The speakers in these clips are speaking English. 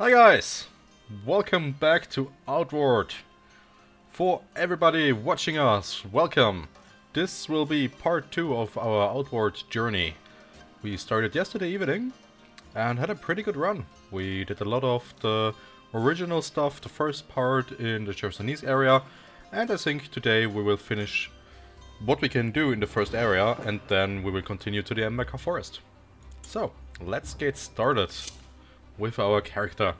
Hi guys! Welcome back to Outward. For everybody watching us, welcome! This will be part 2 of our Outward journey. We started yesterday evening and had a pretty good run. We did a lot of the original stuff, the first part in the Chersonese area, and I think today we will finish what we can do in the first area and then we will continue to the Embercar Forest. So, let's get started with our character.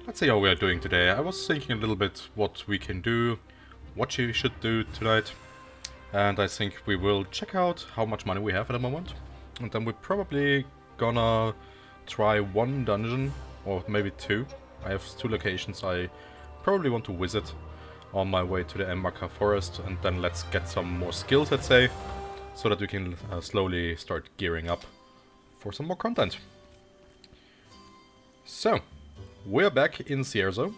Let's see how we are doing today. I was thinking a little bit what we can do, what we should do tonight, and I think we will check out how much money we have at the moment, and then we're probably gonna try one dungeon, or maybe two. I have two locations I probably want to visit on my way to the Embercar Forest, and then let's get some more skills, let's say, so that we can slowly start gearing up for some more content. So, we're back in Cierzo,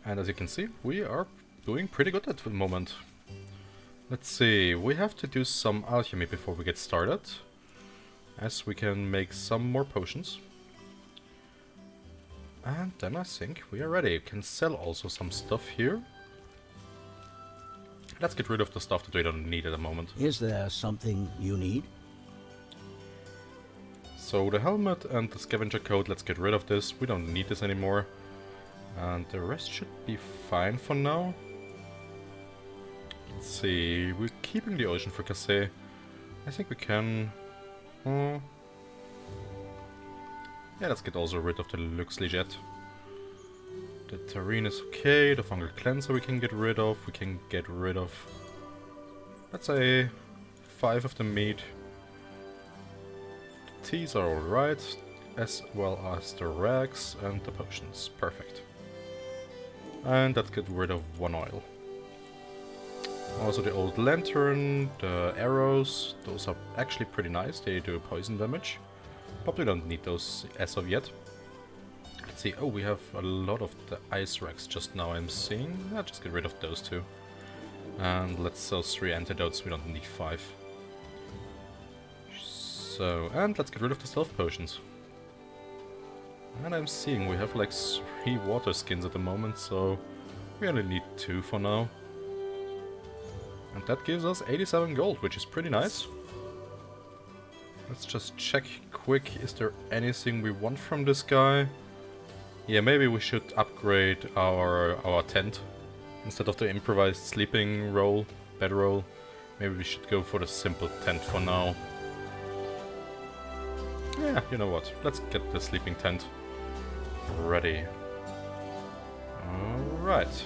and as you can see, we are doing pretty good at the moment. Let's see, we have to do some alchemy before we get started, as we can make some more potions. And then I think we are ready. We can sell also some stuff here. Let's get rid of the stuff that we don't need at the moment. Is there something you need? So the helmet and the scavenger coat, let's get rid of this. We don't need this anymore. And the rest should be fine for now. Let's see, we're keeping the ocean fricassee. I think we can... yeah, let's get also rid of the Lux Liget. The Tarine is okay, the Fungal Cleanser we can get rid of. We can get rid of, let's say, 5 of the meat. The teas are alright, as well as the rags and the potions. Perfect. And let's get rid of 1 oil. Also the old lantern, the arrows, those are actually pretty nice. They do poison damage. But we don't need those as of yet. Let's see, oh, we have a lot of the ice racks just now I'm seeing. I'll just get rid of those two. And let's sell 3 antidotes, we don't need 5. So, and let's get rid of the stealth potions. And I'm seeing we have like 3 water skins at the moment, so we only need 2 for now. And that gives us 87 gold, which is pretty nice. Let's just check quick, is there anything we want from this guy? Yeah, maybe we should upgrade our tent. Instead of the improvised sleeping roll, bedroll, maybe we should go for the simple tent for now. Yeah, you know what, let's get the sleeping tent ready. Alright.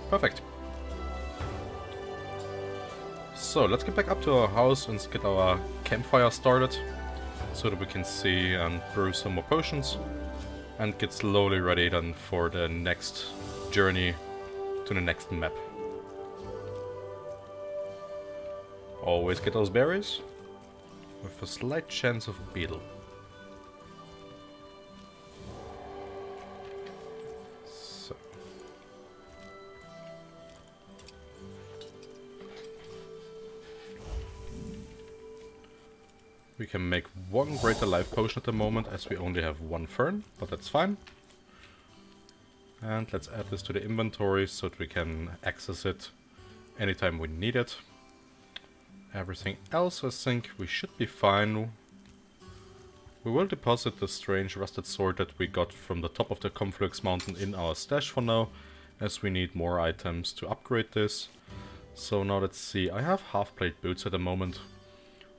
Perfect. So, let's get back up to our house and get our campfire started, so that we can see and brew some more potions, and get slowly ready then for the next journey to the next map. Always get those berries, with a slight chance of beetle. So. We can make 1 greater life potion at the moment, as we only have 1 fern, but that's fine. And let's add this to the inventory so that we can access it anytime we need it. Everything else, I think we should be fine. We will deposit the strange rusted sword that we got from the top of the Conflux mountain in our stash for now, as we need more items to upgrade this. So now let's see, I have half-plate boots at the moment.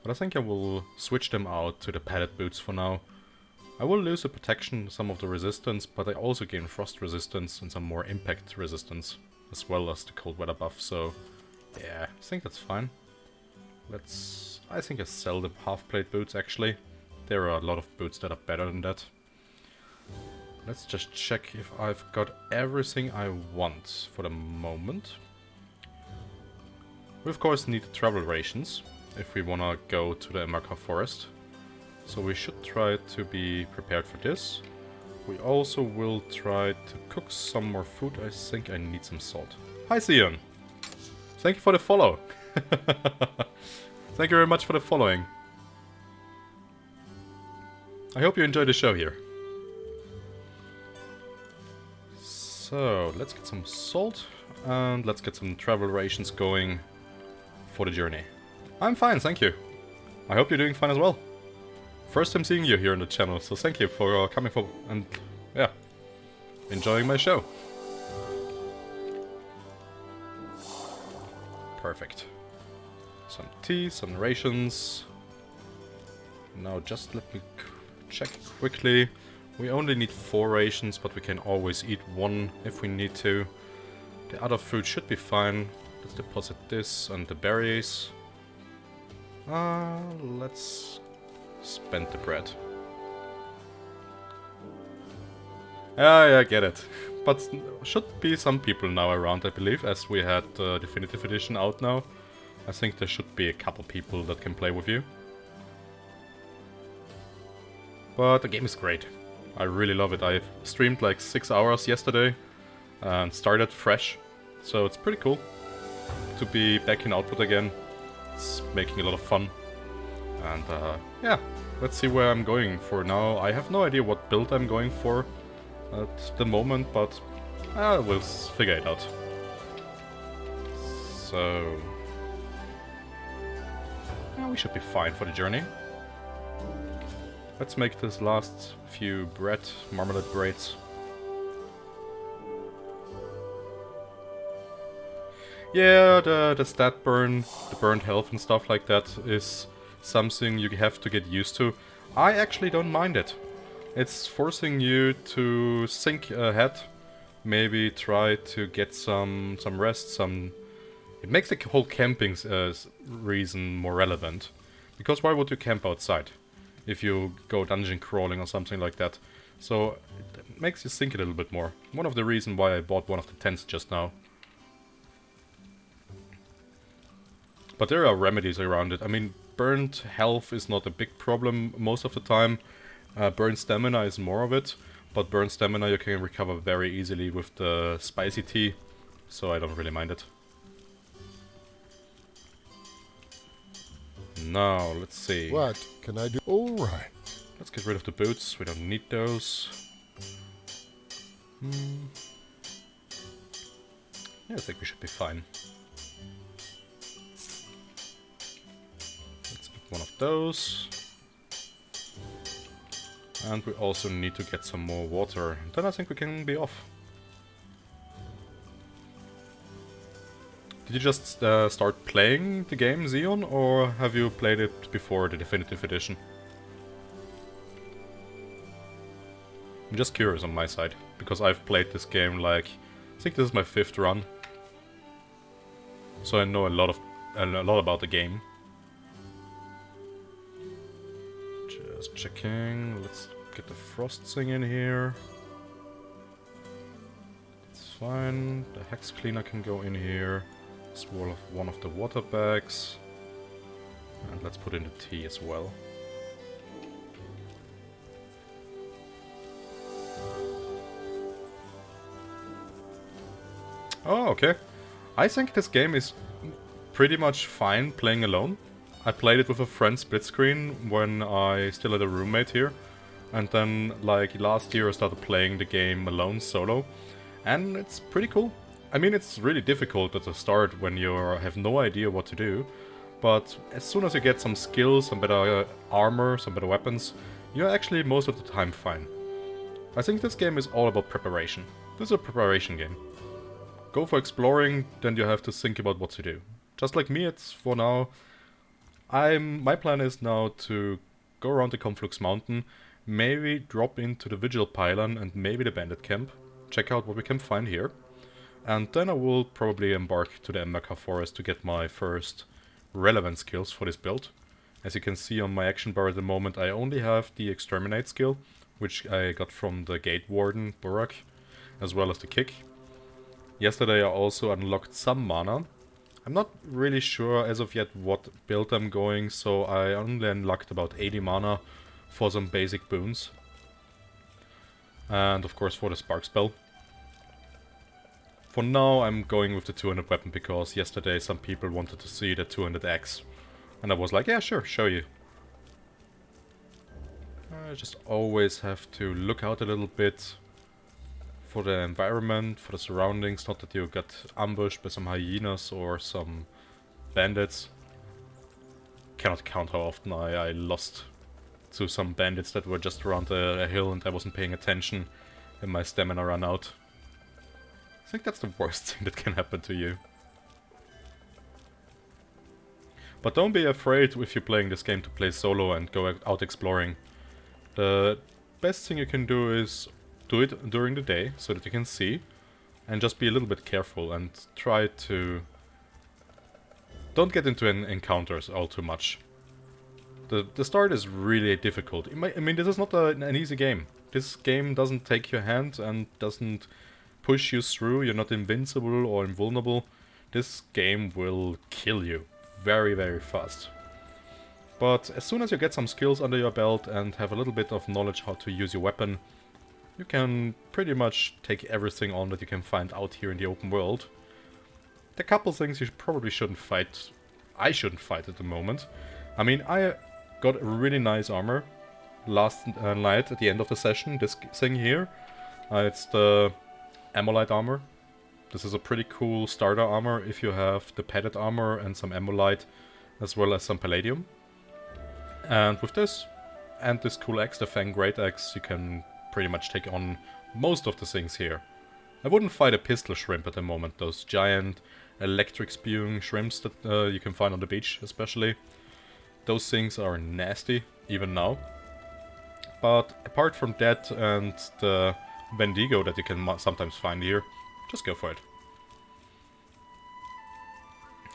But I think I will switch them out to the padded boots for now. I will lose the protection, some of the resistance, but I also gain frost resistance and some more impact resistance, as well as the cold weather buff, so yeah, I think that's fine. I think I sell the half-plate boots actually. There are a lot of boots that are better than that. Let's just check if I've got everything I want for the moment. We of course need travel rations if we wanna go to the Embercar Forest. So we should try to be prepared for this. We also will try to cook some more food. I think I need some salt. Hi Sion! Thank you for the follow! Thank you very much for the following. I hope you enjoy the show here. So, let's get some salt, and let's get some travel rations going for the journey. I'm fine, thank you. I hope you're doing fine as well. First time seeing you here on the channel, so thank you for coming for and yeah, enjoying my show. Perfect. Some tea, some rations. Now just let me check quickly. We only need 4 rations, but we can always eat 1 if we need to. The other food should be fine. Let's deposit this and the berries. Let's spend the bread. Yeah, I get it. But should be some people now around, I believe, as we had the Definitive Edition out now. I think there should be a couple people that can play with you. But the game is great. I really love it. I streamed like 6 hours yesterday and started fresh. So it's pretty cool to be back in Output again. It's making a lot of fun. And yeah, let's see where I'm going for now. I have no idea what build I'm going for at the moment, but we'll figure it out. So yeah, we should be fine for the journey. Let's make this last few marmalade braids. Yeah, the stat burn, the burned health and stuff like that is something you have to get used to. I actually don't mind it. It's forcing you to think ahead, maybe try to get some rest, It makes the whole camping reason more relevant. Because why would you camp outside if you go dungeon crawling or something like that? So it makes you think a little bit more. One of the reasons why I bought one of the tents just now. But there are remedies around it. I mean, burnt health is not a big problem most of the time. Burnt stamina is more of it. But burnt stamina you can recover very easily with the spicy tea. So I don't really mind it. Now, let's see. What can I do? All right. Let's get rid of the boots. We don't need those. Yeah, I think we should be fine. Let's get one of those. And we also need to get some more water. Then I think we can be off. Did you just start playing the game, Xeon, or have you played it before the Definitive Edition? I'm just curious on my side, because I've played this game like... I think this is my 5th run. So I know a lot about the game. Just checking, let's get the frost thing in here. It's fine, the hex cleaner can go in here. Swallow one of the water bags. And let's put in the tea as well. Oh, okay. I think this game is pretty much fine playing alone. I played it with a friend split screen when I still had a roommate here. And then, like, last year I started playing the game alone, solo. And it's pretty cool. I mean, it's really difficult at the start when you have no idea what to do. But as soon as you get some skills, some better armor, some better weapons, you're actually most of the time fine. I think this game is all about preparation. This is a preparation game. Go for exploring, then you have to think about what to do. Just like me, it's for now... My plan is now to go around the Conflux Mountain, maybe drop into the Vigil Pylon and maybe the Bandit Camp. Check out what we can find here. And then I will probably embark to the Embercar Forest to get my first relevant skills for this build. As you can see on my action bar at the moment, I only have the Exterminate skill, which I got from the Gate Warden, Burak, as well as the Kick. Yesterday I also unlocked some mana. I'm not really sure as of yet what build I'm going, so I only unlocked about 80 mana for some basic boons. And of course for the Spark spell. For now I'm going with the 200 weapon because yesterday some people wanted to see the 200 axe. And I was like, yeah sure, show you. I just always have to look out a little bit for the environment, for the surroundings. Not that you get ambushed by some hyenas or some bandits. Cannot count how often I lost to some bandits that were just around a hill and I wasn't paying attention and my stamina ran out. I think that's the worst thing that can happen to you. But don't be afraid if you're playing this game to play solo and go out exploring. The best thing you can do is do it during the day so that you can see, and just be a little bit careful and try to don't get into encounters all too much. The start is really difficult. I mean, this is not an easy game. This game doesn't take your hand and doesn't push you through. You're not invincible or invulnerable. This game will kill you very, very fast. But as soon as you get some skills under your belt and have a little bit of knowledge how to use your weapon, you can pretty much take everything on that you can find out here in the open world. The couple things you probably shouldn't fight. I shouldn't fight at the moment. I mean, I got a really nice armor last night at the end of the session. This thing here, it's the Amolite armor. This is a pretty cool starter armor if you have the padded armor and some Amolite, as well as some Palladium. And with this, and this cool axe, the Fang Great Axe, you can pretty much take on most of the things here. I wouldn't fight a pistol shrimp at the moment, those giant electric spewing shrimps that you can find on the beach especially. Those things are nasty, even now. But apart from that and the Wendigo that you can sometimes find here, just go for it.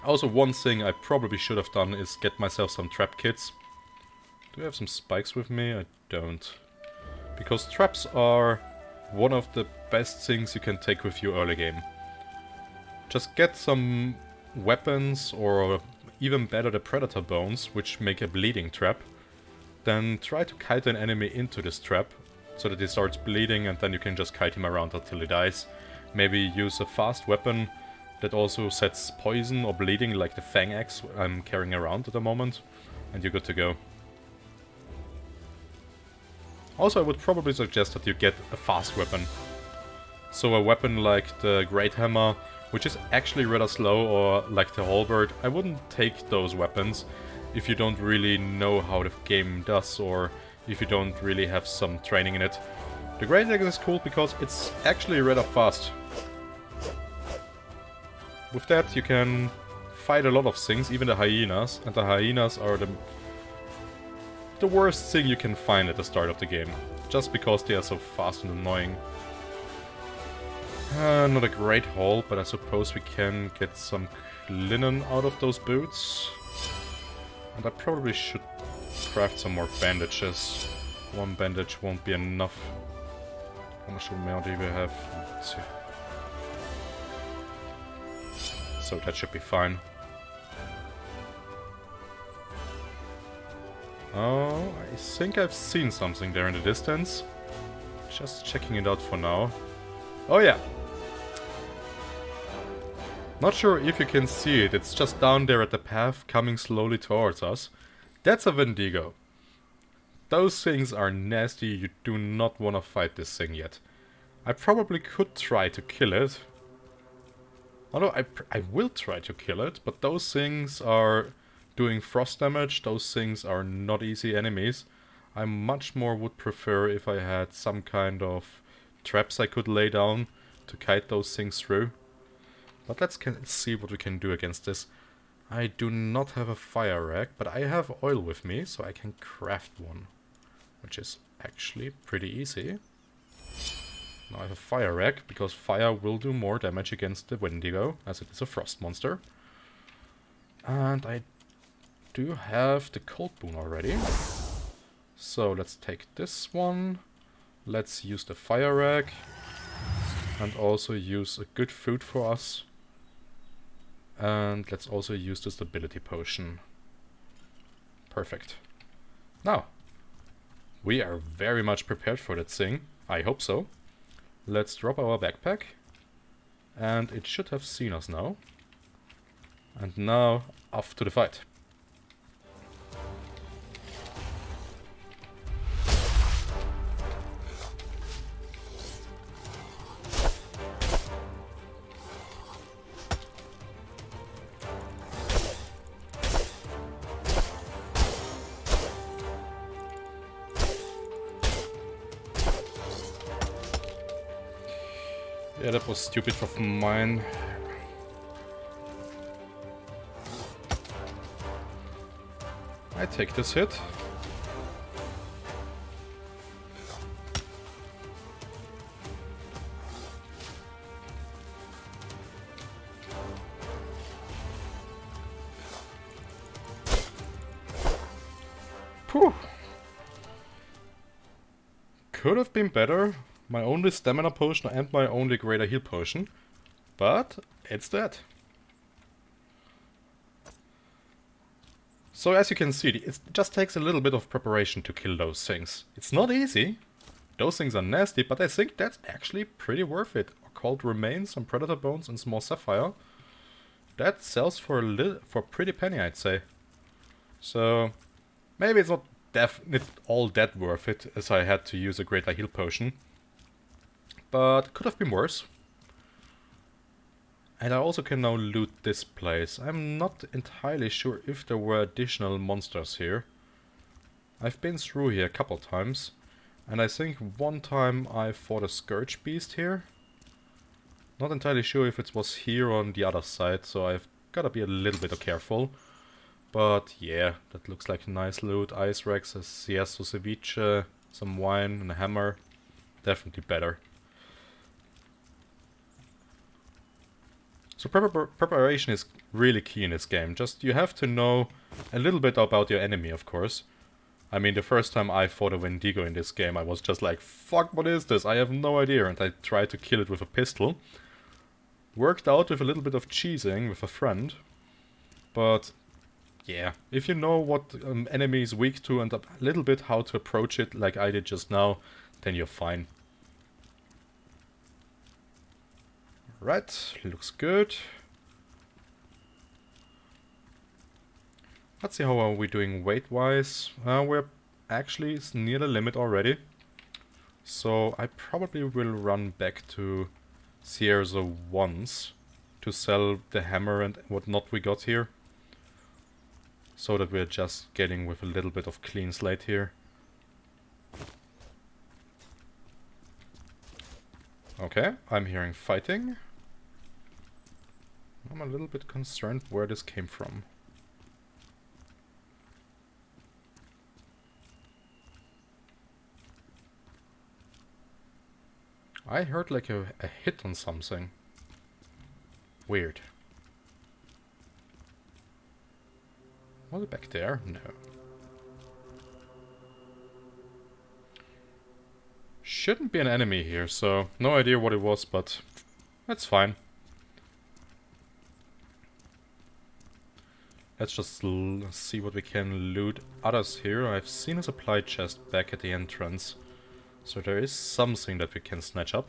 Also, one thing I probably should have done is get myself some trap kits. Do I have some spikes with me? I don't. Because traps are one of the best things you can take with you early game. Just get some weapons, or even better the predator bones, which make a bleeding trap. Then try to kite an enemy into this trap, so that he starts bleeding and then you can just kite him around until he dies. Maybe use a fast weapon that also sets poison or bleeding, like the Fang Axe I'm carrying around at the moment, and you're good to go. Also, I would probably suggest that you get a fast weapon. So a weapon like the Great Hammer, which is actually rather slow, or like the Halberd. I wouldn't take those weapons if you don't really know how the game does, or if you don't really have some training in it. The Great Axe is cool because it's actually rather fast. With that you can fight a lot of things, even the hyenas, and the hyenas are the worst thing you can find at the start of the game, just because they are so fast and annoying. Not a great haul, but I suppose we can get some linen out of those boots. And I probably should craft some more bandages. One bandage won't be enough. How much amount do we have? Let's see. So that should be fine. Oh, I think I've seen something there in the distance. Just checking it out for now. Oh yeah! Not sure if you can see it, it's just down there at the path, coming slowly towards us. That's a Wendigo. Those things are nasty, you do not want to fight this thing yet. I probably could try to kill it. Although I will try to kill it, but those things are doing frost damage, those things are not easy enemies. I much more would prefer if I had some kind of traps I could lay down to kite those things through. But let's see what we can do against this. I do not have a fire rack, but I have oil with me, so I can craft one. Which is actually pretty easy. Now I have a fire rack, because fire will do more damage against the Wendigo, as it is a frost monster. And I do have the cold boon already. So let's take this one. Let's use the fire rack. And also use a good food for us. And let's also use the stability potion. Perfect. Now, we are very much prepared for that thing. I hope so. Let's drop our backpack. And it should have seen us now. And now, off to the fight. Yeah, that was stupid of mine. I take this hit. Phew. Could have been better. My only stamina potion and my only greater heal potion. But it's that. So as you can see, it just takes a little bit of preparation to kill those things. It's not easy. Those things are nasty, but I think that's actually pretty worth it. Occult remains, some predator bones and small sapphire. That sells for a pretty penny, I'd say. So maybe it's not all that worth it, as I had to use a greater heal potion. But could have been worse. And I also can now loot this place. I'm not entirely sure if there were additional monsters here. I've been through here a couple times. And I think one time I fought a Scourge Beast here. Not entirely sure if it was here on the other side, so I've gotta be a little bit careful. But yeah, that looks like nice loot. Ice Rex, a Siesto Ceviche, some wine and a hammer. Definitely better. So preparation is really key in this game. Just you have to know a little bit about your enemy, of course. I mean, the first time I fought a Wendigo in this game, I was just like, fuck, what is this? I have no idea. And I tried to kill it with a pistol. Worked out with a little bit of cheesing with a friend. But yeah, if you know what enemy is weak to and a little bit how to approach it like I did just now, then you're fine. Right, looks good. Let's see how are we doing weight-wise. We're actually near the limit already. So I probably will run back to Cierzo once to sell the hammer and whatnot we got here. So that we're just getting with a little bit of clean slate here. Okay, I'm hearing fighting. I'm a little bit concerned where this came from. I heard like a hit on something. Weird. Was it back there? No. Shouldn't be an enemy here, so no idea what it was, but that's fine. Let's just see what we can loot others here. I've seen a supply chest back at the entrance. So there is something that we can snatch up.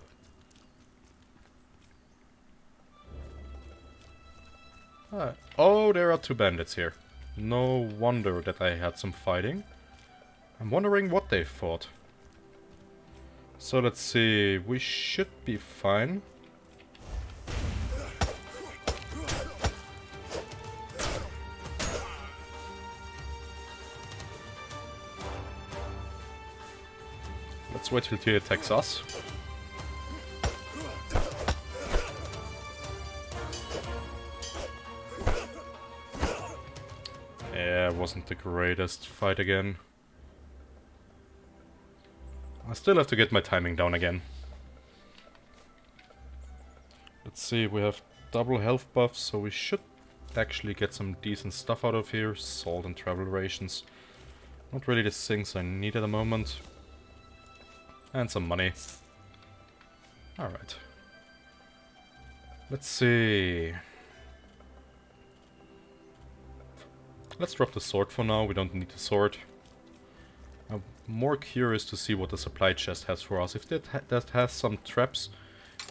Oh, there are two bandits here. No wonder that I had some fighting. I'm wondering what they fought. So let's see. We should be fine. Let's wait till he attacks us. Yeah, it wasn't the greatest fight again. I still have to get my timing down again. Let's see, we have double health buffs, so we should actually get some decent stuff out of here. Salt and travel rations. Not really the things I need at the moment. And some money. Alright. Let's see. Let's drop the sword for now, we don't need the sword. I'm more curious to see what the supply chest has for us. If that has some traps,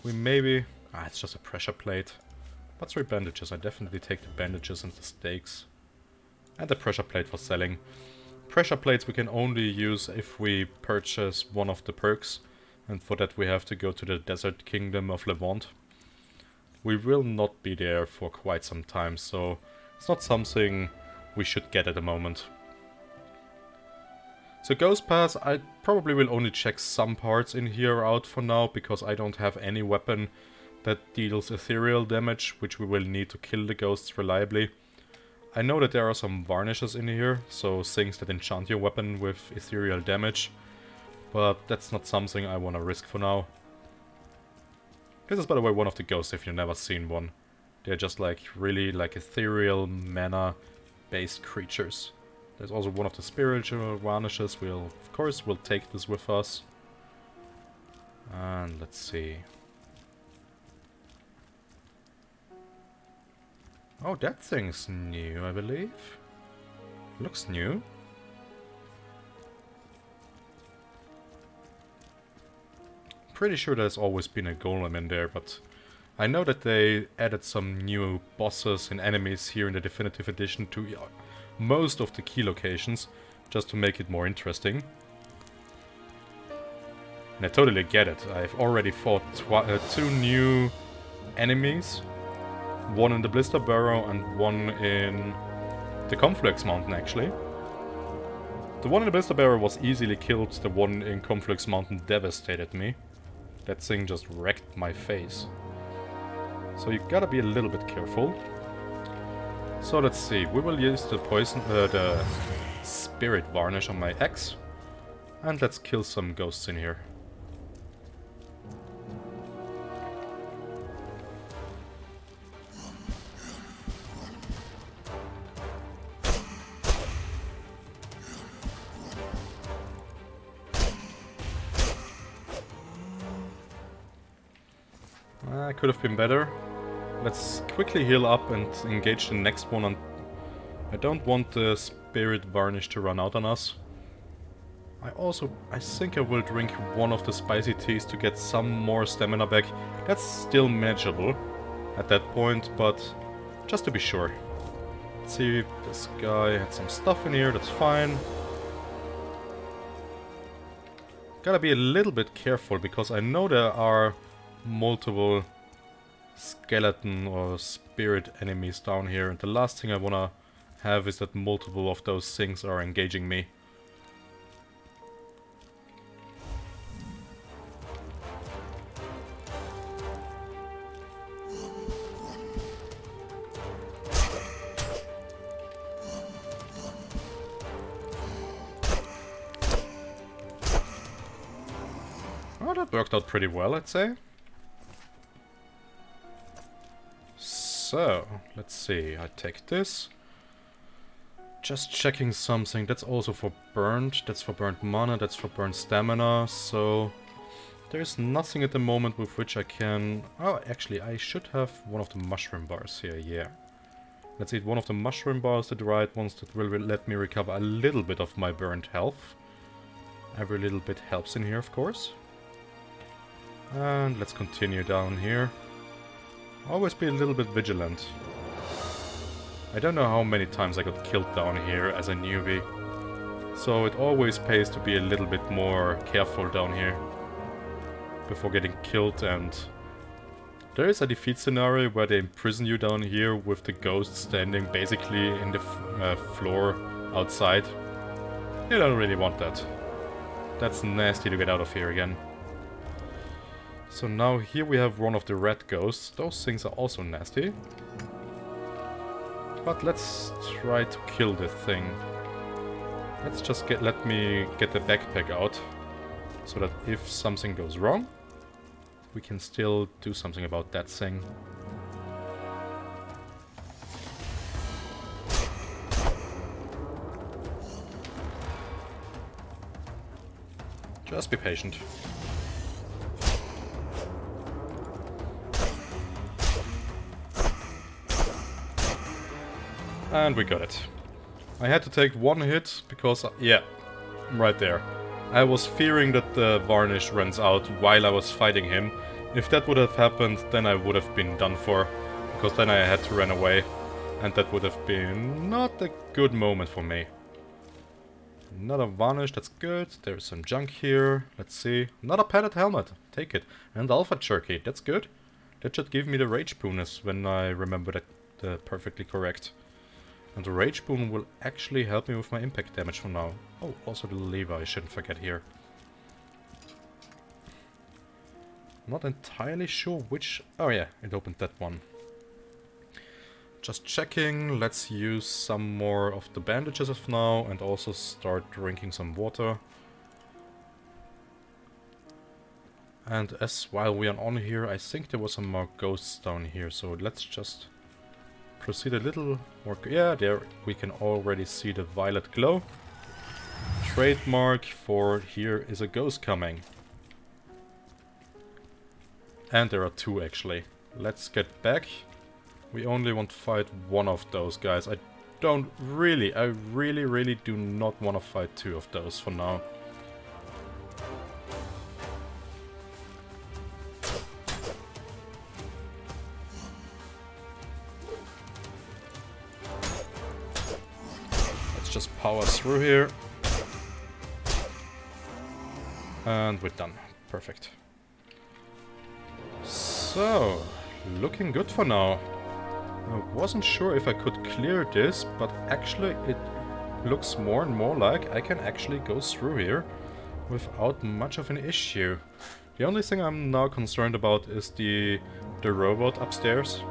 we maybe... Ah, it's just a pressure plate. But 3 bandages, I definitely take the bandages and the stakes. And the pressure plate for selling. Pressure plates we can only use if we purchase one of the perks. And for that we have to go to the Desert Kingdom of Levant. We will not be there for quite some time, so it's not something we should get at the moment. So Ghost Pass, I probably will only check some parts in here out for now, because I don't have any weapon that deals ethereal damage, which we will need to kill the ghosts reliably. I know that there are some varnishes in here, so things that enchant your weapon with ethereal damage, but that's not something I want to risk for now. This is, by the way, one of the ghosts if you've never seen one. They're just like really like ethereal mana-based creatures. There's also one of the spiritual varnishes. Of course, we'll take this with us. And let's see. Oh, that thing's new, I believe. Looks new. Pretty sure there's always been a golem in there, but I know that they added some new bosses and enemies here in the Definitive Edition to most of the key locations, just to make it more interesting. And I totally get it. I've already fought 2 new enemies. One in the Blister Barrow and one in the Conflux Mountain, actually. The one in the Blister Barrow was easily killed, the one in Conflux Mountain devastated me. That thing just wrecked my face. So you gotta be a little bit careful. So let's see, we will use the Spirit Varnish on my axe. And let's kill some ghosts in here. Could have been better. Let's quickly heal up and engage the next one. I don't want the Spirit Varnish to run out on us. I think I will drink one of the spicy teas to get some more stamina back. That's still manageable at that point, but just to be sure. Let's see, this guy had some stuff in here, that's fine. Gotta be a little bit careful, because I know there are multiple skeleton or spirit enemies down here, and the last thing I wanna have is that multiple of those things are engaging me. Oh, that worked out pretty well, I'd say. So, let's see, I take this. Just checking something, that's also for burnt, that's for burnt mana, that's for burnt stamina, so... There's nothing at the moment with which I can... Oh, actually, I should have one of the mushroom bars here, yeah. Let's eat one of the mushroom bars, the right ones that will let me recover a little bit of my burnt health. Every little bit helps in here, of course. And let's continue down here. Always be a little bit vigilant. I don't know how many times I got killed down here as a newbie. So it always pays to be a little bit more careful down here before getting killed. And there is a defeat scenario where they imprison you down here with the ghost standing basically in the floor outside. You don't really want that. That's nasty to get out of here again. So now here we have one of the red ghosts. Those things are also nasty. But let's try to kill the thing. Let's just let me get the backpack out. So that if something goes wrong, we can still do something about that thing. Just be patient. And we got it. I had to take one hit because, yeah, right there. I was fearing that the varnish runs out while I was fighting him. If that would have happened, then I would have been done for. Because then I had to run away. And that would have been not a good moment for me. Another varnish, that's good. There's some junk here. Let's see. Another padded helmet. Take it. And alpha jerky, that's good. That should give me the rage bonus when I remember that perfectly correct. And the Rage Boon will actually help me with my impact damage for now. Oh, also the lever I shouldn't forget here. Not entirely sure which... Oh yeah, it opened that one. Just checking. Let's use some more of the bandages of now and also start drinking some water. And as while we are on here, I think there was some more ghosts down here, so let's just proceed a little more. Yeah, there we can already see the violet glow. Trademark for here is a ghost coming. And there are two actually. Let's get back. We only want to fight one of those guys. I really do not want to fight two of those for now. Let's just power through here. And we're done. Perfect. So, looking good for now. I wasn't sure if I could clear this, but actually it looks more and more like I can actually go through here without much of an issue. The only thing I'm now concerned about is the robot upstairs.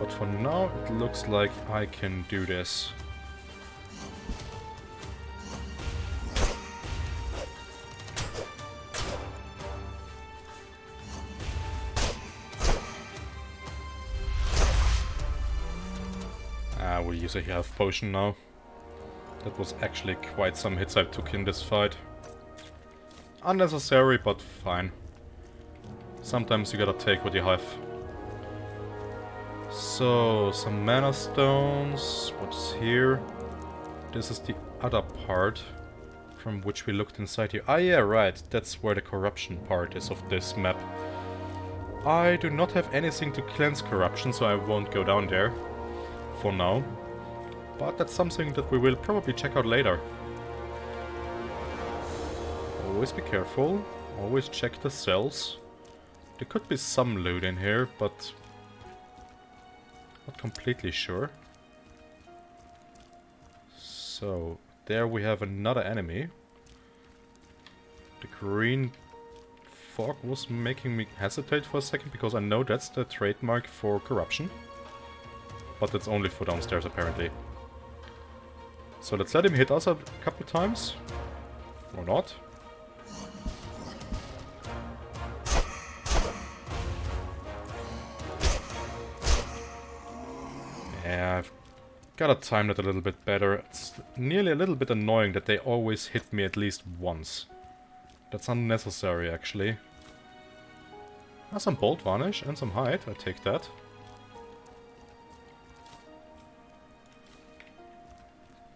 But for now it looks like I can do this. We'll use a health potion now. That was actually quite some hits I took in this fight. Unnecessary, but fine. Sometimes you gotta take what you have. So, some mana stones. What's here? This is the other part from which we looked inside here. Ah yeah, right. That's where the corruption part is of this map. I do not have anything to cleanse corruption, so I won't go down there for now. But that's something that we will probably check out later. Always be careful. Always check the cells. There could be some loot in here, but not completely sure. So, there we have another enemy. The green fog was making me hesitate for a second, because I know that's the trademark for corruption. But it's only for downstairs, apparently. So let's let him hit us a couple times. Or not. Yeah, I've gotta time that a little bit better. It's nearly a little bit annoying that they always hit me at least once. That's unnecessary, actually. Some bolt varnish and some hide, I take that.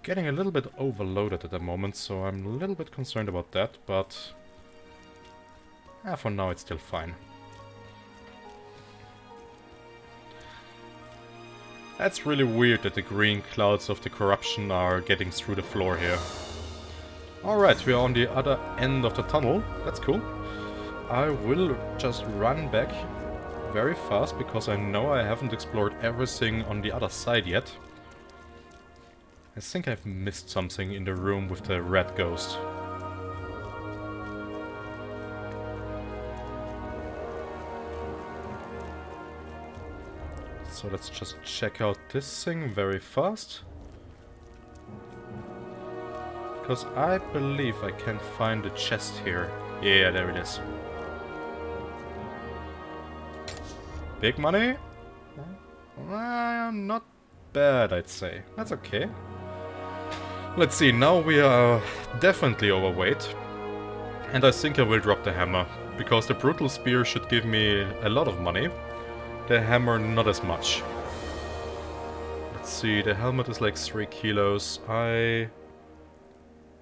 Getting a little bit overloaded at the moment, so I'm a little bit concerned about that, but for now it's still fine. That's really weird that the green clouds of the corruption are getting through the floor here. Alright, we are on the other end of the tunnel. That's cool. I will just run back very fast, because I know I haven't explored everything on the other side yet. I think I've missed something in the room with the red ghost. So let's just check out this thing very fast. Because I believe I can find the chest here. Yeah, there it is. Big money? Not bad, I'd say. That's okay. Let's see, now we are definitely overweight. And I think I will drop the hammer, because the brutal spear should give me a lot of money. The hammer not as much. Let's see, the helmet is like 3 kilos.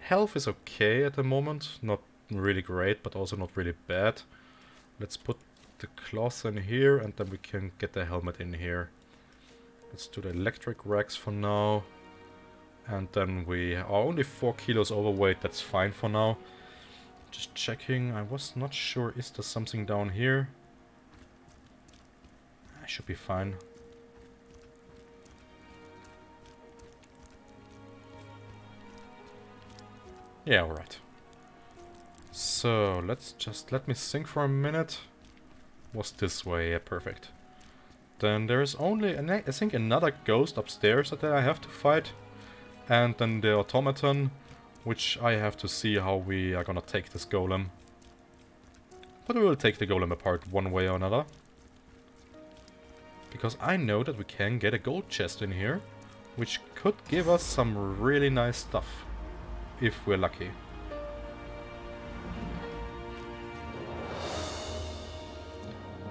Health is okay at the moment, not really great, but also not really bad. Let's put the cloth in here, and then we can get the helmet in here. Let's do the electric racks for now. And then we are only 4 kilos overweight, that's fine for now. Just checking, I was not sure, is there something down here? I should be fine. Yeah, alright. So, let me think for a minute. Was this way, yeah, perfect. Then there is only, I think, another ghost upstairs that I have to fight. And then the automaton, which I have to see how we are gonna take this golem. But we will take the golem apart one way or another. Because I know that we can get a gold chest in here, which could give us some really nice stuff, if we're lucky.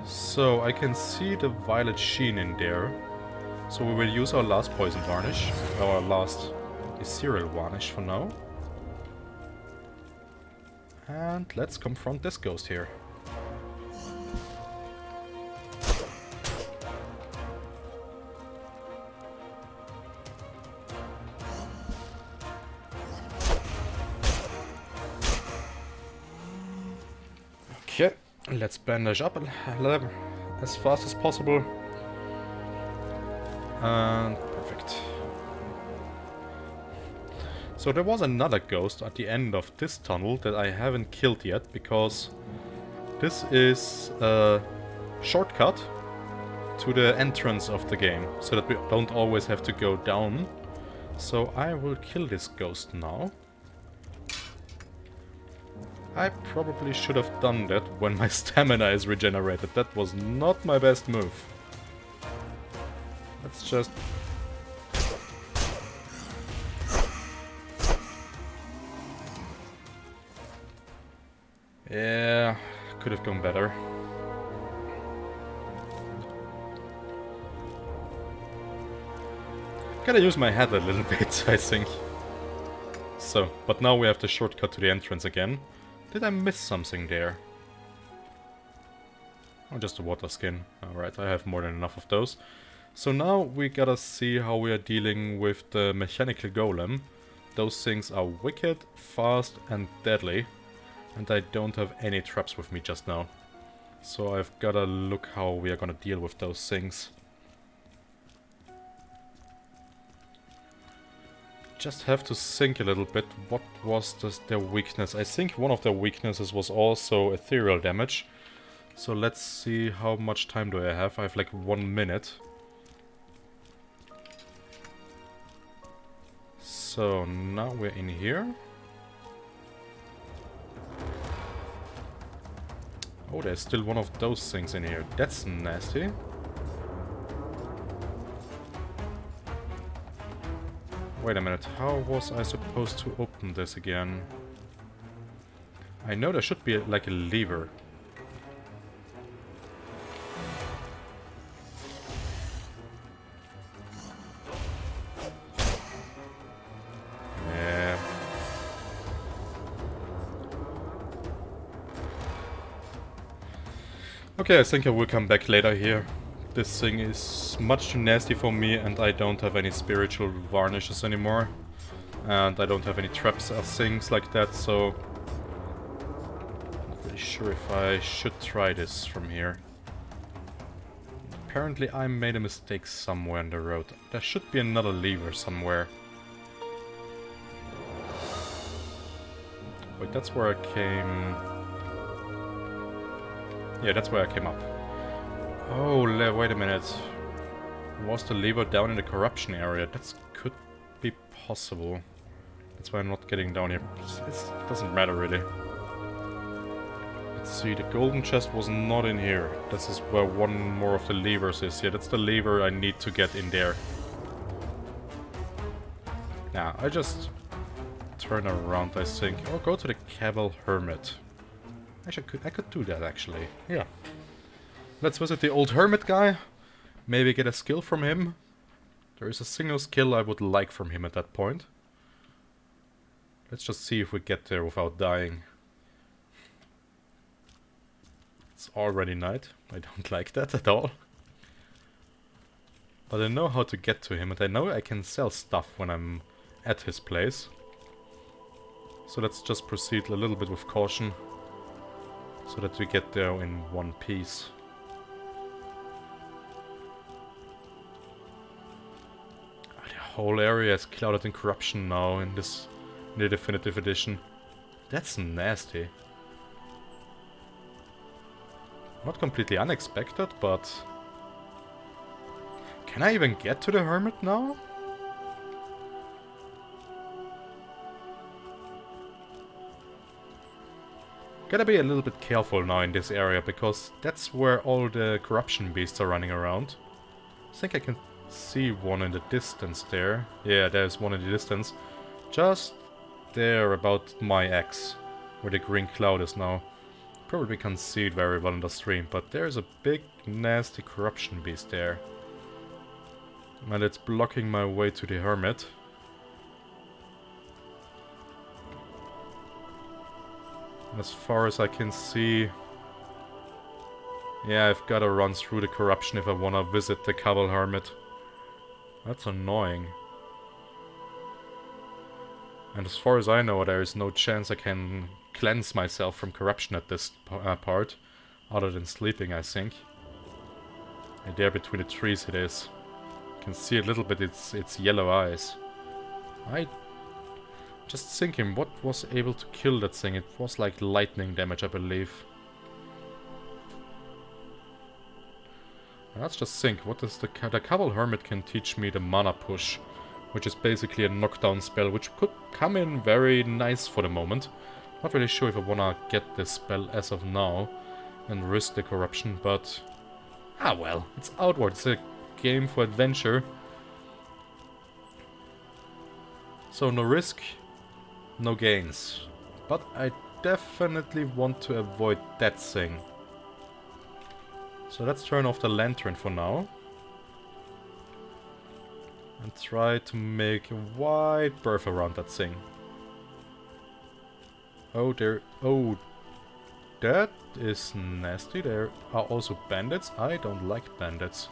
So I can see the violet sheen in there. So we will use our last poison varnish, our last ethereal varnish for now. And let's confront this ghost here. Okay, let's bandage up as fast as possible. And perfect. So there was another ghost at the end of this tunnel that I haven't killed yet, because this is a shortcut to the entrance of the game, so that we don't always have to go down. So I will kill this ghost now. I probably should have done that when my stamina is regenerated. That was not my best move. Let's just... Yeah, could have gone better. Gotta use my head a little bit, I think. So, but now we have the shortcut to the entrance again. Did I miss something there? Oh, just a water skin. Alright, I have more than enough of those. So now we gotta see how we are dealing with the mechanical golem. Those things are wicked, fast and deadly. And I don't have any traps with me just now. So I've gotta look how we are gonna deal with those things. Just have to think a little bit, what was their weakness? I think one of their weaknesses was also ethereal damage. So let's see how much time do I have. I have like 1 minute. So now we're in here. Oh, there's still one of those things in here. That's nasty. Wait a minute, how was I supposed to open this again? I know there should be like a lever. Yeah. Okay, I think I will come back later here. This thing is much too nasty for me, and I don't have any spiritual varnishes anymore. And I don't have any traps or things like that, so... Not really sure if I should try this from here. Apparently I made a mistake somewhere in the road. There should be another lever somewhere. Wait, that's where I came... Yeah, that's where I came up. Oh, wait a minute. Was the lever down in the corruption area? That could be possible. That's why I'm not getting down here. It doesn't matter really. Let's see, the golden chest was not in here. This is where one more of the levers is. Yeah, that's the lever I need to get in there. Now, I just turn around, I think. Or go to the Cavil Hermit. Actually, I could do that, actually. Yeah. Let's visit the old hermit guy. Maybe get a skill from him. There is a single skill I would like from him at that point. Let's just see if we get there without dying. It's already night. I don't like that at all. But I know how to get to him, and I know I can sell stuff when I'm at his place. So let's just proceed a little bit with caution, so that we get there in one piece. The whole area is clouded in corruption now in the definitive edition. That's nasty. Not completely unexpected, but... Can I even get to the Hermit now? Gotta be a little bit careful now in this area, because that's where all the corruption beasts are running around. I think I can see one in the distance there. Yeah, there's one in the distance. Just there, about my X, where the green cloud is now. Probably can't see it very well on the stream, but there's a big, nasty corruption beast there. And it's blocking my way to the Hermit. As far as I can see... Yeah, I've gotta run through the corruption if I wanna visit the Cabal Hermit. That's annoying. And as far as I know, there is no chance I can cleanse myself from corruption at this part. Other than sleeping, I think. And there between the trees it is. You can see a little bit its yellow eyes. Just thinking, what was able to kill that thing? It was like lightning damage, I believe. And let's just think, what does the Cabal Hermit can teach me the Mana Push, which is basically a knockdown spell, which could come in very nice for the moment. Not really sure if I wanna get this spell as of now and risk the corruption, but... Ah well, it's Outward, it's a game for adventure. So no risk, no gains. But I definitely want to avoid that thing. So let's turn off the lantern for now. And try to make a wide berth around that thing. Oh, there... Oh, that is nasty. There are also bandits. I don't like bandits.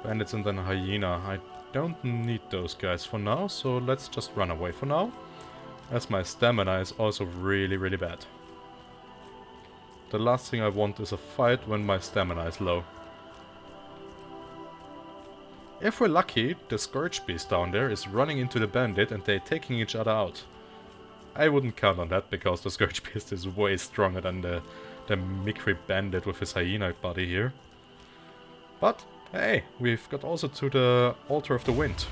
Bandits and then a hyena. I don't need those guys for now, so let's just run away for now. As my stamina is also really, really bad. The last thing I want is a fight when my stamina is low. If we're lucky, the Scourge Beast down there is running into the bandit and they're taking each other out. I wouldn't count on that because the Scourge Beast is way stronger than the Mikri bandit with his hyena body here. But, hey, we've got also to the Altar of the Wind.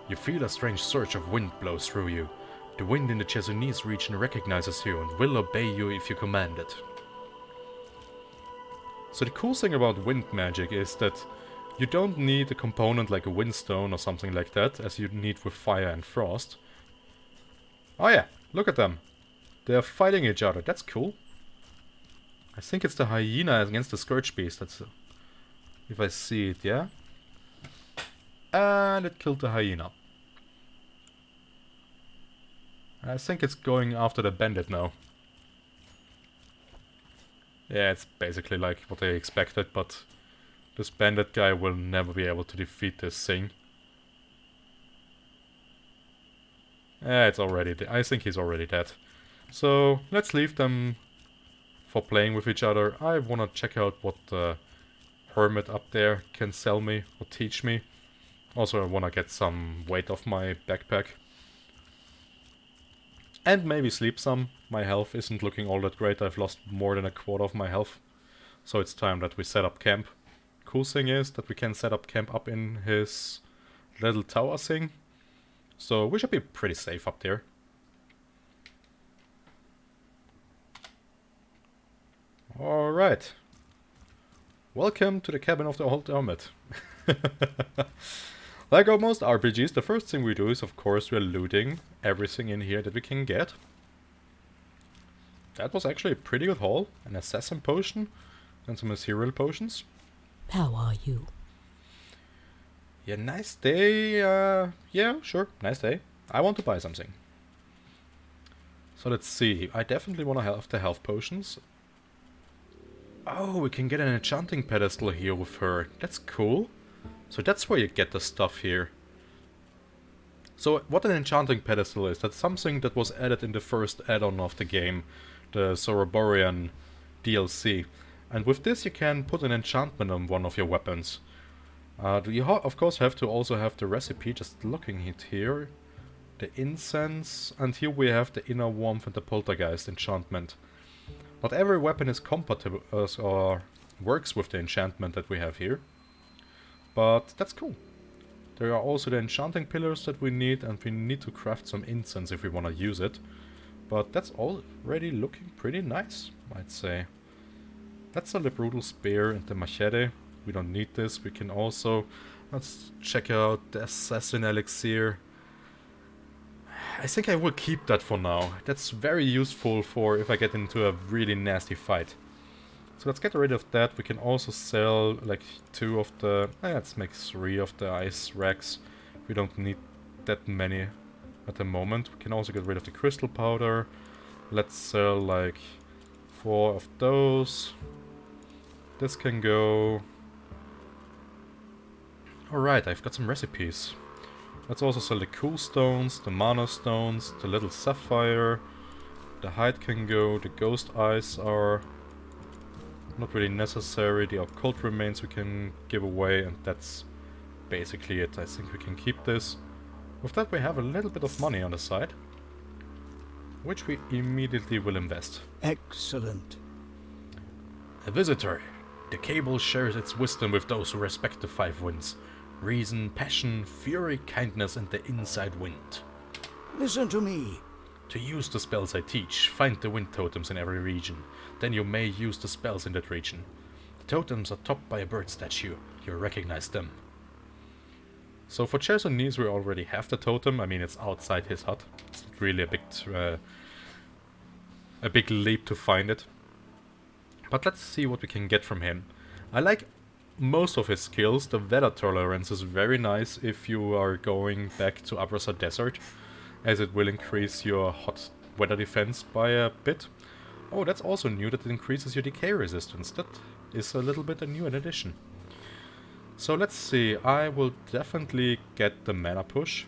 You feel a strange surge of wind blows through you. The wind in the Chesonese region recognizes you and will obey you if you command it. So the cool thing about wind magic is that you don't need a component like a windstone or something like that, as you need with fire and frost. Oh yeah, look at them. They're fighting each other, that's cool. I think it's the hyena against the Scourge Beast, that's... if I see it, yeah? And it killed the hyena. I think it's going after the bandit now. Yeah, it's basically like what I expected, but this bandit guy will never be able to defeat this thing. Yeah, it's already... I think he's already dead. So, let's leave them for playing with each other. I wanna check out what the hermit up there can sell me or teach me. Also, I wanna get some weight off my backpack. And maybe sleep some. My health isn't looking all that great. I've lost more than a quarter of my health. So it's time that we set up camp. Cool thing is that we can set up camp up in his little tower thing. So we should be pretty safe up there. Alright. Welcome to the cabin of the old hermit. Like most RPGs, the first thing we do is, of course, we're looting everything in here that we can get. That was actually a pretty good haul. An assassin potion and some ethereal potions. How are you? Yeah, nice day. Yeah, sure, nice day. I want to buy something. So let's see. I definitely want to have the health potions. Oh, we can get an enchanting pedestal here with her. That's cool. So that's where you get the stuff here. So what an enchanting pedestal is, that's something that was added in the first add-on of the game, the Soroborian DLC. And with this you can put an enchantment on one of your weapons. You of course have to also have the recipe, just looking it here. the incense, and here we have the inner warmth and the poltergeist enchantment. Not every weapon is compatible or works with the enchantment that we have here, but that's cool. There are also the enchanting pillars that we need, and we need to craft some incense if we want to use it. But that's already looking pretty nice, I'd say. Let's sell the brutal spear and the machete. We don't need this. We can also... Let's check out the assassin elixir. I think I will keep that for now. That's very useful for if I get into a really nasty fight. So let's get rid of that. We can also sell like 2 of the... let's make 3 of the ice racks. We don't need that many at the moment. We can also get rid of the crystal powder. Let's sell like 4 of those. This can go... Alright, I've got some recipes. Let's also sell the cool stones, the mana stones, the little sapphire. The hide can go, the ghost eyes are not really necessary. The occult remains we can give away, and that's basically it. I think we can keep this. With that we have a little bit of money on the side, which we immediately will invest. Excellent. A visitor. The Cable shares its wisdom with those who respect the 5 winds. Reason, passion, fury, kindness, and the inside wind. Listen to me. To use the spells I teach, find the wind totems in every region. Then you may use the spells in that region. The totems are topped by a bird statue. You'll recognize them. So for Chersonis we already have the totem. I mean, it's outside his hut. It's not really a big leap to find it. But let's see what we can get from him. I like most of his skills. The weather tolerance is very nice if you are going back to Abrasa Desert, as it will increase your hot weather defense by a bit. Oh, that's also new, that it increases your decay resistance. That is a little bit a new addition. So let's see, I will definitely get the mana push.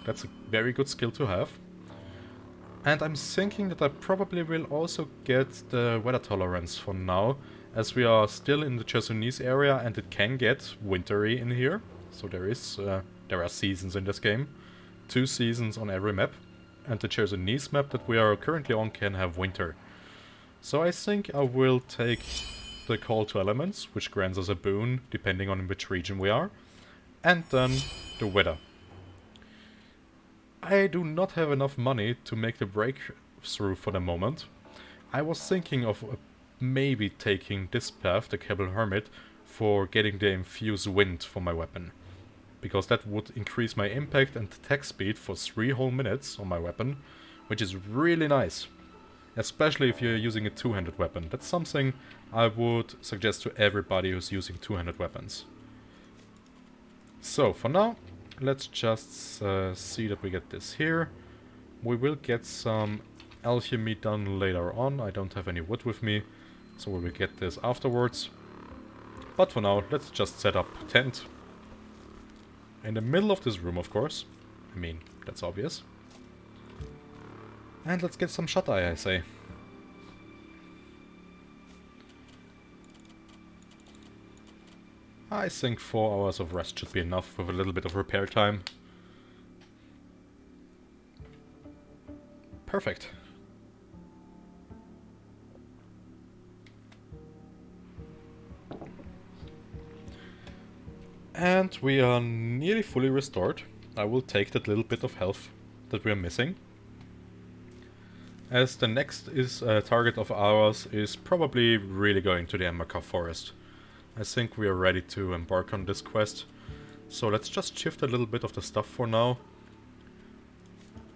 That's a very good skill to have. And I'm thinking that I probably will also get the weather tolerance for now, as we are still in the Chersonis area and it can get wintry in here. So there are seasons in this game. 2 seasons on every map. And the Chersonis map that we are currently on can have winter. So I think I will take the Call to Elements, which grants us a boon depending on in which region we are. And then the weather. I do not have enough money to make the breakthrough for the moment. I was thinking of maybe taking this path, the Cable Hermit, for getting the infused wind for my weapon. Because that would increase my impact and attack speed for 3 whole minutes on my weapon, which is really nice. Especially if you're using a 2-handed weapon. That's something I would suggest to everybody who's using 2-handed weapons. So, for now, let's just see that we get this here. We will get some alchemy done later on. I don't have any wood with me, so we will get this afterwards. But for now, let's just set up a tent. In the middle of this room, of course. I mean, that's obvious. And let's get some shut-eye, I say. I think 4 hours of rest should be enough with a little bit of repair time. Perfect. And we are nearly fully restored. I will take that little bit of health that we are missing. As the next target of ours is probably really going to the Embercar Forest. I think we are ready to embark on this quest. So let's just shift a little bit of the stuff for now.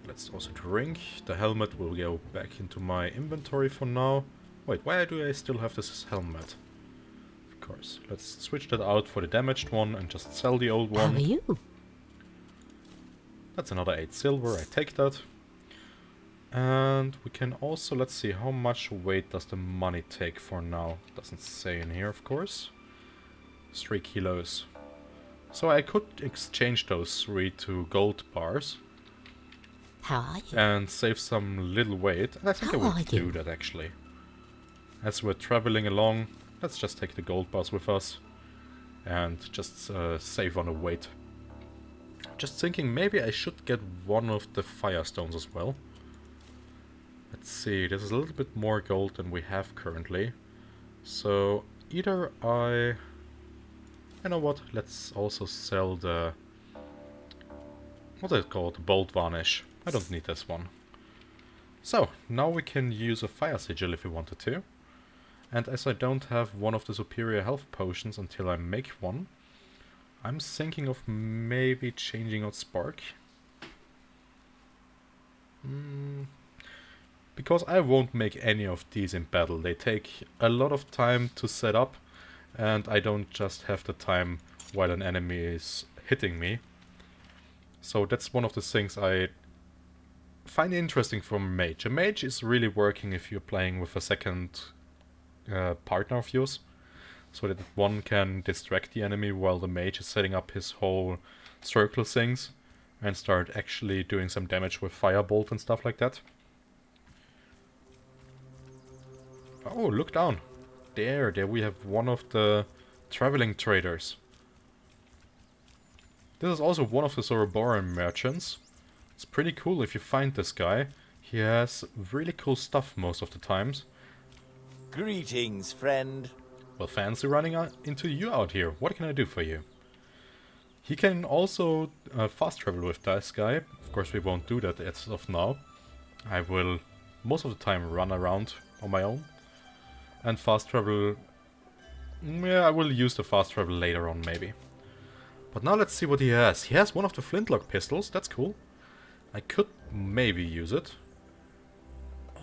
Let's also drink. The helmet will go back into my inventory for now. Wait, why do I still have this helmet? Of course. Let's switch that out for the damaged one and just sell the old How one. are you? That's another 8 silver, I take that. And we can also, let's see, how much weight does the money take for now? Doesn't say in here, of course. 3 kilos. So I could exchange those 3 to gold bars How are you? and save some little weight. And I think I How will are do you? that actually. As we're traveling along, let's just take the gold bars with us and just save on the weight. Just thinking maybe I should get one of the Firestones as well. Let's see, this is a little bit more gold than we have currently. So either I... You know what, let's also sell the... What is it called? The Bolt Varnish. I don't need this one. So, now we can use a Fire Sigil if we wanted to. And as I don't have one of the superior health potions until I make one, I'm thinking of maybe changing out Spark. Because I won't make any of these in battle. They take a lot of time to set up, and I don't just have the time while an enemy is hitting me. So that's one of the things I find interesting from a mage. A mage is really working if you're playing with a second partner of yours, so that one can distract the enemy while the mage is setting up his whole circle things and start actually doing some damage with Firebolt and stuff like that. Oh, look down. There we have one of the traveling traders. This is also one of the Zoroboran merchants. It's pretty cool if you find this guy. He has really cool stuff most of the times. Greetings, friend. Well, fancy running into you out here. What can I do for you? He can also fast travel with this guy. Of course, we won't do that as of now. I will most of the time run around on my own. And fast travel... Yeah, I will use the fast travel later on, maybe. But now let's see what he has. He has one of the flintlock pistols. That's cool. I could maybe use it.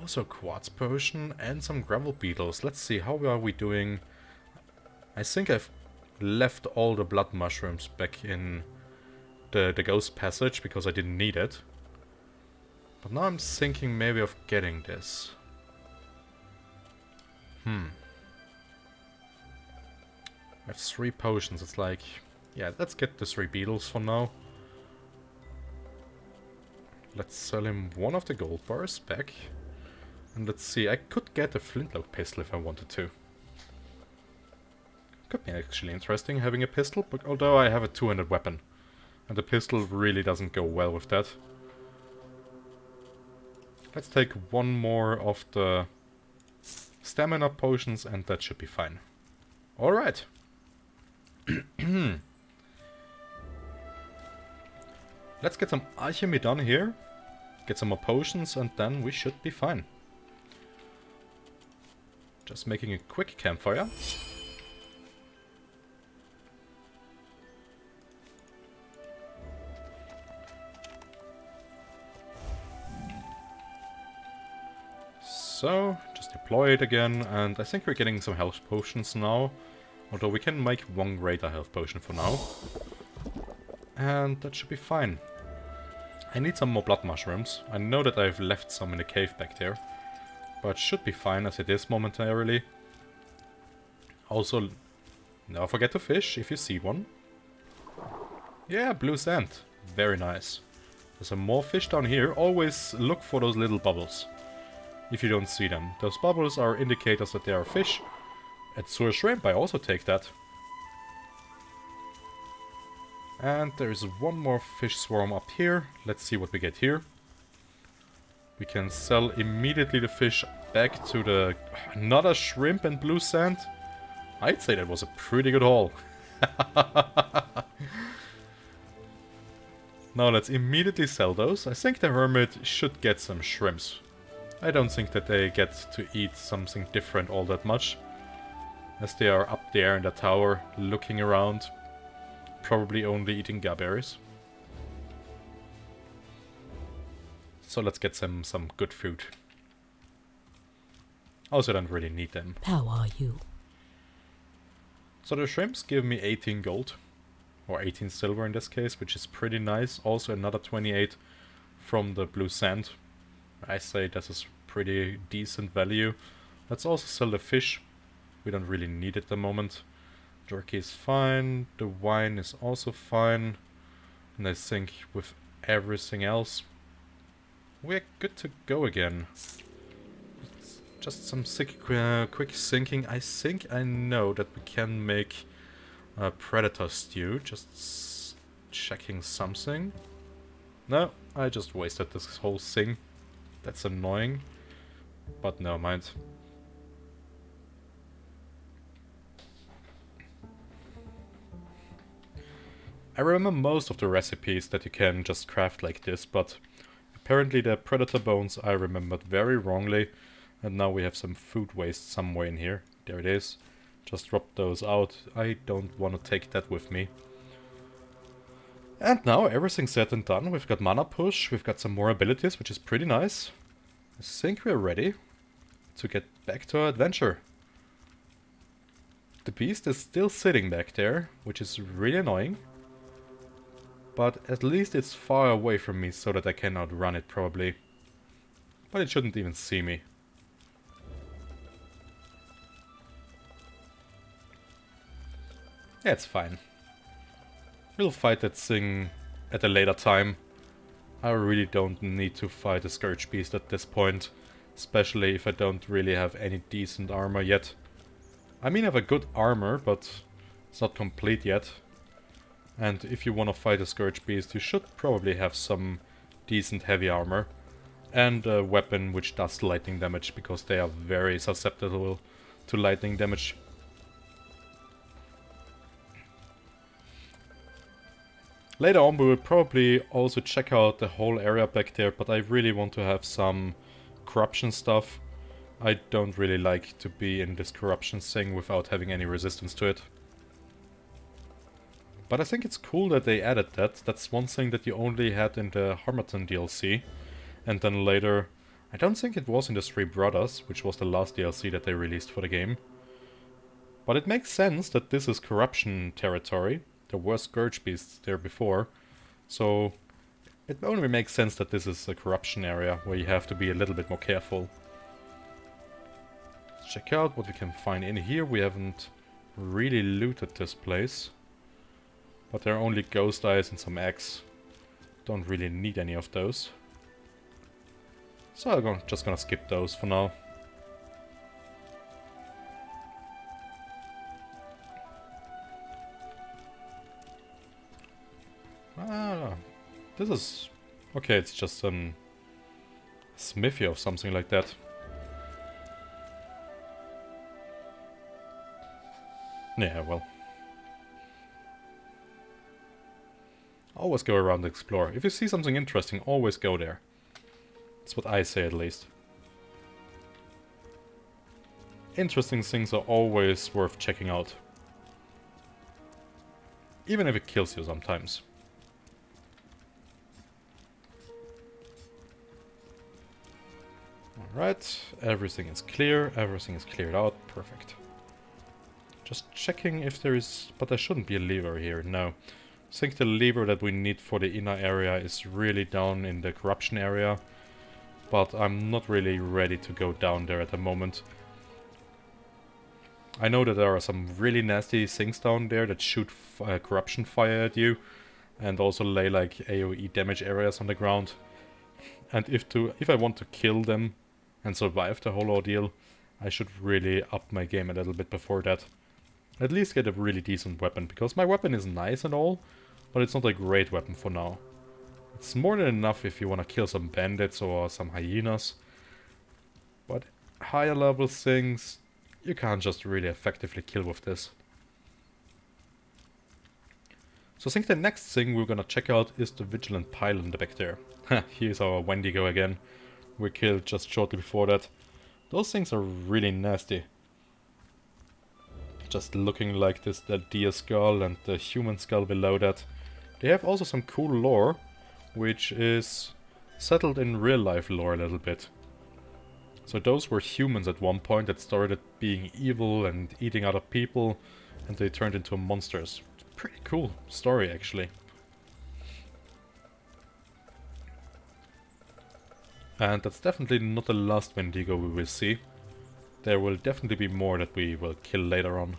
Also quartz potion and some gravel beetles. Let's see, how are we doing? I think I've left all the blood mushrooms back in the ghost passage because I didn't need it. But now I'm thinking maybe of getting this. I have 3 potions. It's like, yeah, let's get the 3 beetles for now. Let's sell him one of the gold bars back. And let's see, I could get a flintlock pistol if I wanted to. Could be actually interesting having a pistol, but although I have a 2-handed weapon. And the pistol really doesn't go well with that. Let's take one more of the stamina potions and that should be fine. Alright. Let's get some alchemy done here. Get some more potions and then we should be fine. Just making a quick campfire. So, just deploy it again, and I think we're getting some health potions now. Although we can make one greater health potion for now. And that should be fine. I need some more blood mushrooms. I know that I've left some in the cave back there. But should be fine as it is momentarily. Also, never forget to fish if you see one. Yeah, blue sand. Very nice. There's some more fish down here. Always look for those little bubbles. If you don't see them. Those bubbles are indicators that there are fish. At Sewer Shrimp I also take that. And there is one more fish swarm up here. Let's see what we get here. We can sell immediately the fish back to the... Another shrimp and blue sand? I'd say that was a pretty good haul. Now let's immediately sell those. I think the hermit should get some shrimps. I don't think that they get to eat something different all that much. As they are up there in the tower, looking around. Probably only eating gaberries. So let's get some good food. Also don't really need them. How are you? So the shrimps give me 18 gold. Or 18 silver in this case, which is pretty nice. Also another 28 from the blue sand. I say this is pretty decent value. Let's also sell the fish. We don't really need it at the moment. Jerky is fine. The wine is also fine. And I think with everything else, we're good to go again. Just some quick thinking. I think I know that we can make a predator stew. Just checking something. No, I just wasted this whole thing. That's annoying. But never mind. I remember most of the recipes that you can just craft like this, but apparently the predator bones I remembered very wrongly, and now we have some food waste somewhere in here. There it is. Just drop those out. I don't want to take that with me. And now everything's said and done. We've got mana push, we've got some more abilities, which is pretty nice. I think we're ready to get back to our adventure. The beast is still sitting back there, which is really annoying. But at least it's far away from me so that I can outrun it probably. But it shouldn't even see me. Yeah, it's fine. We'll fight that thing at a later time. I really don't need to fight a Scourge Beast at this point. Especially if I don't really have any decent armor yet. I mean I have a good armor, but it's not complete yet. And if you want to fight a Scourge Beast, you should probably have some decent heavy armor. And a weapon which does lightning damage, because they are very susceptible to lightning damage. Later on we will probably also check out the whole area back there, but I really want to have some corruption stuff. I don't really like to be in this corruption thing without having any resistance to it. But I think it's cool that they added that. That's one thing that you only had in the Harmattan DLC. And then later, I don't think it was in the Three Brothers, which was the last DLC that they released for the game. But it makes sense that this is corruption territory. There were Scourge Beasts there before. So it only makes sense that this is a corruption area where you have to be a little bit more careful. Let's check out what we can find in here. We haven't really looted this place. But there are only ghost eyes and some eggs. Don't really need any of those. So I'm just gonna skip those for now. Ah, this is... okay, it's just a smithy or something like that. Yeah, well. Always go around and explore. If you see something interesting, always go there. That's what I say at least. Interesting things are always worth checking out. Even if it kills you sometimes. Alright, everything is clear, everything is cleared out, perfect. Just checking if there is... but there shouldn't be a lever here, no. I think the lever that we need for the inner area is really down in the corruption area. But I'm not really ready to go down there at the moment. I know that there are some really nasty things down there that shoot corruption fire at you. And also lay like AoE damage areas on the ground. And if I want to kill them and survive the whole ordeal, I should really up my game a little bit before that. At least get a really decent weapon, because my weapon is nice and all, but it's not a great weapon for now. It's more than enough if you want to kill some bandits or some hyenas. But higher level things, you can't just really effectively kill with this. So I think the next thing we're gonna check out is the Vigilant Pylon back there. Here's our Wendigo again. We killed just shortly before that. Those things are really nasty. Just looking like this, the deer skull and the human skull below that. They have also some cool lore, which is settled in real life lore a little bit. So those were humans at one point that started being evil and eating other people, and they turned into monsters. Pretty cool story actually. And that's definitely not the last Wendigo we will see. There will definitely be more that we will kill later on.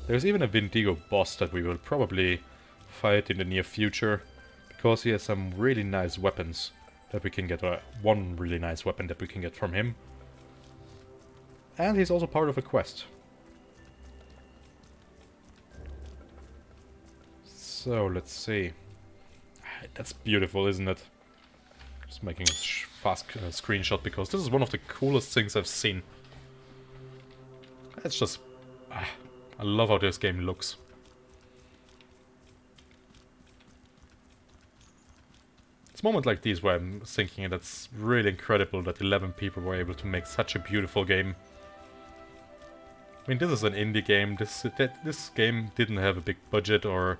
There's even a Wendigo boss that we will probably fight in the near future, because he has some really nice weapons that we can get, one really nice weapon that we can get from him. And he's also part of a quest. So, let's see. That's beautiful, isn't it? Just making a fast screenshot because this is one of the coolest things I've seen. It's just... I love how this game looks. It's a moment like these where I'm thinking that's really incredible that 11 people were able to make such a beautiful game. I mean, this is an indie game. This game didn't have a big budget or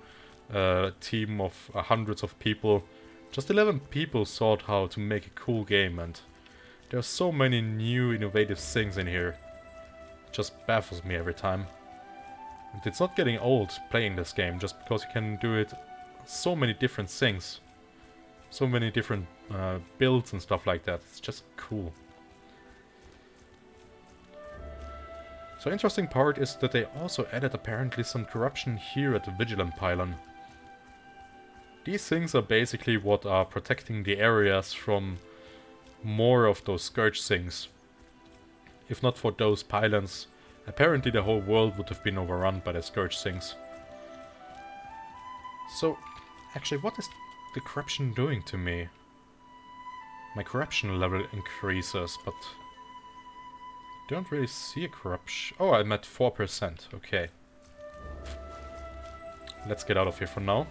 a team of hundreds of people. Just 11 people thought how to make a cool game, and there are so many new innovative things in here. It just baffles me every time. And it's not getting old playing this game just because you can do it so many different things. So many different builds and stuff like that. It's just cool. So interesting part is that they also added apparently some corruption here at the Vigilant Pylon. These things are basically what are protecting the areas from more of those Scourge things. If not for those pylons, apparently the whole world would have been overrun by the Scourge things. So, actually, what is the corruption doing to me? My corruption level increases, but I don't really see a corruption. Oh, I'm at 4%. Okay. Let's get out of here for now.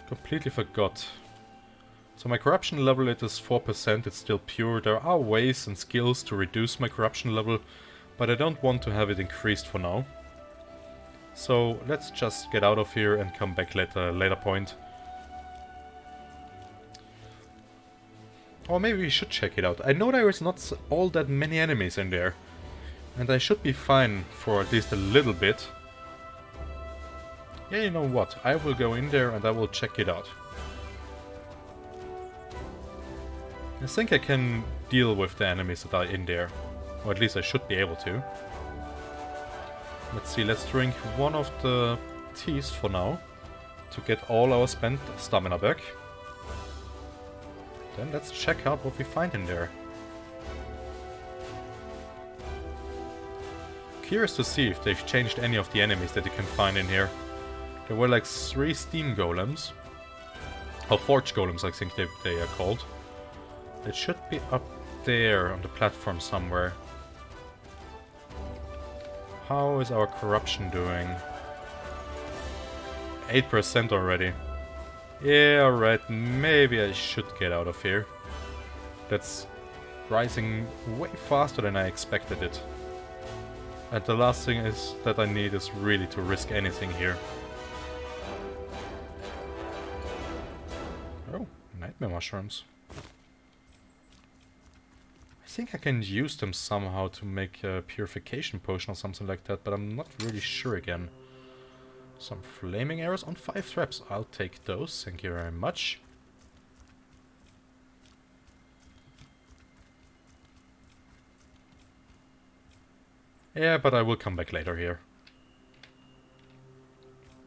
Completely forgot. So my corruption level, it is 4%, it's still pure. There are ways and skills to reduce my corruption level, but I don't want to have it increased for now. So let's just get out of here and come back at a later point. Or maybe we should check it out. I know there is not all that many enemies in there, and I should be fine for at least a little bit. Yeah, you know what? I will go in there and I will check it out. I think I can deal with the enemies that are in there. Or at least I should be able to. Let's see, let's drink one of the teas for now. To get all our spent stamina back. Then let's check out what we find in there. Curious to see if they've changed any of the enemies that you can find in here. There were like 3 steam golems. Or forge golems, I think they are called. It should be up there on the platform somewhere. How is our corruption doing? 8% already. Yeah, alright, maybe I should get out of here. That's rising way faster than I expected it. And the last thing is that I need is really to risk anything here. Oh, nightmare mushrooms. I think I can use them somehow to make a purification potion or something like that, but I'm not really sure again. Some flaming arrows on 5 traps. I'll take those, thank you very much. Yeah, but I will come back later here.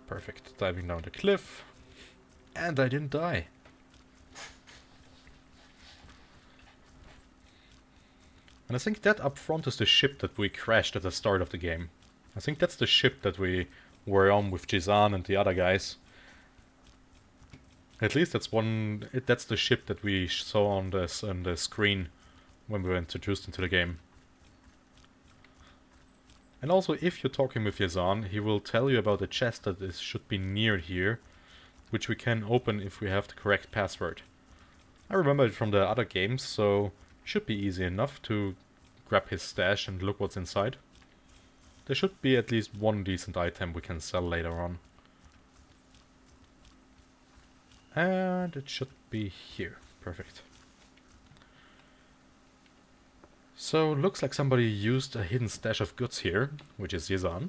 Perfect, diving down the cliff. And I didn't die. And I think that up front is the ship that we crashed at the start of the game. I think that's the ship that we were on with Jizan and the other guys. At least that's the ship that we saw on the screen when we were introduced into the game. And also, if you're talking with Jizan, he will tell you about a chest that should be near here, which we can open if we have the correct password. I remember it from the other games, so should be easy enough to grab his stash and look what's inside. There should be at least one decent item we can sell later on. And it should be here. Perfect. So, looks like somebody used a hidden stash of goods here, which is Jizan.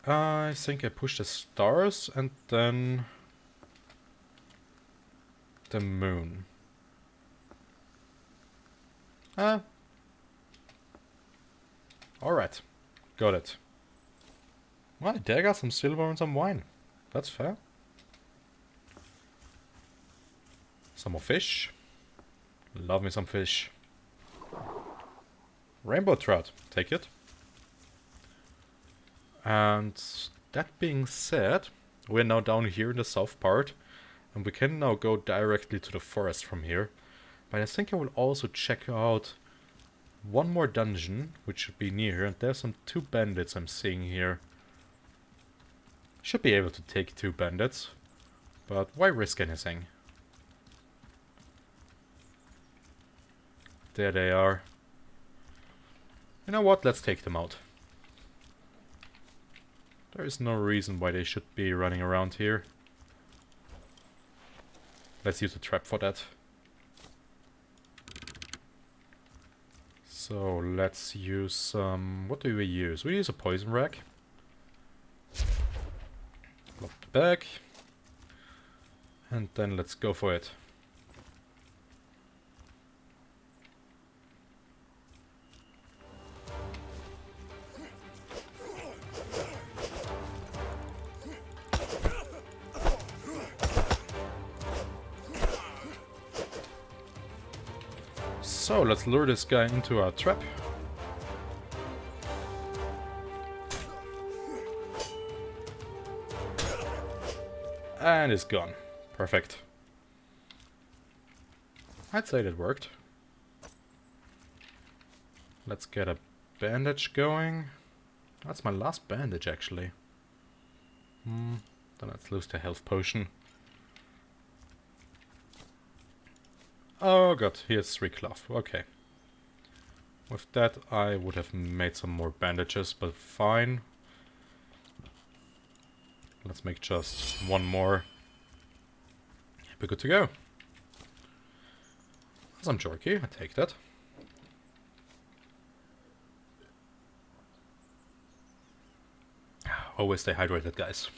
I think I pushed the stars and then the moon. Alright. Got it. Well, there got some silver and some wine. That's fair. Some more fish. Love me some fish. Rainbow trout, take it. And that being said, we're now down here in the south part, and we can now go directly to the forest from here. But I think I will also check out one more dungeon, which should be near here, and there's some 2 bandits I'm seeing here. Should be able to take 2 bandits, but why risk anything? There they are. You know what, let's take them out. There is no reason why they should be running around here. Let's use a trap for that. So let's use some... what do we use? We use a poison rag. Lock the bag. And then let's go for it. So let's lure this guy into our trap. And it's gone. Perfect. I'd say that worked. Let's get a bandage going. That's my last bandage actually. Then let's lose the health potion. Oh god, here's 3 cloth. Okay. With that I would have made some more bandages, but fine. Let's make just 1 more. We're good to go. Some jerky, I take that. Always stay hydrated, guys.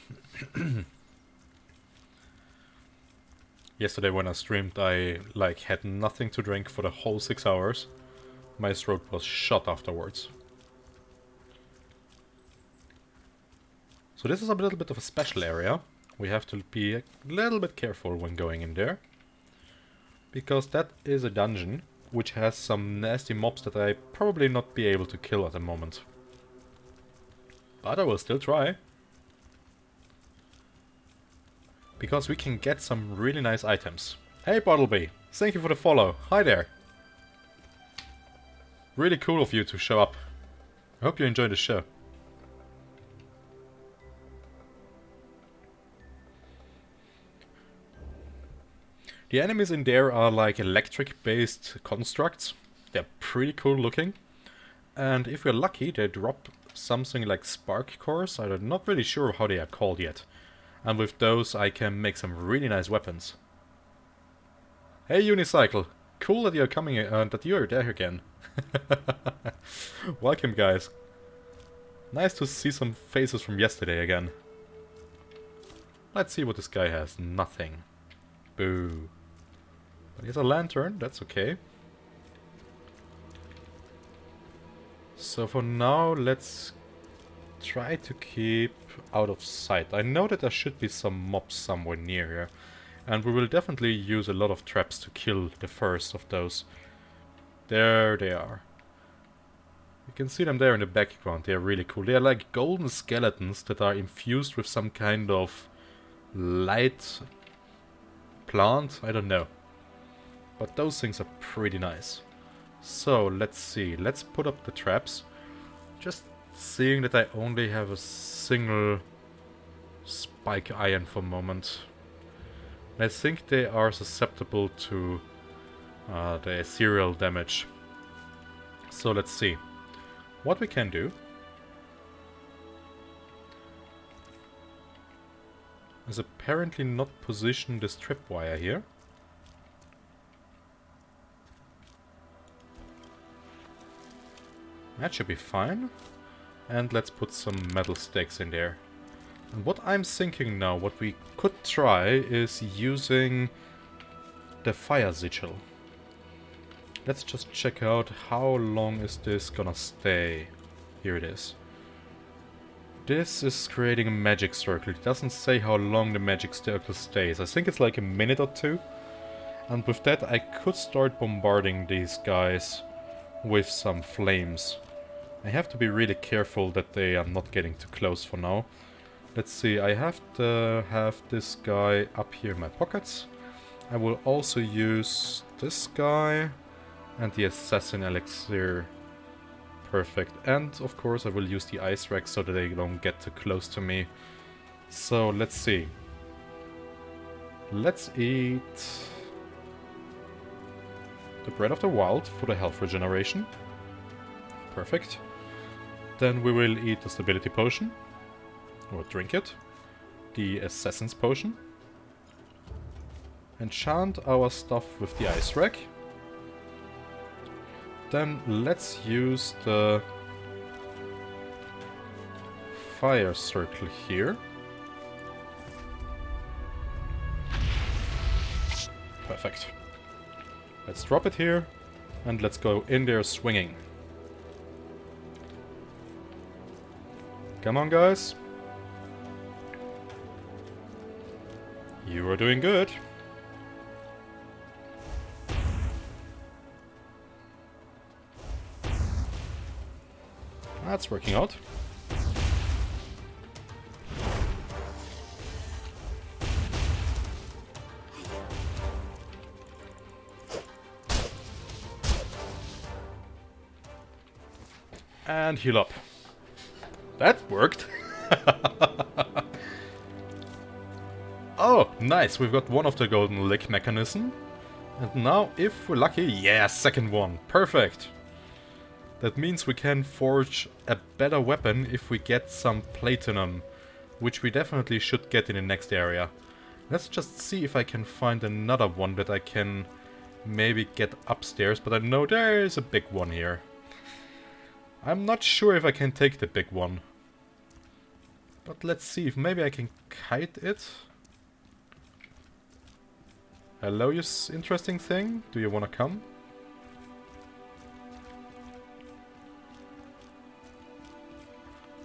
Yesterday when I streamed, I had nothing to drink for the whole 6 hours. My throat was shot afterwards. So this is a little bit of a special area. We have to be a little bit careful when going in there. Because that is a dungeon which has some nasty mobs that I probably not be able to kill at the moment. But I will still try. Because we can get some really nice items. Hey Bottleby, thank you for the follow. Hi there. Really cool of you to show up. I hope you enjoy the show. The enemies in there are like electric based constructs. They're pretty cool looking. And if we're lucky, they drop something like spark cores. I'm not really sure how they are called yet. And with those I can make some really nice weapons. Hey Unicycle, cool that you're coming, that you're there again. Welcome guys. Nice to see some faces from yesterday again. Let's see what this guy has. Nothing. Boo. But he has a lantern, that's okay. So for now, let's try to keep out of sight. I know that there should be some mobs somewhere near here. And we will definitely use a lot of traps to kill the first of those. There they are. You can see them there in the background. They are really cool. They are like golden skeletons that are infused with some kind of light plant. I don't know. But those things are pretty nice. So let's see. Let's put up the traps. Just seeing that I only have a single spike iron for a moment. I think they are susceptible to the ethereal damage. So let's see. What we can do is apparently not position this tripwire here. That should be fine. And let's put some metal stakes in there. And what I'm thinking now, what we could try is using the fire sigil. Let's just check out how long is this gonna stay. Here it is. This is creating a magic circle. It doesn't say how long the magic circle stays. I think it's like a minute or 2. And with that I could start bombarding these guys with some flames. I have to be really careful that they are not getting too close for now. Let's see, I have to have this guy up here in my pockets. I will also use this guy and the assassin elixir. Perfect. And of course I will use the ice rack so that they don't get too close to me. So let's see. Let's eat the Bread of the Wild for the health regeneration. Perfect. Then we will eat the Stability Potion. Or drink it. The Assassin's Potion. Enchant our stuff with the Ice Rack. Then let's use the Fire Circle here. Perfect. Let's drop it here, and let's go in there swinging. Come on, guys. You are doing good. That's working out. And heal up. That worked. Oh, nice. We've got one of the golden lick mechanism. And now, if we're lucky, yeah, second one. Perfect. That means we can forge a better weapon if we get some platinum, which we definitely should get in the next area. Let's just see if I can find another one that I can maybe get upstairs, but I know there is a big one here. I'm not sure if I can take the big one. But let's see if maybe I can kite it. Hello, you interesting thing. Do you want to come?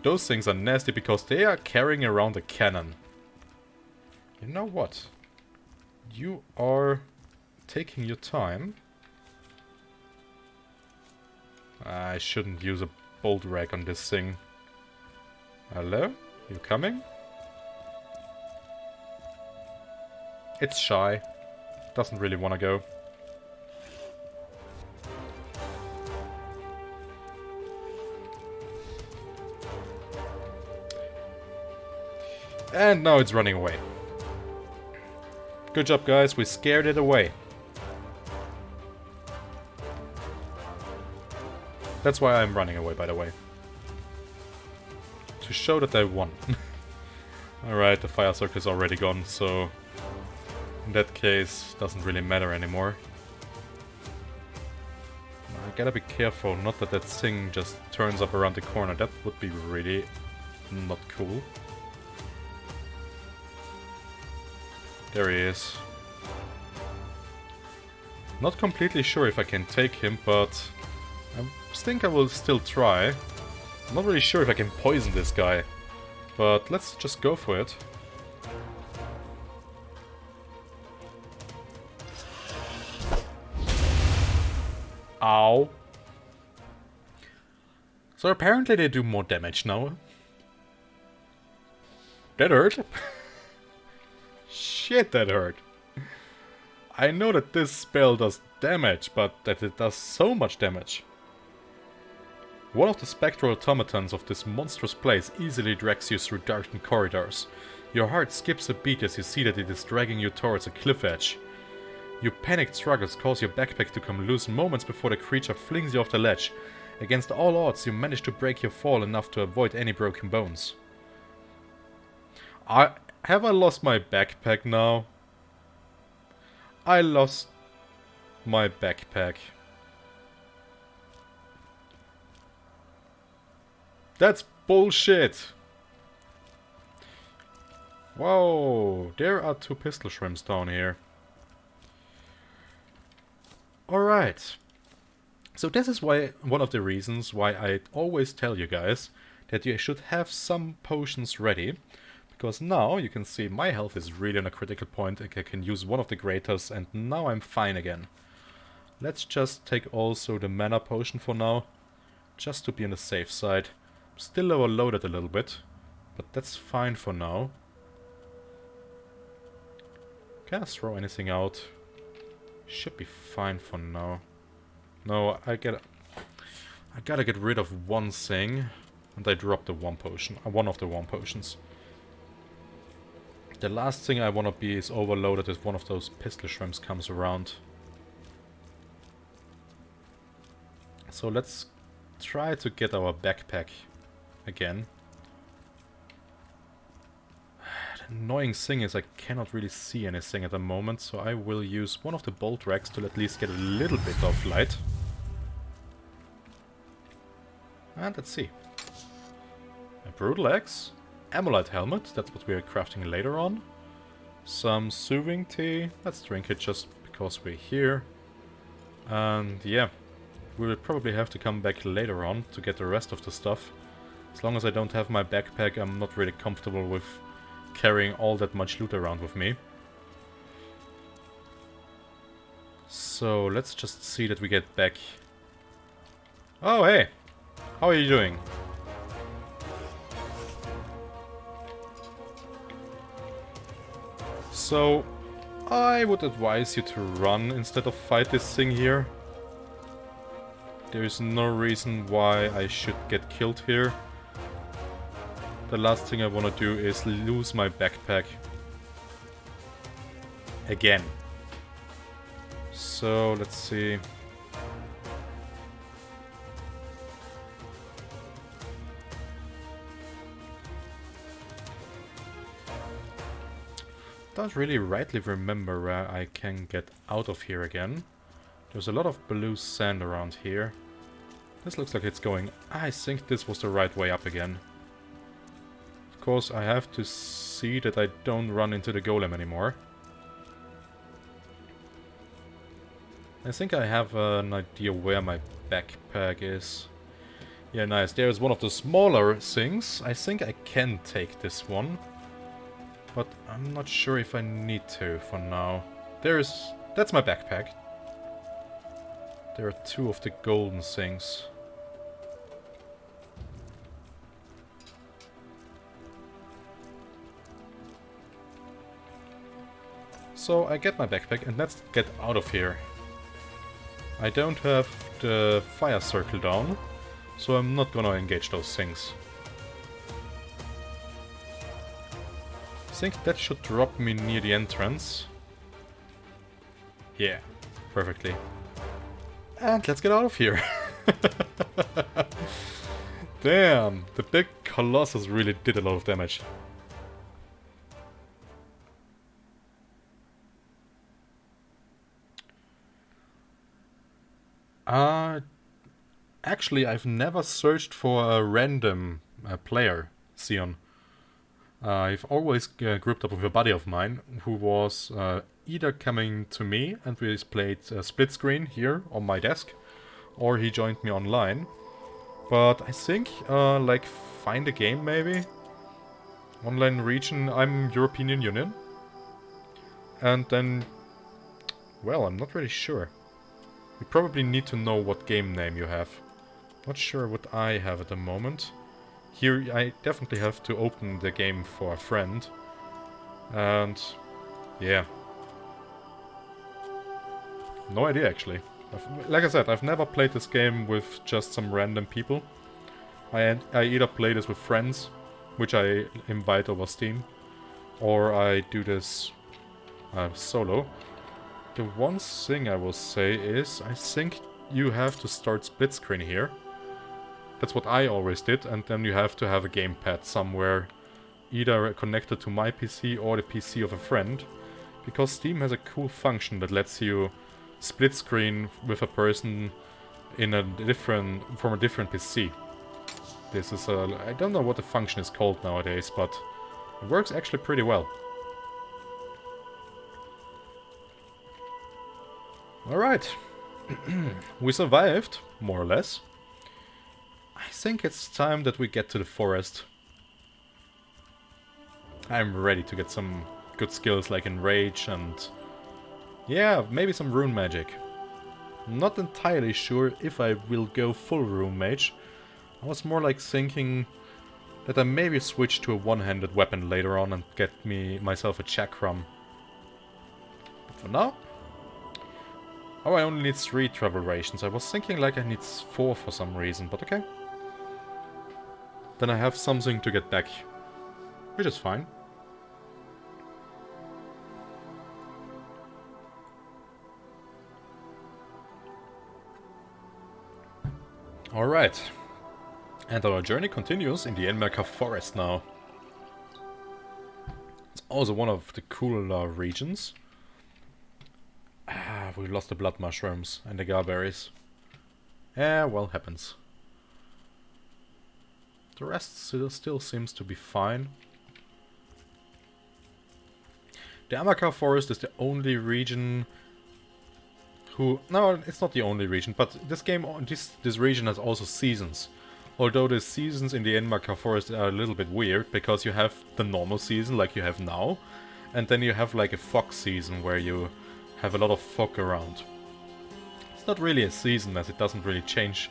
Those things are nasty because they are carrying around a cannon. You know what? You are taking your time. I shouldn't use a bolt rack on this thing. Hello? You coming? It's shy. Doesn't really want to go. And now it's running away. Good job, guys. We scared it away. That's why I'm running away, by the way. To show that I won. Alright, the fire circle is already gone, so... in that case, doesn't really matter anymore. I gotta be careful, not that that thing just turns up around the corner. That would be really not cool. There he is. Not completely sure if I can take him, but I think I will still try. I'm not really sure if I can poison this guy, but let's just go for it. Ow. So apparently they do more damage now. That hurt. Shit, that hurt. I know that this spell does damage, but that it does so much damage. One of the spectral automatons of this monstrous place easily drags you through darkened corridors. Your heart skips a beat as you see that it is dragging you towards a cliff edge. Your panicked struggles cause your backpack to come loose moments before the creature flings you off the ledge. Against all odds, you manage to break your fall enough to avoid any broken bones. Have I lost my backpack now? I lost my backpack. That's bullshit! Whoa, there are 2 pistol shrimps down here. Alright. So this is why one of the reasons why I always tell you guys that you should have some potions ready. Because now you can see my health is really on a critical point. I can use one of the greaters and now I'm fine again. Let's just take also the mana potion for now, just to be on the safe side. Still overloaded a little bit, but that's fine for now. Can I throw anything out? Should be fine for now. No, I gotta get rid of one thing, and I dropped the one potion, one of the one potions. The last thing I wanna be is overloaded if one of those pistol shrimps comes around. So let's try to get our backpack again. The annoying thing is I cannot really see anything at the moment, so I will use one of the bolt racks to at least get a little bit of light. And let's see. A brutal axe, Amolite helmet, that's what we are crafting later on. Some soothing tea, let's drink it just because we're here. And yeah, we will probably have to come back later on to get the rest of the stuff. As long as I don't have my backpack, I'm not really comfortable with carrying all that much loot around with me. So let's just see that we get back. Oh hey! How are you doing? So I would advise you to run instead of fight this thing here. There is no reason why I should get killed here. The last thing I want to do is lose my backpack. Again. So, let's see. Don't really rightly remember where I can get out of here again. There's a lot of blue sand around here. This looks like it's going... I think this was the right way up again. Of course, I have to see that I don't run into the golem anymore. I think I have an idea where my backpack is. Yeah, nice. There's one of the smaller things. I think I can take this one. But I'm not sure if I need to for now. That's my backpack. There are two of the golden things. So I get my backpack and let's get out of here. I don't have the fire circle down, so I'm not gonna engage those things. I think that should drop me near the entrance. Yeah, perfectly. And let's get out of here. Damn, the big Colossus really did a lot of damage. Actually, I've never searched for a random player, Sion. I've always grouped up with a buddy of mine who was either coming to me and we played split screen here on my desk, or he joined me online. But I think, like, find a game maybe? Online region, I'm European Union. And then, well, I'm not really sure. You probably need to know what game name you have. Not sure what I have at the moment. Here I definitely have to open the game for a friend. And yeah. No idea actually. Like I said, I've never played this game with just some random people. I either play this with friends, which I invite over Steam, or I do this solo. The one thing I will say is, I think you have to start split screen here. That's what I always did, and then you have to have a gamepad somewhere, either connected to my PC or the PC of a friend, because Steam has a cool function that lets you split screen with a person in from a different PC. This is I don't know what the function is called nowadays, but it works actually pretty well. Alright, we survived, more or less. I think it's time that we get to the forest. I'm ready to get some good skills like Enrage and... yeah, maybe some rune magic. Not entirely sure if I will go full Rune Mage. I was more like thinking that I maybe switch to a one-handed weapon later on and get myself a Chakram. But for now... Oh, I only need 3 travel rations. I was thinking like I need 4 for some reason, but okay. Then I have something to get back. Which is fine. Alright. And our journey continues in the Enmerkar Forest now. It's also one of the cooler regions. Ah, we lost the blood mushrooms and the garberries. Yeah, well, happens. The rest still seems to be fine. The Enmerkar Forest is the only region who... No, it's not the only region, but this game, this region has also seasons. Although the seasons in the Enmerkar Forest are a little bit weird, because you have the normal season, like you have now, and then you have like a fog season, where you have a lot of fog around. It's not really a season, as it doesn't really change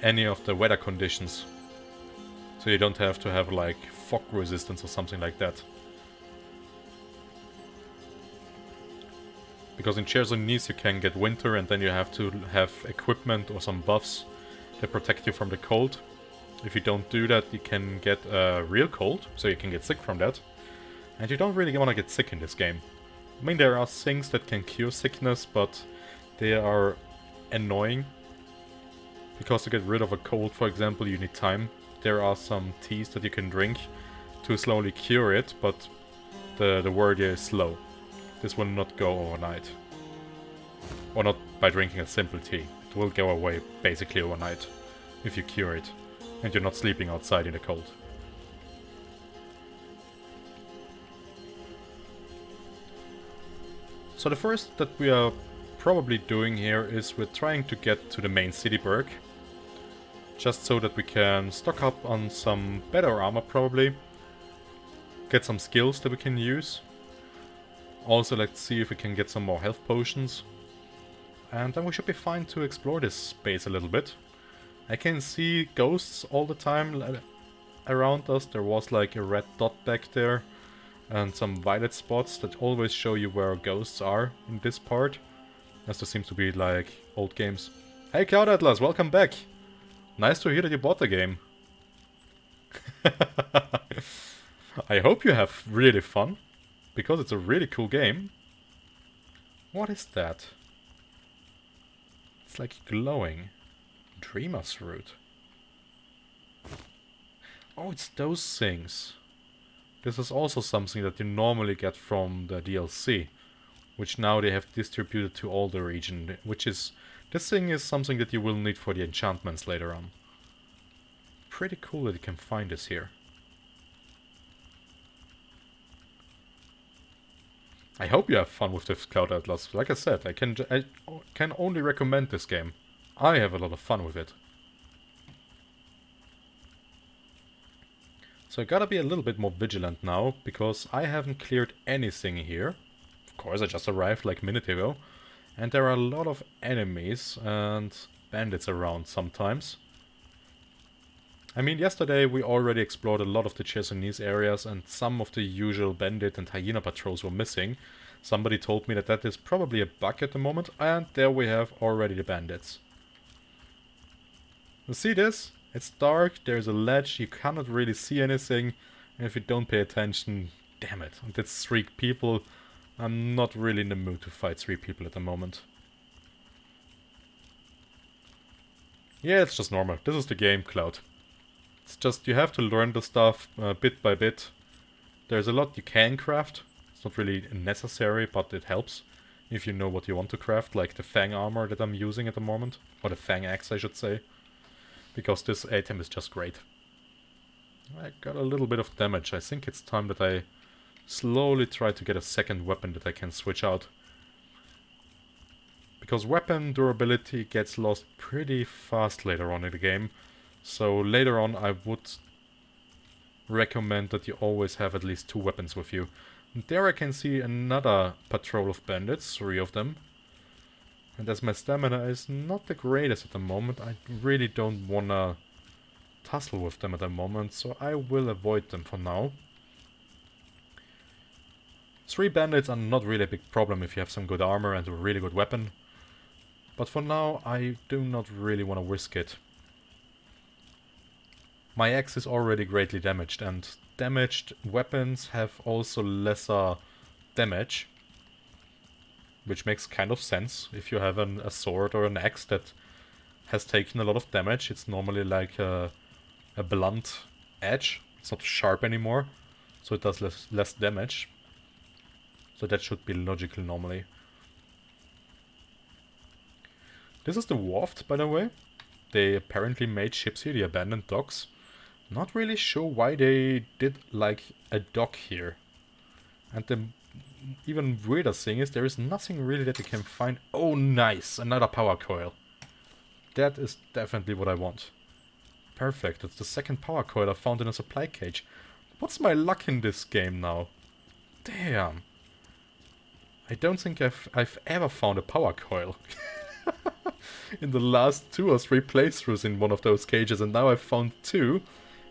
any of the weather conditions. So you don't have to have like fog resistance or something like that. Because in Chersonese you can get winter, and then you have to have equipment or some buffs that protect you from the cold. If you don't do that, you can get real cold, so you can get sick from that. And you don't really want to get sick in this game. I mean, there are things that can cure sickness, but they are annoying. Because to get rid of a cold, for example, you need time. There are some teas that you can drink to slowly cure it, but the word here is slow. This will not go overnight. Or not by drinking a simple tea. It will go away basically overnight if you cure it. And you're not sleeping outside in the cold. So the first that we are probably doing here is we're trying to get to the main city burg. Just so that we can stock up on some better armor probably. Get some skills that we can use. Also, let's see if we can get some more health potions. And then we should be fine to explore this space a little bit. I can see ghosts all the time around us. There was like a red dot back there. And some violet spots that always show you where ghosts are in this part. As there seems to be like old games. Hey Cloud Atlas, welcome back! Nice to hear that you bought the game. I hope you have really fun. Because it's a really cool game. What is that? It's like glowing. Dreamer's Root. Oh, it's those things. This is also something that you normally get from the DLC. Which now they have distributed to all the region. Which is... This thing is something that you will need for the enchantments later on. Pretty cool that you can find this here. I hope you have fun with this Cloud Atlas. Like I said, I can only recommend this game. I have a lot of fun with it. So I gotta be a little bit more vigilant now, because I haven't cleared anything here. Of course, I just arrived like a minute ago. And there are a lot of enemies and bandits around sometimes. I mean, yesterday we already explored a lot of the Chersonese areas, and some of the usual bandit and hyena patrols were missing. Somebody told me that that is probably a bug at the moment, and there we have already the bandits. You see this? It's dark, there's a ledge, you cannot really see anything, and if you don't pay attention, damn it, that's 3 people. I'm not really in the mood to fight 3 people at the moment. Yeah, it's just normal. This is the game, Cloud. It's just, you have to learn the stuff bit by bit. There's a lot you can craft. It's not really necessary, but it helps. If you know what you want to craft, like the Fang armor that I'm using at the moment. Or the Fang axe, I should say. Because this item is just great. I got a little bit of damage. I think it's time that I slowly try to get a second weapon that I can switch out. Because weapon durability gets lost pretty fast later on in the game. So later on I would recommend that you always have at least 2 weapons with you. And there I can see another patrol of bandits, 3 of them. And as my stamina is not the greatest at the moment, I really don't wanna tussle with them at the moment, so I will avoid them for now. 3 bandits are not really a big problem if you have some good armor and a really good weapon. But for now, I do not really want to risk it. My axe is already greatly damaged, and damaged weapons have also lesser damage. Which makes kind of sense. If you have a sword or an axe that has taken a lot of damage, it's normally like a blunt edge. It's not sharp anymore, so it does less damage. So that should be logical normally. This is the Wharf, by the way. They apparently made ships here, the abandoned docks. Not really sure why they did like a dock here. And the even weirder thing is there is nothing really that you can find. Oh nice, another power coil. That is definitely what I want. Perfect, it's the second power coil I found in a supply cage. What's my luck in this game now? Damn. I don't think I've ever found a power coil. In the last 2 or 3 playthroughs in one of those cages, and now I've found 2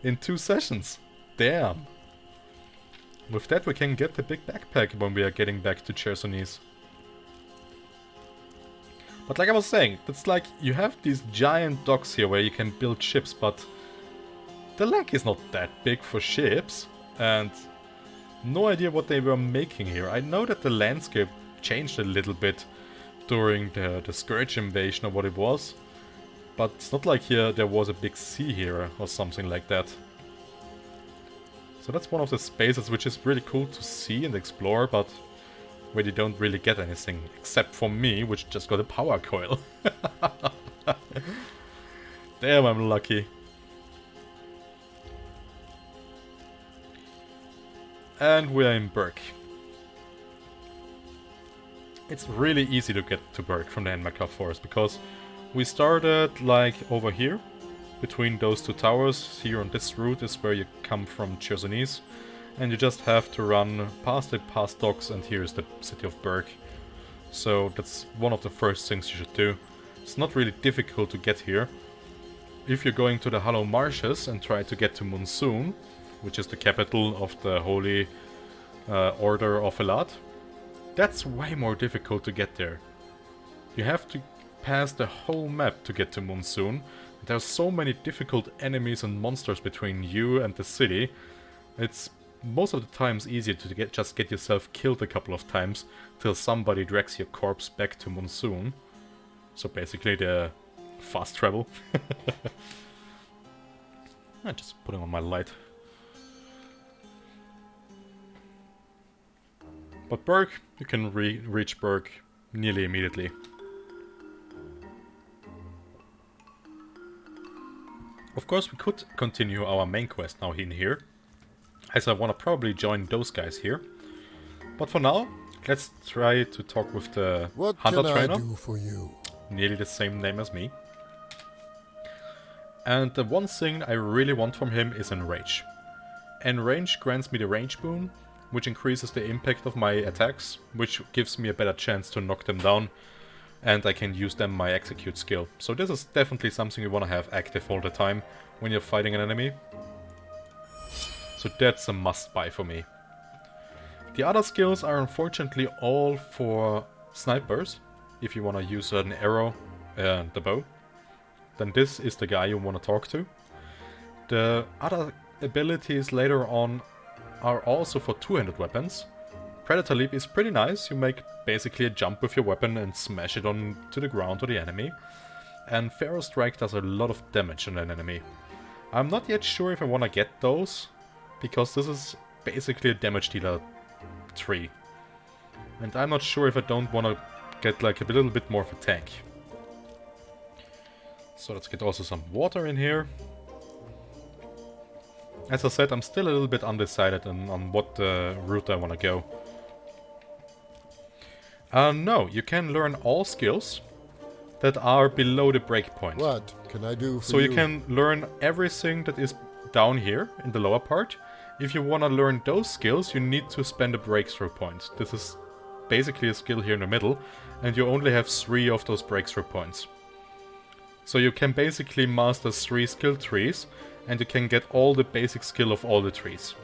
in 2 sessions. Damn. With that we can get the big backpack when we are getting back to Chersonese. But like I was saying, it's like you have these giant docks here where you can build ships, but the lake is not that big for ships, and no idea what they were making here. I know that the landscape changed a little bit during the Scourge invasion or what it was, but it's not like here there was a big sea here or something like that. So that's one of the spaces which is really cool to see and explore, but where you don't really get anything, except for me, which just got a power coil. Damn, I'm lucky. And we're in Berk. It's really easy to get to Berk from the Enmerkar Forest, because we started like over here, between those 2 towers. Here on this route is where you come from Chersonese, and you just have to run past the past docks, and here is the city of Berk. So that's one of the first things you should do. It's not really difficult to get here. If you're going to the Hollow Marshes and try to get to Monsoon, which is the capital of the Holy Order of Elad, that's way more difficult to get there. You have to pass the whole map to get to Monsoon. There are so many difficult enemies and monsters between you and the city. It's most of the times easier to just get yourself killed a couple of times till somebody drags your corpse back to Monsoon. So basically the fast travel. I'm just putting on my light. But Berk, you can reach Berk nearly immediately. Of course, we could continue our main quest now in here, as I want to probably join those guys here. But for now, let's try to talk with the Hunter Trainer. What can I do for you? Nearly the same name as me. And the one thing I really want from him is Enrage. Enrage grants me the range boon, which increases the impact of my attacks, which gives me a better chance to knock them down, and I can use them my execute skill. So this is definitely something you want to have active all the time when you're fighting an enemy. So that's a must buy for me. The other skills are unfortunately all for snipers. If you want to use an arrow and the bow, then this is the guy you want to talk to. The other abilities later on are also for two-handed weapons. Predator Leap is pretty nice. You make basically a jump with your weapon and smash it onto the ground or the enemy. And Pharaoh Strike does a lot of damage on an enemy. I'm not yet sure if I want to get those, because this is basically a damage dealer tree. And I'm not sure if I don't want to get like a little bit more of a tank. So let's get also some water in here. As I said, I'm still a little bit undecided on what route I want to go. No, you can learn all skills that are below the breakpoint. What can I do for so you can learn everything that is down here in the lower part. If you want to learn those skills, you need to spend a breakthrough point. This is basically a skill here in the middle, and you only have 3 of those breakthrough points. So you can basically master 3 skill trees, and you can get all the basic skill of all the trees.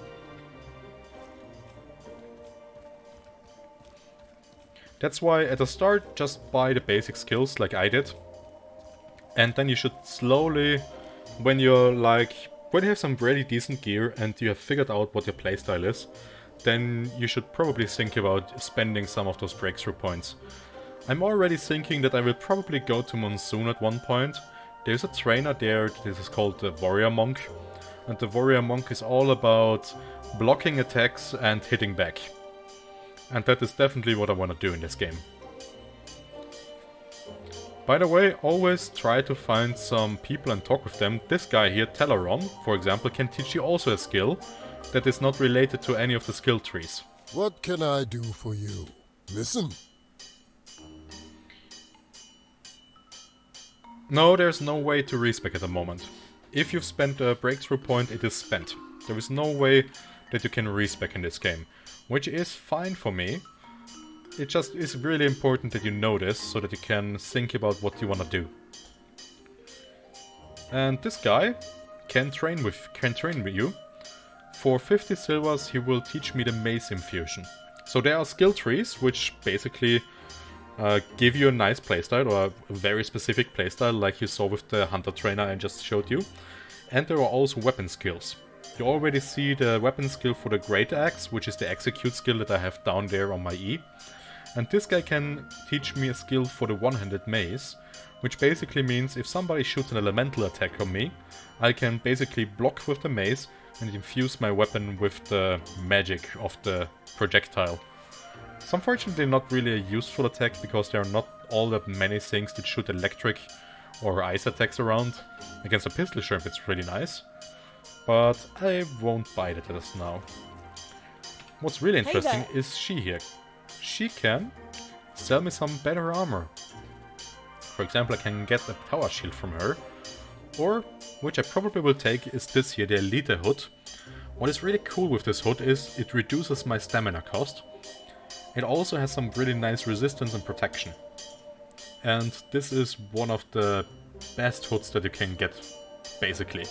That's why at the start just buy the basic skills like I did. And then you should slowly, when you have some really decent gear and you have figured out what your playstyle is, then you should probably think about spending some of those breakthrough points. I'm already thinking that I will probably go to Monsoon at one point. There's a trainer there, this is called the Warrior Monk. And the Warrior Monk is all about blocking attacks and hitting back. And that is definitely what I want to do in this game. By the way, always try to find some people and talk with them. This guy here, Teleron, for example, can teach you also a skill that is not related to any of the skill trees. What can I do for you? Listen. No, there's no way to respec at the moment. If you've spent a breakthrough point, it is spent. There is no way that you can respec in this game, which is fine for me. It just is really important that you know this, so that you can think about what you want to do. And this guy can train with you. For 50 silvers he will teach me the Mace Infusion. So there are skill trees, which basically give you a nice playstyle, or a very specific playstyle, like you saw with the Hunter Trainer I just showed you. And there are also weapon skills. You already see the weapon skill for the Great Axe, which is the execute skill that I have down there on my E. And this guy can teach me a skill for the one-handed mace, which basically means if somebody shoots an elemental attack on me, I can basically block with the mace and infuse my weapon with the magic of the projectile. It's unfortunately not really a useful attack, because there are not all that many things that shoot electric or ice attacks around. Against a pistol shrimp it's really nice, but I won't buy that as now. What's really interesting is she here. She can sell me some better armor. For example, I can get a power shield from her, or, which I probably will take, is this here, the Elite Hood. What is really cool with this hood is it reduces my stamina cost. It also has some really nice resistance and protection. And this is one of the best hoods that you can get, basically.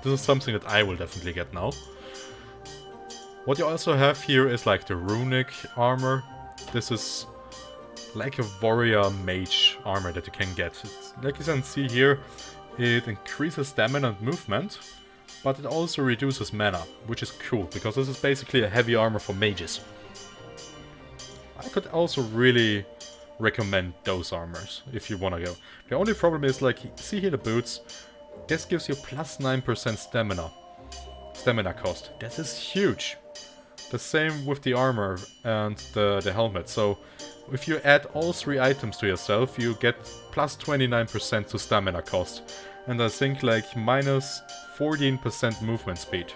This is something that I will definitely get now. What you also have here is like the runic armor. This is like a warrior mage armor that you can get. It's, like you can see here, it increases stamina and movement, but it also reduces mana, which is cool, because this is basically a heavy armor for mages. I could also really recommend those armors if you want to go. The only problem is, like, see here the boots, this gives you plus 9% stamina cost. This is huge. The same with the armor and the helmet. So if you add all 3 items to yourself, you get plus 29% to stamina cost. And I think like minus 14% movement speed.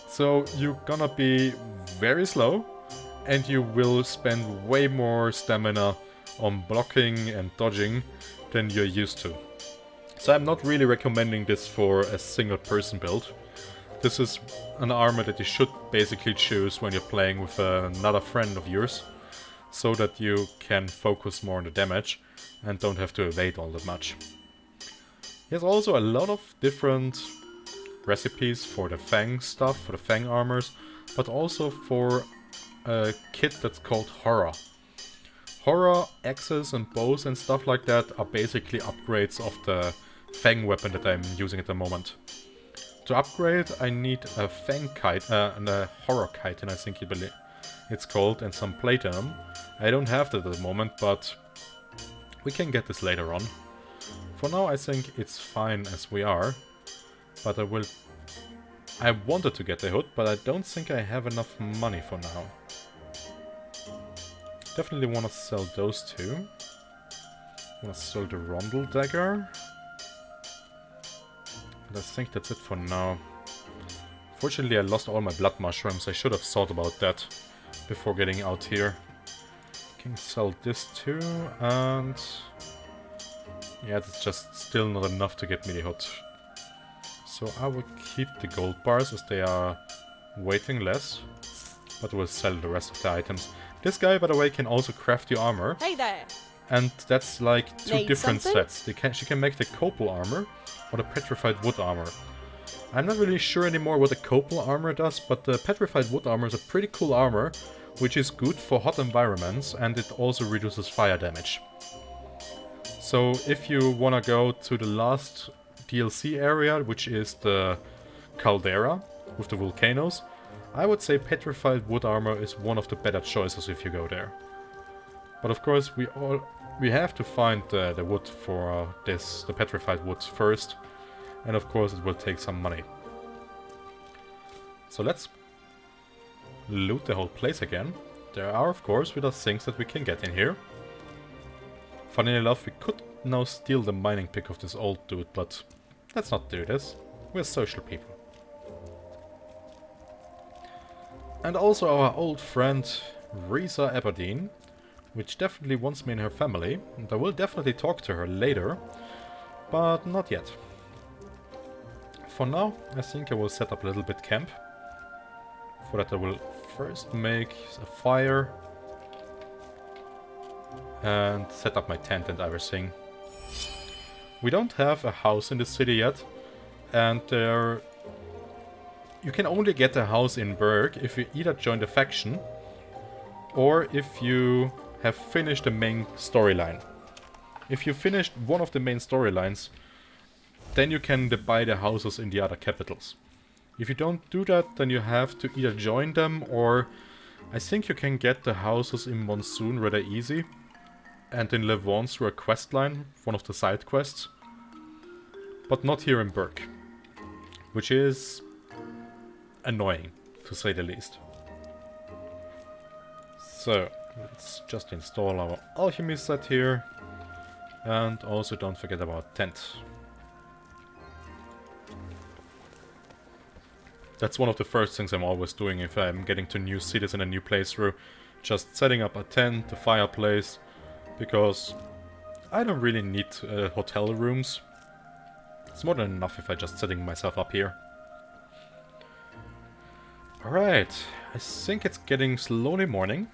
So you're gonna be very slow, and you will spend way more stamina on blocking and dodging than you're used to. So I'm not really recommending this for a single person build. This is an armor that you should basically choose when you're playing with another friend of yours, so that you can focus more on the damage and don't have to evade all that much. There's also a lot of different recipes for the Fang stuff, for the Fang armors, but also for a kit that's called Horror. Horror axes and bows and stuff like that are basically upgrades of the Fang weapon that I'm using at the moment. To upgrade, I need a Fang kite, and a Horror chitin, I think it's called, and some platinum. I don't have that at the moment, but we can get this later on. For now, I think it's fine as we are, but I wanted to get the hood, but I don't think I have enough money for now. Definitely want to sell those two. Want to sell the Rondel dagger. And I think that's it for now. Fortunately, I lost all my blood mushrooms. I should have thought about that before getting out here. Can sell this too, and yeah, it's just still not enough to get me the hood. So I will keep the gold bars as they are weighting less, but we'll sell the rest of the items. This guy, by the way, can also craft the armor. Hey there. And that's like two Need different something? sets. She can make the copal armor or the petrified wood armor. I'm not really sure anymore what the copal armor does, but the petrified wood armor is a pretty cool armor, which is good for hot environments, and it also reduces fire damage. So if you wanna go to the last DLC area, which is the caldera with the volcanoes, I would say petrified wood armor is one of the better choices if you go there. But of course we have to find the wood for the petrified wood first, and of course it will take some money. So let's loot the whole place again. There are of course things that we can get in here. Funny enough, we could now steal the mining pick of this old dude, but let's not do this. We're social people. And also our old friend Risa Aberdeen, which definitely wants me in her family, and I will definitely talk to her later, but not yet. For now, I think I will set up a little bit camp. For that I will first make a fire and set up my tent and everything. We don't have a house in the city yet, and you can only get a house in Berg if you either join the faction or if you have finished the main storyline. If you finished one of the main storylines, then you can buy the houses in the other capitals. If you don't do that, then you have to either join them, or I think you can get the houses in Monsoon rather easy, and in Levon through a quest line, one of the side quests, but not here in Berg, which is annoying, to say the least. So, let's just install our alchemy set here, and also don't forget about tent. That's one of the first things I'm always doing if I'm getting to new cities in a new playthrough. Just setting up a tent, a fireplace, because I don't really need hotel rooms. It's more than enough if I'm just setting myself up here. Alright, I think it's getting slowly morning.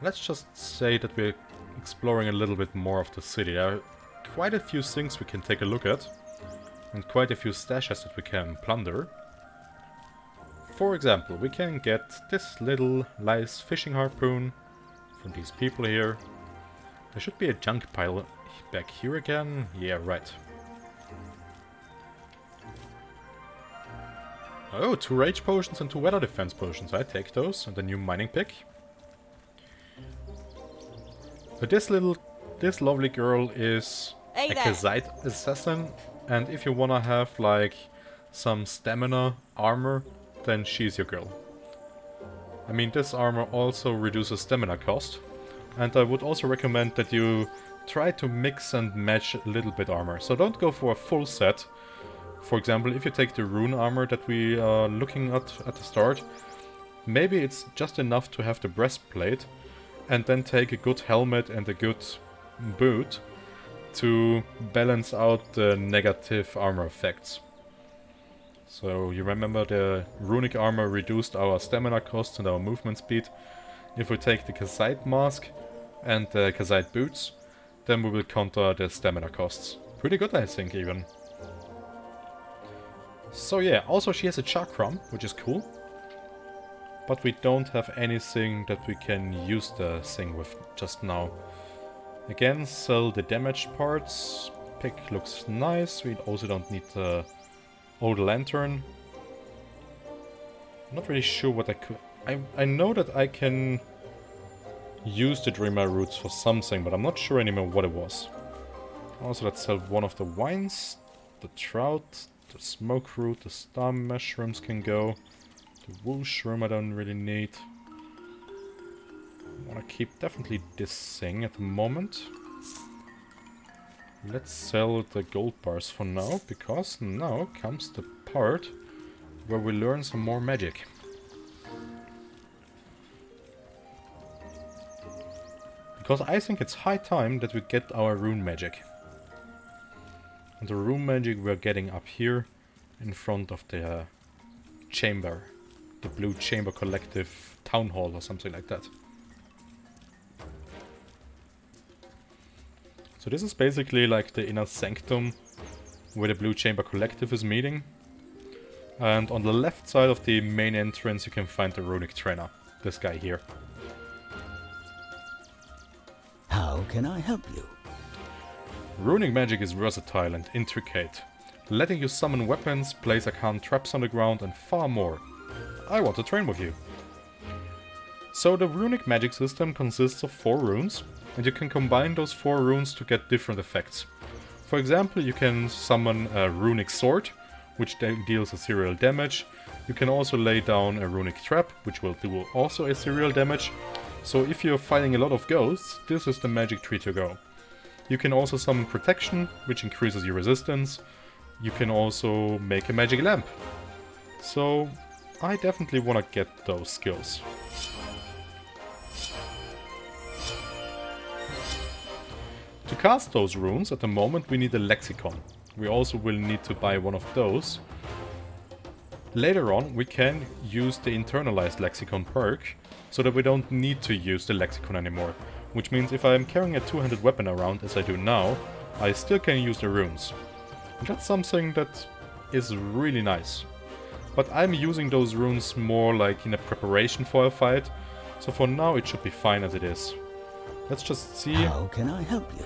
Let's just say that we're exploring a little bit more of the city. There are quite a few things we can take a look at, and quite a few stashes that we can plunder. For example, we can get this little nice fishing harpoon from these people here. There should be a junk pile back here again. Yeah, right. Oh, 2 rage potions and 2 weather defense potions. I take those, and a new mining pick. But this lovely girl is a Kazite assassin, and if you wanna have like some stamina armor, then she's your girl. I mean, this armor also reduces stamina cost, and I would also recommend that you try to mix and match a little bit armor. So don't go for a full set. For example, if you take the rune armor that we are looking at the start, maybe it's just enough to have the breastplate, and then take a good helmet and a good boot to balance out the negative armor effects. So you remember the runic armor reduced our stamina cost and our movement speed. If we take the Kazite mask and the Kazite boots, then we will counter the stamina costs. Pretty good, I think, even. So yeah, also she has a chakram, which is cool. But we don't have anything that we can use the thing with just now. Again, sell the damaged parts. Pick looks nice. We also don't need the old lantern. Not really sure what I could... I know that I can use the Dreamer roots for something, but I'm not sure anymore what it was. Also, let's sell one of the wines. The trout, the smoke root, the star mushrooms can go. The whoosh room I don't really need. I want to keep definitely this thing at the moment. Let's sell the gold bars for now, because now comes the part where we learn some more magic. Because I think it's high time that we get our rune magic. And the rune magic we're getting up here in front of the chamber. the Blue Chamber Collective Town Hall or something like that. So this is basically like the inner sanctum where the Blue Chamber Collective is meeting. And on the left side of the main entrance you can find the Runic Trainer, this guy here. How can I help you? Runic magic is versatile and intricate, letting you summon weapons, place arcane traps on the ground and far more. I want to train with you. So the runic magic system consists of 4 runes, and you can combine those 4 runes to get different effects. For example, you can summon a runic sword, which deals a serial damage. You can also lay down a runic trap, which will do also a serial damage. So if you're fighting a lot of ghosts, this is the magic tree to go. You can also summon protection, which increases your resistance. You can also make a magic lamp. So I definitely want to get those skills. To cast those runes, at the moment we need a lexicon. We also will need to buy one of those. Later on we can use the internalized lexicon perk, so that we don't need to use the lexicon anymore. Which means if I am carrying a two-handed weapon around, as I do now, I still can use the runes. And that's something that is really nice. But I'm using those runes more like in a preparation for a fight, so for now it should be fine as it is. Let's just see. How can I help you?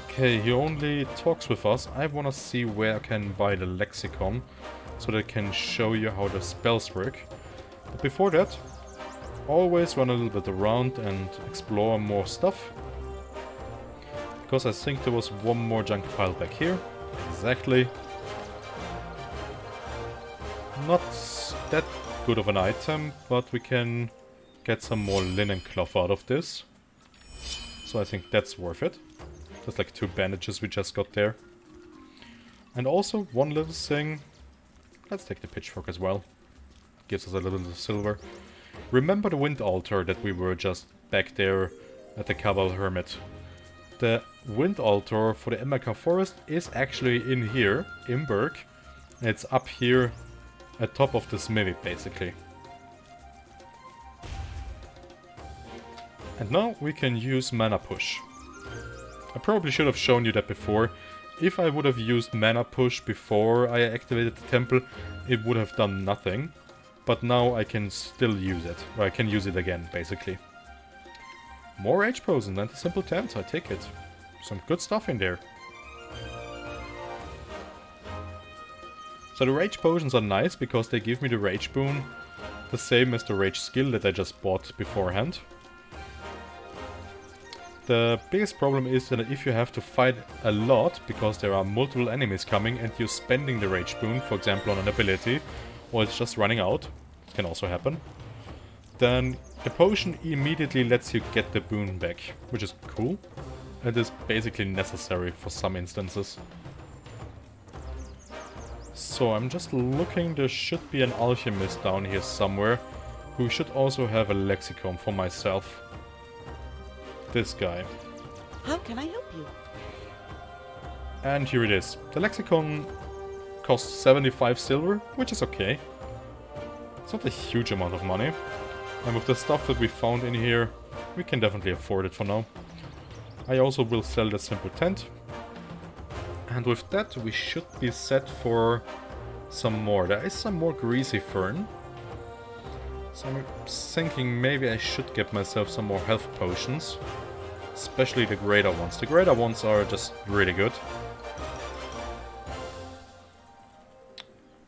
Okay, he only talks with us. I wanna see where I can buy the lexicon, so that I can show you how the spells work. But before that, always run a little bit around and explore more stuff. Because I think there was one more junk pile back here. Exactly. Not that good of an item, but we can get some more linen cloth out of this. So I think that's worth it. Just like 2 bandages we just got there. And also one little thing. Let's take the pitchfork as well. Gives us a little silver. Remember the wind altar that we were just back there at the Cabal Hermit. The wind altar for the Embercar Forest is actually in here, in Berg. And it's up here at top of the smithy, basically. And now we can use Mana Push. I probably should have shown you that before. If I would have used Mana Push before I activated the temple, it would have done nothing. But now I can still use it. Or I can use it again, basically. More Rage Potion and a simple tent, I take it. Some good stuff in there. So the Rage Potions are nice because they give me the Rage Boon. The same as the Rage skill that I just bought beforehand. The biggest problem is that if you have to fight a lot, because there are multiple enemies coming and you're spending the Rage Boon, for example on an ability, or it's just running out, it can also happen, then the potion immediately lets you get the boon back, which is cool. It is basically necessary for some instances. So I'm just looking, there should be an alchemist down here somewhere, who should also have a lexicon for myself. This guy. How can I help you? And here it is. The lexicon costs 75 silver, which is okay. It's not a huge amount of money. And with the stuff that we found in here, we can definitely afford it for now. I also will sell the simple tent. And with that, we should be set for some more. There is some more greasy fern. So I'm thinking maybe I should get myself some more health potions. Especially the greater ones. The greater ones are just really good.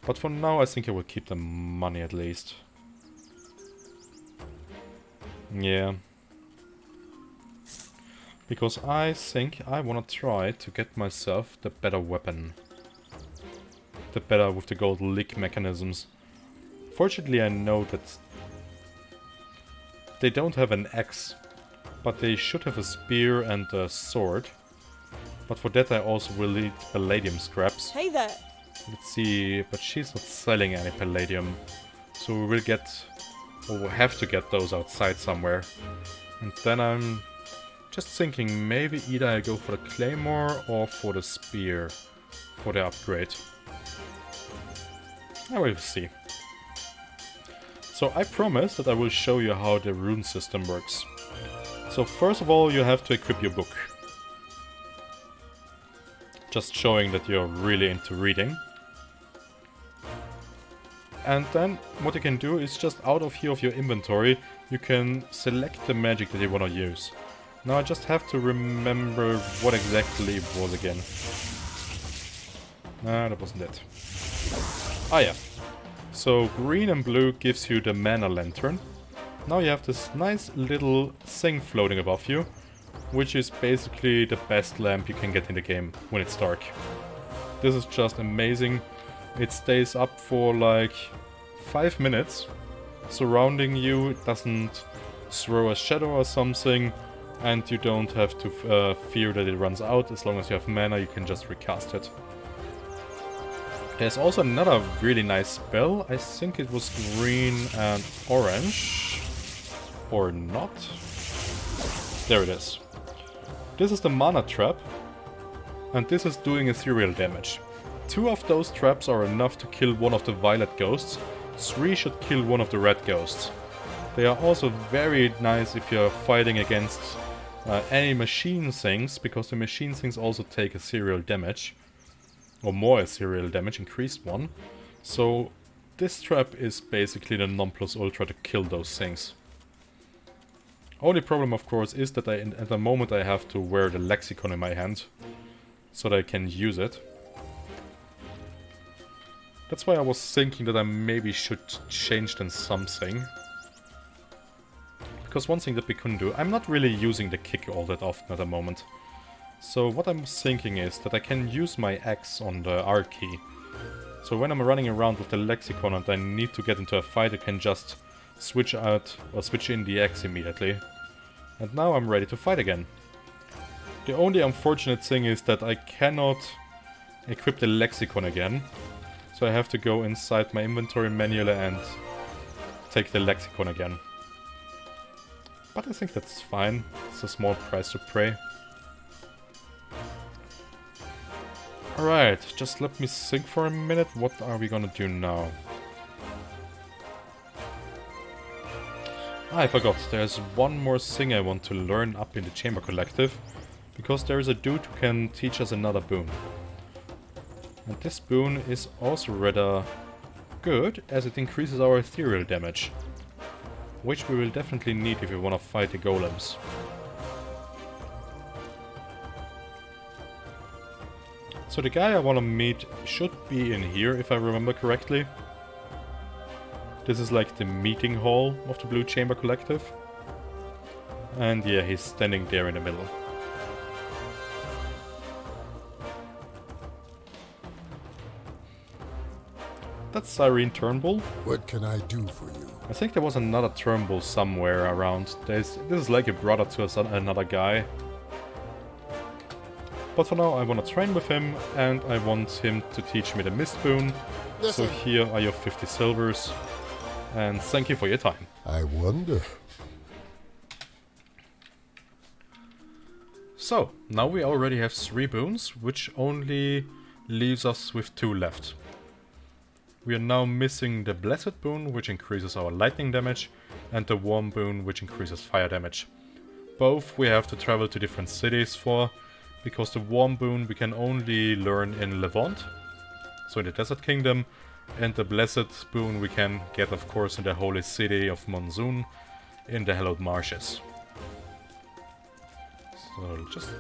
But for now I think I will keep the money at least. Yeah. Because I think I want to try to get myself the better weapon. The better with the gold leak mechanisms. Fortunately I know that they don't have an axe. But they should have a spear and a sword. But for that I also will need palladium scraps. Hey there. Let's see, but she's not selling any palladium. So we will get, or we'll have to get those outside somewhere. And then I'm just thinking maybe either I go for the claymore or for the spear for the upgrade. I will see. So I promise that I will show you how the rune system works. So first of all, you have to equip your book. Just showing that you're really into reading. And then what you can do is just out of here of your inventory, you can select the magic that you want to use. Now I just have to remember what exactly it was again. Nah, that wasn't it. Ah yeah. So green and blue gives you the mana lantern. Now you have this nice little thing floating above you, which is basically the best lamp you can get in the game when it's dark. This is just amazing. It stays up for like 5 minutes, surrounding you. It doesn't throw a shadow or something, and you don't have to fear that it runs out. As long as you have mana, you can just recast it. There's also another really nice spell. I think it was green and orange. Or not. There it is. This is the mana trap. And this is doing ethereal damage. 2 of those traps are enough to kill one of the violet ghosts. 3 should kill one of the red ghosts. They are also very nice if you're fighting against any machine things, because the machine things also take ethereal damage. Or more ethereal damage, increased one. So this trap is basically the non plus ultra to kill those things. Only problem of course is that at the moment I have to wear the lexicon in my hand, so that I can use it. That's why I was thinking that I maybe should change then something. Because one thing that we couldn't do, I'm not really using the kick all that often at the moment. So what I'm thinking is that I can use my X on the R key. So when I'm running around with the lexicon and I need to get into a fight, I can just switch out or switch in the X immediately. And now I'm ready to fight again. The only unfortunate thing is that I cannot equip the lexicon again. So I have to go inside my inventory manually and take the lexicon again. But I think that's fine. It's a small price to pay. Alright, just let me think for a minute. What are we gonna do now? I forgot. There's one more thing I want to learn up in the Chamber Collective. Because there is a dude who can teach us another boon. And this boon is also rather good, as it increases our ethereal damage. Which we will definitely need if we want to fight the golems. So the guy I want to meet should be in here, if I remember correctly. This is like the meeting hall of the Blue Chamber Collective. And yeah, he's standing there in the middle. That's Cyrene Turnbull. What can I do for you? I think there was another Turnbull somewhere around. This is like a brother to another guy. But for now I want to train with him, and I want him to teach me the Mist Boon. So here are your 50 silvers. And thank you for your time. I wonder. So, now we already have 3 boons, which only leaves us with 2 left. We are now missing the Blessed Boon, which increases our lightning damage, and the Warm Boon, which increases fire damage. Both we have to travel to different cities for, because the Warm Boon we can only learn in Levant, so in the Desert Kingdom, and the Blessed Boon we can get of course in the Holy City of Monsoon, in the Hallowed Marshes. So just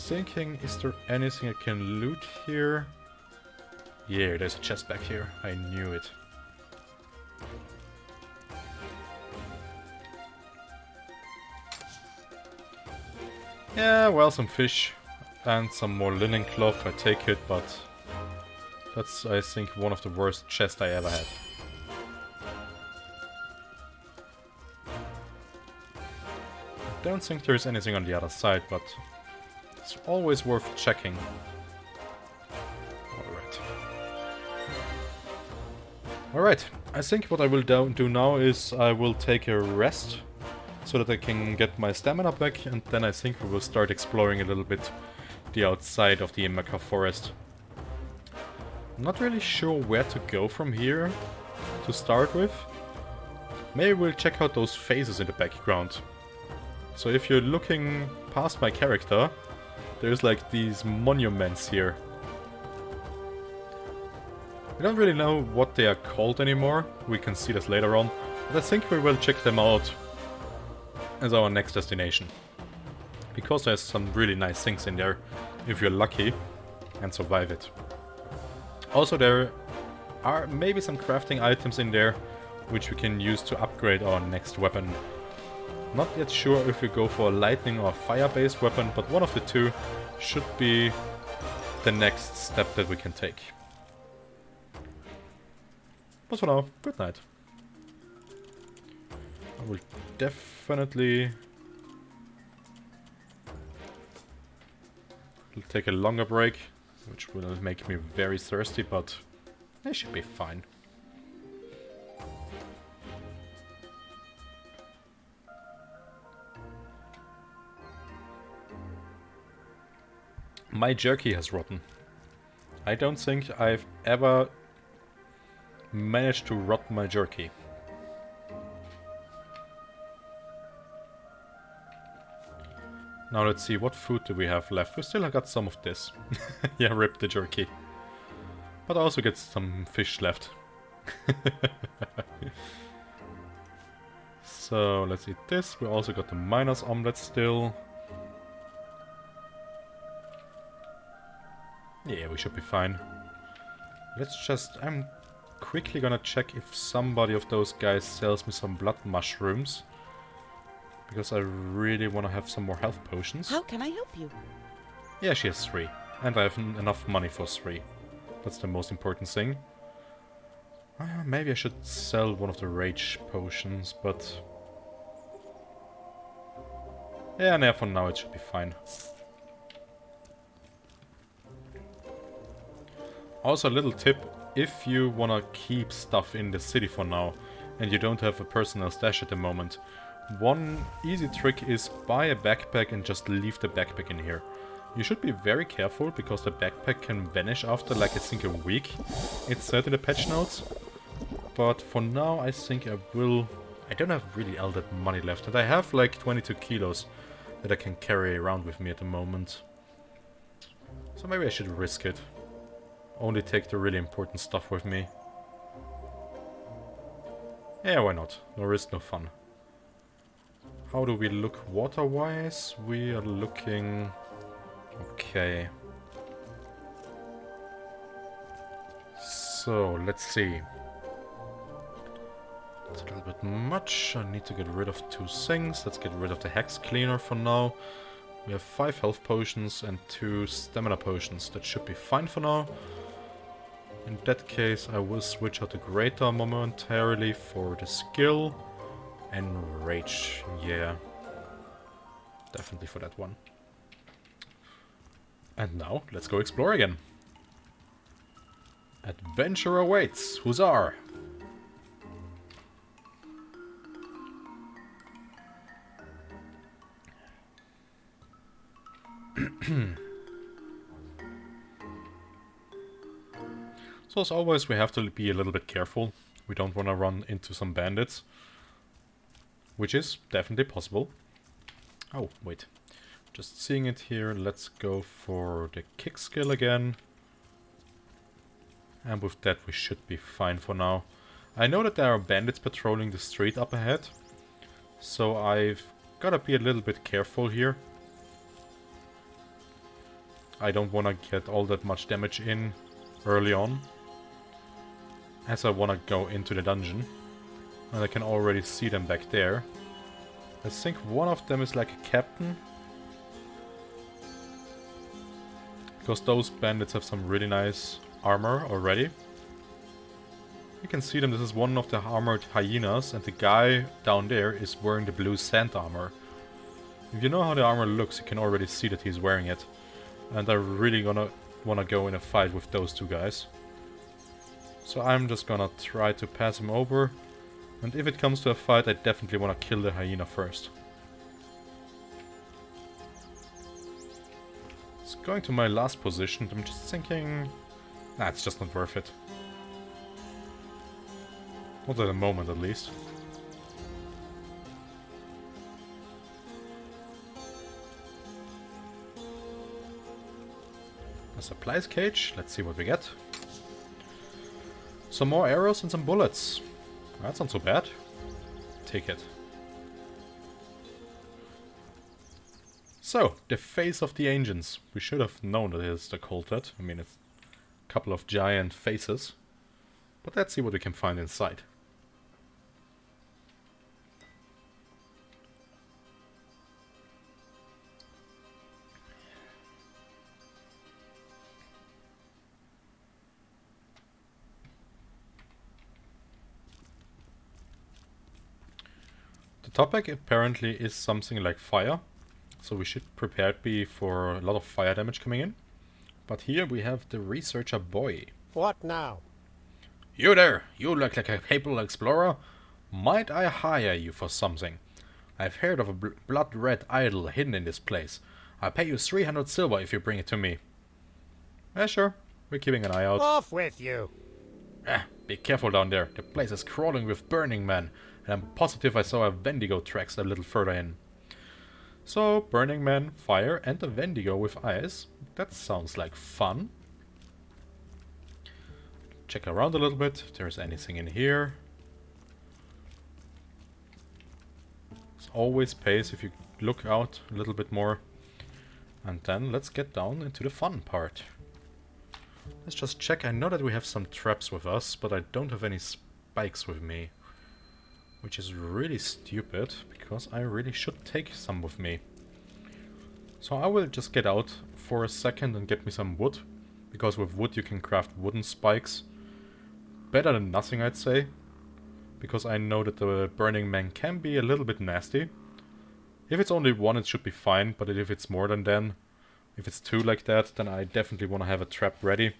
thinking, is there anything I can loot here? Yeah, there's a chest back here. I knew it. Yeah, well, some fish and some more linen cloth. I take it, but that's, I think, one of the worst chests I ever had. I don't think there's anything on the other side, but it's always worth checking. Alright, I think what I will do now is I will take a rest so that I can get my stamina back, and then I think we will start exploring a little bit the outside of the Imaka forest. I'm not really sure where to go from here to start with. Maybe we'll check out those faces in the background. So if you're looking past my character, there's like these monuments here. We don't really know what they are called anymore. We can see this later on. But I think we will check them out as our next destination. Because there's some really nice things in there, if you're lucky and survive it. Also, there are maybe some crafting items in there which we can use to upgrade our next weapon. Not yet sure if we go for a lightning or fire-based weapon, but one of the two should be the next step that we can take. But for now, good night. I will definitely take a longer break, which will make me very thirsty, but it should be fine. My jerky has rotten. I don't think I've ever managed to rot my jerky. Now let's see, what food do we have left? We still got some of this. Yeah, rip the jerky. But I also get some fish left. So let's eat this. We also got the miner's omelette still. Yeah, we should be fine. Let's just... I'm quickly gonna check if somebody of those guys sells me some blood mushrooms. Because I really want to have some more health potions. How can I help you? Yeah, she has 3. And I have enough money for 3. That's the most important thing. Maybe I should sell one of the rage potions, but... yeah, no, for now it should be fine. Also, a little tip, if you wanna keep stuff in the city for now, and you don't have a personal stash at the moment, one easy trick is buy a backpack and just leave the backpack in here. You should be very careful, because the backpack can vanish after like I think a week, it's said in the patch notes. But for now I think I will... I don't have really all that money left, and I have like 22 kilos that I can carry around with me at the moment. So maybe I should risk it. Only take the really important stuff with me. Yeah, why not? No risk, no fun. How do we look water-wise? We are looking... okay. So, let's see. It's a little bit much. I need to get rid of 2 things. Let's get rid of the Hex Cleaner for now. We have 5 health potions and 2 stamina potions. That should be fine for now. In that case, I will switch out the Greater momentarily for the skill. And Rage, yeah. Definitely for that one. And now, let's go explore again. Adventure awaits! Huzzar! So as always, we have to be a little bit careful. We don't want to run into some bandits. Which is definitely possible. Oh, wait. Just seeing it here, let's go for the kick skill again. And with that we should be fine for now. I know that there are bandits patrolling the street up ahead. So I've gotta be a little bit careful here. I don't wanna get all that much damage in early on. As I wanna go into the dungeon. And I can already see them back there. I think one of them is like a captain. Because those bandits have some really nice armor already. You can see them, this is one of the armored hyenas, and the guy down there is wearing the blue sand armor. If you know how the armor looks, you can already see that he's wearing it. And I really wanna go in a fight with those 2 guys. So I'm just gonna try to pass him over. And if it comes to a fight, I definitely want to kill the hyena first. So going to my last position, I'm just thinking... Nah, it's just not worth it. Not at the moment, at least. A supplies cage. Let's see what we get. Some more arrows and some bullets. That's not so bad. Take it. So, the face of the ancients. We should have known that it is the cultet. I mean, it's a couple of giant faces. But let's see what we can find inside. The topic apparently is something like fire. So we should prepared be for a lot of fire damage coming in. But here we have the researcher boy. What now? You there! You look like a capable explorer. Might I hire you for something? I've heard of a blood-red idol hidden in this place. I'll pay you 300 silver if you bring it to me. Sure. We're keeping an eye out. Off with you! Be careful down there. The place is crawling with burning men. And I'm positive I saw a Wendigo tracks a little further in. So, burning man, fire, and a Wendigo with eyes. That sounds like fun. Check around a little bit, if there's anything in here. It always pays if you look out a little bit more. And then let's get down into the fun part. Let's just check. I know that we have some traps with us, but I don't have any spikes with me. Which is really stupid, because I really should take some with me. So I will just get out for a second and get me some wood. Because with wood you can craft wooden spikes. Better than nothing, I'd say. Because I know that the Burning Man can be a little bit nasty. If it's only one, it should be fine, but if it's more than then, if it's two like that, then I definitely want to have a trap ready.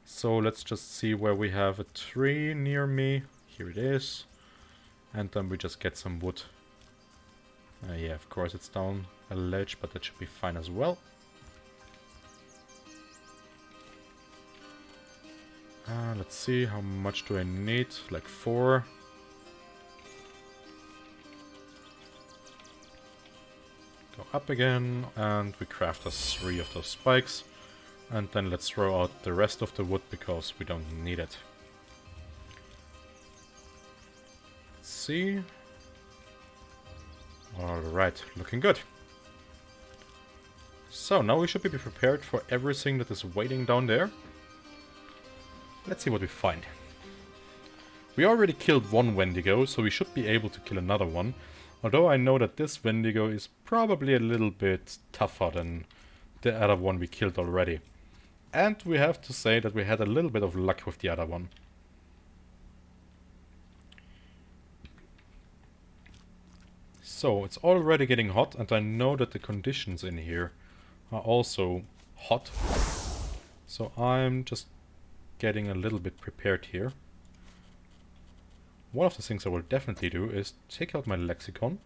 So let's just see where we have a tree near me. Here it is. And then we just get some wood. Yeah, of course it's down a ledge, but that should be fine as well. Let's see, how much do I need? Like 4. Go up again, and we craft us 3 of those spikes. And then let's throw out the rest of the wood, because we don't need it. Let's see. Alright, looking good. So, now we should be prepared for everything that is waiting down there. Let's see what we find. We already killed one Wendigo, so we should be able to kill another one. Although I know that this Wendigo is probably a little bit tougher than the other one we killed already. And we have to say that we had a little bit of luck with the other one. So, it's already getting hot, and I know that the conditions in here are also hot. So I'm just getting a little bit prepared here. One of the things I will definitely do is take out my lexicon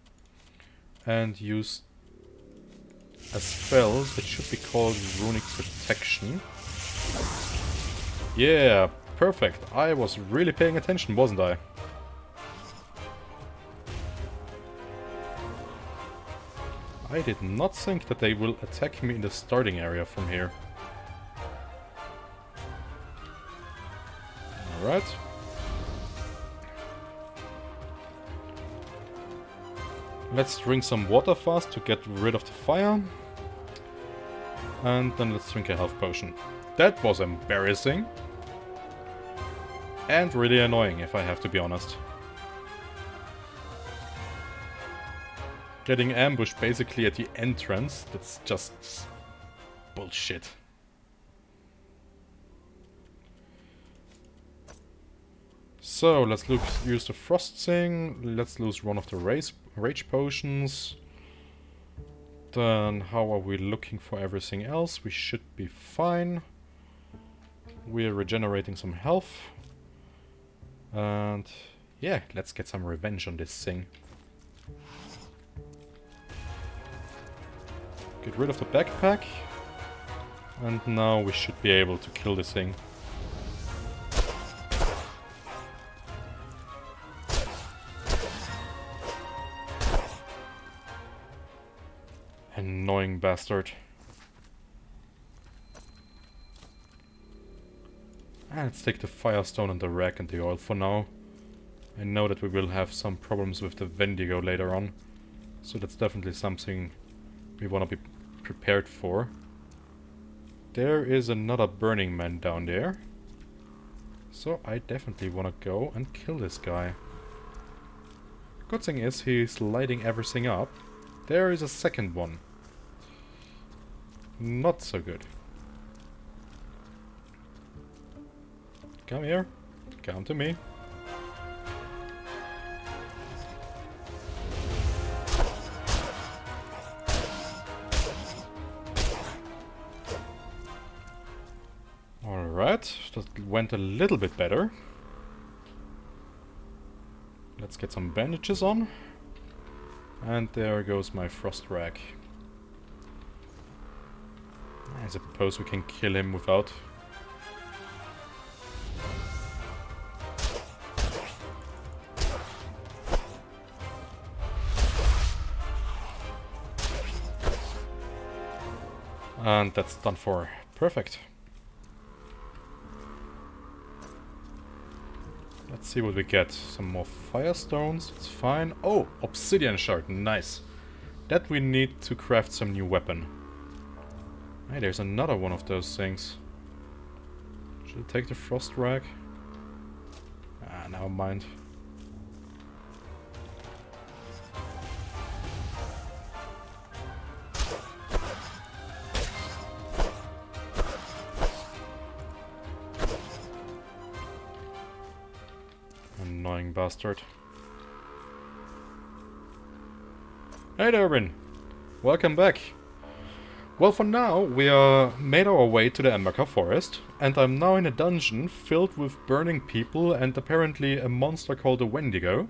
and use a spell that should be called Runic Protection. Yeah, perfect. I was really paying attention, wasn't I? I did not think that they will attack me in the starting area from here. Alright. Let's drink some water fast to get rid of the fire. And then let's drink a health potion. That was embarrassing. And really annoying, if I have to be honest. Getting ambushed basically at the entrance, that's just bullshit. So, let's use the Frost Thing, let's lose one of the Rage Potions. Then, how are we looking for everything else? We should be fine. We're regenerating some health. And, yeah, let's get some revenge on this thing. Get rid of the backpack. And now we should be able to kill this thing. Annoying bastard. Let's take the Firestone and the Rack and the oil for now. I know that we will have some problems with the Wendigo later on. So that's definitely something we want to be prepared for. There is another Burning Man down there. So I definitely want to go and kill this guy. Good thing is he's lighting everything up. There is a second one. Not so good. Come here. Come to me. Alright, that went a little bit better. Let's get some bandages on. And there goes my Frost Rack. I suppose we can kill him without. And that's done for. Perfect. Let's see what we get. Some more Firestones, it's fine. Oh, Obsidian Shard, nice. That we need to craft some new weapon. Hey, there's another one of those things. Should I take the Frost Rack? Ah, never mind. Annoying bastard. Hey Durbin! Welcome back! Well, for now, we made our way to the Embercar Forest, and I'm now in a dungeon filled with burning people and apparently a monster called a Wendigo.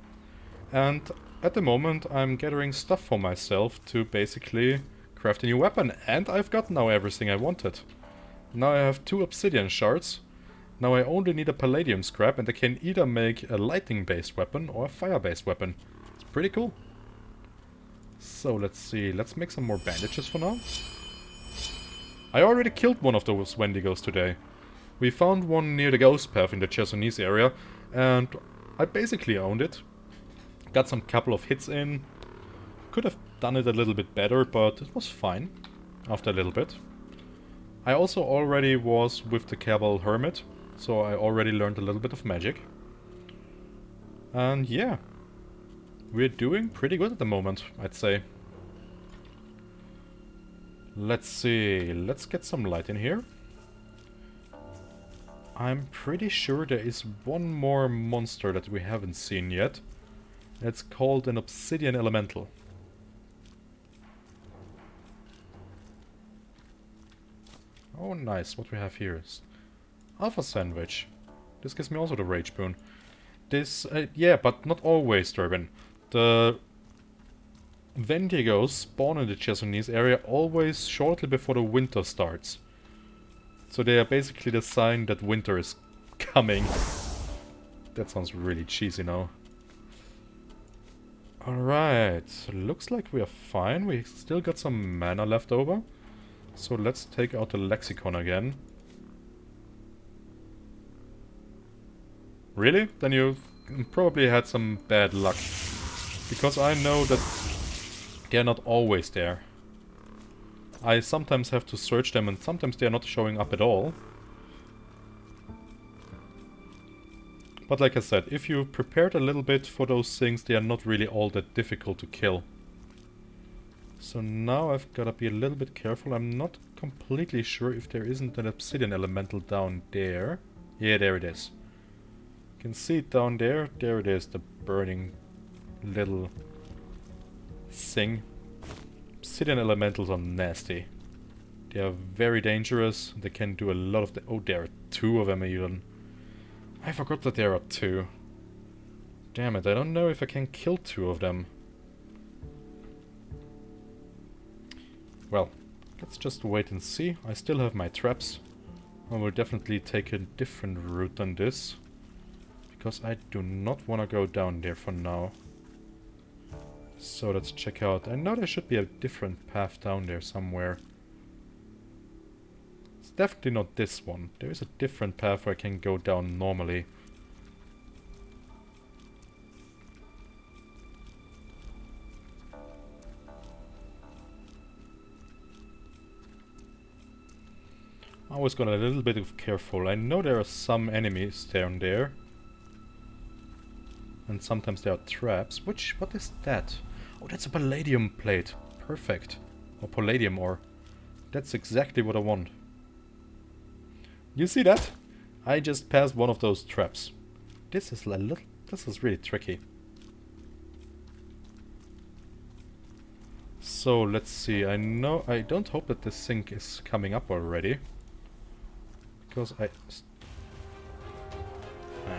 And at the moment, I'm gathering stuff for myself to basically craft a new weapon, and I've got now everything I wanted. Now I have 2 obsidian shards. Now I only need a palladium scrap, and I can either make a lightning-based weapon or a fire-based weapon. It's pretty cool. So let's see, let's make some more bandages for now. I already killed one of those Wendigos today. We found one near the Ghost Path in the Chersonese area, and I basically owned it. Got some couple of hits in. Could have done it a little bit better, but it was fine after a little bit. I also already was with the Cabal Hermit, so I already learned a little bit of magic. And yeah, we're doing pretty good at the moment, I'd say. Let's see, let's get some light in here. I'm pretty sure there is one more monster that we haven't seen yet. It's called an Obsidian Elemental. Oh nice, what we have here is Alpha Sandwich. This gives me also the Rage Boon. This, yeah, but not always, Durbin. The Wendigos spawn in the Chersonese area always shortly before the winter starts. So they are basically the sign that winter is coming. That sounds really cheesy now. Alright, looks like we are fine. We still got some mana left over. So let's take out the Lexicon again. Really? Then you probably had some bad luck. Because I know that they're not always there. I sometimes have to search them and sometimes they're not showing up at all. But like I said, if you prepared a little bit for those things, they are not really all that difficult to kill. So now I've gotta be a little bit careful. I'm not completely sure if there isn't an Obsidian Elemental down there. Yeah, there it is. You can see it down there. There it is, the burning little thing. Obsidian Elementals are nasty. They are very dangerous. They can do a lot of the... Oh, there are 2 of them even. I forgot that there are 2. Damn it, I don't know if I can kill 2 of them. Well, Let's just wait and see. I still have my traps. I will definitely take a different route than this. Because I do not want to go down there for now. So let's check out. I know there should be a different path down there somewhere. It's definitely not this one. There is a different path where I can go down normally. I always got a little bit of careful. I know there are some enemies down there. And sometimes there are traps. What is that? Oh, that's a palladium plate. Perfect. Or palladium ore. That's exactly what I want. You see that? I just passed one of those traps. This is really tricky. So let's see. I don't hope that this sink is coming up already. Because ah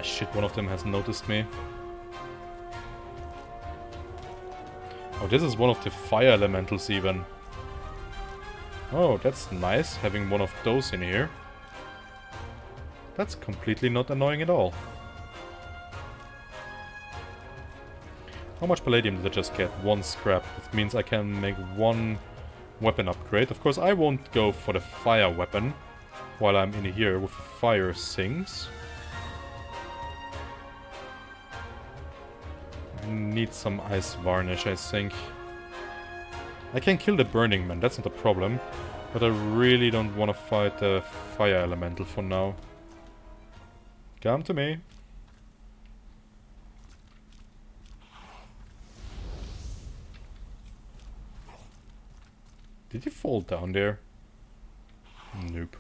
shit, one of them has noticed me. Oh, this is one of the fire elementals even. Oh, that's nice, having one of those in here. That's completely not annoying at all. How much palladium did I just get? 1 scrap. That means I can make 1 weapon upgrade. Of course, I won't go for the fire weapon while I'm in here with fire things. I need some ice varnish, I think. I can kill the Burning Man, that's not a problem. But I really don't want to fight the fire elemental for now. Come to me. Did he fall down there? Nope.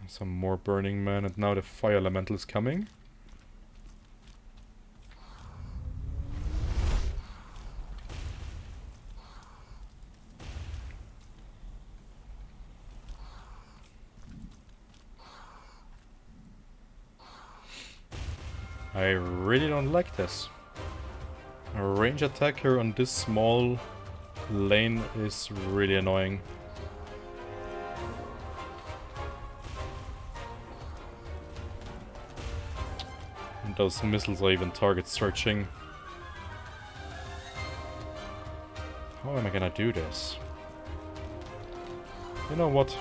Some more Burning Man, and now the fire elemental is coming. I really don't like this. A range attacker on this small lane is really annoying. And those missiles are even target searching. How am I gonna do this? You know what?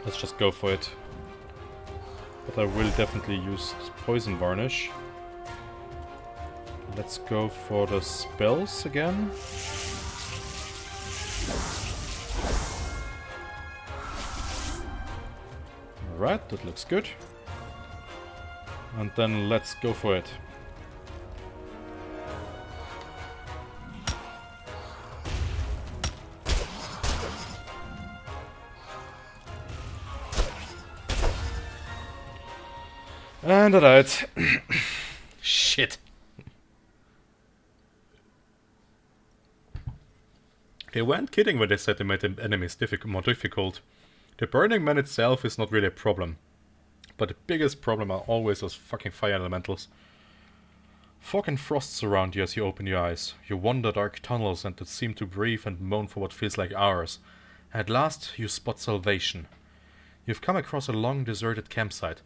Let's just go for it. But I will definitely use poison varnish. Let's go for the spells again. Alright, that looks good. And then let's go for it. And I died. Shit. They weren't kidding when they said they made the enemies more difficult. The Burning Man itself is not really a problem. But the biggest problem are always those fucking fire elementals. Fog and frost surround you as you open your eyes. You wander dark tunnels and that seem to breathe and moan for what feels like hours. At last, you spot salvation. You've come across a long deserted campsite.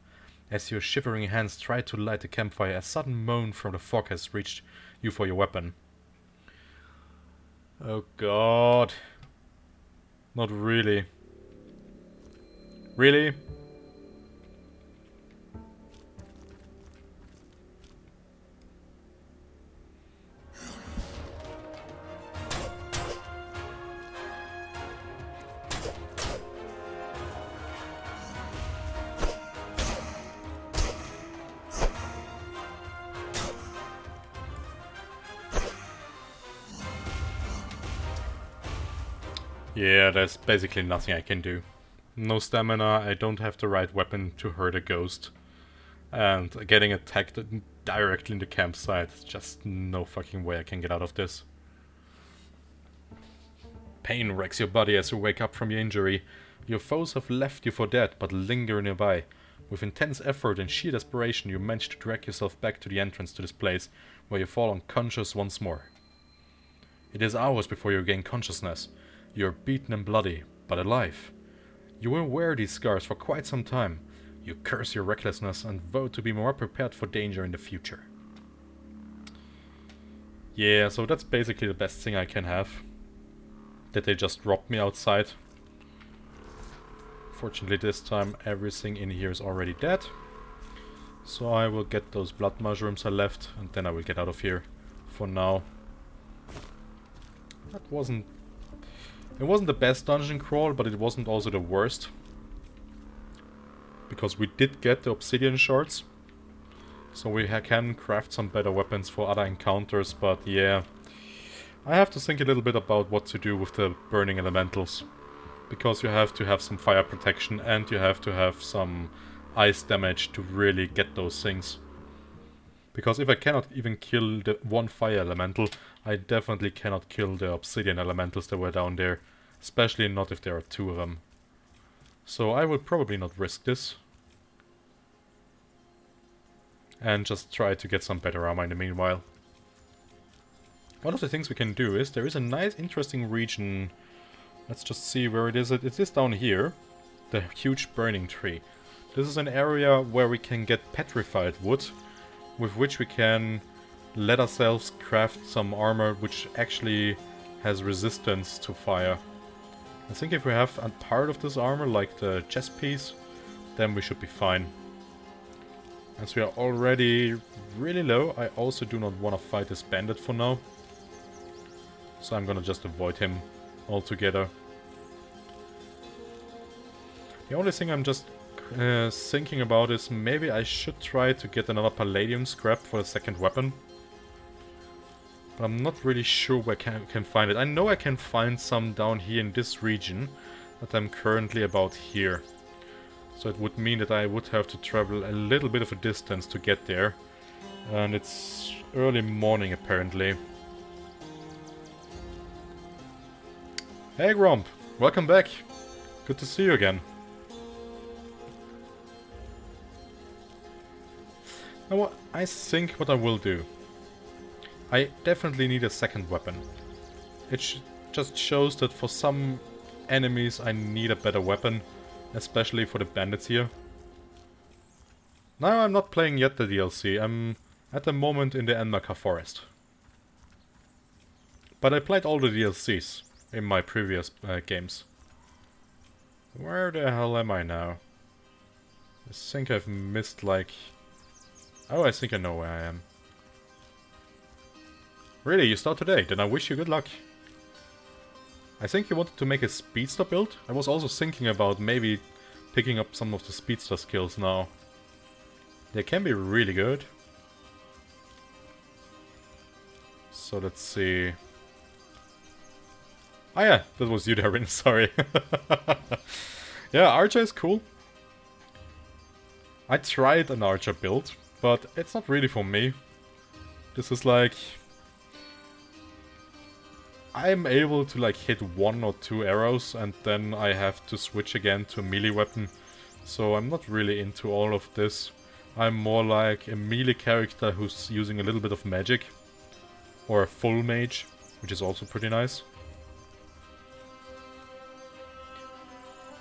As your shivering hands try to light the campfire, a sudden moan from the fog has reached you for your weapon. Oh god. Not really. Really? Yeah, there's basically nothing I can do. No stamina, I don't have the right weapon to hurt a ghost. And getting attacked directly in the campsite, just no fucking way I can get out of this. Pain wrecks your body as you wake up from your injury. Your foes have left you for dead, but linger nearby. With intense effort and sheer desperation, you manage to drag yourself back to the entrance to this place, where you fall unconscious once more. It is hours before you gain consciousness. You are beaten and bloody, but alive. You will wear these scars for quite some time. You curse your recklessness and vow to be more prepared for danger in the future. Yeah, so that's basically the best thing I can have. That they just dropped me outside. Fortunately this time everything in here is already dead. So I will get those blood mushrooms I left and then I will get out of here for now. That wasn't... It wasn't the best dungeon crawl, but it wasn't also the worst. Because we did get the obsidian shards. So we can craft some better weapons for other encounters, but yeah. I have to think a little bit about what to do with the burning elementals. Because you have to have some fire protection and you have to have some ice damage to really get those things. Because if I cannot even kill the one fire elemental, I definitely cannot kill the obsidian elementals that were down there. Especially not if there are two of them. So I will probably not risk this. And just try to get some better armor in the meanwhile. One of the things we can do is, there is a nice interesting region. Let's just see where it is. It is down here. The huge burning tree. This is an area where we can get petrified wood. With which we can let ourselves craft some armor which actually has resistance to fire. I think if we have a part of this armor, like the chest piece, then we should be fine. As we are already really low, I also do not want to fight this bandit for now. So I'm gonna just avoid him altogether. The only thing I'm just thinking about is maybe I should try to get another palladium scrap for the second weapon. But I'm not really sure where I can find it. I know I can find some down here in this region, but I'm currently about here. So it would mean that I would have to travel a little bit of a distance to get there. And it's early morning apparently. Hey Gromp, welcome back. Good to see you again. Now I think what I will do. I definitely need a second weapon. It just shows that for some enemies I need a better weapon. Especially for the bandits here. Now I'm not playing yet the DLC. I'm at the moment in the Enmaka Forest. But I played all the DLCs in my previous games. Where the hell am I now? I think I've missed like... Oh, I think I know where I am. Really, you start today? Then I wish you good luck. I think you wanted to make a speedster build? I was also thinking about maybe picking up some of the speedster skills now. They can be really good. So let's see. Oh yeah, that was you, Darren, sorry. Yeah, Archer is cool. I tried an Archer build, but it's not really for me. This is like... I'm able to like hit 1 or 2 arrows and then I have to switch again to a melee weapon. So I'm not really into all of this. I'm more like a melee character who's using a little bit of magic. Or a full mage, which is also pretty nice.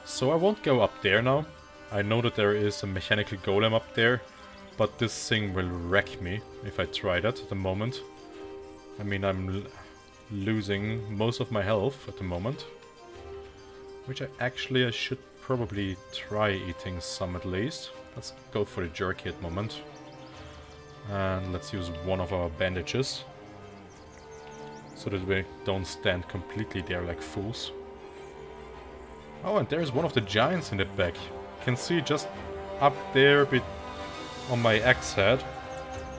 So I won't go up there now. I know that there is a mechanical golem up there. But this thing will wreck me if I try that at the moment. I mean, I'm losing most of my health at the moment. Which I should probably try eating some at least. Let's go for the jerky at the moment. And let's use one of our bandages. So that we don't stand completely there like fools. Oh, and there's one of the giants in the back. You can see just up there a bit on my axe head.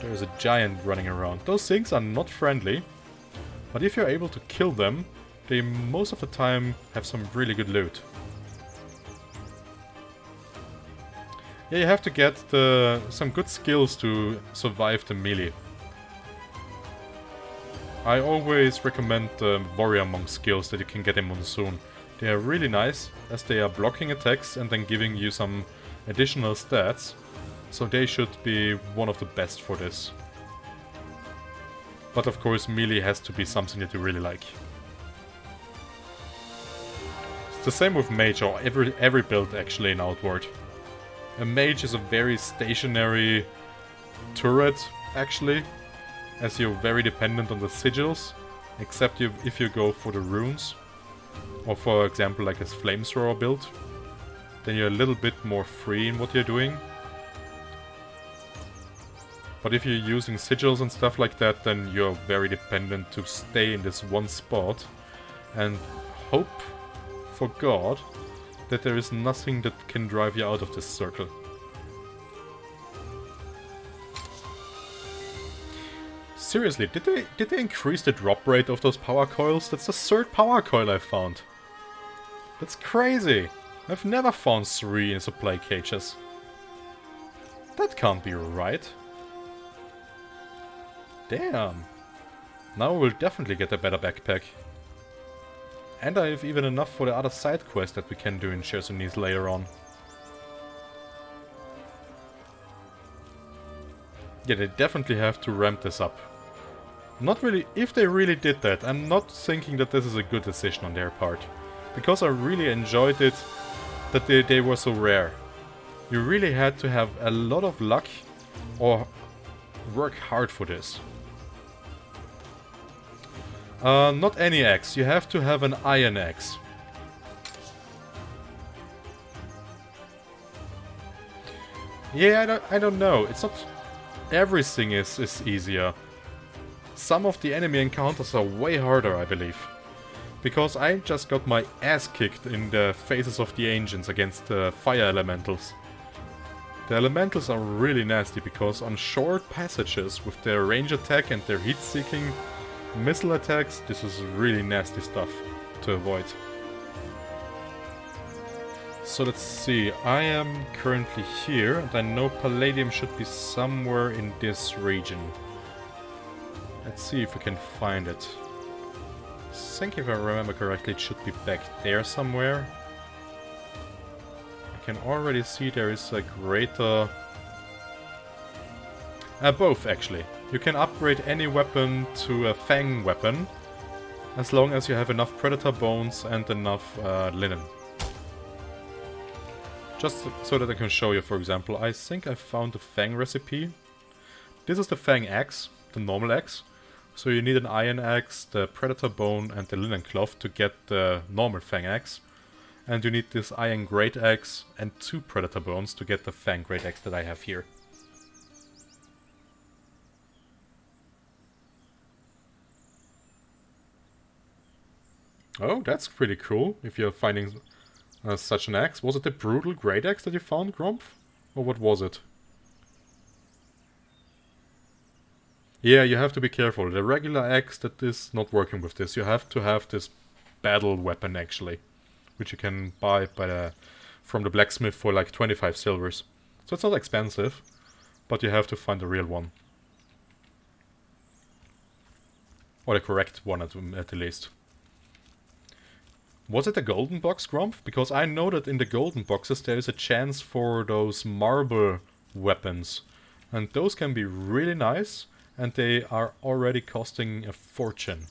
There's a giant running around. Those things are not friendly. But if you're able to kill them, they most of the time have some really good loot. Yeah, you have to get some good skills to survive the melee. I always recommend the Warrior Monk skills that you can get in Monsoon. They are really nice, as they are blocking attacks and then giving you some additional stats. So they should be one of the best for this. But of course melee has to be something that you really like. It's the same with mage, or every build actually in Outward. A mage is a very stationary turret actually, as you're very dependent on the sigils, except if you go for the runes, or for example like this flamethrower build, then you're a little bit more free in what you're doing. But if you're using sigils and stuff like that, then you're very dependent to stay in this one spot and hope for God that there is nothing that can drive you out of this circle. Seriously, did they increase the drop rate of those power coils? That's the third power coil I've found. That's crazy. I've never found 3 in supply caches. That can't be right. Damn. Now we'll definitely get a better backpack. And I have even enough for the other side quest that we can do in Chersonese later on. Yeah, they definitely have to ramp this up. Not really, if they really did that, I'm not thinking that this is a good decision on their part. Because I really enjoyed it that they were so rare. You really had to have a lot of luck or work hard for this. Not any axe, you have to have an iron axe. Yeah, I don't know, it's not... Everything is easier. Some of the enemy encounters are way harder, I believe. Because I just got my ass kicked in the faces of the ancients against the fire elementals. The elementals are really nasty because on short passages with their range attack and their heat-seeking missile attacks, this is really nasty stuff to avoid. So let's see, I am currently here and I know Palladium should be somewhere in this region. Let's see if we can find it. I think if I remember correctly it should be back there somewhere. I can already see there is a greater... both actually. You can upgrade any weapon to a Fang weapon as long as you have enough Predator bones and enough linen. Just so that I can show you, for example, I think I found the Fang recipe. This is the Fang axe, the normal axe. So you need an iron axe, the Predator bone and the linen cloth to get the normal Fang axe. And you need this iron great axe and 2 Predator bones to get the Fang great axe that I have here. Oh, that's pretty cool, if you're finding such an axe. Was it the brutal great axe that you found, Grumpf? Or what was it? Yeah, you have to be careful. The regular axe that is not working with this. You have to have this battle weapon, actually. Which you can buy from the blacksmith for like 25 silvers. So it's not expensive, but you have to find the real one. Or the correct one at the least. Was it a golden box, Grumpf? Because I know that in the golden boxes there is a chance for those marble weapons. And those can be really nice, and they are already costing a fortune.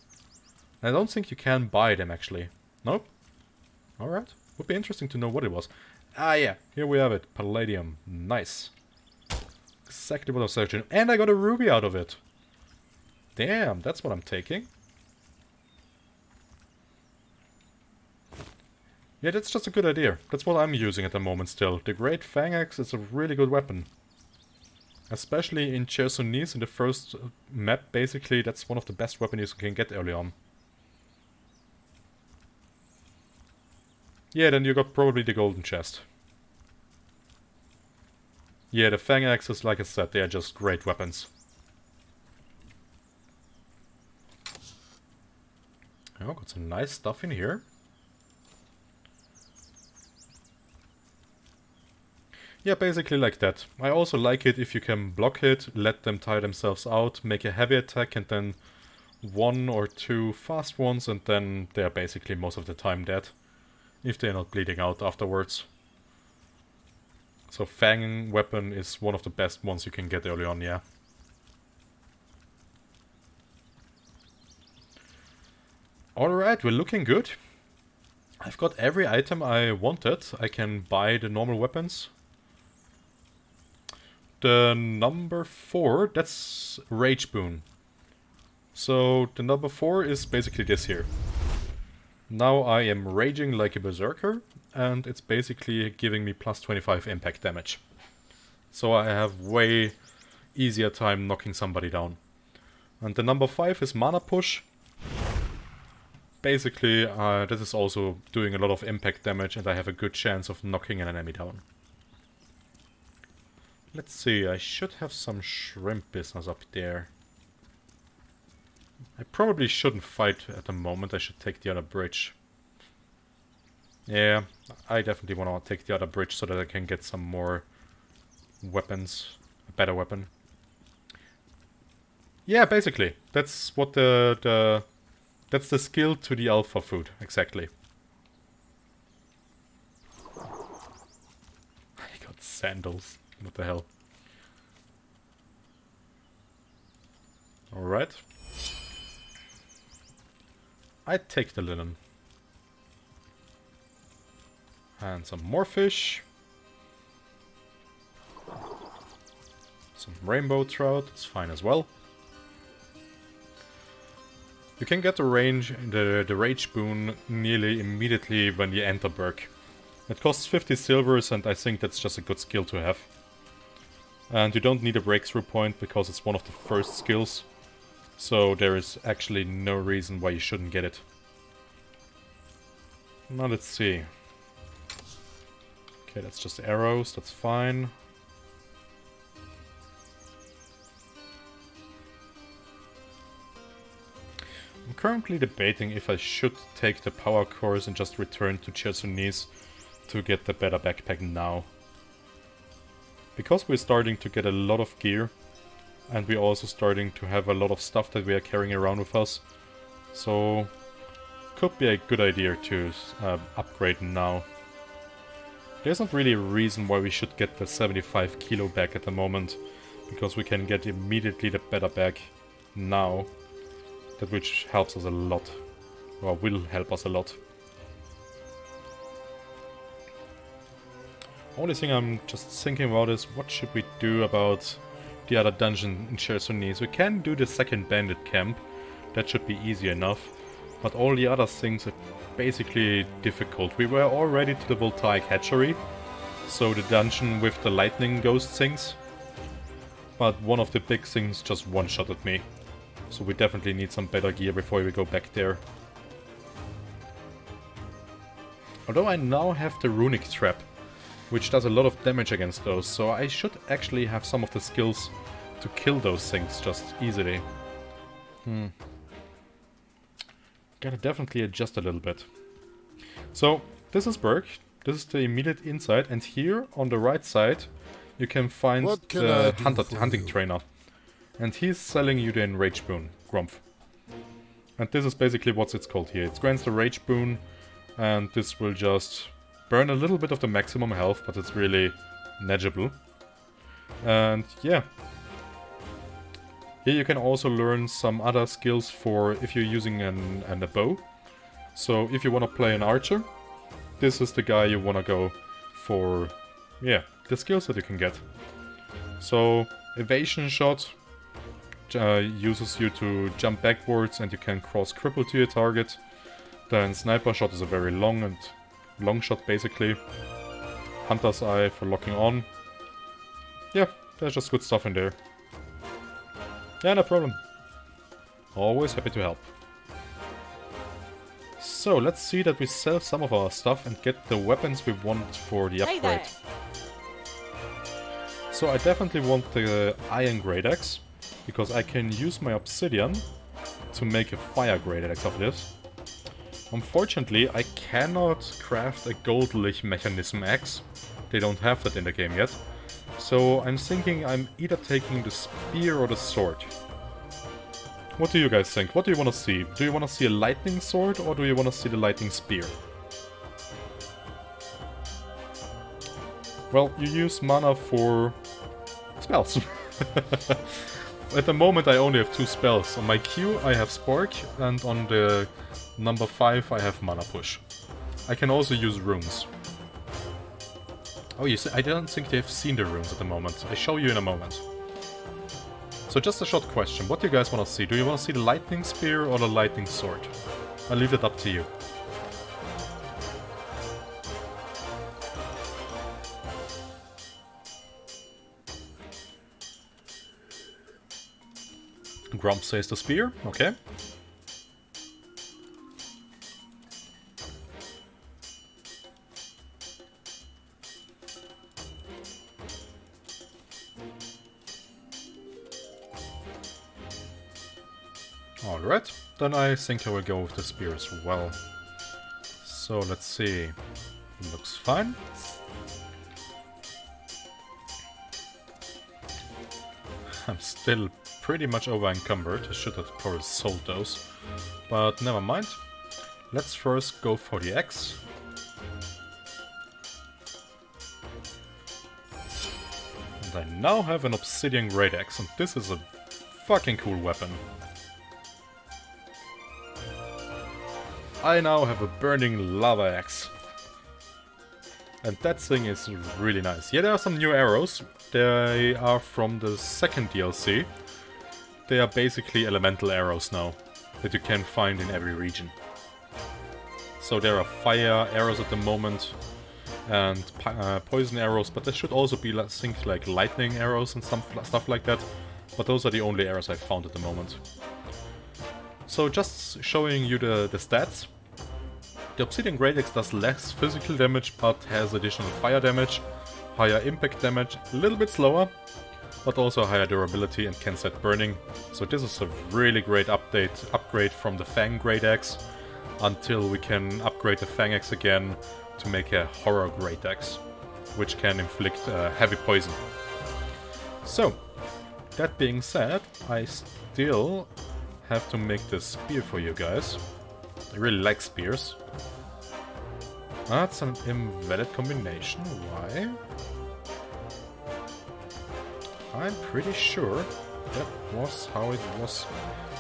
I don't think you can buy them actually. Nope. Alright. Would be interesting to know what it was. Ah yeah, here we have it. Palladium. Nice. Exactly what I was searching. And I got a ruby out of it. Damn, that's what I'm taking. Yeah, that's just a good idea. That's what I'm using at the moment still. The Great Fang Axe is a really good weapon. Especially in Chersonese, in the first map, basically, that's one of the best weapons you can get early on. Yeah, then you got probably the golden chest. Yeah, the Fang Axes, like I said, they are just great weapons. Oh, got some nice stuff in here. Yeah, basically like that. I also like it if you can block it, let them tire themselves out, make a heavy attack and then 1 or 2 fast ones and then they're basically most of the time dead. If they're not bleeding out afterwards. So Fang weapon is one of the best ones you can get early on, yeah. Alright, we're looking good. I've got every item I wanted. I can buy the normal weapons. The number 4, that's Rage Boon. So the number 4 is basically this here. Now I am raging like a berserker, and it's basically giving me plus 25 impact damage. So I have way easier time knocking somebody down. And the number 5 is Mana Push. Basically, this is also doing a lot of impact damage, and I have a good chance of knocking an enemy down. Let's see, I should have some shrimp business up there. I probably shouldn't fight at the moment, I should take the other bridge. Yeah, I definitely want to take the other bridge so that I can get some more weapons, a better weapon. Yeah, basically, that's what that's the skill to the alpha food, exactly. I got sandals. What the hell? Alright. I take the linen. And some more fish. Some rainbow trout, it's fine as well. You can get the Rage Boon nearly immediately when you enter Berk. It costs 50 silvers, and I think that's just a good skill to have. And you don't need a breakthrough point because it's one of the first skills. So there is actually no reason why you shouldn't get it. Now let's see. Okay, that's just arrows, that's fine. I'm currently debating if I should take the power course and just return to Chersonese to get the better backpack now. Because we're starting to get a lot of gear, and we're also starting to have a lot of stuff that we are carrying around with us, so could be a good idea to upgrade now. There's not really a reason why we should get the 75 kilo bag at the moment, because we can get immediately the better bag now, that which helps us a lot, or will help us a lot. Only thing I'm just thinking about is what should we do about the other dungeon in Chersonese. We can do the second bandit camp, that should be easy enough, but all the other things are basically difficult. We were already to the Voltaic Hatchery, so the dungeon with the lightning ghost things, but one of the big things just one-shotted me. So we definitely need some better gear before we go back there. Although I now have the Runic Trap, which does a lot of damage against those, so I should actually have some of the skills to kill those things just easily. Gotta definitely adjust a little bit. So, this is Berk, this is the immediate inside, and here on the right side you can find the hunting trainer. And he's selling you the Rage Boon, Grumpf. And this is basically what it's called here. It grants the Rage Boon, and this will just burn a little bit of the maximum health, but it's really negligible. And yeah. Here you can also learn some other skills for if you're using a bow. So if you want to play an archer, this is the guy you want to go for, yeah, the skills that you can get. So evasion shot uses you to jump backwards and you can cross cripple to your target. Then sniper shot is a very long shot basically. Hunter's eye for locking on. Yeah, there's just good stuff in there. Yeah, no problem. Always happy to help. So let's see that we sell some of our stuff and get the weapons we want for the upgrade. Hey there. So I definitely want the iron great axe, because I can use my obsidian to make a fire great axe of this. Unfortunately, I cannot craft a Goldlich mechanism axe. They don't have that in the game yet. So I'm thinking I'm either taking the spear or the sword. What do you guys think? What do you want to see? Do you want to see a lightning sword or do you want to see the lightning spear? Well, you use mana for spells. At the moment I only have 2 spells. On my Q I have Spark, and on the number 5 I have Mana Push. I can also use runes. Oh, you see, I don't think they've seen the runes at the moment. I show you in a moment. So just a short question. What do you guys want to see? Do you want to see the lightning spear or the lightning sword? I'll leave it up to you. Grump says the spear. Okay. Alright, then I think I will go with the spear as well. So let's see. Looks fine. I'm still pretty much over encumbered. I should have probably sold those. But never mind. Let's first go for the axe. And I now have an obsidian great axe, and this is a fucking cool weapon. I now have a burning lava axe. And that thing is really nice. Yeah, there are some new arrows. They are from the second DLC. They are basically elemental arrows now, that you can find in every region. So there are fire arrows at the moment, and poison arrows, but there should also be things like lightning arrows and some stuff like that. But those are the only arrows I found at the moment. So just showing you the stats. The Obsidian Great Axe does less physical damage, but has additional fire damage, higher impact damage, a little bit slower, but also higher durability and can set burning. So this is a really great upgrade from the Fang Great Axe, until we can upgrade the Fang Axe again to make a Horror Great Axe, which can inflict heavy poison. So, that being said, I still have to make this spear for you guys. I really like spears. That's an invalid combination. Why? I'm pretty sure that was how it was.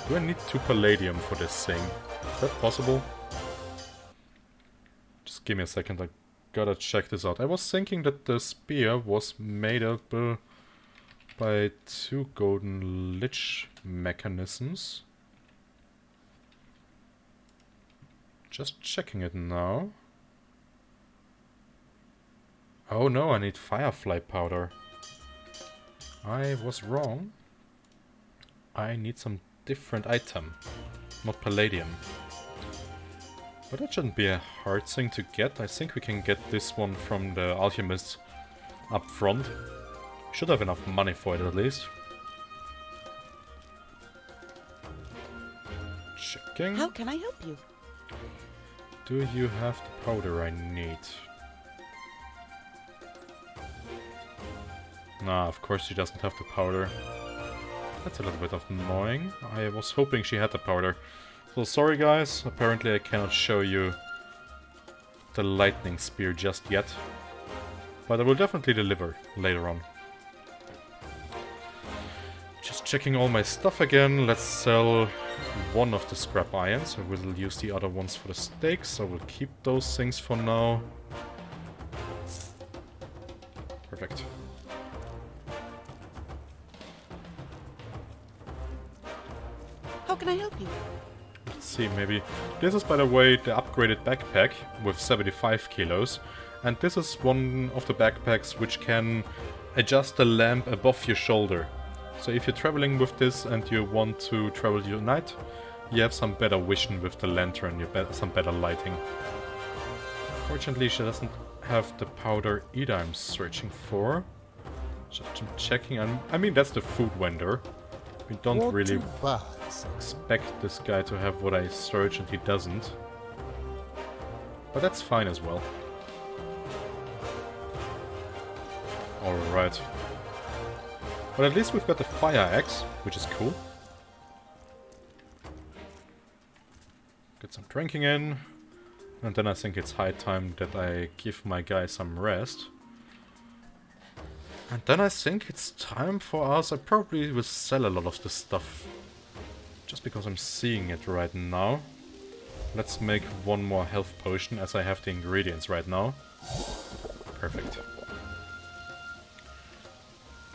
Do I need 2 palladium for this thing? Is that possible? Just give me a second, I gotta check this out. I was thinking that the spear was made up by 2 golden lich mechanisms. Just checking it now. Oh no, I need firefly powder. I was wrong. I need some different item, not palladium. But that shouldn't be a hard thing to get. I think we can get this one from the alchemist up front. Should have enough money for it at least. Checking. How can I help you? Do you have the powder I need? Nah, of course she doesn't have the powder. That's a little bit annoying. I was hoping she had the powder. So sorry guys, apparently I cannot show you the lightning spear just yet. But I will definitely deliver later on. Just checking all my stuff again. Let's sell one of the scrap irons. I will use the other ones for the stakes. I will keep those things for now. Perfect. How can I help you? Let's see, maybe... This is, by the way, the upgraded backpack with 75 kilos. And this is one of the backpacks which can adjust the lamp above your shoulder. So if you're traveling with this and you want to travel at night, you have some better vision with the lantern, you some better lighting. Fortunately, she doesn't have the powder either I'm searching for. Just checking, I mean, that's the food vendor. We don't What really to buy? expect this guy to have what I search, and he doesn't. But that's fine as well. Alright. But at least we've got the fire axe, which is cool. Get some drinking in. And then I think it's high time that I give my guy some rest. And then I think it's time for us. I probably will sell a lot of this stuff. Just because I'm seeing it right now. Let's make one more health potion as I have the ingredients right now. Perfect.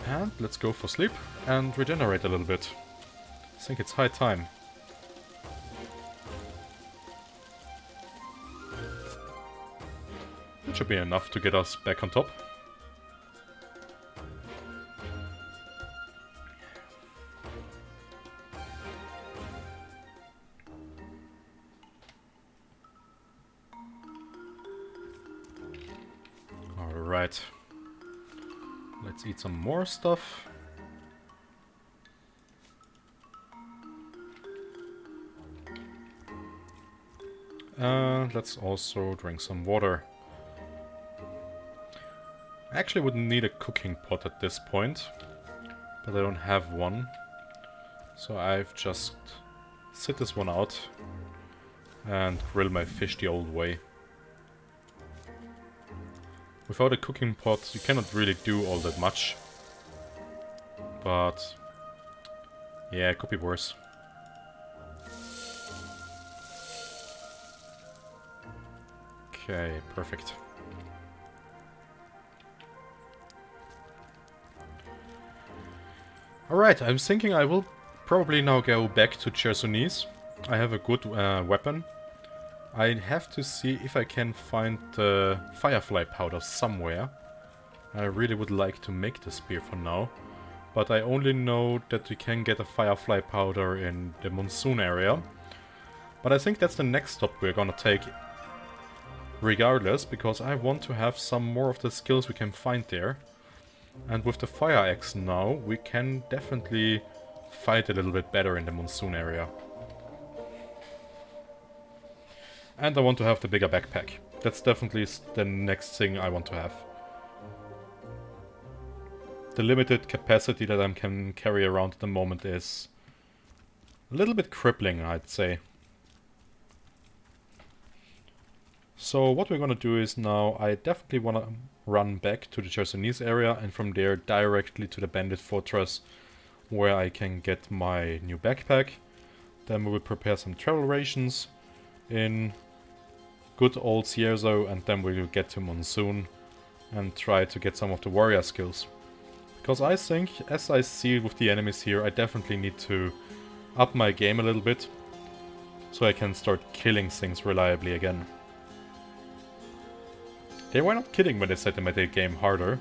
And let's go for sleep and regenerate a little bit. I think it's high time. It should be enough to get us back on top. Alright. Let's eat some more stuff. And let's also drink some water. I actually would need a cooking pot at this point, but I don't have one. So I've just sit this one out and grill my fish the old way. Without a cooking pot, you cannot really do all that much. But yeah, it could be worse. Okay, perfect. Alright, I'm thinking I will probably now go back to Chersonese. I have a good weapon. I have to see if I can find the firefly powder somewhere. I really would like to make the spear for now. But I only know that we can get a firefly powder in the monsoon area. But I think that's the next stop we're gonna take. Regardless, because I want to have some more of the skills we can find there. And with the fire axe now, we can definitely fight a little bit better in the monsoon area. And I want to have the bigger backpack. That's definitely the next thing I want to have. The limited capacity that I can carry around at the moment is a little bit crippling, I'd say. So what we're gonna do is now, I definitely wanna run back to the Chersonese area and from there directly to the Bandit Fortress where I can get my new backpack. Then we will prepare some travel rations in good old Cierzo and then we will get to Monsoon and try to get some of the warrior skills. Because I think, as I see with the enemies here, I definitely need to up my game a little bit so I can start killing things reliably again. They were not kidding when they said they made the game harder.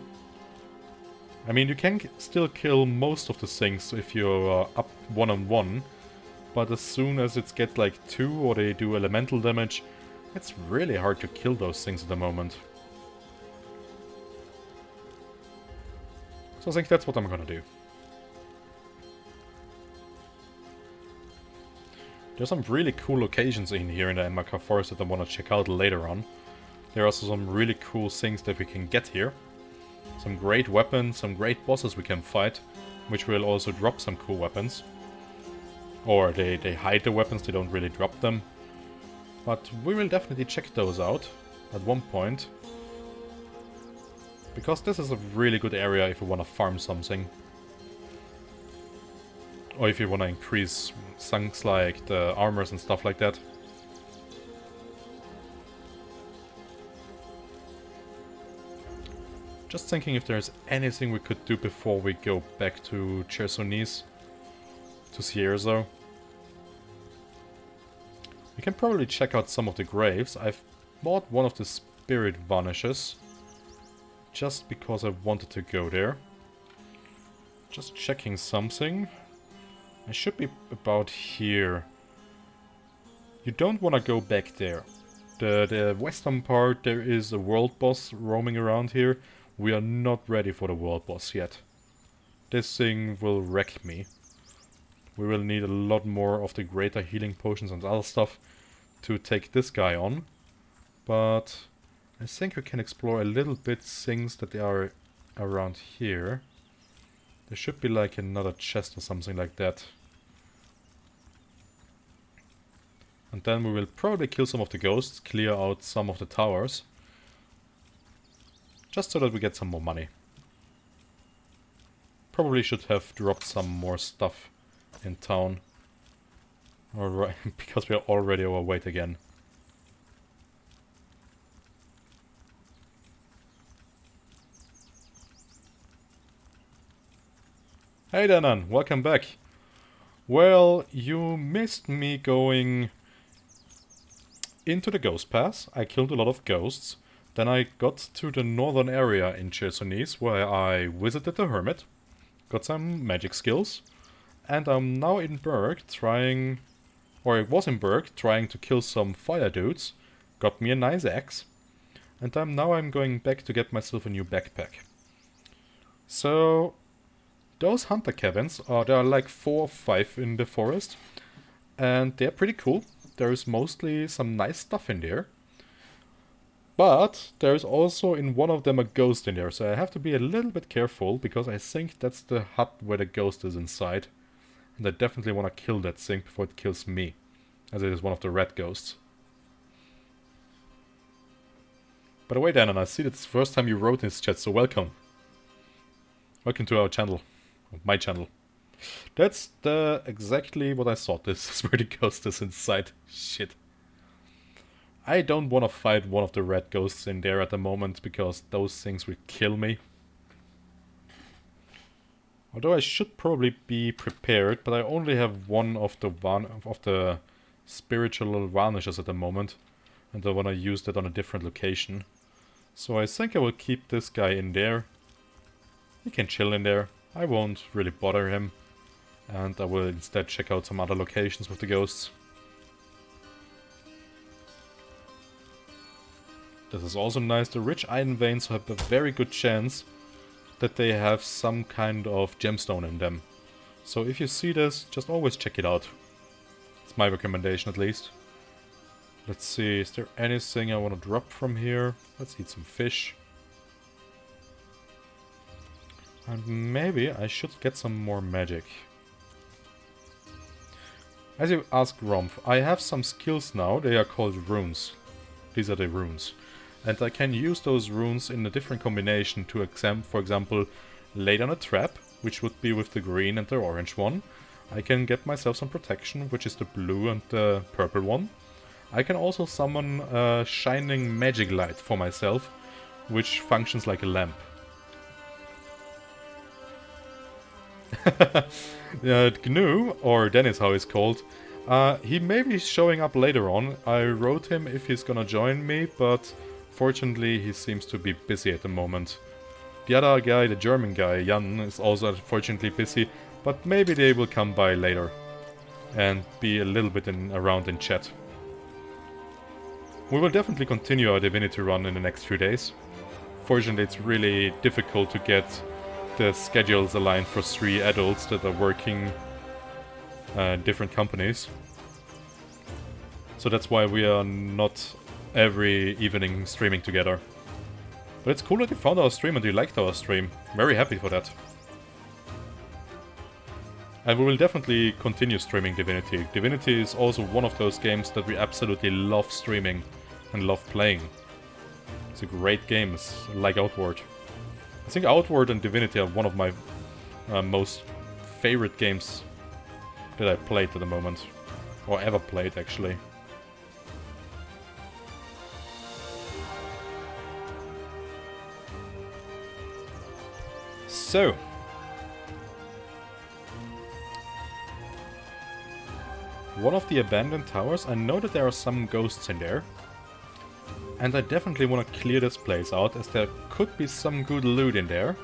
I mean, you can still kill most of the things if you're up one-on-one, but as soon as it gets like 2 or they do elemental damage, it's really hard to kill those things at the moment. So I think that's what I'm gonna do. There's some really cool locations in here in the Enmaka Forest that I want to check out later on. There are also some really cool things that we can get here. Some great weapons, some great bosses we can fight, which will also drop some cool weapons. Or they hide the weapons, they don't really drop them. But we will definitely check those out at one point. Because this is a really good area if you want to farm something. Or if you want to increase things like the armors and stuff like that. Just thinking if there's anything we could do before we go back to Chersonese. To Cierzo. We can probably check out some of the graves. I've bought one of the spirit varnishes. Just because I wanted to go there. Just checking something. I should be about here. You don't want to go back there. The western part, there is a world boss roaming around here. We are not ready for the world boss yet. This thing will wreck me. We will need a lot more of the greater healing potions and other stuff to take this guy on. But I think we can explore a little bit things that are around here. There should be like another chest or something like that. And then we will probably kill some of the ghosts, clear out some of the towers. Just so that we get some more money. Probably should have dropped some more stuff in town. Alright, because we are already overweight again. Hey Danan, welcome back. Well, you missed me going into the Ghost Pass. I killed a lot of ghosts. Then I got to the northern area in Chersonese, where I visited the Hermit. Got some magic skills. And I'm now in Berg trying... Or I was in Berg trying to kill some fire dudes. Got me a nice axe. And now I'm going back to get myself a new backpack. So... Those hunter cabins, there are like 4 or 5 in the forest. And they're pretty cool. There's mostly some nice stuff in there. But there's also in one of them a ghost in there. So I have to be a little bit careful, because I think that's the hut where the ghost is inside. And I definitely want to kill that thing before it kills me, as it is one of the red ghosts. By the way, Dan, and I see that's the first time you wrote in this chat, so welcome. Welcome to our channel. My channel. That's exactly what I thought. This is where the ghost is inside. Shit. I don't want to fight one of the red ghosts in there at the moment, because those things will kill me. Although I should probably be prepared, but I only have one of the spiritual varnishes at the moment, and I want to use that on a different location. So I think I will keep this guy in there. He can chill in there. I won't really bother him, and I will instead check out some other locations with the ghosts. This is also nice. The rich iron veins have a very good chance that they have some kind of gemstone in them. So if you see this, just always check it out. It's my recommendation at least. Let's see, is there anything I want to drop from here? Let's eat some fish. And maybe I should get some more magic. As you asked Romph, I have some skills now. They are called runes. These are the runes. And I can use those runes in a different combination to, for example, lay down a trap, which would be with the green and the orange one. I can get myself some protection, which is the blue and the purple one. I can also summon a shining magic light for myself, which functions like a lamp. Gnu, or Dennis how he's called, he may be showing up later on. I wrote him if he's gonna join me, but fortunately he seems to be busy at the moment. The other guy, the German guy, Jan, is also unfortunately busy, but maybe they will come by later and be a little bit around in chat. We will definitely continue our Divinity run in the next few days. Fortunately, it's really difficult to get the schedules aligned for 3 adults that are working different companies. So that's why we are not every evening streaming together. But it's cool that you found our stream and you liked our stream. Very happy for that. And we will definitely continue streaming Divinity. Divinity is also one of those games that we absolutely love streaming and love playing. It's a great game, it's like Outward. I think Outward and Divinity are one of my most favorite games that I played at the moment. Or ever played, actually. So. One of the abandoned towers, I know that there are some ghosts in there. And I definitely want to clear this place out, as there could be some good loot in there.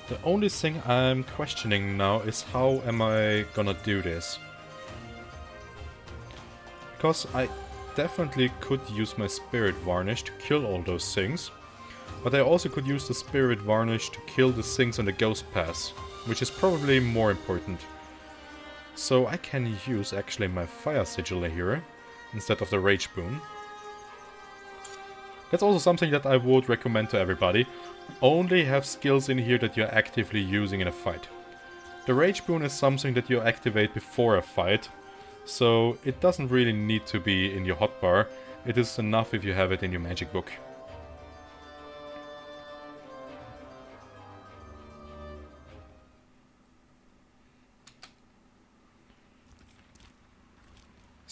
The only thing I'm questioning now is how am I gonna do this? Because I definitely could use my Spirit Varnish to kill all those things. But I also could use the Spirit Varnish to kill the things on the Ghost Pass, which is probably more important. So I can use actually my Fire Sigil here instead of the Rage Boon. That's also something that I would recommend to everybody. Only have skills in here that you're actively using in a fight. The Rage Boon is something that you activate before a fight, so it doesn't really need to be in your hotbar. It is enough if you have it in your magic book.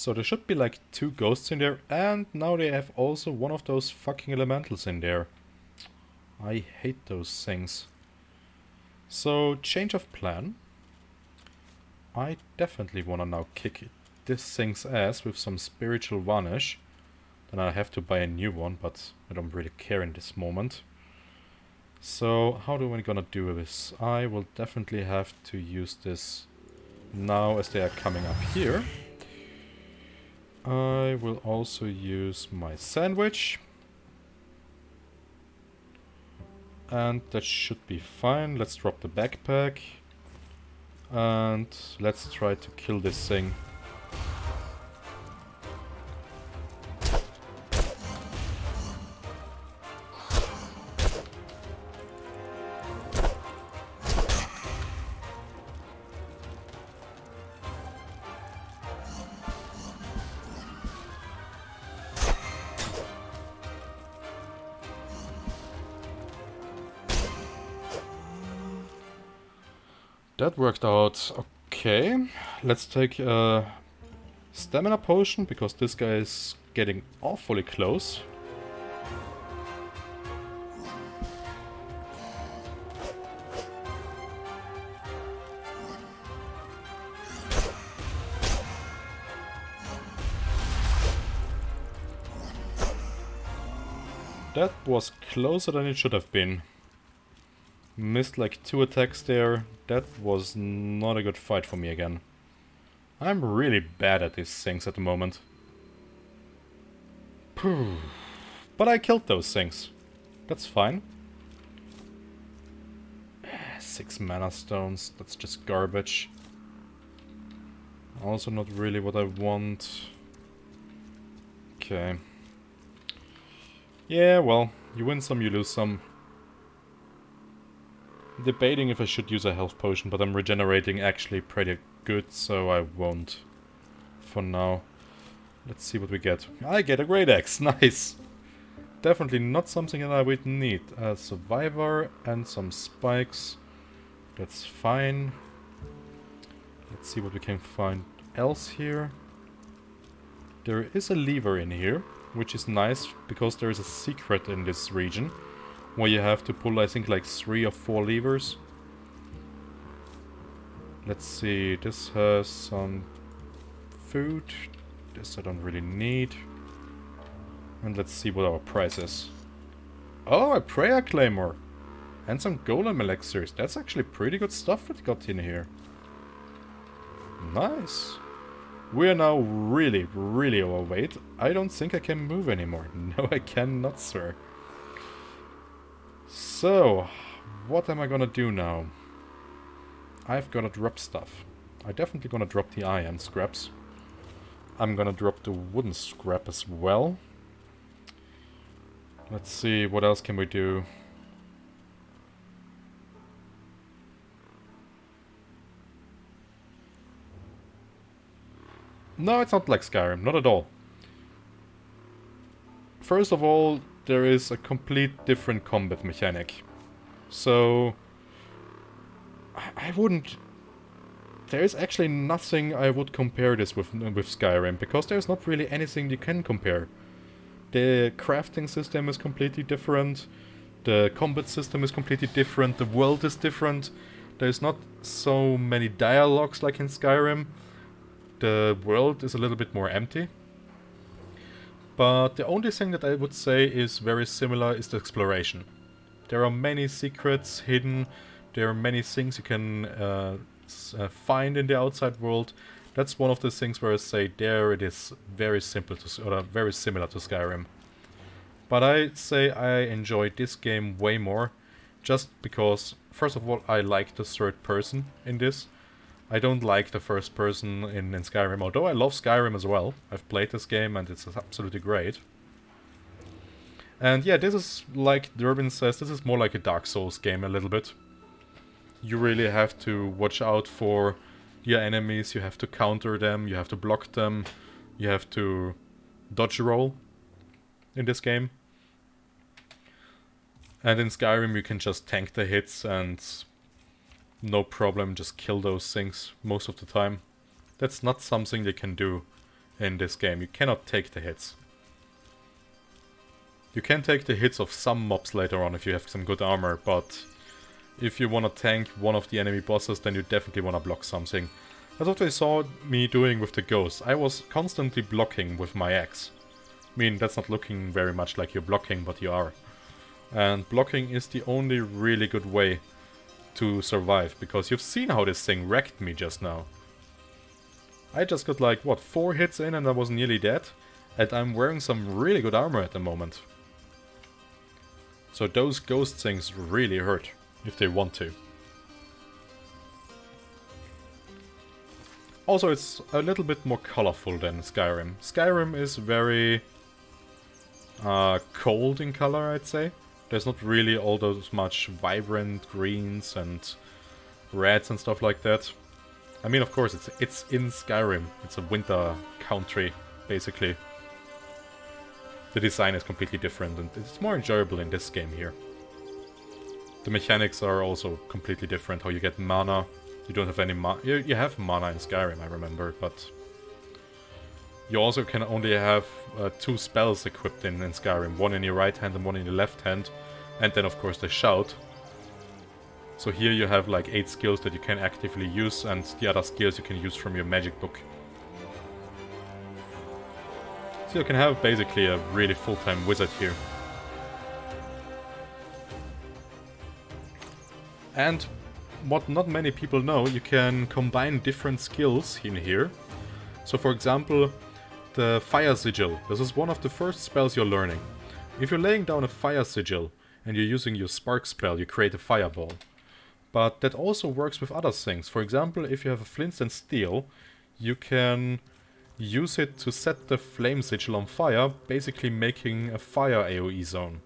So there should be like 2 ghosts in there, and now they have also one of those fucking elementals in there. I hate those things. So, change of plan. I definitely wanna now kick this thing's ass with some spiritual varnish. Then I have to buy a new one, but I don't really care in this moment. So, how do we gonna do this? I will definitely have to use this now as they are coming up here. I will also use my sandwich. And that should be fine. Let's drop the backpack. And let's try to kill this thing. That worked out okay. Let's take a stamina potion, because this guy is getting awfully close. That was closer than it should have been. Missed like 2 attacks there. That was not a good fight for me again. I'm really bad at these things at the moment. But I killed those things. That's fine. 6 mana stones. That's just garbage. Also not really what I want. Okay. Yeah, well, you win some, you lose some. Debating if I should use a health potion, but I'm regenerating actually pretty good, so I won't for now. Let's see what we get. I get a great axe, nice! Definitely not something that I would need. A survivor and some spikes. That's fine. Let's see what we can find else here. There is a lever in here, which is nice, because there is a secret in this region. Where you have to pull, I think, like 3 or 4 levers. Let's see, this has some food. This I don't really need. And let's see what our price is. Oh, a prayer claymore! And some golem elixirs. That's actually pretty good stuff we got in here. Nice. We are now really, really overweight. I don't think I can move anymore. No, I cannot, sir. So, what am I gonna do now? I've gotta drop stuff. I'm definitely gonna drop the iron scraps. I'm gonna drop the wooden scrap as well. Let's see, what else can we do? No, it's not like Skyrim, not at all. First of all, there is a complete different combat mechanic. So, I wouldn't... There is actually nothing I would compare this with Skyrim, because there's not really anything you can compare. The crafting system is completely different, the combat system is completely different, the world is different, there's not so many dialogues like in Skyrim, the world is a little bit more empty. But the only thing that I would say is very similar is the exploration. There are many secrets hidden, there are many things you can find in the outside world. That's one of the things where I say there it is very simple to, or very similar to Skyrim. But I say I enjoy this game way more, just because, first of all, I like the third person in this. I don't like the first person in Skyrim, although I love Skyrim as well. I've played this game and it's absolutely great. And yeah, this is, like Durbin says, this is more like a Dark Souls game a little bit. You really have to watch out for your enemies, you have to counter them, you have to block them, you have to dodge roll in this game. And in Skyrim you can just tank the hits and no problem just kill those things most of the time. That's not something they can do in this game. You cannot take the hits. You can take the hits of some mobs later on if you have some good armor, but if you want to tank one of the enemy bosses, then you definitely want to block something. That's what they saw me doing with the ghost. I was constantly blocking with my axe. I mean, that's not looking very much like you're blocking, but you are. And blocking is the only really good way to survive, because you've seen how this thing wrecked me just now. I just got like, what, 4 hits in and I was nearly dead? And I'm wearing some really good armor at the moment. So those ghost things really hurt, if they want to. Also, it's a little bit more colorful than Skyrim. Skyrim is very cold in color, I'd say. There's not really all those much vibrant greens and reds and stuff like that. I mean, of course, it's in Skyrim. It's a winter country, basically. The design is completely different, and it's more enjoyable in this game here. The mechanics are also completely different. How you get mana. You don't have any mana. You have mana in Skyrim, I remember, but you also can only have 2 spells equipped in Skyrim. One in your right hand and one in your left hand. And then, of course, the shout. So here you have like 8 skills that you can actively use, and the other skills you can use from your magic book. So you can have basically a really full-time wizard here. And what not many people know, you can combine different skills in here. So for example, the Fire Sigil. This is one of the first spells you're learning. If you're laying down a Fire Sigil and you're using your Spark spell, you create a fireball. But that also works with other things. For example, if you have a Flint and Steel, you can use it to set the Flame Sigil on fire, basically making a fire AoE zone.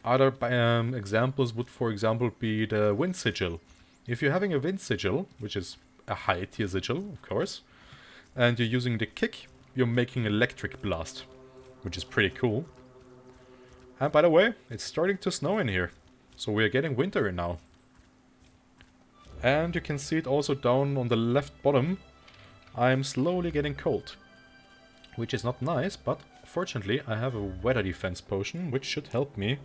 Other examples would, for example, be the Wind Sigil. If you're having a Wind Sigil, which is a high tier sigil, of course, and you're using the kick, you're making Electric Blast, which is pretty cool. And by the way, it's starting to snow in here, so we're getting winter now. And you can see it also down on the left bottom. I'm slowly getting cold, which is not nice, but fortunately I have a weather defense potion, which should help me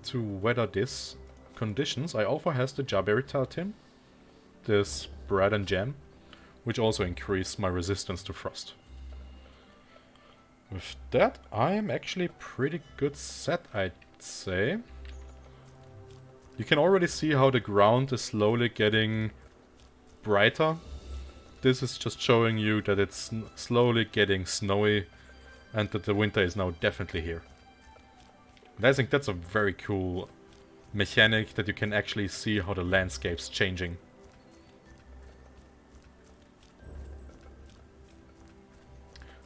to weather these conditions. I also have the Jawberry Tartan, this bread and jam, which also increase my resistance to frost. With that, I'm actually pretty good set, I'd say. You can already see how the ground is slowly getting brighter. This is just showing you that it's slowly getting snowy and that the winter is now definitely here. And I think that's a very cool mechanic, that you can actually see how the landscape's changing.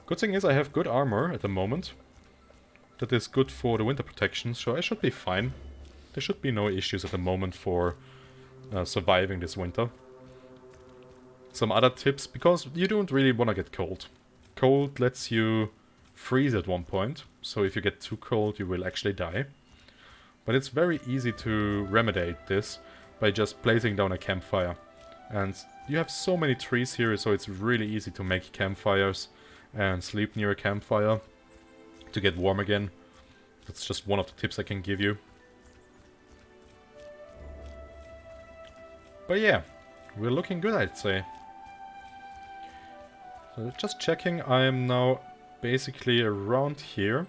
Good thing is I have good armor at the moment. That is good for the winter protection, so I should be fine. There should be no issues at the moment for surviving this winter. Some other tips, because you don't really want to get cold. Cold lets you freeze at one point, so if you get too cold you will actually die. But it's very easy to remediate this by just placing down a campfire. And you have so many trees here, so it's really easy to make campfires and sleep near a campfire to get warm again. That's just one of the tips I can give you. But yeah, we're looking good, I'd say. So just checking, I am now basically around here.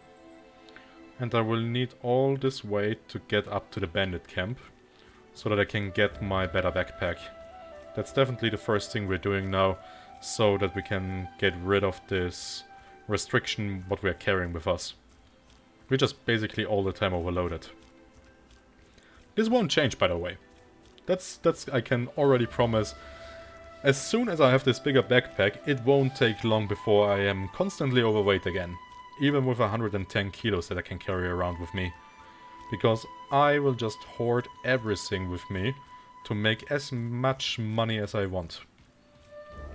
And I will need all this way to get up to the bandit camp, so that I can get my better backpack. That's definitely the first thing we're doing now, so that we can get rid of this restriction what we're carrying with us. We're just basically all the time overloaded. This won't change, by the way. That's I can already promise. As soon as I have this bigger backpack, it won't take long before I am constantly overweight again. Even with 110 kilos that I can carry around with me. Because I will just hoard everything with me to make as much money as I want.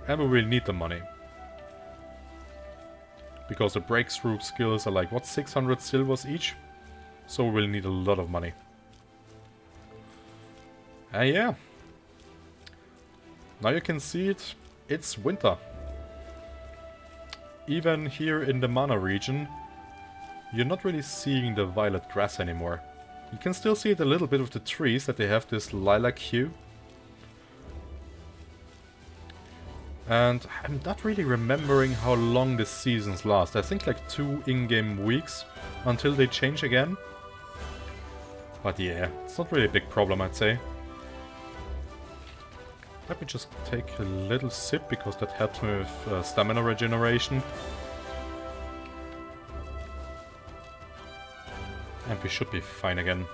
And we will need the money. Because the breakthrough skills are like, what, 600 silvers each? So we'll need a lot of money. Yeah. Now you can see it, it's winter. even here in the Mana region, you're not really seeing the violet grass anymore. You can still see it a little bit with the trees, that they have this lilac hue. And I'm not really remembering how long the seasons last. I think like 2 in-game weeks until they change again. But yeah, it's not really a big problem, I'd say. Let me just take a little sip, because that helps me with stamina regeneration. And we should be fine again.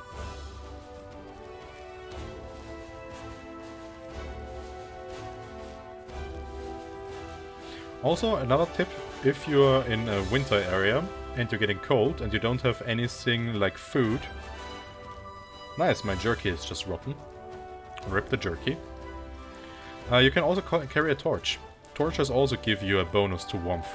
Also, another tip, if you're in a winter area and you're getting cold and you don't have anything like food... Nice, my jerky is just rotten. Rip the jerky. You can also carry a torch. Torches also give you a bonus to warmth.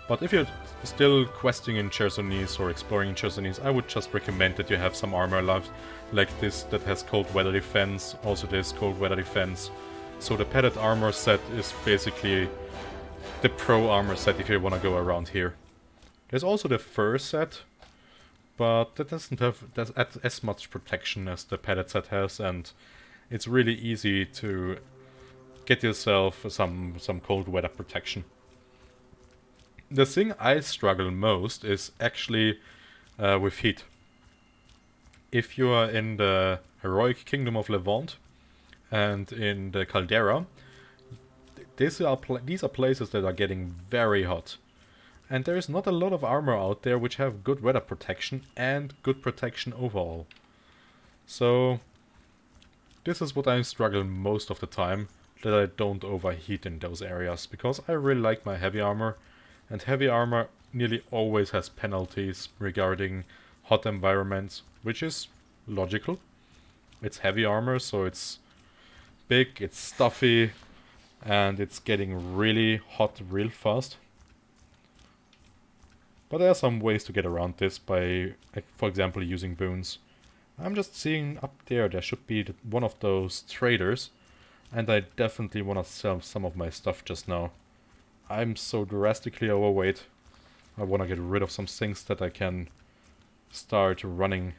But if you're still questing in Chersonese or exploring in Chersonese, I would just recommend that you have some armor left, like this that has cold weather defense, also this cold weather defense. So the padded armor set is basically the pro armor set if you want to go around here. There's also the fur set, but that doesn't have as much protection as the padded set has, and it's really easy to get yourself some cold weather protection. The thing I struggle most is actually with heat. If you are in the Heroic Kingdom of Levant and in the Caldera, these are places that are getting very hot. And there is not a lot of armor out there which have good weather protection and good protection overall. So this is what I struggle most of the time, that I don't overheat in those areas, because I really like my heavy armor. And heavy armor nearly always has penalties regarding hot environments, which is logical. It's heavy armor, so it's big, it's stuffy, and it's getting really hot real fast. But there are some ways to get around this by, for example, using boons. I'm just seeing up there should be one of those traders, and I definitely want to sell some of my stuff just now. I'm so drastically overweight. I want to get rid of some things that I can start running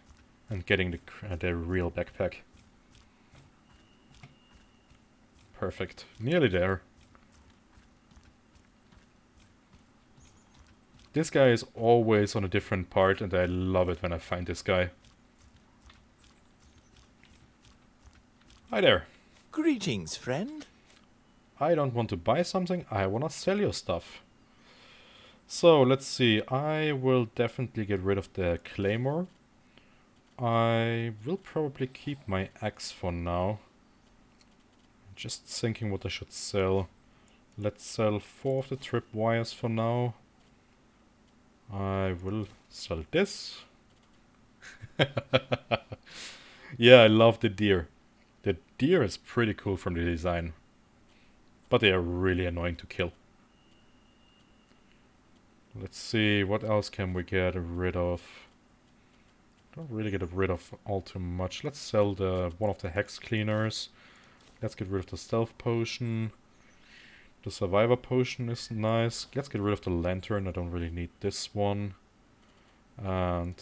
and getting the real backpack. Perfect. Nearly there. This guy is always on a different part, and I love it when I find this guy. Hi there. Greetings, friend. I don't want to buy something, I want to sell your stuff. So, let's see. I will definitely get rid of the claymore. I will probably keep my axe for now. Just thinking what I should sell. Let's sell 4 of the tripwires for now. I will sell this. Yeah, I love the deer. The deer is pretty cool from the design. But they are really annoying to kill. Let's see, what else can we get rid of? Don't really get rid of all too much. Let's sell one of the hex cleaners. Let's get rid of the stealth potion. The survivor potion is nice. Let's get rid of the lantern. I don't really need this one. And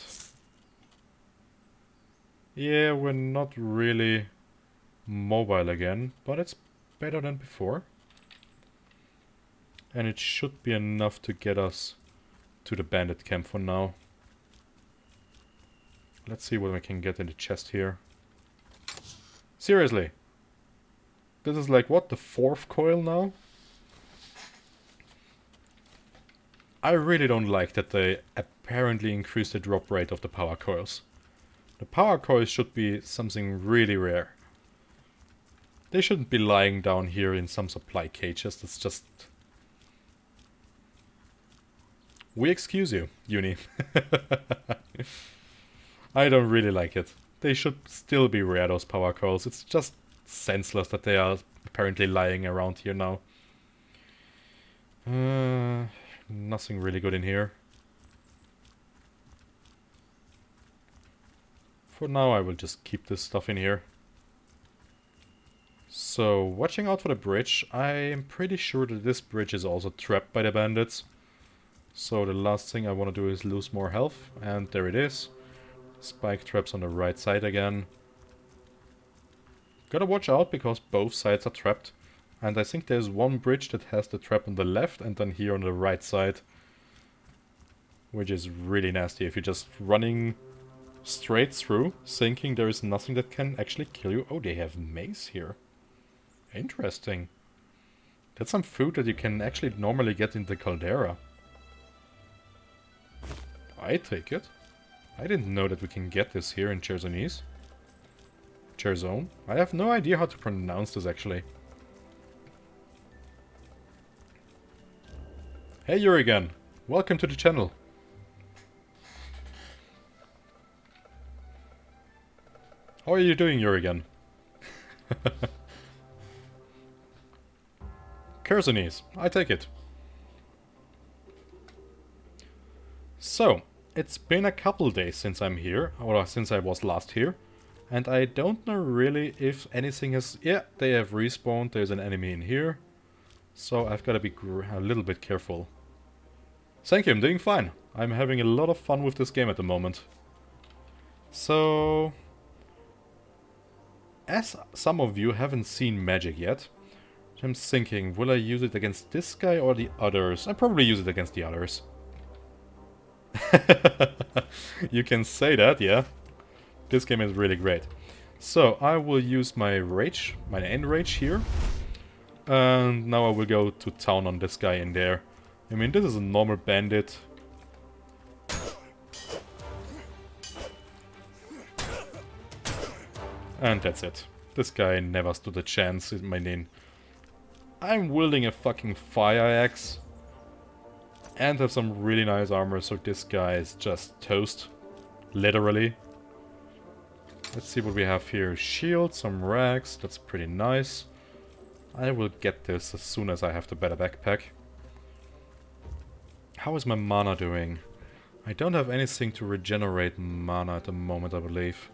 yeah, we're not really mobile again, but it's better than before. And it should be enough to get us to the bandit camp for now. Let's see what we can get in the chest here. Seriously. This is like, what, the 4th coil now? I really don't like that they apparently increased the drop rate of the power coils. The power coils should be something really rare. They shouldn't be lying down here in some supply cages. That's just... We excuse you, Uni. I don't really like it. They should still be rare, those power coils. It's just senseless that they are apparently lying around here now. Nothing really good in here. For now I will just keep this stuff in here. So, watching out for the bridge. I am pretty sure that this bridge is also trapped by the bandits. So the last thing I want to do is lose more health. And there it is. Spike traps on the right side again. Gotta watch out because both sides are trapped. And I think there's one bridge that has the trap on the left and then here on the right side. Which is really nasty if you're just running straight through, thinking there is nothing that can actually kill you. Oh, they have mace here. Interesting. That's some food that you can actually normally get in the caldera. I take it. I didn't know that we can get this here in Chersonese. Cherzone. I have no idea how to pronounce this actually. Hey Yurigan, welcome to the channel. How are you doing, Yurigan? Chersonese, I take it. So, it's been a couple days since I'm here, or since I was last here. And I don't know really if anything has... Yeah, they have respawned, there's an enemy in here. So I've got to be a little bit careful. Thank you, I'm doing fine. I'm having a lot of fun with this game at the moment. So... as some of you haven't seen magic yet, I'm thinking, will I use it against this guy or the others? I'll probably use it against the others. You can say that, yeah. This game is really great. So, I will use my rage, my end rage here. And now I will go to town on this guy in there. I mean, this is a normal bandit. And that's it. This guy never stood a chance, I mean. I'm wielding a fucking fire axe. And have some really nice armor, so this guy is just toast. Literally. Let's see what we have here. Shield, some rags, that's pretty nice. I will get this as soon as I have the better backpack. How is my mana doing? I don't have anything to regenerate mana at the moment, I believe.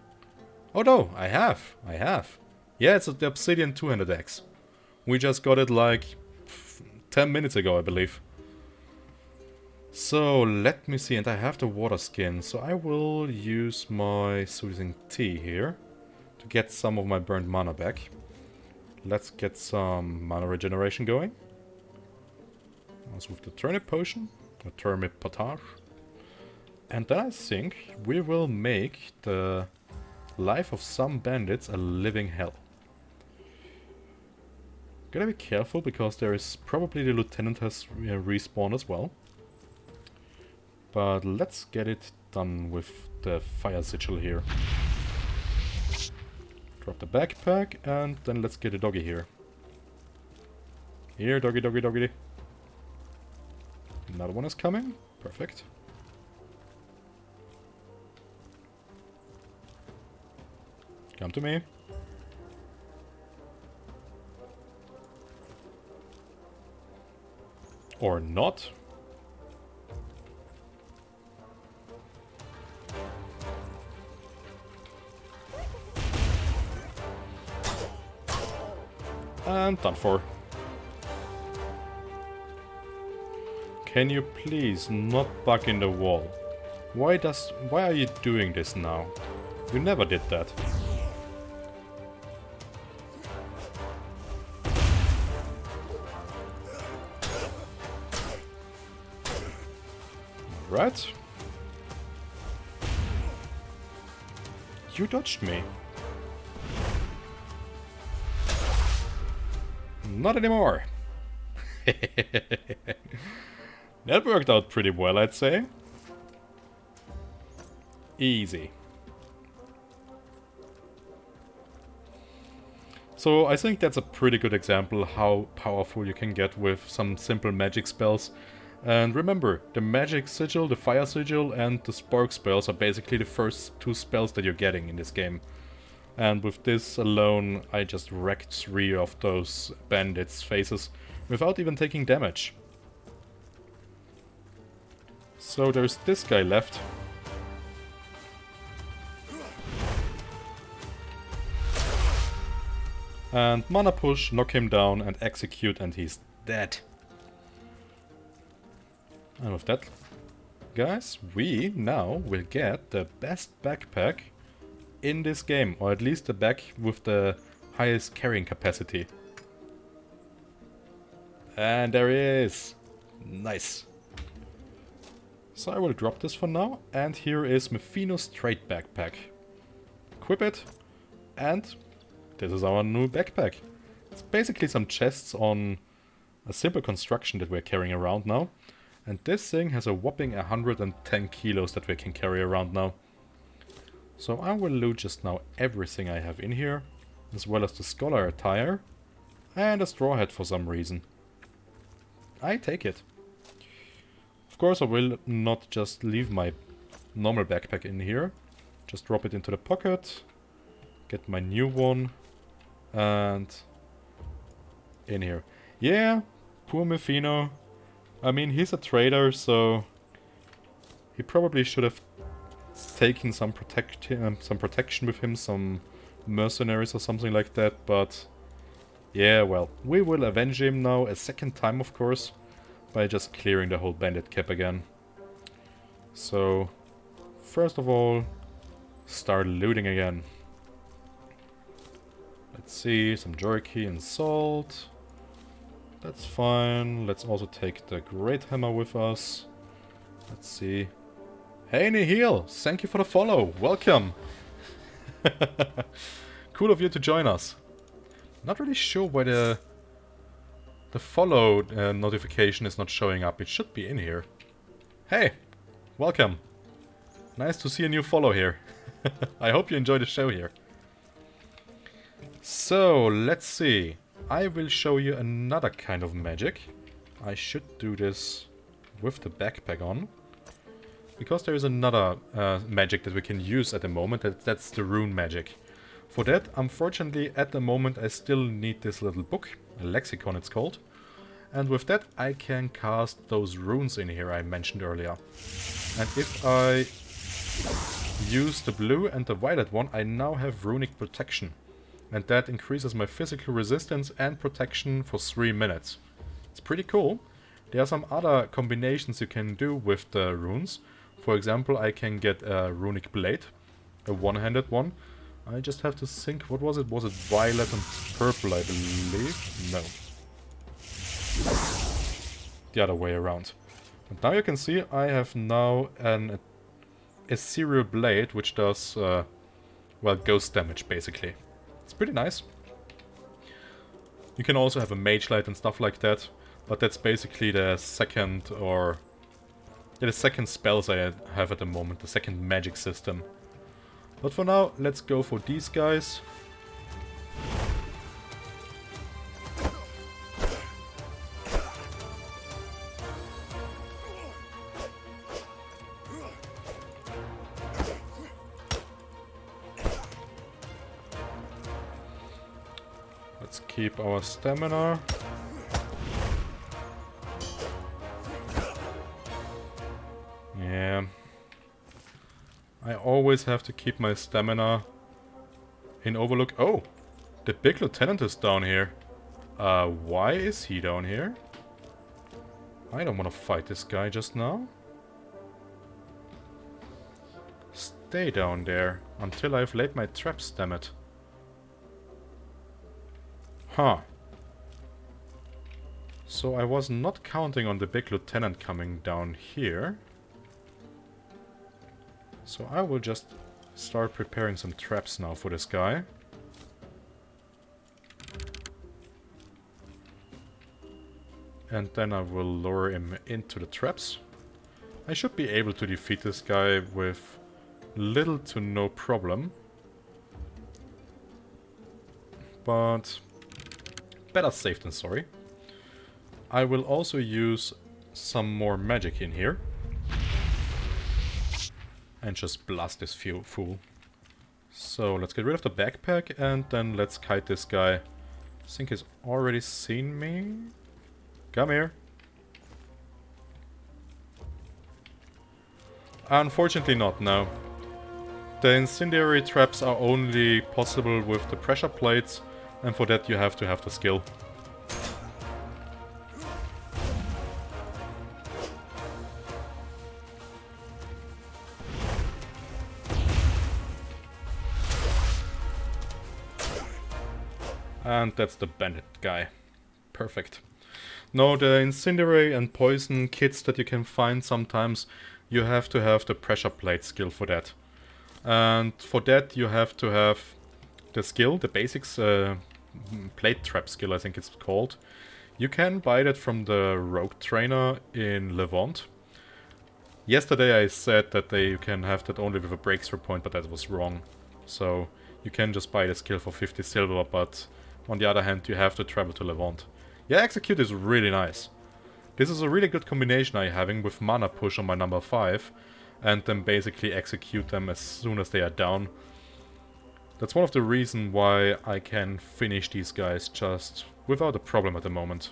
Oh no, I have. Yeah, it's the Obsidian two-handed axe. We just got it like 10 minutes ago, I believe. So, let me see, and I have the water skin, so I will use my soothing tea here to get some of my burnt mana back. Let's get some mana regeneration going. Also with the turnip potion, the turnip potage. And then I think we will make the life of some bandits a living hell. Gotta be careful because there is probably the lieutenant has respawned as well. But let's get it done with the fire sigil here. Drop the backpack and then let's get a doggy here. Here, doggy, doggy, doggy. Another one is coming. Perfect. Come to me. Or not. And done for. Can you please not bug in the wall? Why are you doing this now? You never did that. Right. You dodged me. Not anymore. That worked out pretty well, I'd say. Easy. So I think that's a pretty good example how powerful you can get with some simple magic spells. And remember, the magic sigil, the fire sigil and the spark spells are basically the first two spells that you're getting in this game. And with this alone, I just wrecked 3 of those bandits' faces without even taking damage. So there's this guy left. And mana push, knock him down and execute, and he's dead. And with that, guys, we now will get the best backpack in this game, or at least the back with the highest carrying capacity. And there he is. Nice. So I will drop this for now, and here is Mephinos Trade Backpack. Equip it, and this is our new backpack. It's basically some chests on a simple construction that we're carrying around now. And this thing has a whopping 110 kilos that we can carry around now. So I will loot just now everything I have in here, as well as the scholar attire and a straw hat for some reason. I take it. Of course I will not just leave my normal backpack in here. Just drop it into the pocket, get my new one, and in here. Yeah, poor Mephino. I mean, he's a trader, so he probably should have taken some protection with him, some mercenaries or something like that, but yeah, well, we will avenge him now a second time, of course, by just clearing the whole bandit cap again. So, first of all, start looting again. Let's see, some jerky and salt. That's fine. Let's also take the Great Hammer with us. Let's see. Hey Nihil, thank you for the follow. Welcome. Cool of you to join us. Not really sure why the follow notification is not showing up. It should be in here. Hey, welcome. Nice to see a new follow here. I hope you enjoy the show here. So, let's see. I will show you another kind of magic. I should do this with the backpack on. Because there is another magic that we can use at the moment. That's the rune magic. For that, unfortunately, at the moment I still need this little book. A lexicon it's called. And with that I can cast those runes in here I mentioned earlier. And if I use the blue and the violet one, I now have runic protection. And that increases my physical resistance and protection for 3 minutes. It's pretty cool. There are some other combinations you can do with the runes. For example, I can get a runic blade, a one-handed one. I just have to think, what was it? Was it violet and purple, I believe? No. The other way around. And now you can see I have now an ethereal blade, which does, well, ghost damage, basically. It's pretty nice. You can also have a mage light and stuff like that, but that's basically the second or the second spells I have at the moment, the second magic system. But for now, let's go for these guys. Let's keep our stamina. Yeah. I always have to keep my stamina in Overlook. Oh! The big lieutenant is down here. Why is he down here? I don't want to fight this guy just now. Stay down there until I've laid my traps, damn it. Huh. So I was not counting on the big lieutenant coming down here. So I will just start preparing some traps now for this guy. And then I will lure him into the traps. I should be able to defeat this guy with little to no problem. But better safe than sorry. I will also use some more magic in here. And just blast this fool. So let's get rid of the backpack and then let's kite this guy. I think he's already seen me. Come here. Unfortunately not, no. The incendiary traps are only possible with the pressure plates, And for that you have to have the skill. And that's the bandit guy. Perfect. Now the incendiary and poison kits that you can find sometimes, you have to have the pressure plate skill for that. And for that you have to have the skill, the basics plate trap skill I think it's called. You can buy that from the rogue trainer in Levant. Yesterday I said that you can have that only with a breakthrough point, but that was wrong. So you can just buy the skill for 50 silver, but on the other hand you have to travel to Levant. Yeah, execute is really nice. This is a really good combination I'm having with mana push on my number 5 and then basically execute them as soon as they are down. That's one of the reasons why I can finish these guys just without a problem at the moment.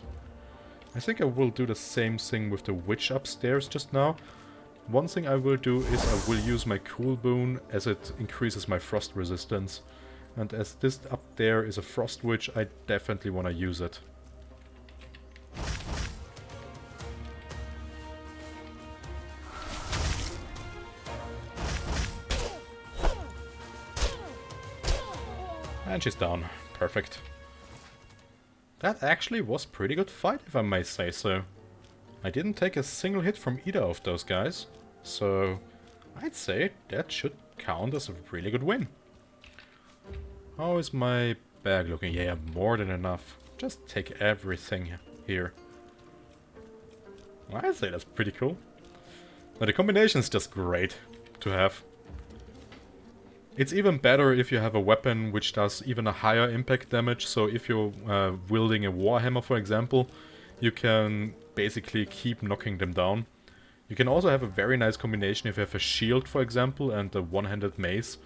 I think I will do the same thing with the witch upstairs just now. One thing I will do is I will use my cool boon as it increases my frost resistance. And as this up there is a frost witch, I definitely want to use it. And she's down. Perfect. That actually was a pretty good fight, if I may say so. I didn't take a single hit from either of those guys, so I'd say that should count as a really good win. How is my bag looking? Yeah, more than enough. Just take everything here. I'd say that's pretty cool. But the combination is just great to have. It's even better if you have a weapon which does even a higher impact damage. So if you're wielding a Warhammer, for example, you can basically keep knocking them down. You can also have a very nice combination if you have a shield, for example, and a one-handed mace.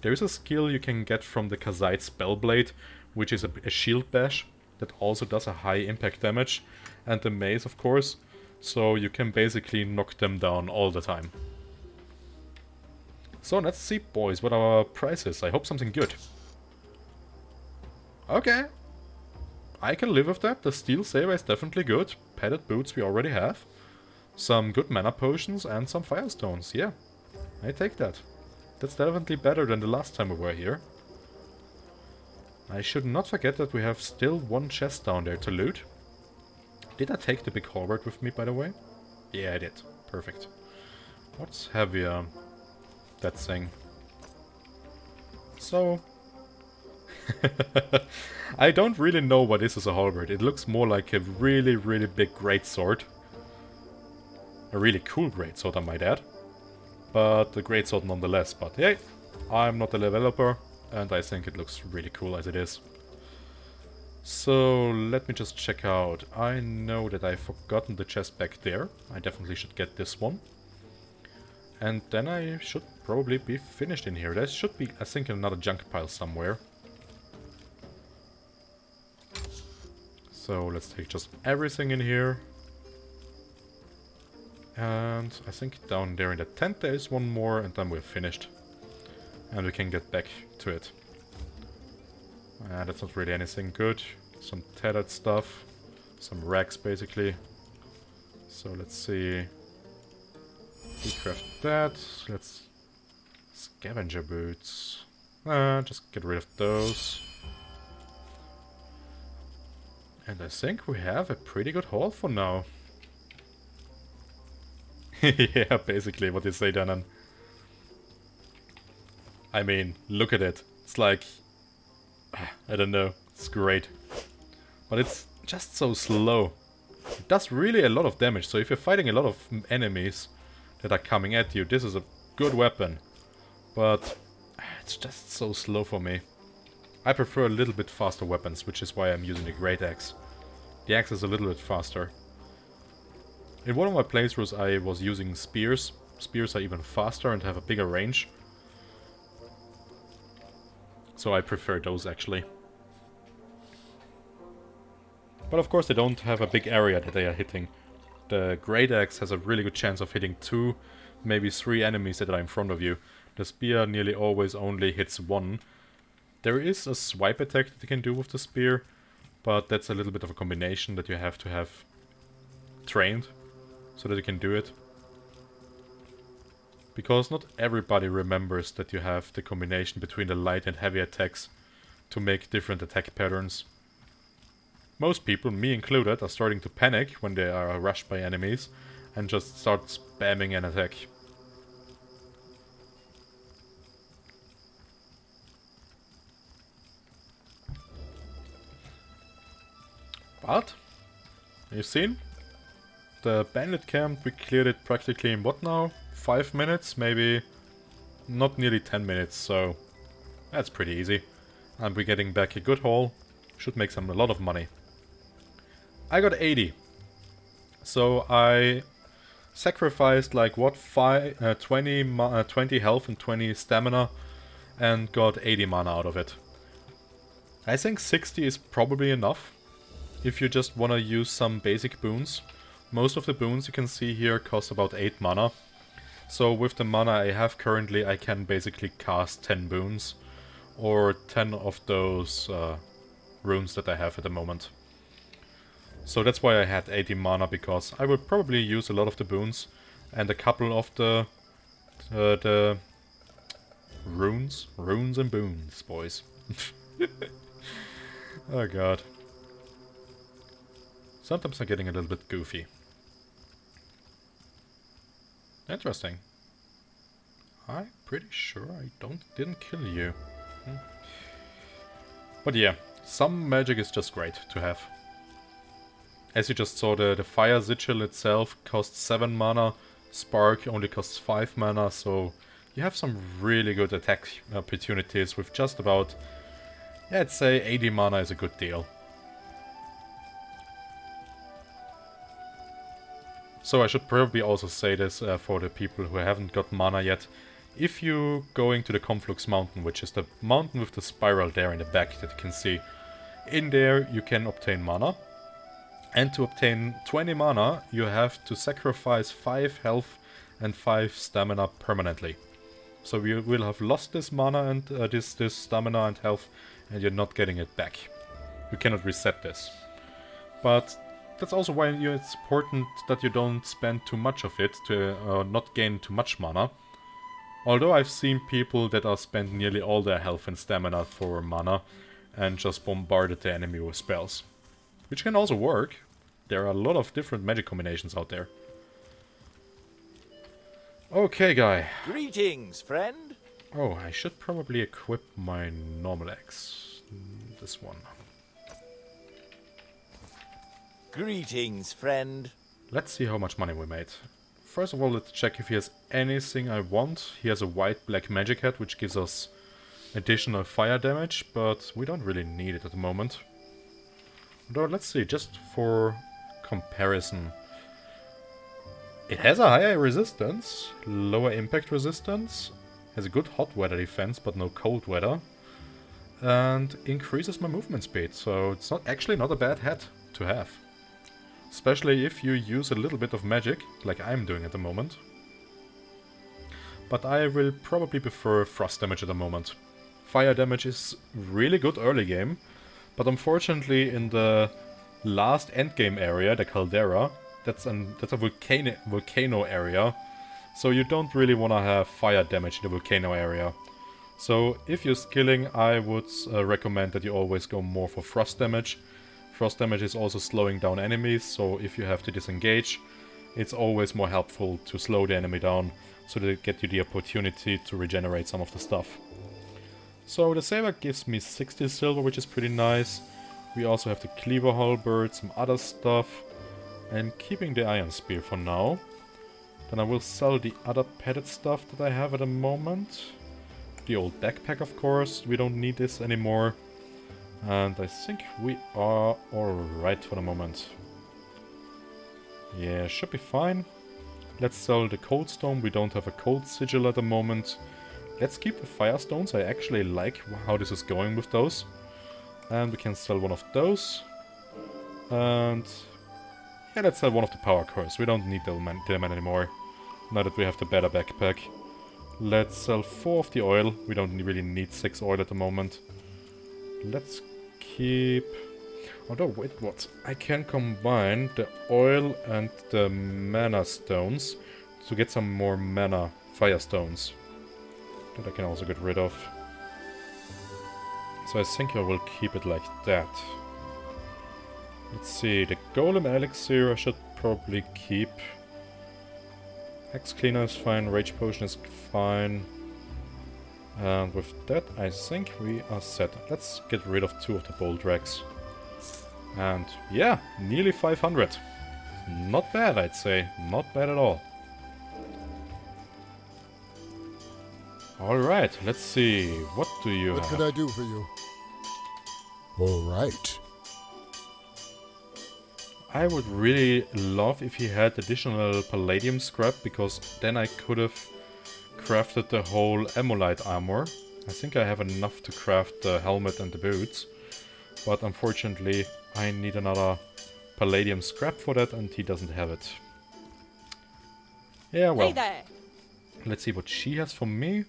There is a skill you can get from the Kazite Spellblade, which is a shield bash that also does a high impact damage, and the mace, of course, so you can basically knock them down all the time. So let's see, boys, what our price is. I hope something good. Okay. I can live with that. The steel saber is definitely good. Padded boots we already have. Some good mana potions and some firestones. Yeah, I take that. That's definitely better than the last time we were here. I should not forget that we have still one chest down there to loot. Did I take the big halberd with me, by the way? Yeah, I did. Perfect. What's heavier? That thing. So... I don't really know what this is a halberd. It looks more like a really, really big greatsword. A really cool greatsword, I might add. But a greatsword nonetheless. But hey, I'm not a developer, and I think it looks really cool as it is. So let me just check out. I know that I've forgotten the chest back there. I definitely should get this one. And then I should probably be finished in here. There should be, I think, another junk pile somewhere. So let's take just everything in here. And I think down there in the tent there is one more, and then we're finished. And we can get back to it. That's not really anything good. Some tethered stuff. Some racks, basically. So let's see. We craft that. Let's... Scavenger boots. Just get rid of those. And I think we have a pretty good haul for now. Yeah, basically what you say, Danan. I mean, look at it. It's like... I don't know. It's great. But it's just so slow. It does really a lot of damage. So if you're fighting a lot of enemies that are coming at you, this is a good weapon. But it's just so slow for me. I prefer a little bit faster weapons, which is why I'm using the Great Axe. The axe is a little bit faster. In one of my playthroughs I was using spears. Spears are even faster and have a bigger range. So I prefer those actually. But of course they don't have a big area that they are hitting. The Great Axe has a really good chance of hitting 2, maybe 3 enemies that are in front of you. The spear nearly always only hits 1. There is a swipe attack that you can do with the spear, but that's a little bit of a combination that you have to have trained so that you can do it. Because not everybody remembers that you have the combination between the light and heavy attacks to make different attack patterns. Most people, me included, are starting to panic when they are rushed by enemies and just start spamming an attack. But, you've seen? The bandit camp, we cleared it practically in what now? 5 minutes? Maybe not nearly 10 minutes, so that's pretty easy. And we're getting back a good haul. Should make a lot of money. I got 80. So I sacrificed like what, 20 health and 20 stamina and got 80 mana out of it. I think 60 is probably enough if you just want to use some basic boons. Most of the boons you can see here cost about 8 mana. So with the mana I have currently, I can basically cast 10 boons. Or 10 of those runes that I have at the moment. So that's why I had 80 mana, because I will probably use a lot of the boons. And a couple of the runes. Runes and boons, boys. Oh god. Sometimes I'm getting a little bit goofy. Interesting. I'm pretty sure I didn't kill you. But yeah, some magic is just great to have. As you just saw, the fire sigil itself costs 7 mana, spark only costs 5 mana, so you have some really good attack opportunities with just about, yeah, I'd say 80 mana is a good deal. So I should probably also say this for the people who haven't got mana yet. If you going to the Conflux Mountain, which is the mountain with the spiral there in the back that you can see, in there you can obtain mana. And to obtain 20 mana, you have to sacrifice 5 health and 5 stamina permanently. So you will have lost this mana and this stamina and health, and you're not getting it back. You cannot reset this. But that's also why it's important that you don't spend too much of it to not gain too much mana. Although I've seen people that are spent nearly all their health and stamina for mana and just bombarded the enemy with spells. Which can also work. There are a lot of different magic combinations out there. Okay, guy. Greetings, friend. Oh, I should probably equip my normal axe. This one. Greetings, friend. Let's see how much money we made. First of all, let's check if he has anything I want. He has a white-black magic hat, which gives us additional fire damage, but we don't really need it at the moment. Although, let's see, just for comparison. It has a higher resistance, lower impact resistance, has a good hot weather defense, but no cold weather, and increases my movement speed, so it's actually not a bad hat to have. Especially if you use a little bit of magic, like I'm doing at the moment. But I will probably prefer frost damage at the moment. Fire damage is really good early game, but unfortunately in the last endgame area, the Caldera, that's a volcano area, so you don't really want to have fire damage in the volcano area. So if you're skilling, I would recommend that you always go more for frost damage. Frost damage is also slowing down enemies, so if you have to disengage, it's always more helpful to slow the enemy down, so that it gets you the opportunity to regenerate some of the stuff. So the saber gives me 60 silver, which is pretty nice. We also have the cleaver halberd, some other stuff. I'm keeping the iron spear for now. Then I will sell the other padded stuff that I have at the moment. The old backpack, of course, we don't need this anymore. And I think we are alright for the moment. Yeah, should be fine. Let's sell the cold stone, we don't have a cold sigil at the moment. Let's keep the firestones, I actually like how this is going with those. And we can sell one of those. And yeah, let's sell one of the power cores, we don't need them anymore. Now that we have the better backpack. Let's sell 4 of the oil, we don't really need 6 oil at the moment. let's keep... Although, wait, what? I can combine the oil and the mana stones to get some more mana fire stones. That I can also get rid of. So I think I will keep it like that. Let's see, the golem elixir I should probably keep. Hex cleaner is fine, rage potion is fine. And with that I think we are set. Let's get rid of 2 of the bold dregs. And yeah, nearly 500. Not bad, I'd say. Not bad at all. Alright, let's see. What do you What have? can I do for you? All right. I would really love if he had additional palladium scrap, because then I could have crafted the whole Emolite armor. I think I have enough to craft the helmet and the boots. But unfortunately, I need another palladium scrap for that, and he doesn't have it. Yeah, well, Hey there! let's see what she has for me.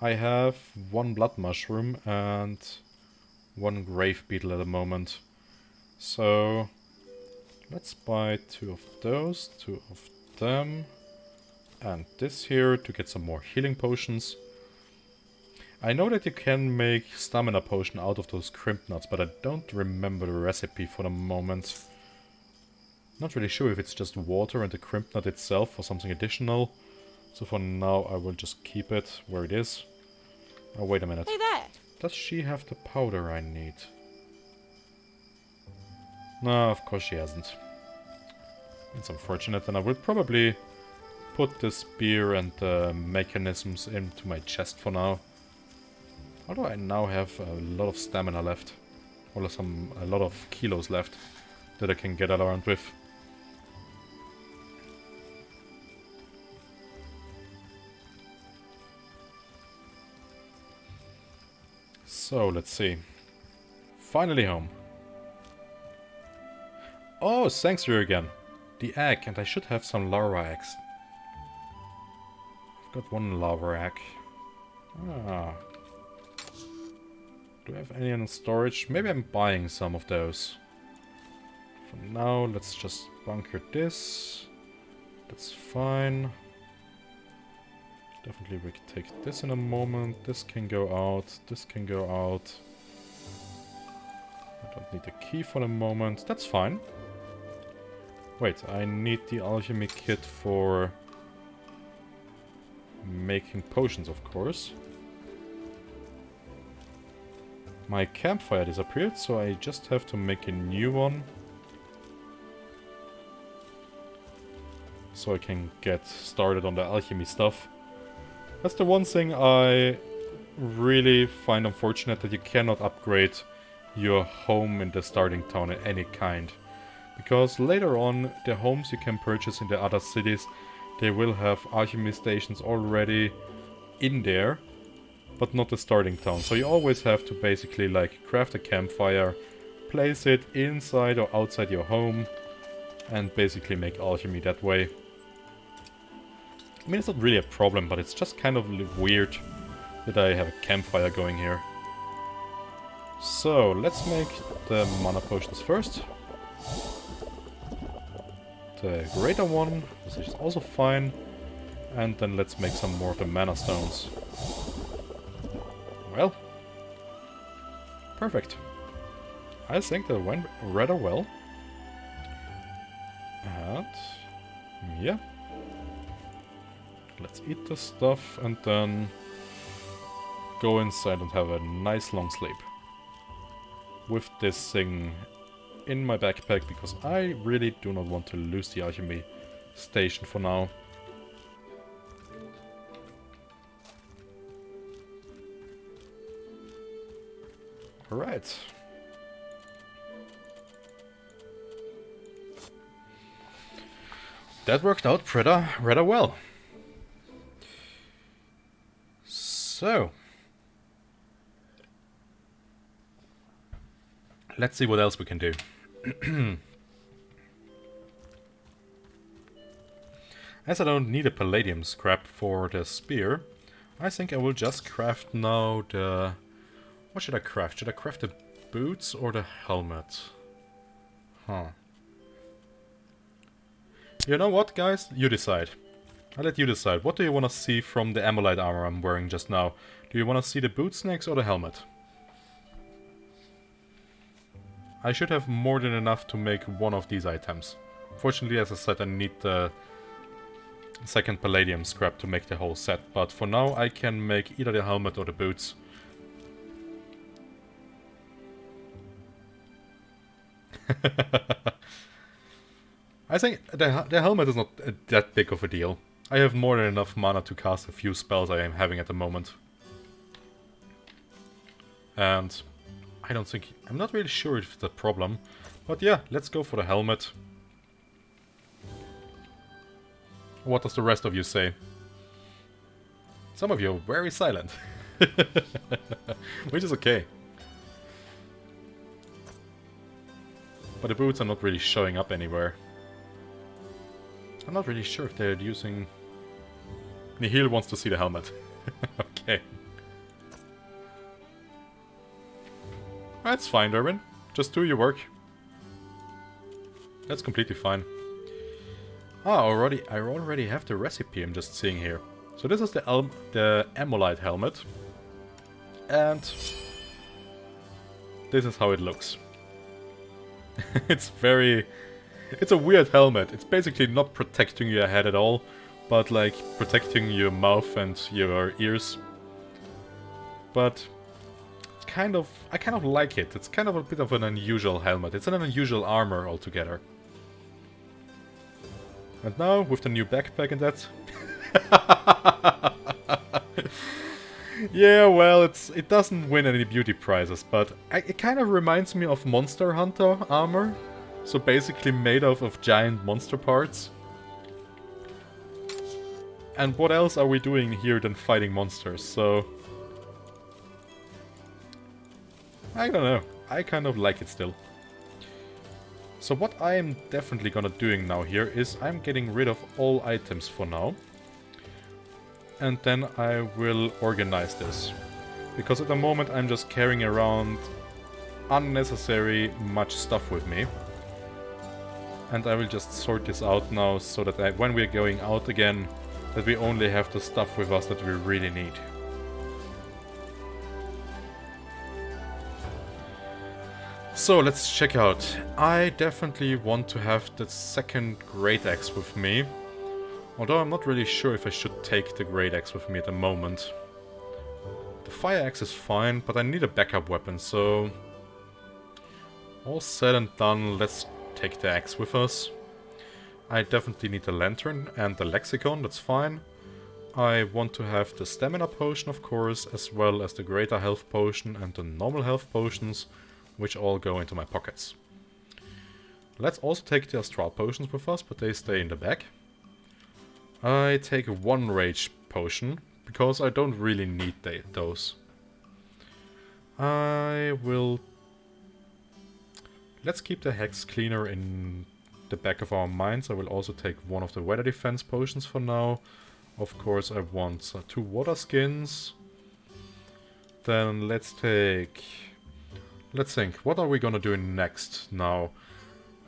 I have 1 blood mushroom and 1 grave beetle at the moment. So let's buy 2 of those, 2 of them, and this here to get some more healing potions. I know that you can make stamina potion out of those crimp nuts, but I don't remember the recipe for the moment. Not really sure if it's just water and the crimp nut itself or something additional. So for now I will just keep it where it is. Oh, wait a minute. Hey there! Does she have the powder I need? No, of course she hasn't. It's unfortunate, and I will probably put the spear and the mechanisms into my chest for now. Although I now have a lot of stamina left. Or a lot of kilos left that I can get around with. So, let's see. Finally home. Oh, thanks you again. The egg, and I should have some lava eggs. I've got 1 lava egg. Ah. Do I have any in storage? Maybe I'm buying some of those. For now, let's just bunker this. That's fine. Definitely we can take this in a moment. This can go out. This can go out. I don't need the key for the moment. That's fine. Wait, I need the alchemy kit for making potions, of course. My campfire disappeared, so I just have to make a new one. So I can get started on the alchemy stuff. That's the one thing I really find unfortunate, that you cannot upgrade your home in the starting town in any kind. Because later on, the homes you can purchase in the other cities, they will have alchemy stations already in there, but not the starting town. So you always have to basically like craft a campfire, place it inside or outside your home, and basically make alchemy that way. I mean, it's not really a problem, but it's just kind of weird that I have a campfire going here. So, let's make the mana potions first. The greater one, this is also fine. And then let's make some more of the mana stones. Well, perfect. I think that went rather well. And yeah. Let's eat the stuff and then go inside and have a nice long sleep. With this thing in my backpack, because I really do not want to lose the alchemy station for now. Alright. That worked out rather well. So, let's see what else we can do. As I don't need a palladium scrap for the spear, I think I will just craft now the... What should I craft? Should I craft a boots or the helmet? Huh. You know what, guys? You decide. I'll let you decide. What do you want to see from the Amolite armor I'm wearing just now? Do you want to see the boots next or the helmet? I should have more than enough to make one of these items. Fortunately, as I said, I need the second palladium scrap to make the whole set. But for now, I can make either the helmet or the boots. I think the helmet is not that big of a deal. I have more than enough mana to cast a few spells I am having at the moment. And I don't think... I'm not really sure if it's a problem. But yeah, let's go for the helmet. What does the rest of you say? Some of you are very silent. Which is okay. But the boots are not really showing up anywhere. I'm not really sure if they're using... Nihil wants to see the helmet. Okay. That's fine, Derwin. Just do your work. That's completely fine. Ah, I already have the recipe I'm just seeing here. So this is the Amolite helmet. And this is how it looks. It's a weird helmet. It's basically not protecting your head at all, but like protecting your mouth and your ears. But it's I kind of like it. It's kind of a bit of an unusual helmet. It's an unusual armor altogether. And now, with the new backpack and that... Yeah, well, it doesn't win any beauty prizes, but it kind of reminds me of Monster Hunter armor. So basically made of giant monster parts. And what else are we doing here than fighting monsters, so... I don't know, I kind of like it still. So what I am definitely gonna doing now here is I'm getting rid of all items for now. And then I will organize this. Because at the moment I'm just carrying around unnecessary much stuff with me. And I will just sort this out now so that when we're going out again, that we only have the stuff with us that we really need. So let's check out. I definitely want to have the second Great Axe with me. Although I'm not really sure if I should take the Great Axe with me at the moment. The Fire Axe is fine, but I need a backup weapon, so... All said and done, let's take the axe with us. I definitely need the lantern and the lexicon, that's fine. I want to have the stamina potion, of course, as well as the greater health potion and the normal health potions, which all go into my pockets. Let's also take the astral potions with us, but they stay in the bag. I take one rage potion, because I don't really need those. I will... Let's keep the hex cleaner in the back of our minds. I will also take one of the weather defense potions for now. Of course I want 2 water skins. Then let's take... Let's think, what are we gonna do next now?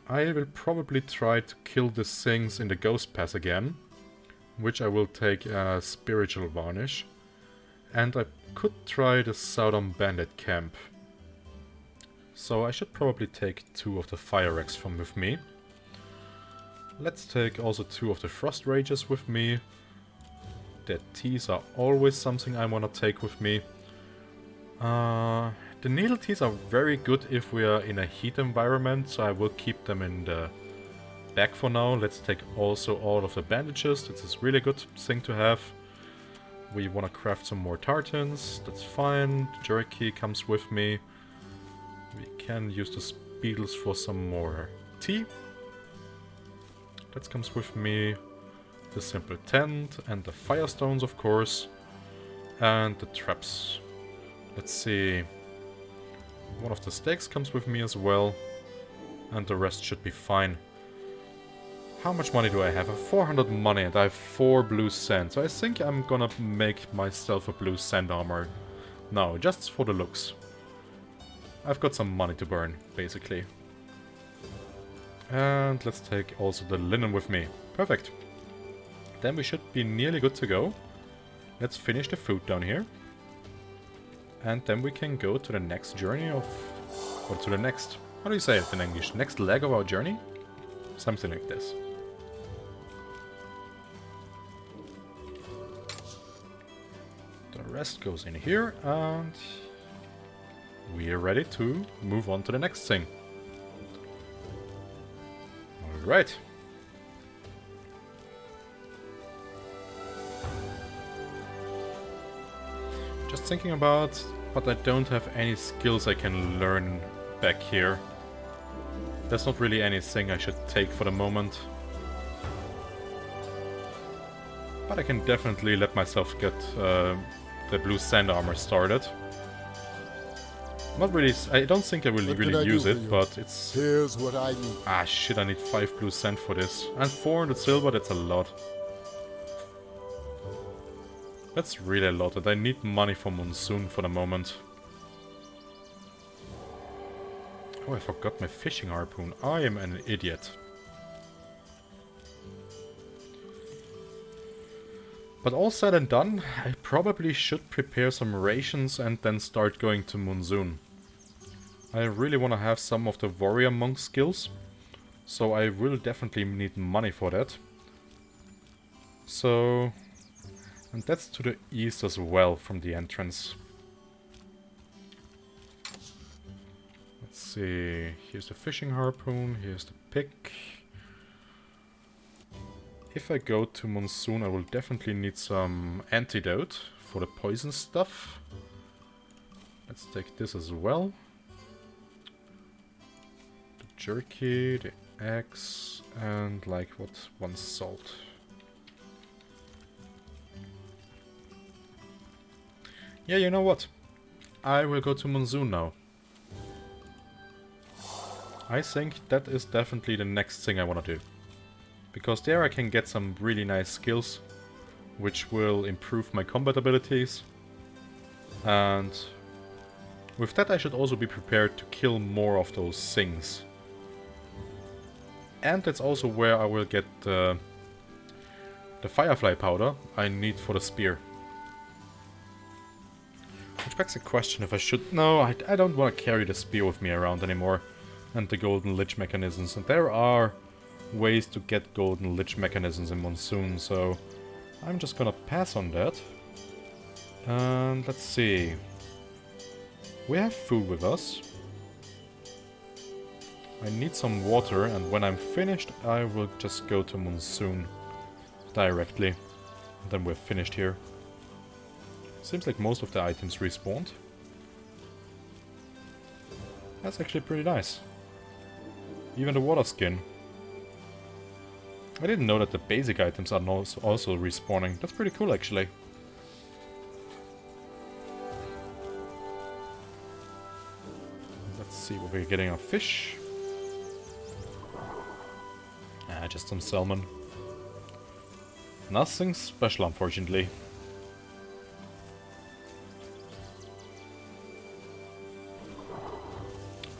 I will probably try to kill the things in the Ghost Pass again. Which I will take a spiritual varnish. And I could try the Southern Bandit camp. So I should probably take 2 of the Fire Axe from with me. Let's take also 2 of the Frost Rages with me. The teas are always something I want to take with me. The needle teas are very good if we are in a heat environment, so I will keep them in the bag for now. Let's take also all of the bandages. This is really good thing to have. We want to craft some more tartans. That's fine. The jerky comes with me. We can use the speedles for some more tea. That comes with me. The simple tent and the firestones, of course. And the traps. Let's see. One of the stakes comes with me as well. And the rest should be fine. How much money do I have? I have 400 money and I have 4 blue sand. So I think I'm gonna make myself a blue sand armor. Now, just for the looks. I've got some money to burn, basically. And let's take also the linen with me. Perfect. Then we should be nearly good to go. Let's finish the food down here. And then we can go to the next journey of... Or to the next... How do you say it in English? Next leg of our journey? Something like this. The rest goes in here and... we are ready to move on to the next thing. Alright. Just thinking about, but I don't have any skills I can learn back here. There's not really anything I should take for the moment. But I can definitely let myself get the blue sand armor started. Not really, I don't think I will What can really I do use for it, you? but it's... Here's what I need. Ah shit, I need 5 blue sand for this. And 400 silver, that's a lot. That's really a lot, and I need money for Monsoon for the moment. Oh, I forgot my fishing harpoon. I am an idiot. But all said and done, I probably should prepare some rations and then start going to Monsoon. I really want to have some of the warrior monk skills, so I will definitely need money for that. So... and that's to the east as well from the entrance. Let's see, here's the fishing harpoon, here's the pick. If I go to Monsoon, I will definitely need some antidote for the poison stuff. Let's take this as well. The jerky, the axe, and like what, one salt. Yeah, you know what? I will go to Monsoon now. I think that is definitely the next thing I want to do. Because there I can get some really nice skills, which will improve my combat abilities. And with that I should also be prepared to kill more of those things. And that's also where I will get the firefly powder I need for the spear. Which begs the question if I should... No, I don't want to carry the spear with me around anymore. And the golden lich mechanisms. And there are ways to get golden lich mechanisms in Monsoon, so I'm just gonna pass on that. And let's see. We have food with us. I need some water, and when I'm finished, I will just go to Monsoon directly. And then we're finished here. Seems like most of the items respawned. That's actually pretty nice. Even the water skin. I didn't know that the basic items are also respawning. That's pretty cool, actually. Let's see what we're getting of fish. Ah, just some salmon. Nothing special, unfortunately.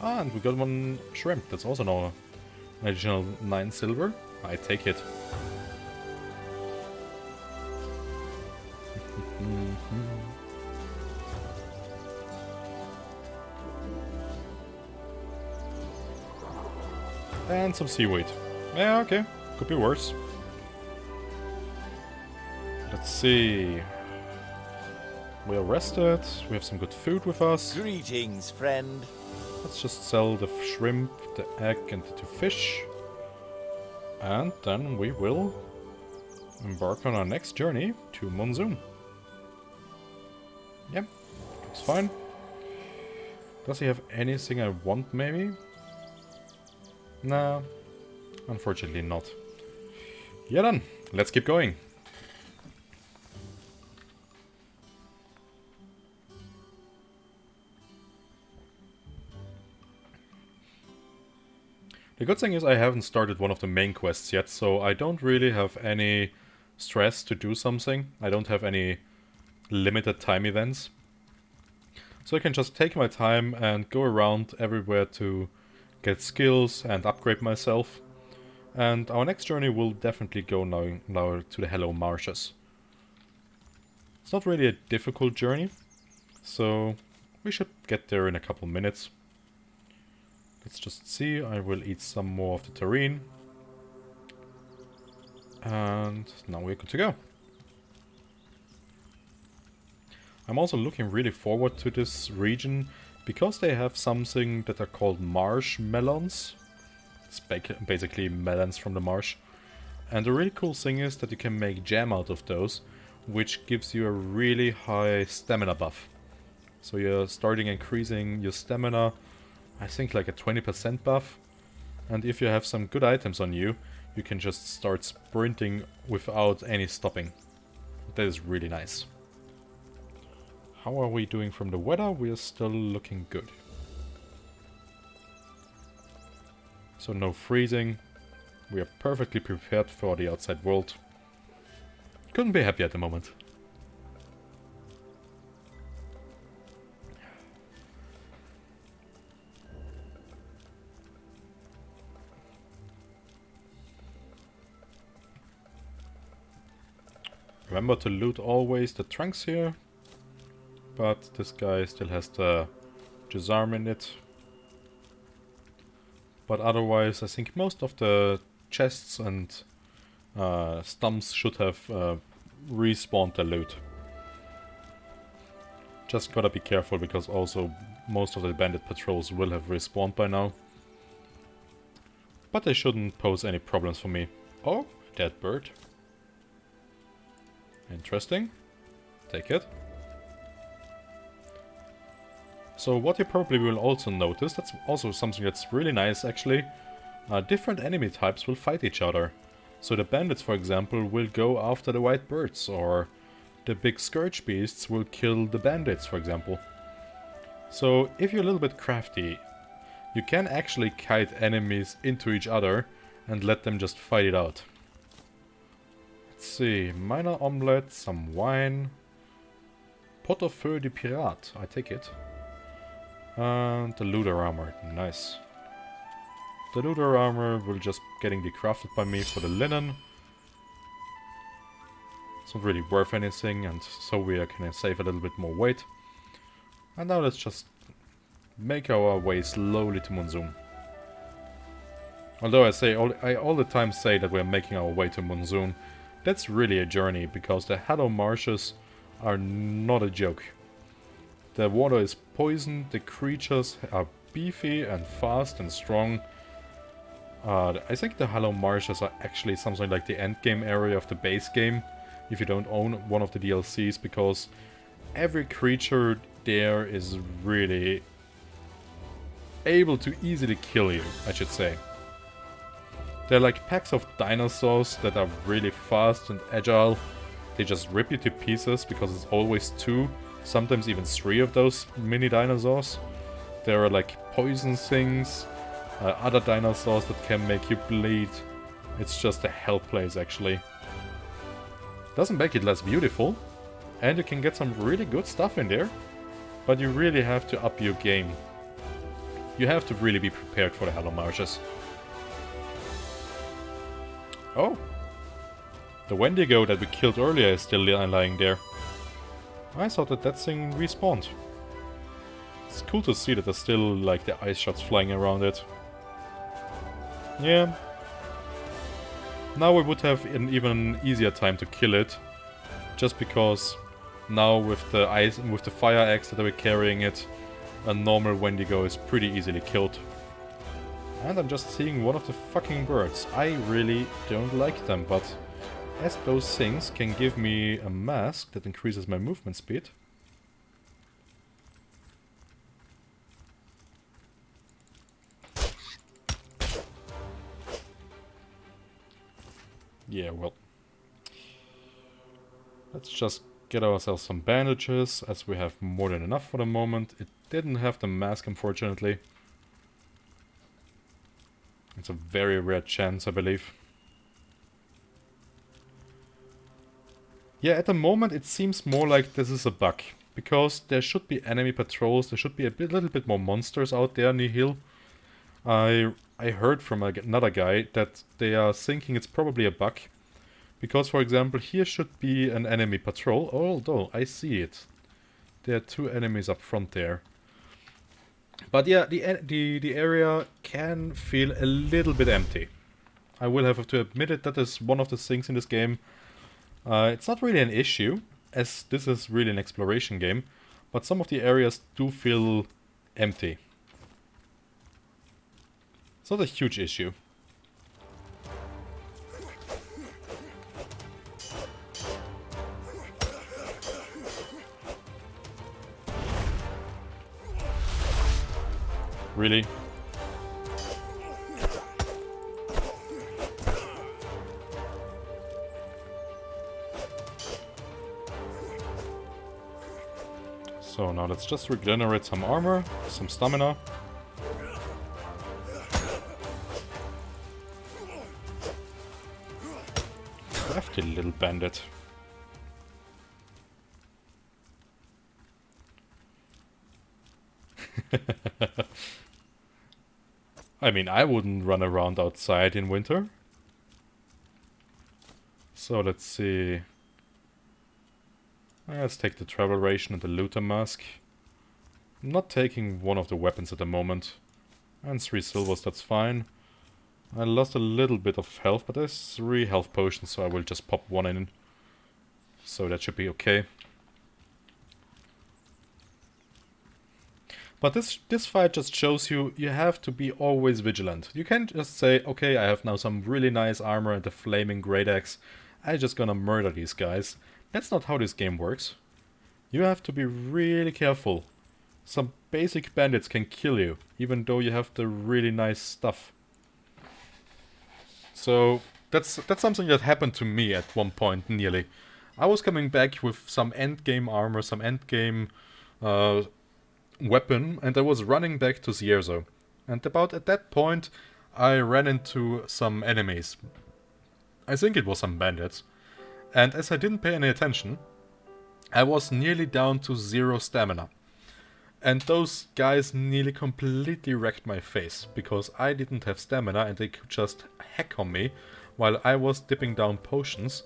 Ah, and we got one shrimp. That's also now an additional 9 silver. I take it. And some seaweed. Yeah, okay. Could be worse. Let's see. We are rested. We have some good food with us. Greetings, friend. Let's just sell the shrimp, the egg, and the 2 fish. And then we will embark on our next journey to Monsoon. Yep, looks fine. Does he have anything I want, maybe? Nah, unfortunately not. Yeah then, let's keep going. The good thing is I haven't started one of the main quests yet, so I don't really have any stress to do something. I don't have any limited time events. So I can just take my time and go around everywhere to get skills and upgrade myself. And our next journey will definitely go now to the Hello Marshes. It's not really a difficult journey, so we should get there in a couple minutes. Let's just see, I will eat some more of the terrine. And now we're good to go. I'm also looking really forward to this region because they have something that are called marsh melons. It's basically melons from the marsh. And the really cool thing is that you can make jam out of those, which gives you a really high stamina buff. So you're starting increasing your stamina, I think like a 20% buff. And if you have some good items on you, you can just start sprinting without any stopping. That is really nice. How are we doing from the weather? We are still looking good. So no freezing. We are perfectly prepared for the outside world. Couldn't be happy at the moment. Remember to loot always the trunks here. But this guy still has the disarm in it. But otherwise, I think most of the chests and stumps should have respawned the loot. Just gotta be careful because also most of the bandit patrols will have respawned by now. But they shouldn't pose any problems for me. Oh, dead bird. Interesting. Take it. So what you probably will also notice, that's also something that's really nice actually, different enemy types will fight each other. So the bandits, for example, will go after the white birds, or the big scourge beasts will kill the bandits, for example. So if you're a little bit crafty, you can actually kite enemies into each other and let them just fight it out. Let's see, minor omelette, some wine, pot au feu du pirate, I take it. And the looter armor, nice. The looter armor will just getting decrafted by me for the linen. It's not really worth anything, and so we can save a little bit more weight. And now let's just make our way slowly to Monzoon. Although I all the time say that we're making our way to Monzoon, that's really a journey because the Hello Marshes are not a joke. The water is poisoned, the creatures are beefy and fast and strong. I think the Hello Marshes are actually something like the endgame area of the base game, if you don't own one of the DLCs, because every creature there is really able to easily kill you, I should say. They're like packs of dinosaurs that are really fast and agile. They just rip you to pieces because it's always two, sometimes even three of those mini dinosaurs. There are like poison things, other dinosaurs that can make you bleed. It's just a hell place actually. Doesn't make it less beautiful, and you can get some really good stuff in there, but you really have to up your game. You have to really be prepared for the Hello Marshes. Oh! The Wendigo that we killed earlier is still lying there. I thought that thing respawned. It's cool to see that there's still like the ice shots flying around it. Yeah. Now we would have an even easier time to kill it. Just because now with the fire axe that we're carrying it, a normal Wendigo is pretty easily killed. And I'm just seeing one of the fucking birds. I really don't like them, but as those things can give me a mask that increases my movement speed. Yeah, well. Let's just get ourselves some bandages, as we have more than enough for the moment. It didn't have the mask, unfortunately. It's a very rare chance, I believe. Yeah, at the moment it seems more like this is a bug. because there should be enemy patrols, there should be little bit more monsters out there, Nihil. I heard from another guy that they are thinking it's probably a bug. Because, for example, here should be an enemy patrol, although I see it. There are 2 enemies up front there. But yeah, the area can feel a little bit empty. I will have to admit it, that is one of the things in this game. It's not really an issue, as this is really an exploration game, but some of the areas do feel empty. It's not a huge issue. Really? So now let's just regenerate some armor, some stamina. Crafty little bandit. I mean, I wouldn't run around outside in winter. So let's see. Let's take the travel ration and the looter mask. I'm not taking one of the weapons at the moment. And 3 silvers, that's fine. I lost a little bit of health, but there's 3 health potions, so I will just pop 1 in. So that should be okay. But this fight just shows you have to be always vigilant. You can't just say, okay, I have now some really nice armor and a flaming great axe. I'm just gonna murder these guys. That's not how this game works. You have to be really careful. Some basic bandits can kill you, even though you have the really nice stuff. So that's something that happened to me at one point, nearly. I was coming back with some endgame armor, some endgame weapon, and I was running back to Zierzo. And about at that point, I ran into some enemies. I think it was some bandits. And as I didn't pay any attention, I was nearly down to 0 stamina. And those guys nearly completely wrecked my face, because I didn't have stamina and they could just hack on me while I was dipping down potions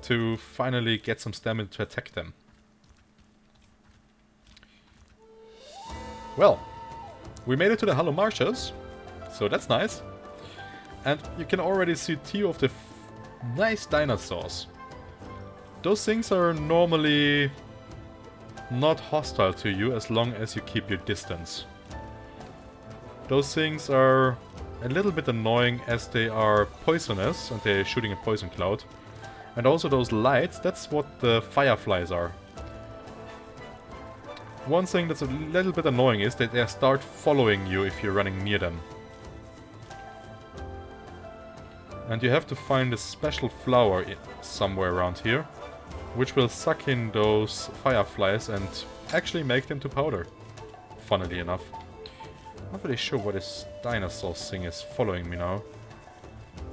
to finally get some stamina to attack them. Well, we made it to the Hollow Marshes, so that's nice. And you can already see 2 of the nice dinosaurs. Those things are normally not hostile to you as long as you keep your distance. Those things are a little bit annoying as they are poisonous and they're shooting a poison cloud. And also those lights, that's what the fireflies are. One thing that's a little bit annoying is that they start following you if you're running near them. And you have to find a special flower somewhere around here, which will suck in those fireflies and actually make them to powder, funnily enough. Not really sure what this dinosaur thing is following me now.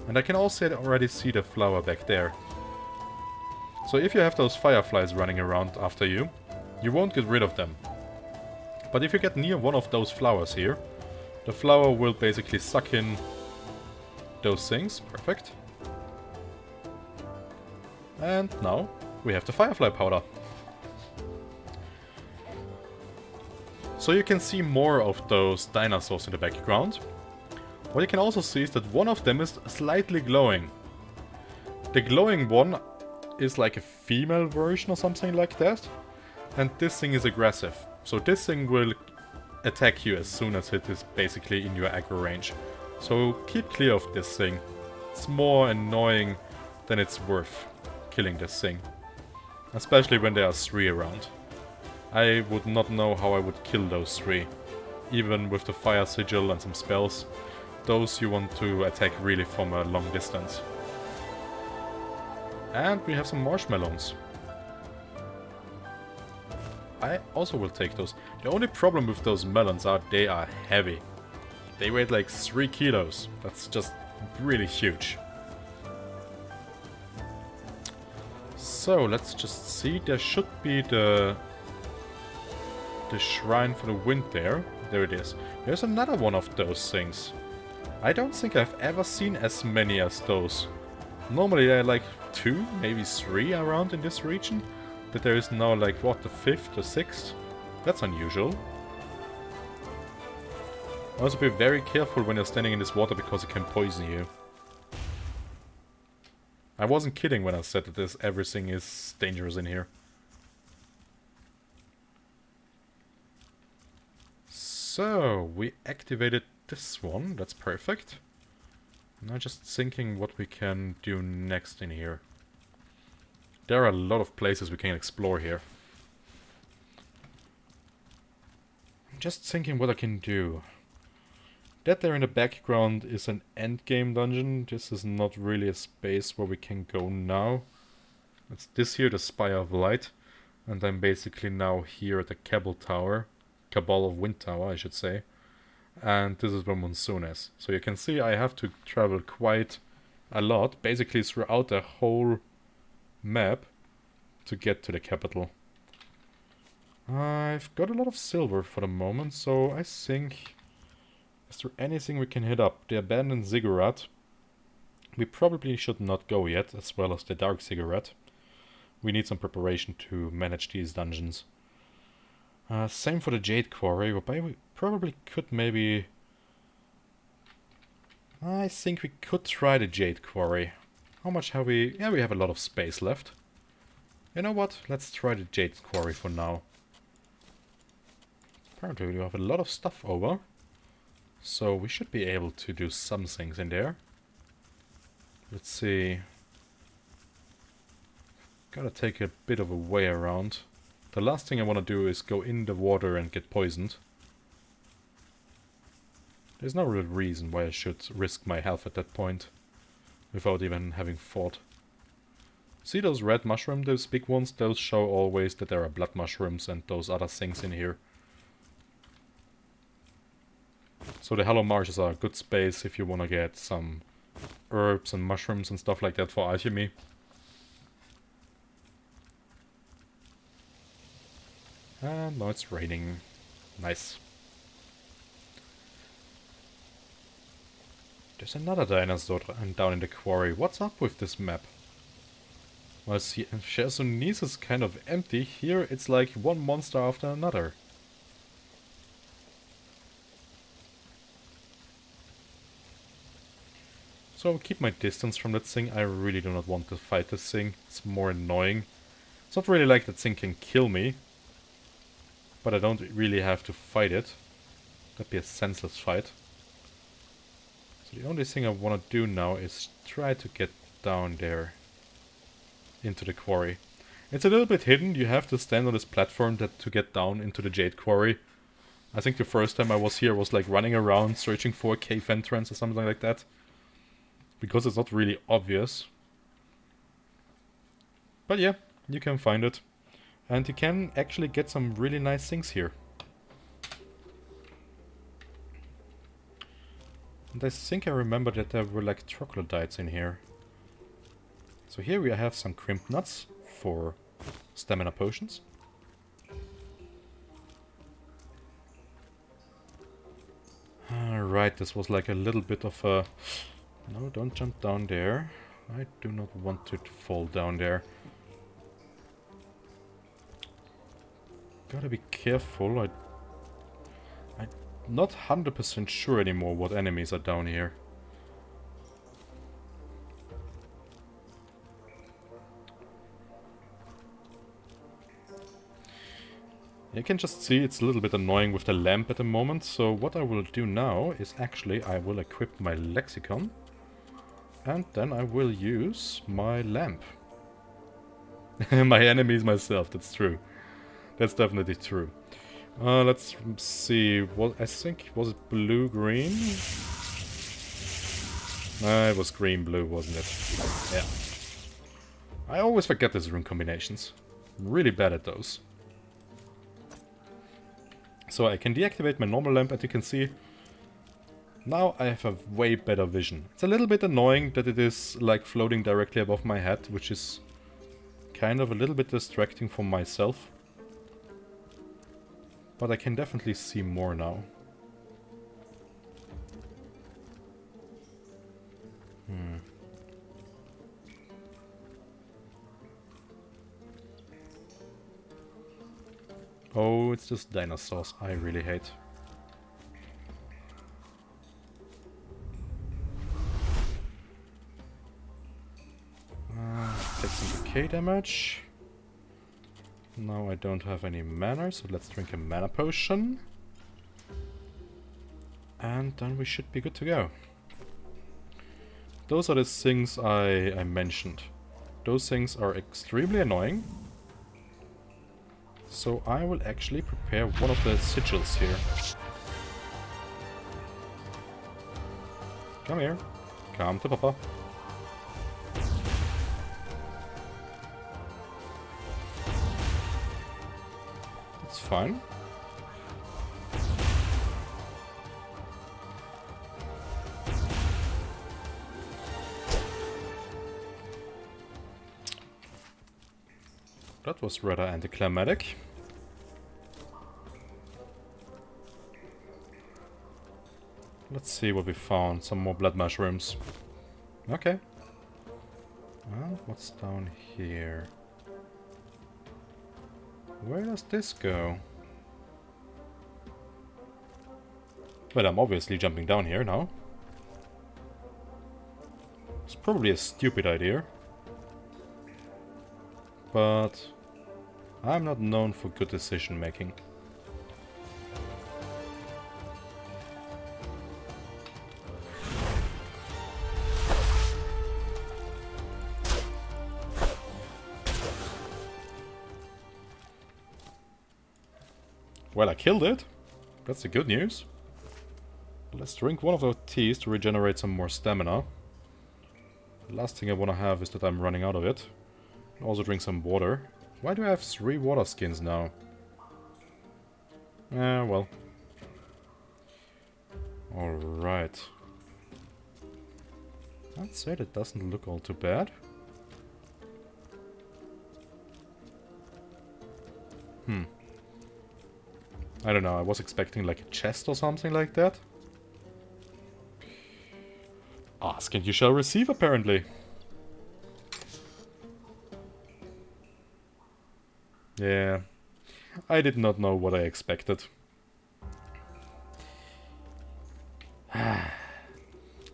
And I can also already see the flower back there. So if you have those fireflies running around after you, you won't get rid of them. But if you get near one of those flowers here, the flower will basically suck in those things. Perfect. And now we have the firefly powder. So you can see more of those dinosaurs in the background. What you can also see is that one of them is slightly glowing. The glowing one is like a female version or something like that. And this thing is aggressive. So this thing will attack you as soon as it is basically in your aggro range. So keep clear of this thing. It's more annoying than it's worth killing this thing. Especially when there are 3 around. I would not know how I would kill those 3. Even with the fire sigil and some spells. Those you want to attack really from a long distance. And we have some marshmallows. I also will take those. The only problem with those melons are they are heavy. They weigh like 3 kilos. That's just really huge. So let's just see. There should be the the shrine for the wind there. There it is. There's another one of those things. I don't think I've ever seen as many as those. Normally there are like 2, maybe 3 around in this region. But there is now like, what, the 5th or 6th? That's unusual. Also be very careful when you're standing in this water because it can poison you. I wasn't kidding when I said that everything is dangerous in here. So, we activated this one, that's perfect. Now just thinking what we can do next in here. There are a lot of places we can explore here. I'm just thinking what I can do. That there in the background is an endgame dungeon. This is not really a space where we can go now. It's this here, the Spire of Light. And I'm basically now here at the Cabal Tower. Cabal of Wind Tower, I should say. And this is where Monsoon is. So you can see I have to travel quite a lot. Basically throughout the whole map to get to the capital. I've got a lot of silver for the moment, so I think... Is there anything we can hit up? The Abandoned Ziggurat. We probably should not go yet, as well as the Dark Ziggurat. We need some preparation to manage these dungeons. Same for the Jade Quarry, whereby we probably could maybe... I think we could try the Jade Quarry. How much have we... Yeah, we have a lot of space left. You know what? Let's try the Jade Quarry for now. Apparently we have a lot of stuff over. So we should be able to do some things in there. Let's see. Gotta take a bit of a way around. The last thing I want to do is go in the water and get poisoned. There's no real reason why I should risk my health at that point. Without even having fought. See those red mushrooms, those big ones? Those show always that there are blood mushrooms and those other things in here. So the Hollow Marshes are a good space if you want to get some herbs and mushrooms and stuff like that for alchemy. And now it's raining. Nice. There's another dinosaur down in the quarry. What's up with this map? Well, see, Chersonis is kind of empty. Here it's like one monster after another. So I'll keep my distance from that thing. I really do not want to fight this thing. It's more annoying. It's not really like that thing can kill me. But I don't really have to fight it. That'd be a senseless fight. So the only thing I want to do now is try to get down there. Into the quarry. It's a little bit hidden. You have to stand on this platform to get down into the Jade Quarry. I think the first time I was here was like running around searching for a cave entrance or something like that. Because it's not really obvious. But yeah, you can find it. And you can actually get some really nice things here. And I think I remember that there were like troglodytes in here. So here we have some crimp nuts for stamina potions. Alright, this was like a little bit of a... No, don't jump down there. I do not want to fall down there. Gotta be careful. I'm not 100% sure anymore what enemies are down here. You can just see it's a little bit annoying with the lamp at the moment, so what I will do now is actually I will equip my lexicon and then I will use my lamp. My enemies myself, that's true. That's definitely true. Let's see, what I think, was it blue-green? It was green-blue, wasn't it? Yeah. I always forget these rune combinations. I'm really bad at those. So I can deactivate my normal lamp, and you can see now I have a way better vision. It's a little bit annoying that it is like floating directly above my head, which is kind of a little bit distracting for myself. But I can definitely see more now. Oh, it's just dinosaurs I really hate. Take some decay damage. Now I don't have any mana, so let's drink a mana potion. And then we should be good to go. Those are the things I mentioned. Those things are extremely annoying. So I will actually prepare one of the sigils here. Come here. Come to Papa. That's fine. That was rather anticlimactic. Let's see what we found. Some more blood mushrooms. Okay. And what's down here? Where does this go? Well, I'm obviously jumping down here now. It's probably a stupid idea. But I'm not known for good decision making. Well, I killed it. That's the good news. Let's drink one of those teas to regenerate some more stamina. The last thing I want to have is that I'm running out of it. Also drink some water. Why do I have 3 water skins now? Well. Alright. I'd say that doesn't look all too bad. I don't know, I was expecting like a chest or something like that. Ask and you shall receive, apparently. Yeah, I did not know what I expected.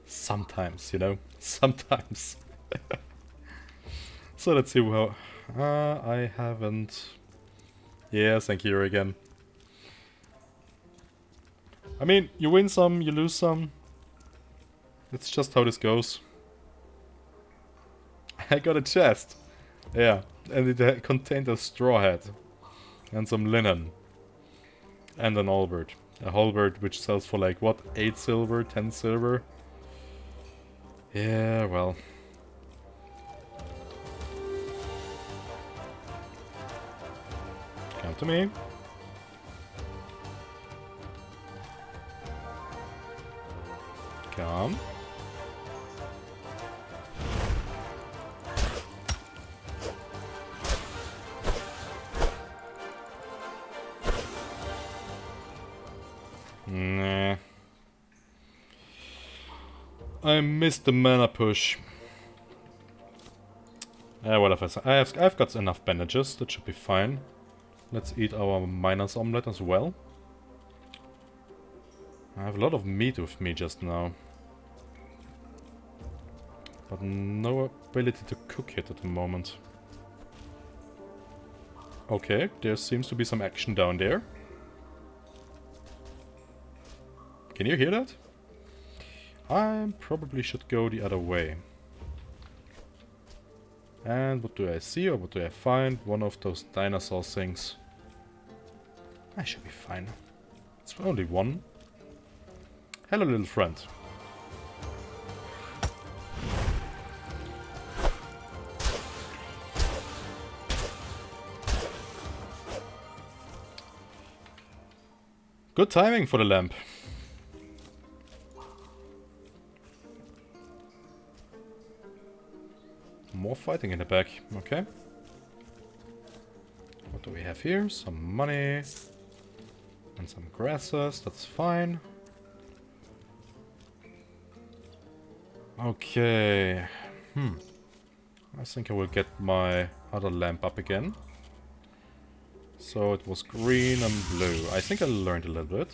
Sometimes, you know, sometimes. So let's see how... I haven't... Yeah, thank you again. I mean, you win some, you lose some. It's just how this goes. I got a chest. Yeah, and it contained a straw hat. And some linen. And an halberd. A halberd which sells for like, what, 8 silver, 10 silver? Yeah, well. Come to me. Come. Nah. I missed the mana push. Well, I've got enough bandages, that should be fine. Let's eat our miner's omelette as well. I have a lot of meat with me just now. But no ability to cook it at the moment. Okay, there seems to be some action down there. Can you hear that? I probably should go the other way. And what do I see or what do I find? One of those dinosaur things. I should be fine. It's only one. Hello, little friend. Good timing for the lamp. More fighting in the back. Okay. What do we have here? Some money. And some grasses, that's fine. Okay. I think I will get my other lamp up again. So it was green and blue. I think I learned a little bit.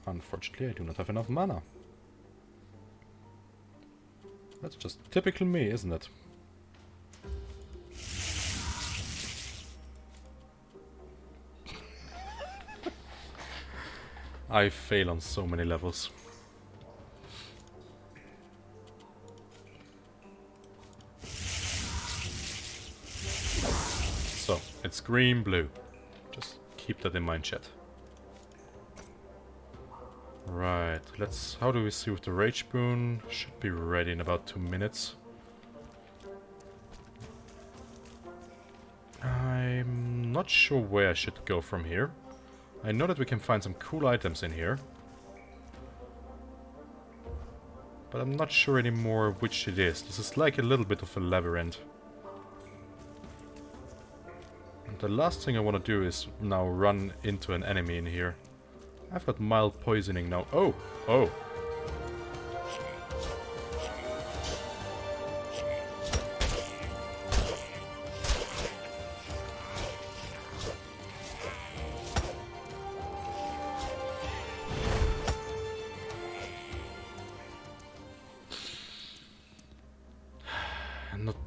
Unfortunately, I do not have enough mana. That's just typical me, isn't it? I fail on so many levels. So, it's green, blue. Just keep that in mind, chat. Right, let's... How do we see with the Rage Boon? Should be ready in about 2 minutes. I'm not sure where I should go from here. I know that we can find some cool items in here. But I'm not sure anymore which it is. This is like a little bit of a labyrinth. And the last thing I want to do is now run into an enemy in here. I've got mild poisoning now. Oh! Oh!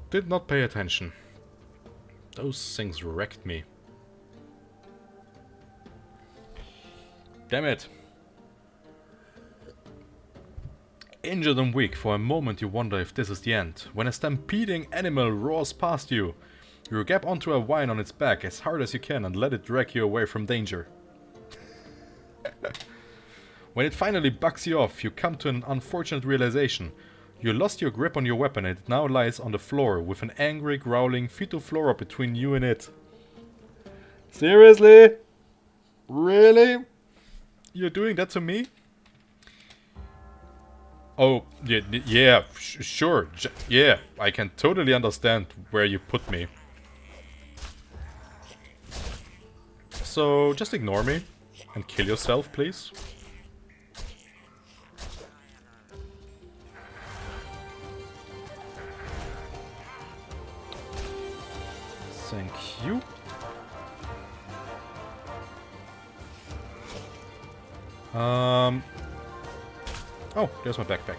Did not pay attention. Those things wrecked me. Damn it. Injured and weak, for a moment you wonder if this is the end. When a stampeding animal roars past you, you grab onto a vine on its back as hard as you can and let it drag you away from danger. When it finally bucks you off, you come to an unfortunate realization. You lost your grip on your weapon and it now lies on the floor with an angry, growling Phytophlora between you and it. Seriously? Really? You're doing that to me? Oh, yeah, sure. Yeah, I can totally understand where you put me. So, just ignore me and kill yourself, please. Thank you. Oh, there's my backpack.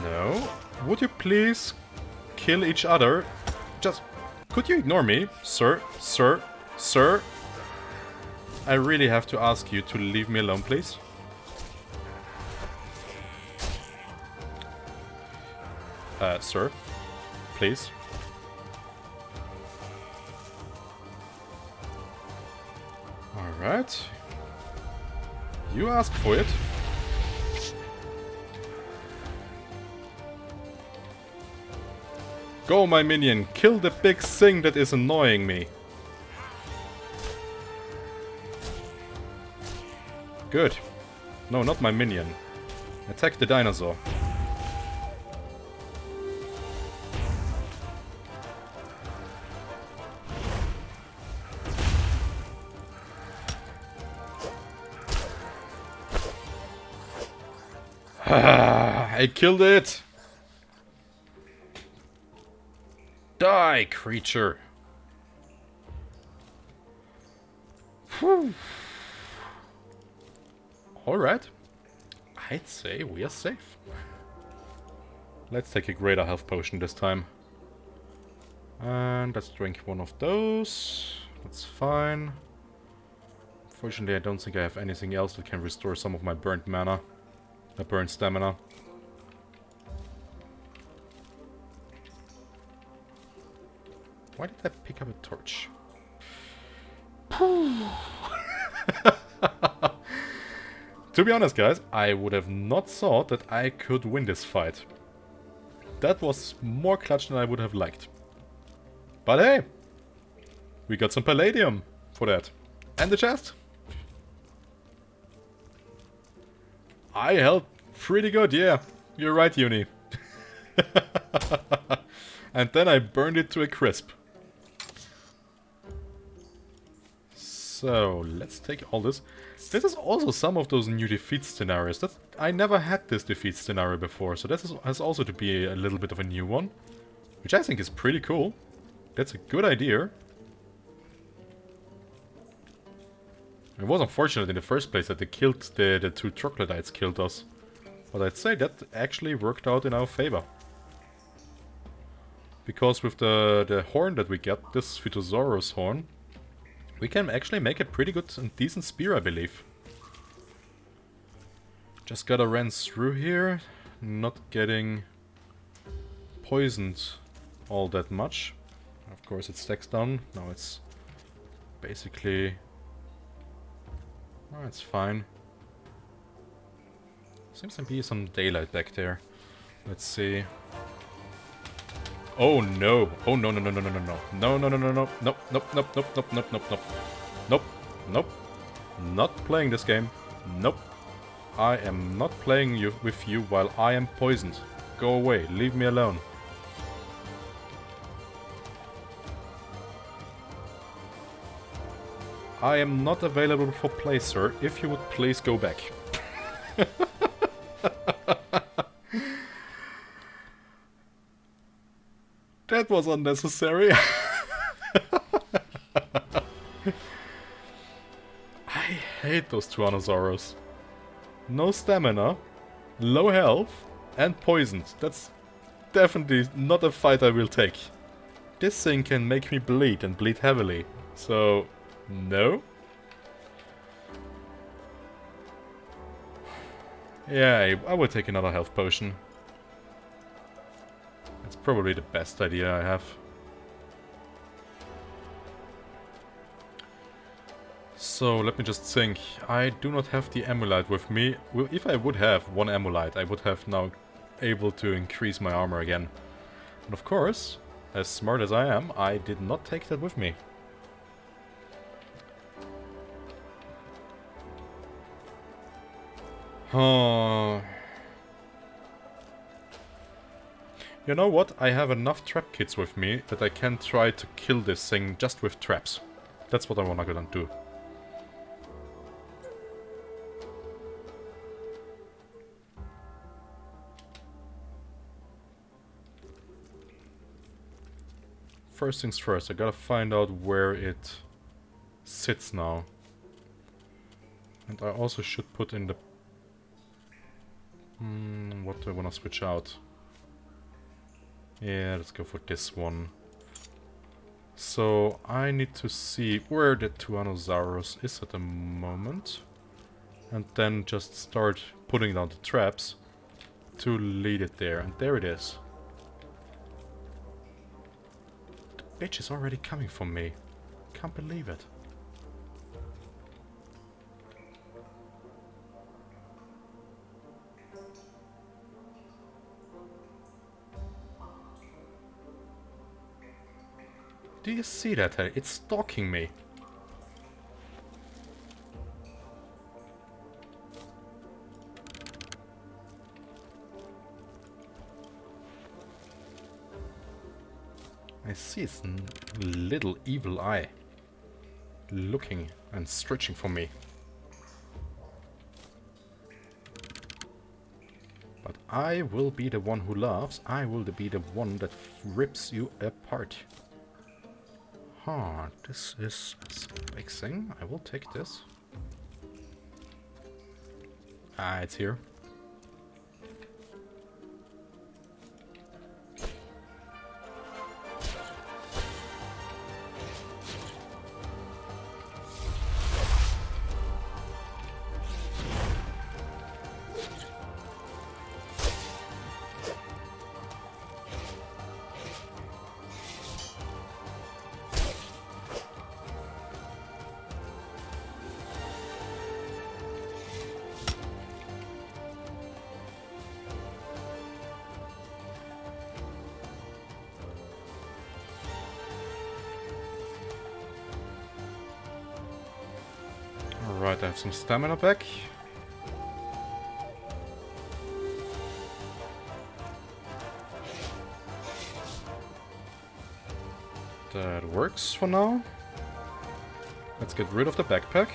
No. Would you please kill each other? Just... Could you ignore me? Sir? Sir? Sir? I really have to ask you to leave me alone, please. Sir? Please. Alright. You asked for it. Go, my minion. Kill the big thing that is annoying me. Good. No, not my minion. Attack the dinosaur. I killed it! Die, creature! Whew. Alright. I'd say we are safe. Let's take a greater health potion this time. And let's drink one of those. That's fine. Unfortunately, I don't think I have anything else that can restore some of my burnt mana. Burnt stamina. Why did I pick up a torch? To be honest, guys, I would have not thought that I could win this fight. That was more clutch than I would have liked. But hey, we got some palladium for that. And the chest. I held pretty good, yeah. You're right, Uni. And then I burned it to a crisp. So, let's take all this. This is also some of those new defeat scenarios. I never had this defeat scenario before, so has also to be a little bit of a new one. Which I think is pretty cool. That's a good idea. It was unfortunate in the first place that they killed the two troglodytes killed us. But I'd say that actually worked out in our favor. Because with the horn that we get, this Phytosaurus horn, we can actually make a pretty good and decent spear, I believe. Just gotta run through here, not getting poisoned all that much. Of course it stacks down, now it's basically... oh, it's fine. Seems to be some daylight back there. Let's see. Oh no! Oh no no no no no no no no no no no no nope nope nope nope nope nope nope nope nope nope not playing this game. Nope. I am not playing with you while I am poisoned. Go away, leave me alone. I am not available for play, sir. If you would please go back. That was unnecessary. I hate those Tyrannosaurus. No stamina, low health, and poisoned. That's definitely not a fight I will take. This thing can make me bleed and bleed heavily. So, no. Yeah, I will take another health potion. It's probably the best idea I have. So, let me just think. I do not have the Amulite with me. Well, if I would have one Amulite, I would have now able to increase my armor again. And of course, as smart as I am, I did not take that with me. You know what? I have enough trap kits with me that I can try to kill this thing just with traps. That's what I wanna go and do. First things first, I gotta find out where it sits now. And I also should put in the... what do I wanna switch out? Yeah, let's go for this one. So, I need to see where the Tyrannosaurus is at the moment. And then just start putting down the traps to lead it there. And there it is. The bitch is already coming for me. Can't believe it. Do you see that? It's stalking me. I see its little evil eye looking and stretching for me. But I will be the one who laughs. I will be the one that rips you apart. Huh, this is a big thing. I will take this. Ah, it's here. Alright, I have some stamina back. That works for now. Let's get rid of the backpack.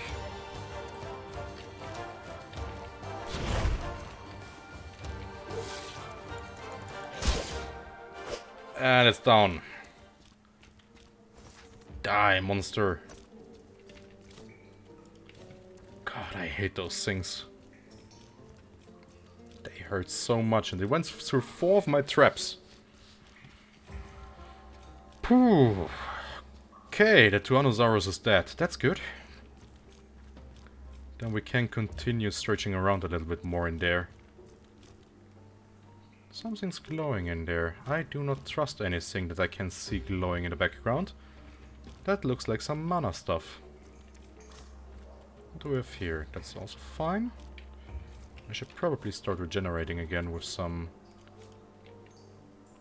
And it's down. Die, monster. God, I hate those things. They hurt so much, and they went through 4 of my traps. Phew. Okay, the Tyrannosaurus is dead. That's good. Then we can continue stretching around a little bit more in there. Something's glowing in there. I do not trust anything that I can see glowing in the background. That looks like some mana stuff. What do we have here? That's also fine. I should probably start regenerating again with some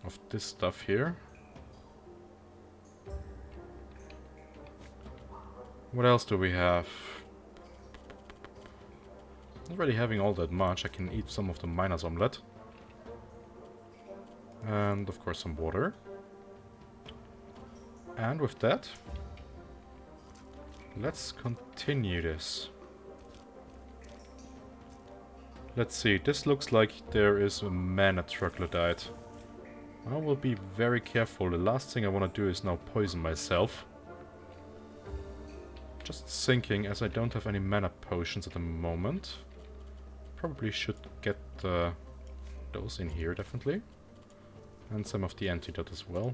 of this stuff here. What else do we have? Not really having all that much. I can eat some of the miner's omelette. And of course some water. And with that, let's continue this. Let's see, this looks like there is a mana troglodyte. I will be very careful. The last thing I want to do is now poison myself. Just thinking, as I don't have any mana potions at the moment. Probably should get those in here, definitely. And some of the antidote as well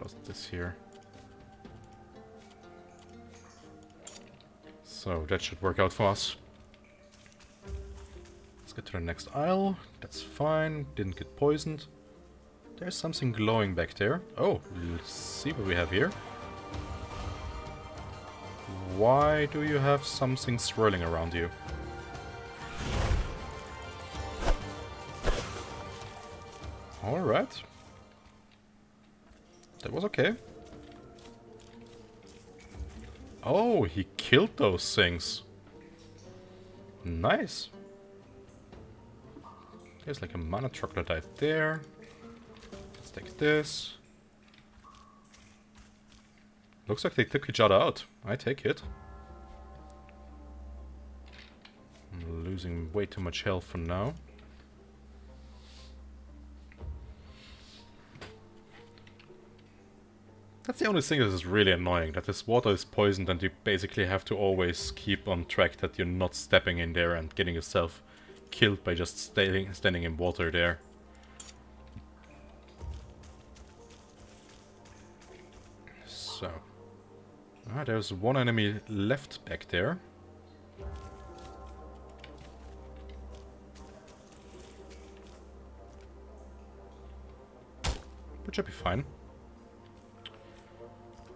as this here. So that should work out for us. Let's get to the next aisle. That's fine. Didn't get poisoned. There's something glowing back there. Oh, let's see what we have here. Why do you have something swirling around you? Alright. That was okay. Oh, he killed those things. Nice. There's like a mana troglodyte there. Let's take this. Looks like they took each other out. I take it. I'm losing way too much health for now. That's the only thing that is really annoying, that this water is poisoned and you basically have to always keep on track that you're not stepping in there and getting yourself killed by just standing in water there. So. Ah, there's one enemy left back there. Which should be fine.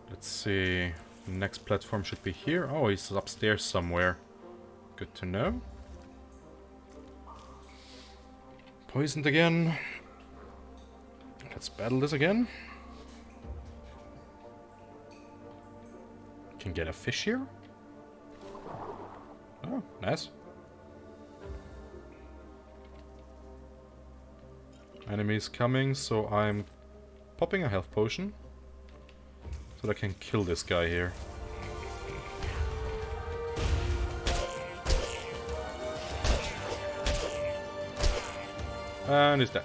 Let's see. Next platform should be here. Oh, he's upstairs somewhere. Good to know. Poisoned again. Let's battle this again. Can get a fish here. Oh, nice. Enemies coming, so I'm popping a health potion. So that I can kill this guy here. And he's dead.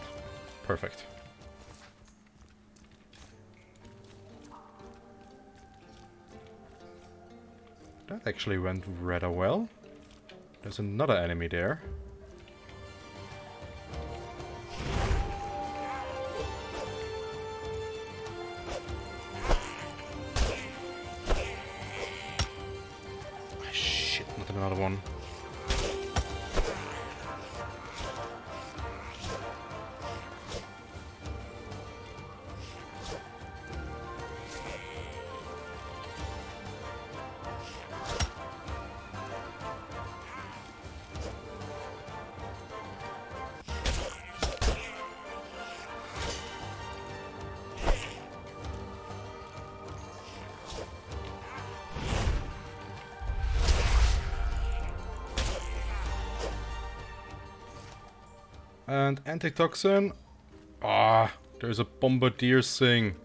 Perfect. That actually went rather well. There's another enemy there. Another one. And antitoxin. Ah, there's a bombardier thing.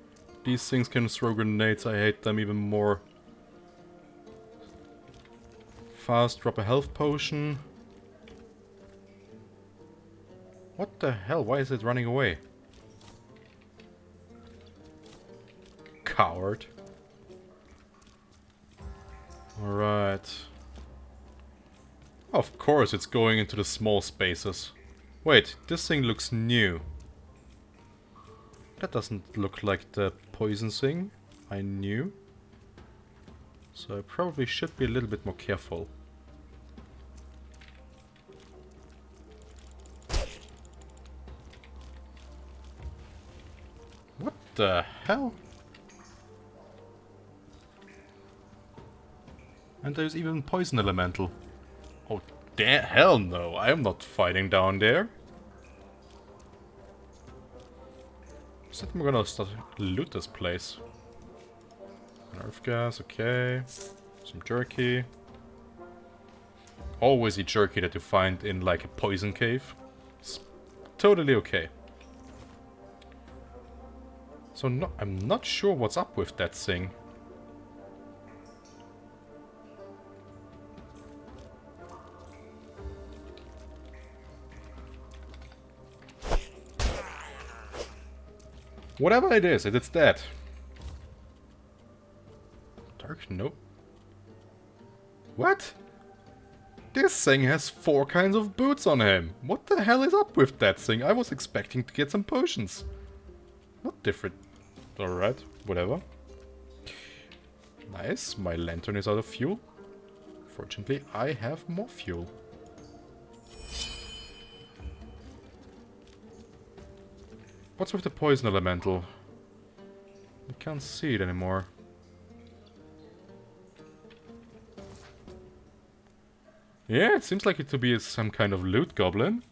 These things can throw grenades. I hate them even more. Fast, drop a health potion. What the hell? Why is it running away? Coward. Alright. Of course it's going into the small spaces. Wait, this thing looks new. That doesn't look like the poison thing I knew. So I probably should be a little bit more careful. What the hell? And there's even poison elemental. Oh, hell no, I am not fighting down there. So I'm gonna start loot this place. Nerf gas, okay. Some jerky. Always eat jerky that you find in like a poison cave. It's totally okay. So no, I'm not sure what's up with that thing. Whatever it is, it's dead. Dark? Nope. What? This thing has 4 kinds of boots on him. What the hell is up with that thing? I was expecting to get some potions. Not different. Alright, whatever. Nice, my lantern is out of fuel. Fortunately, I have more fuel. What's with the poison elemental? I can't see it anymore. Yeah, it seems like it to be some kind of loot goblin.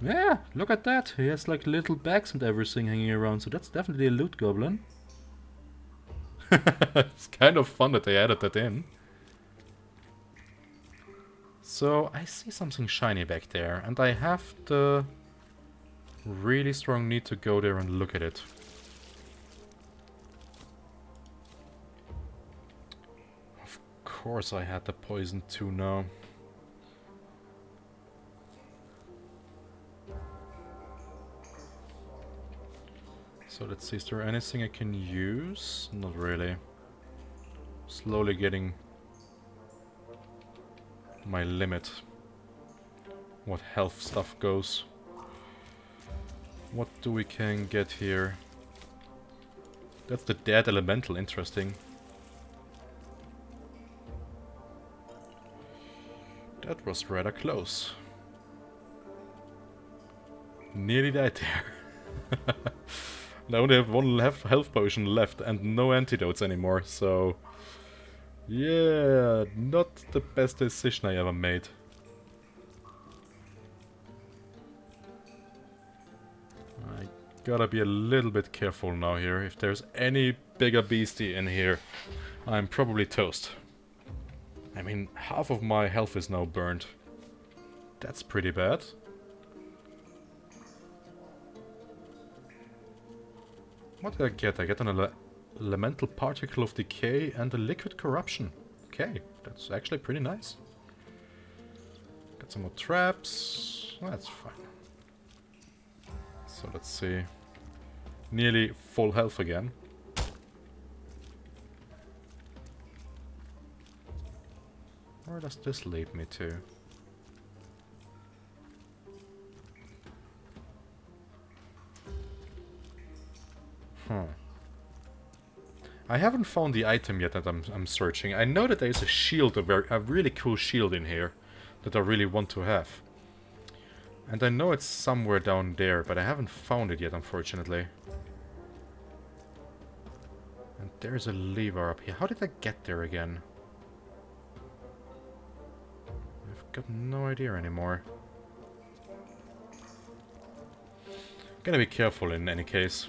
Yeah, look at that. He has like little bags and everything hanging around, so that's definitely a loot goblin. It's kind of fun that they added that in. So, I see something shiny back there, and I have the really strong need to go there and look at it. Of course I had the poison too now. So let's see, is there anything I can use? Not really. Slowly getting my limit. What health stuff goes. What do we can get here? That's the dead elemental, interesting. That was rather close. Nearly died there. I only have 1 health potion left and no antidotes anymore, so... yeah, not the best decision I ever made. I gotta be a little bit careful now here. If there's any bigger beastie in here, I'm probably toast. I mean, half of my health is now burned. That's pretty bad. What did I get? I get an elemental particle of decay and a liquid corruption. Okay, that's actually pretty nice. Got some more traps. That's fine. So let's see. Nearly full health again. Where does this lead me to? I haven't found the item yet that I'm searching. I know that there's a shield, a really cool shield in here that I really want to have. And I know it's somewhere down there, but I haven't found it yet, unfortunately. And there's a lever up here. How did I get there again? I've got no idea anymore. Gonna be careful in any case.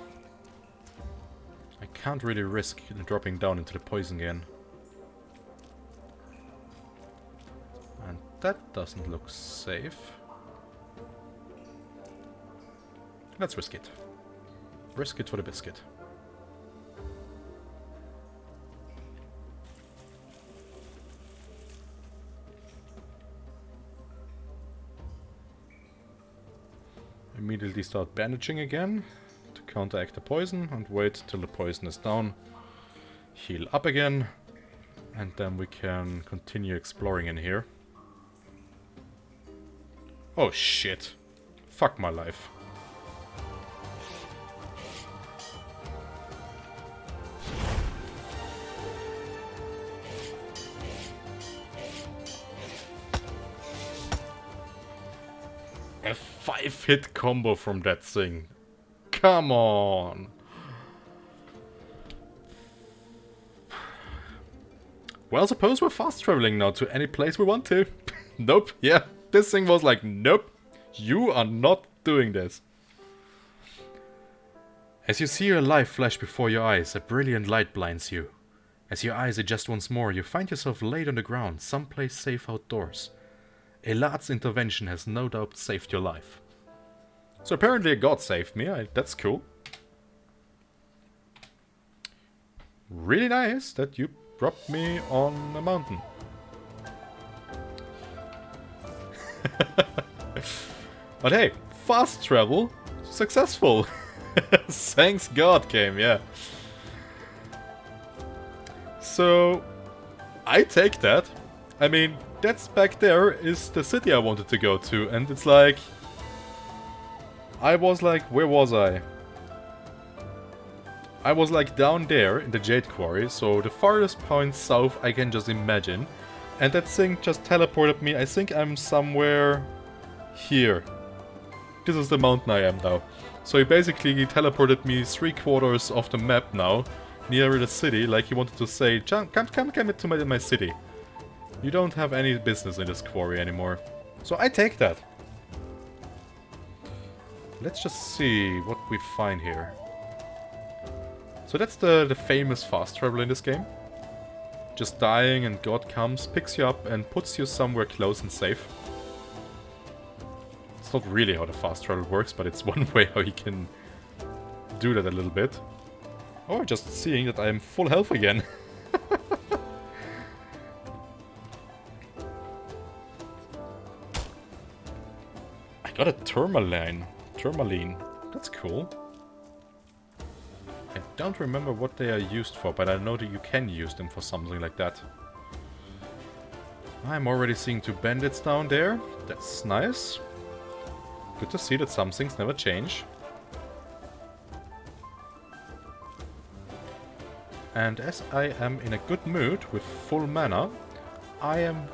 I can't really risk dropping down into the poison again. And that doesn't look safe. Let's risk it. Risk it for the biscuit. immediately start bandaging again to counteract the poison and wait till the poison is down. Heal up again. And then we can continue exploring in here. Oh shit. Fuck my life. A 5-hit combo from that thing. Come on. Well, suppose we're fast traveling now to any place we want to. Nope. Yeah, this thing was like, nope. You are not doing this. As you see your life flash before your eyes, a brilliant light blinds you. As your eyes adjust once more, you find yourself laid on the ground, someplace safe outdoors. Elad's intervention has no doubt saved your life. So apparently a god saved me, that's cool. Really nice that you dropped me on a mountain. But hey, fast travel, successful. Thanks God came, yeah. So, I take that. I mean, that's back there is the city I wanted to go to, and it's like... I was like, where was I? I was like down there in the Jade Quarry, so the farthest point south I can just imagine. And that thing just teleported me, I think I'm somewhere here. This is the mountain I am now. So he basically teleported me 3/4 of the map now, near the city, like he wanted to say, come to my city. You don't have any business in this quarry anymore. So I take that. Let's just see what we find here. So that's the famous fast travel in this game. Just dying and God comes, picks you up and puts you somewhere close and safe. It's not really how the fast travel works, but it's one way how you can do that a little bit. Oh, just seeing that I'm full health again. I got a tourmaline. That's cool. I don't remember what they are used for, but I know that you can use them for something like that. I'm already seeing 2 bandits down there. That's nice. Good to see that some things never change. And as I am in a good mood with full mana, I am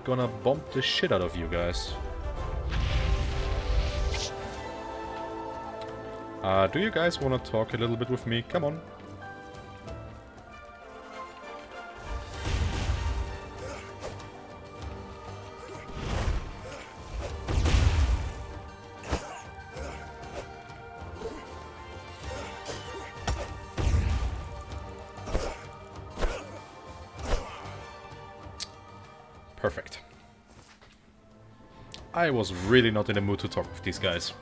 gonna bomb the shit out of you guys. Do you guys want to talk a little bit with me? Come on. Perfect. I was really not in the mood to talk with these guys.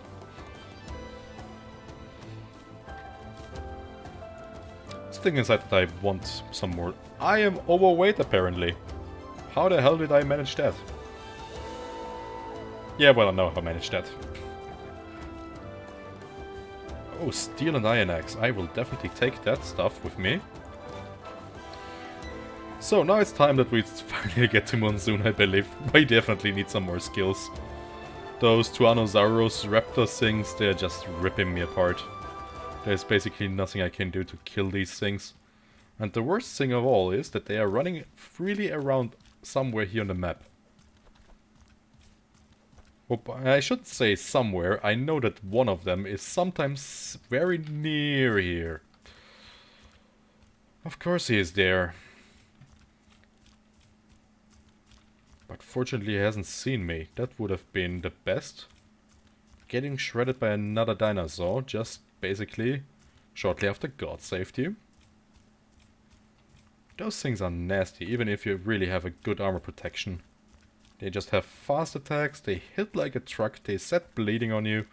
Thing inside that I want some more. I am overweight apparently. How the hell did I manage that? Yeah, well, I know how I managed that. Oh, steel and iron axe. I will definitely take that stuff with me. So now it's time that we finally get to Monsoon, I believe. I definitely need some more skills. Those Tyrannosaurus raptor things, they're just ripping me apart. There's basically nothing I can do to kill these things. And the worst thing of all is that they are running freely around somewhere here on the map. Well, I should say somewhere. I know that one of them is sometimes very near here. Of course he is there. But fortunately he hasn't seen me. That would have been the best. Getting shredded by another dinosaur just basically shortly after God saved you. Those things are nasty, even if you really have a good armor protection. They just have fast attacks, they hit like a truck, they set bleeding on you.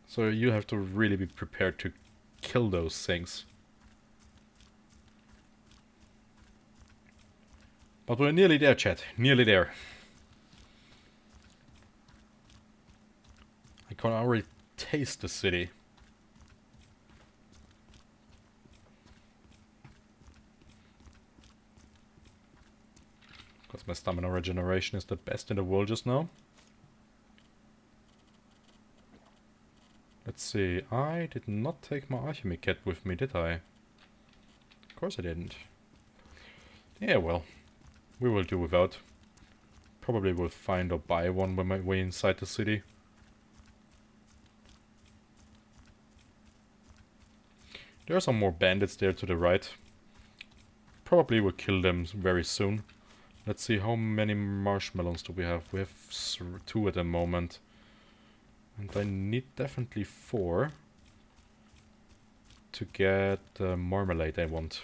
So you have to really be prepared to kill those things. But we're nearly there, chat. Nearly there. can already taste the city. Because my stamina regeneration is the best in the world just now. Let's see, I did not take my alchemy kit with me, did I? Of course I didn't. Yeah, well, we will do without. Probably will find or buy one when we're inside the city. There are some more bandits there to the right. Probably will kill them very soon. Let's see, how many marshmallows do we have? We have 2 at the moment. And I need definitely 4 to get the marmalade I want.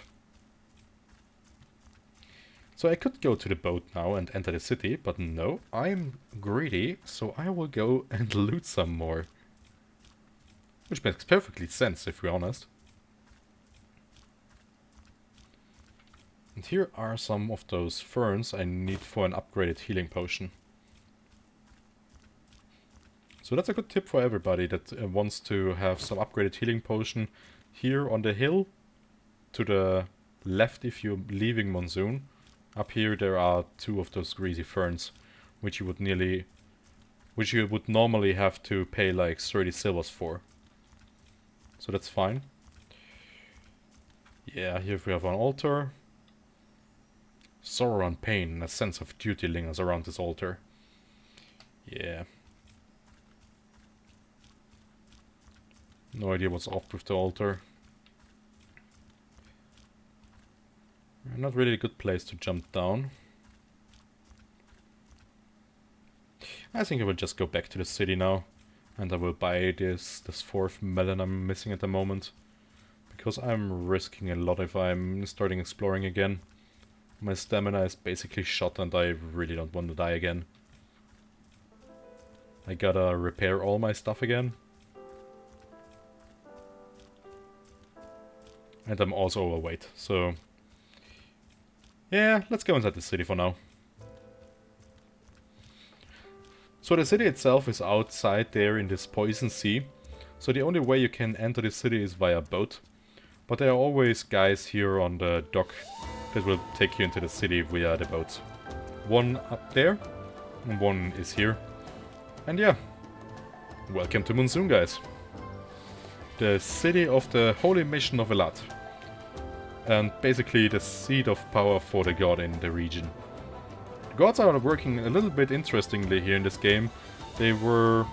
So I could go to the boat now and enter the city, but no, I'm greedy, so I will go and loot some more. Which makes perfectly sense, if we're honest. And here are some of those ferns I need for an upgraded healing potion. So that's a good tip for everybody that wants to have some upgraded healing potion. Here on the hill, to the left if you're leaving Monsoon. Up here there are 2 of those greasy ferns, which you would normally have to pay like 30 silvers for. So that's fine. Yeah, here we have an altar. Sorrow and pain and a sense of duty lingers around this altar. Yeah. No idea what's up with the altar. Not really a good place to jump down. I think I will just go back to the city now. And I will buy this 4th melon I'm missing at the moment. Because I'm risking a lot if I'm starting exploring again. My stamina is basically shot and I really don't want to die again. I gotta repair all my stuff again. And I'm also overweight, so... yeah, let's go inside the city for now. So the city itself is outside there in this poison sea. So the only way you can enter the city is via boat. But there are always guys here on the dock that will take you into the city via the boat. One up there, and one is here. And yeah, welcome to Monsoon, guys. The city of the Holy Mission of Elat. And basically the seat of power for the god in the region. The gods are working a little bit interestingly here in this game. They were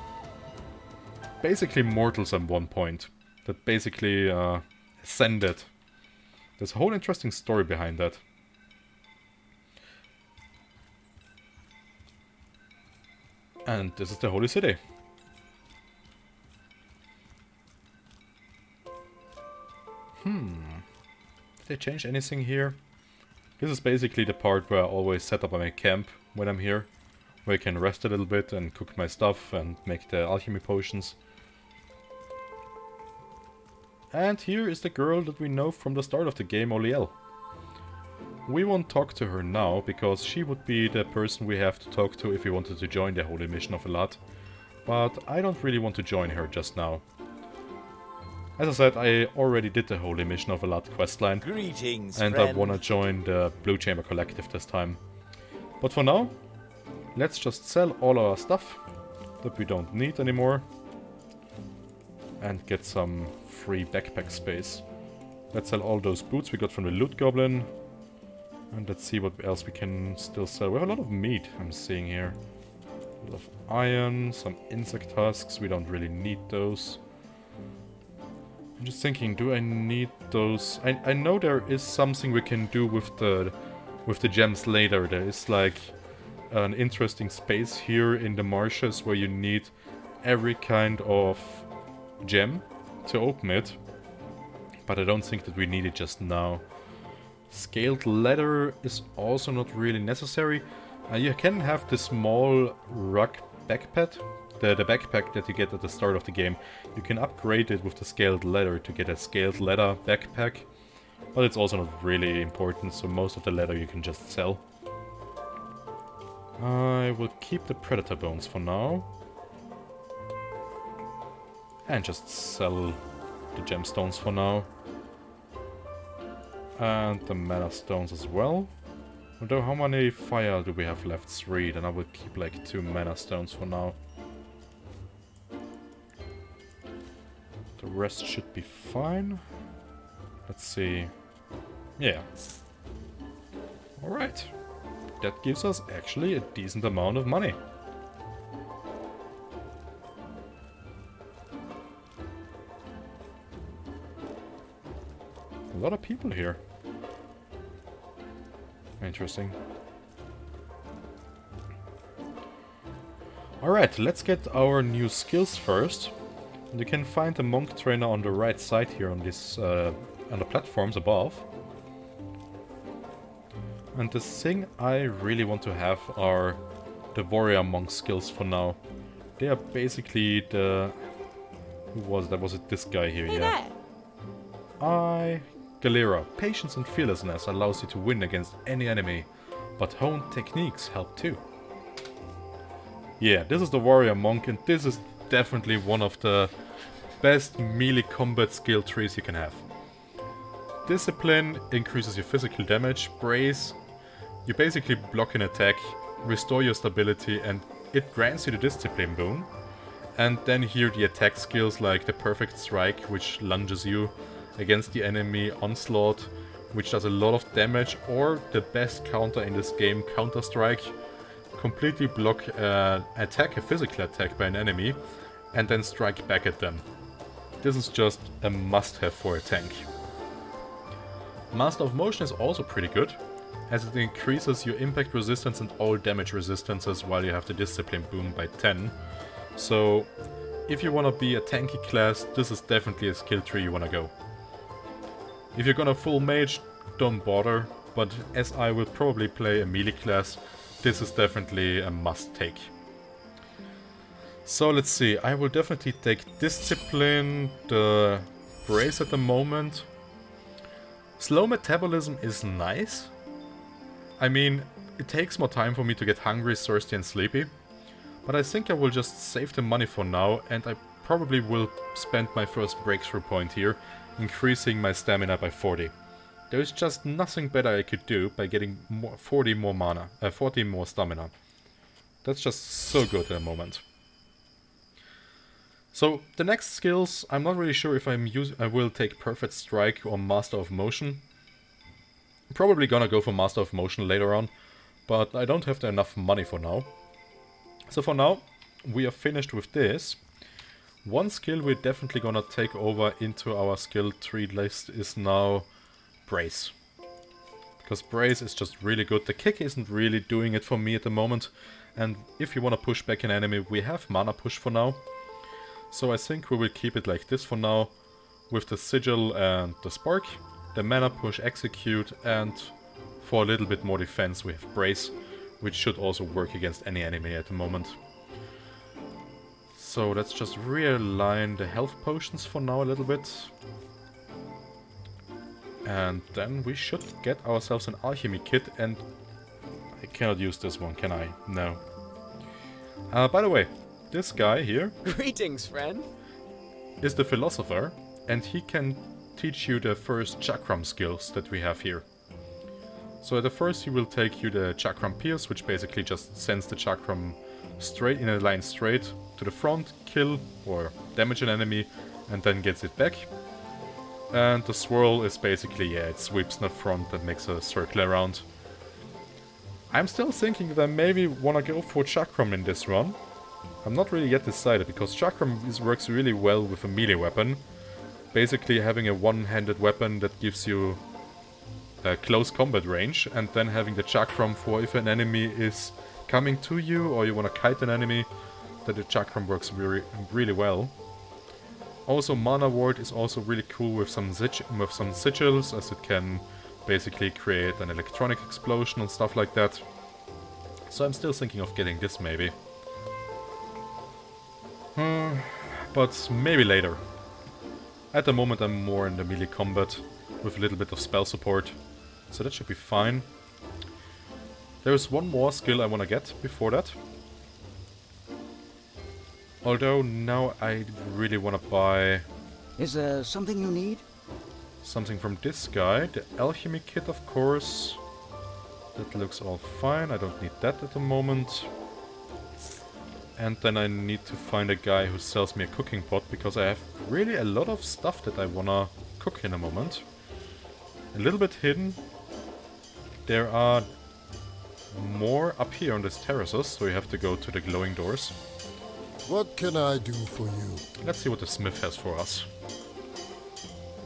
basically mortals at one point. That basically ascended. There's a whole interesting story behind that. And this is the Holy City. Did they change anything here? This is basically the part where I always set up my camp when I'm here. Where I can rest a little bit and cook my stuff and make the alchemy potions. And here is the girl that we know from the start of the game, Oliel. We won't talk to her now, because she would be the person we have to talk to if we wanted to join the Holy Mission of Elat. But I don't really want to join her just now. As I said, I already did the Holy Mission of Elat questline. Greetings, and friend. I want to join the Blue Chamber Collective this time. But for now, let's just sell all our stuff that we don't need anymore. And get some free backpack space. Let's sell all those boots we got from the Loot Goblin. And let's see what else we can still sell. We have a lot of meat I'm seeing here. A lot of iron, some insect husks. We don't really need those. I'm just thinking, do I need those? I know there is something we can do with the gems later. There is like an interesting space here in the marshes where you need every kind of gem to open it. But I don't think that we need it just now. Scaled leather is also not really necessary. You can have the small rug backpack. The backpack that you get at the start of the game. You can upgrade it with the scaled leather to get a scaled leather backpack. But it's also not really important, so most of the leather you can just sell. I will keep the predator bones for now. And just sell the gemstones for now. And the mana stones as well. Although, how many fire do we have left? 3. Then I will keep like 2 mana stones for now. The rest should be fine. Let's see. Yeah. Alright. That gives us actually a decent amount of money. A lot of people here. Interesting. Alright, let's get our new skills first. You can find the monk trainer on the right side here on this on the platforms above. And the thing I really want to have are the warrior monk skills for now. They are basically the... Who was that? Was it this guy here? Hey Yeah. there. Galera. Patience and fearlessness allows you to win against any enemy, but honed techniques help too. Yeah, this is the warrior monk, and this is definitely one of the best melee combat skill trees you can have. Discipline increases your physical damage. Brace, you basically block an attack, restore your stability, and it grants you the discipline boon. And then here the attack skills like the perfect strike, which lunges you against the enemy, onslaught, which does a lot of damage, or the best counter in this game, counter strike, completely block attack, a physical attack by an enemy, and then strike back at them. This is just a must-have for a tank. Master of Motion is also pretty good, as it increases your impact resistance and all damage resistances while you have the discipline boon by 10. So, if you want to be a tanky class, this is definitely a skill tree you want to go. If you're gonna full mage, don't bother, but as I will probably play a melee class, this is definitely a must take. So let's see, I will definitely take Discipline, the Brace at the moment. Slow metabolism is nice. I mean, it takes more time for me to get hungry, thirsty and sleepy. But I think I will just save the money for now, and I probably will spend my first breakthrough point here, increasing my stamina by 40. There is just nothing better I could do by getting 40 more mana, 40 more stamina. That's just so good at the moment. So the next skills, I'm not really sure if I will take Perfect Strike or Master of Motion. I'm probably gonna go for Master of Motion later on, but I don't have enough money for now. So for now, we are finished with this. One skill we're definitely gonna take over into our skill tree list is now Brace. Because Brace is just really good. The kick isn't really doing it for me at the moment. And if you wanna push back an enemy, we have Mana Push for now. So I think we will keep it like this for now. With the Sigil and the Spark. The Mana Push, Execute, and for a little bit more defense we have Brace. Which should also work against any enemy at the moment. So let's just realign the health potions for now a little bit. And then we should get ourselves an alchemy kit, and I cannot use this one, can I? No. By the way, this guy here Greetings, friend. is the philosopher, and he can teach you the first chakram skills that we have here. So at the first he will take you the chakram pierce, which basically just sends the chakram straight in a line straight to the front, kill or damage an enemy, and then gets it back. And the swirl is basically, yeah, it sweeps in the front and makes a circle around. I'm still thinking that I maybe wanna go for chakram in this run. I'm not really yet decided, because chakram works really well with a melee weapon. Basically having a one-handed weapon that gives you a close combat range, and then having the chakram for if an enemy is coming to you or you want to kite an enemy, that the chakram works really well. Also, Mana Ward is also really cool with some sigils, as it can basically create an electronic explosion and stuff like that. So I'm still thinking of getting this maybe. But maybe later. At the moment I'm more in the melee combat with a little bit of spell support, so that should be fine. There's one more skill I want to get before that. Although now I really want to buy Is there something you need? something from this guy. The alchemy kit, of course. That looks all fine. I don't need that at the moment. And then I need to find a guy who sells me a cooking pot, because I have really a lot of stuff that I wanna cook in a moment. A little bit hidden. There are more up here on these terraces, so you have to go to the glowing doors. What can I do for you? Let's see what the smith has for us.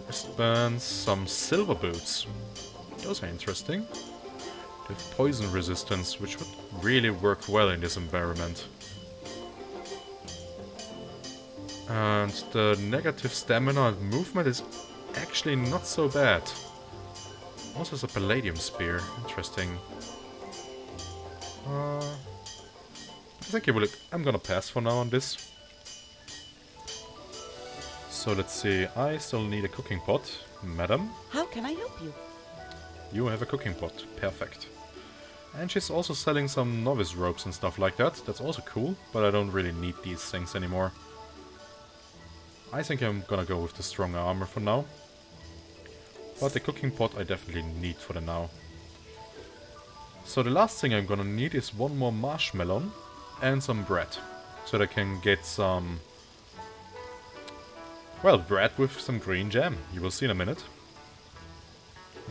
Wristbands, some silver boots. Those are interesting. They have poison resistance, which would really work well in this environment. And the negative stamina and movement is actually not so bad. Also has a palladium spear. Interesting. I think I'm gonna pass for now on this. So let's see. I still need a cooking pot. Madam, How can I help you? you have a cooking pot. Perfect. And she's also selling some novice ropes and stuff like that. That's also cool, but I don't really need these things anymore. I think I'm gonna go with the strong armor for now. But the cooking pot I definitely need for the now. So the last thing I'm gonna need is one more marshmallow and some bread. So that I can get some... well, bread with some green jam. You will see in a minute.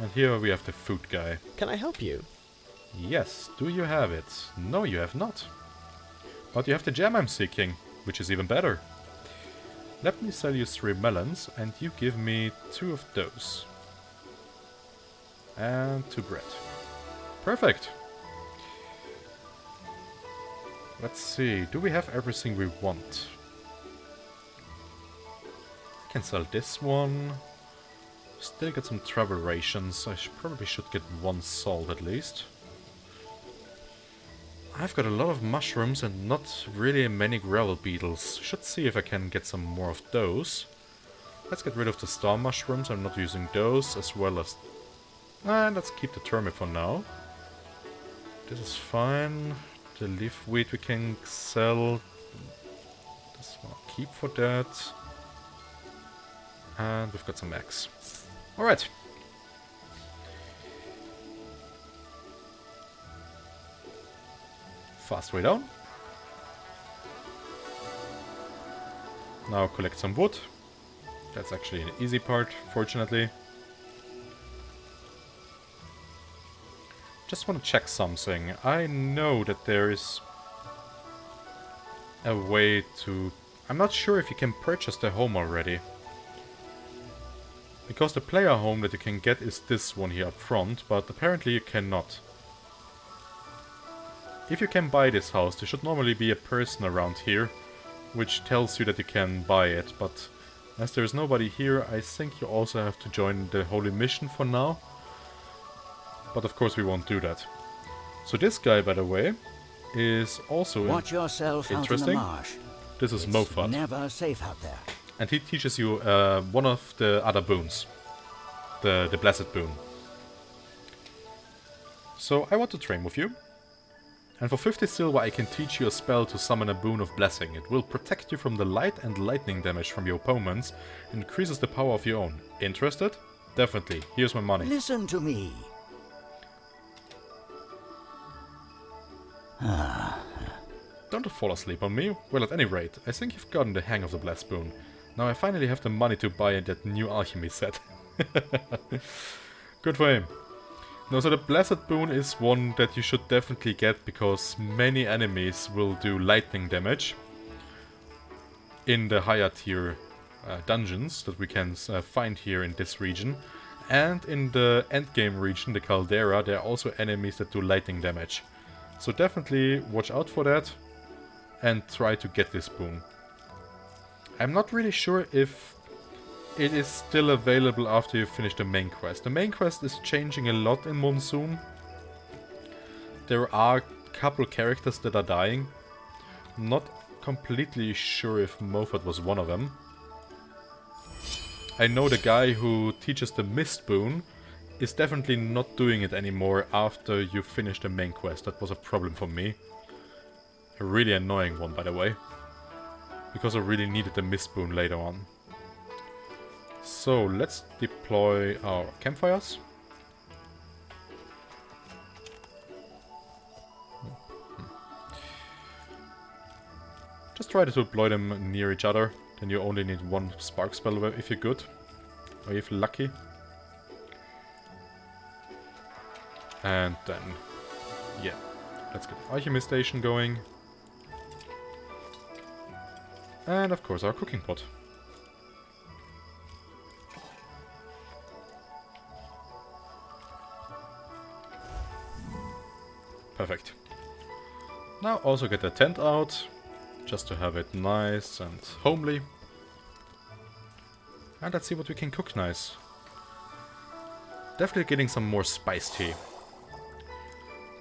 And here we have the food guy. Can I help you? Yes, do you have it? No, you have not. But you have the jam I'm seeking, which is even better. Let me sell you 3 melons, and you give me 2 of those. And 2 bread. Perfect! Let's see, do we have everything we want? I can sell this one. Still get some travel rations. I probably should get 1 salt at least. I've got a lot of mushrooms and not really many gravel beetles. Should see if I can get some more of those. Let's get rid of the star mushrooms. I'm not using those, as well as... let's keep the turnip for now. This is fine. The leaf wheat we can sell. This one I'll keep for that. And we've got some eggs. Alright. Fast way down. Now collect some wood. That's actually an easy part, fortunately. Just want to check something. I know that there is a way to... I'm not sure if you can purchase the home already. Because the player home that you can get is this one here up front, but apparently you cannot. If you can buy this house, there should normally be a person around here, which tells you that you can buy it, but as there is nobody here, I think you also have to join the Holy Mission for now. But of course we won't do that. So this guy, by the way, is also Watch yourself out in the interesting. marsh. This is It's Mofat, never safe out there. and he teaches you one of the other boons. The Blessed Boon. So I want to train with you. And for 50 silver I can teach you a spell to summon a boon of blessing. It will protect you from the light and lightning damage from your opponents and increases the power of your own. Interested? Definitely. Here's my money. Listen to me. Don't fall asleep on me. Well, at any rate, I think you've gotten the hang of the Blessed Boon. Now I finally have the money to buy that new alchemy set. Good for him. No, so the Blessed Boon is one that you should definitely get because many enemies will do lightning damage in the higher tier dungeons that we can find here in this region. And in the endgame region, the Caldera, there are also enemies that do lightning damage. So definitely watch out for that and try to get this boon. I'm not really sure if it is still available after you finish the main quest. The main quest is changing a lot in Monsoon. There are a couple characters that are dying. Not completely sure if Mofat was one of them. I know the guy who teaches the Mist Boon is definitely not doing it anymore after you finish the main quest. That was a problem for me. A really annoying one, by the way. because I really needed the mist boon later on. So let's deploy our campfires. Just try to deploy them near each other, then you only need one spark spell if you're good, or if you're lucky. And then, yeah, let's get the alchemy station going. And of course our cooking pot. Perfect. Now also get the tent out, just to have it nice and homely. And let's see what we can cook nice. Definitely getting some more spice tea.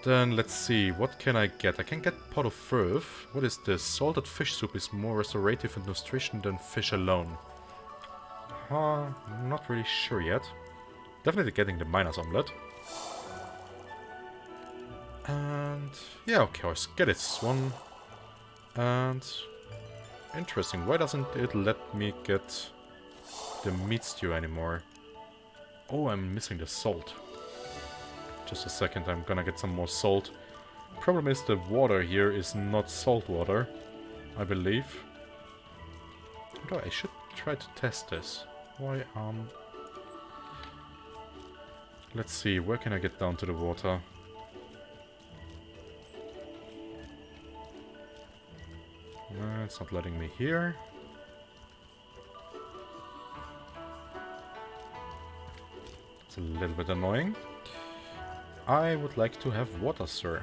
Then let's see, what can I get? I can get pot of furth. What is this? Salted fish soup is more restorative and nutrition than fish alone. I'm not really sure yet. Definitely getting the miner's omelette. And yeah, of course, get it one. And interesting, why doesn't it let me get the meat stew anymore? Oh, I'm missing the salt. Just a second, I'm gonna get some more salt. Problem is the water here is not salt water, I believe. Although I should try to test this. Why, let's see, where can I get down to the water? It's not letting me here. It's a little bit annoying. I would like to have water, sir.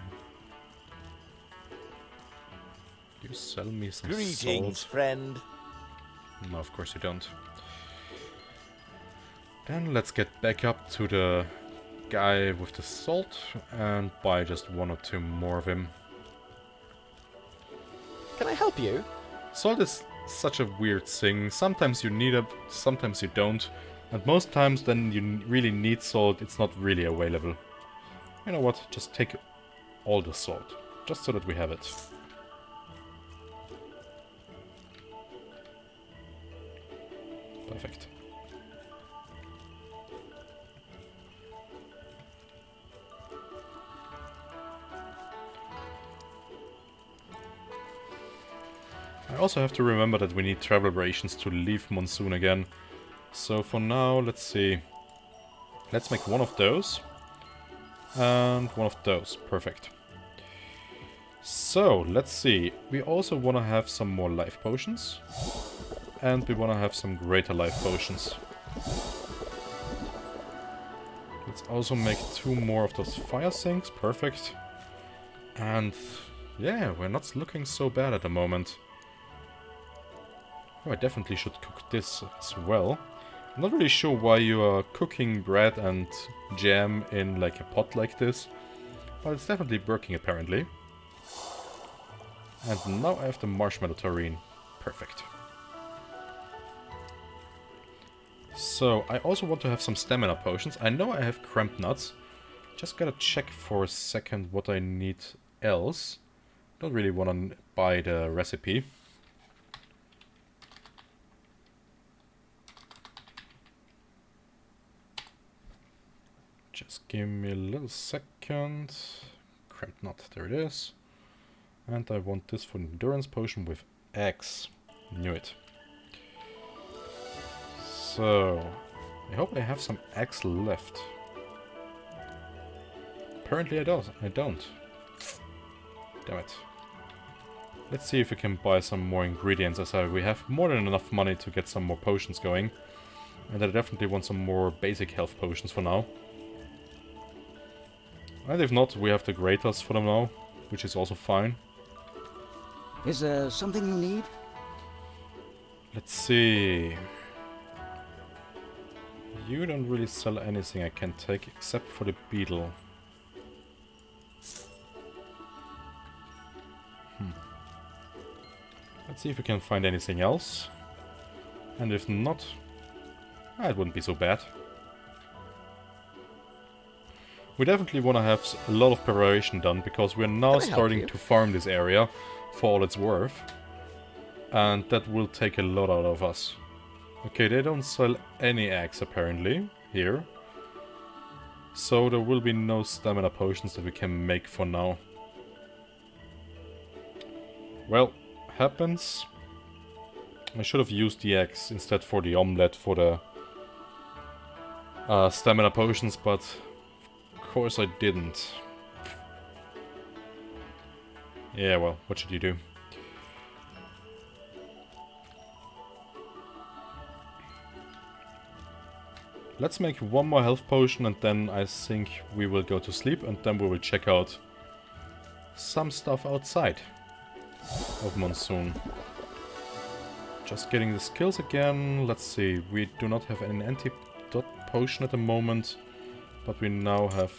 You sell me some Greetings, salt? friend. No, of course you don't. Then let's get back up to the guy with the salt and buy just one or two more of him. Can I help you? Salt is such a weird thing. Sometimes you need it, sometimes you don't. And most times then you really need salt, it's not really available. You know what, just take all the salt. Just so that we have it. Perfect. I also have to remember that we need travel rations to leave Monsoon again. So for now, let's see. Let's make one of those. And one of those. Perfect. So, let's see. We also want to have some more life potions. And we want to have some greater life potions. Let's also make 2 more of those fire sinks. Perfect. And yeah, we're not looking so bad at the moment. Oh, I definitely should cook this as well. I'm not really sure why you are cooking bread and jam in like a pot like this. But it's definitely working apparently. And now I have the marshmallow terrine. Perfect. So, I also want to have some stamina potions. I know I have cramped nuts. Just gotta check for a second what I need else. Don't really want to buy the recipe. Just give me a little second. Cramped nut, there it is. And I want this for endurance potion with X. Knew it. So, I hope I have some X left. Apparently I don't. Damn it. Let's see if we can buy some more ingredients, as we have more than enough money to get some more potions going. And I definitely want some more basic health potions for now. And if not, we have the Greaters for them now, which is also fine. Is there something you need? Let's see. You don't really sell anything I can take except for the beetle. Let's see if we can find anything else. And if not, it wouldn't be so bad. We definitely want to have a lot of preparation done, because we're now starting to farm this area for all it's worth. And that will take a lot out of us. Okay, they don't sell any eggs apparently here. So there will be no stamina potions that we can make for now. Well, happens. I should have used the eggs instead for the omelette for the stamina potions, but of course I didn't. Yeah, well, what should you do? Let's make one more health potion and then I think we will go to sleep and then we will check out some stuff outside of Monsoon. Just getting the skills again. Let's see, we do not have an antidote potion at the moment, but we now have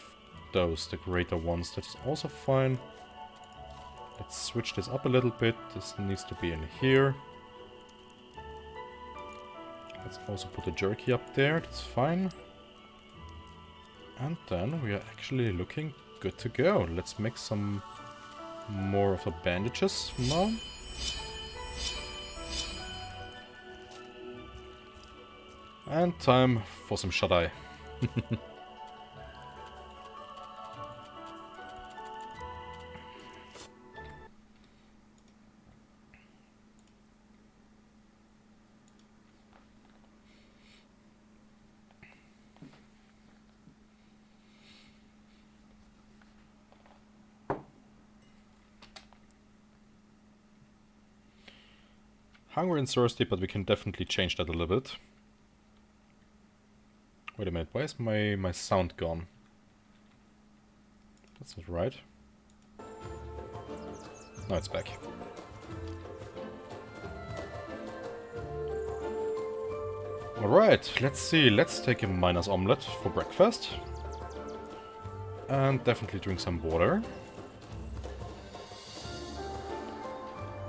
those, the greater ones. That's also fine. Let's switch this up a little bit. This needs to be in here. Let's also put the jerky up there, that's fine. And then we are actually looking good to go. Let's make some more of the bandages now. And time for some shut-eye. Hungry and thirsty, but we can definitely change that a little bit. Wait a minute, why is my sound gone? That's not right. No, it's back. Alright, let's see. Let's take a miner's omelette for breakfast. And definitely drink some water.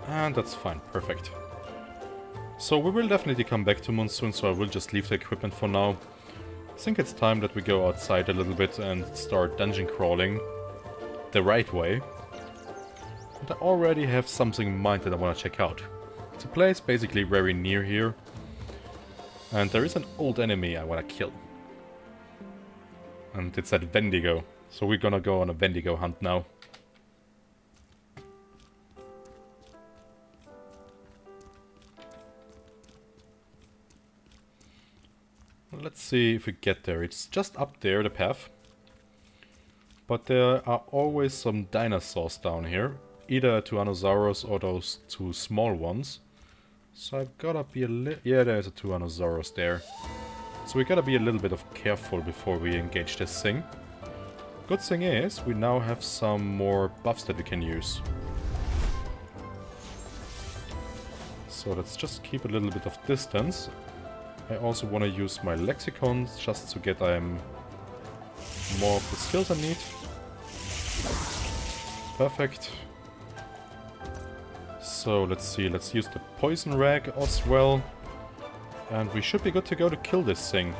And that's fine, perfect. So we will definitely come back to Monsoon, so I will just leave the equipment for now. I think it's time that we go outside a little bit and start dungeon crawling the right way. And I already have something in mind that I want to check out. It's a place basically very near here. And there is an old enemy I want to kill. And it's that Wendigo. So we're gonna go on a Wendigo hunt now. Let's see if we get there. It's just up there, the path. But there are always some dinosaurs down here. Either a Tyrannosaurus or those two small ones. So I've gotta be a little... Yeah, there's a Tyrannosaurus there. So we gotta be a little bit careful before we engage this thing. Good thing is, we now have some more buffs that we can use. So let's just keep a little bit of distance. I also want to use my lexicon just to get more of the skills I need. Perfect. So let's see, let's use the poison rag as well. And we should be good to go to kill this thing.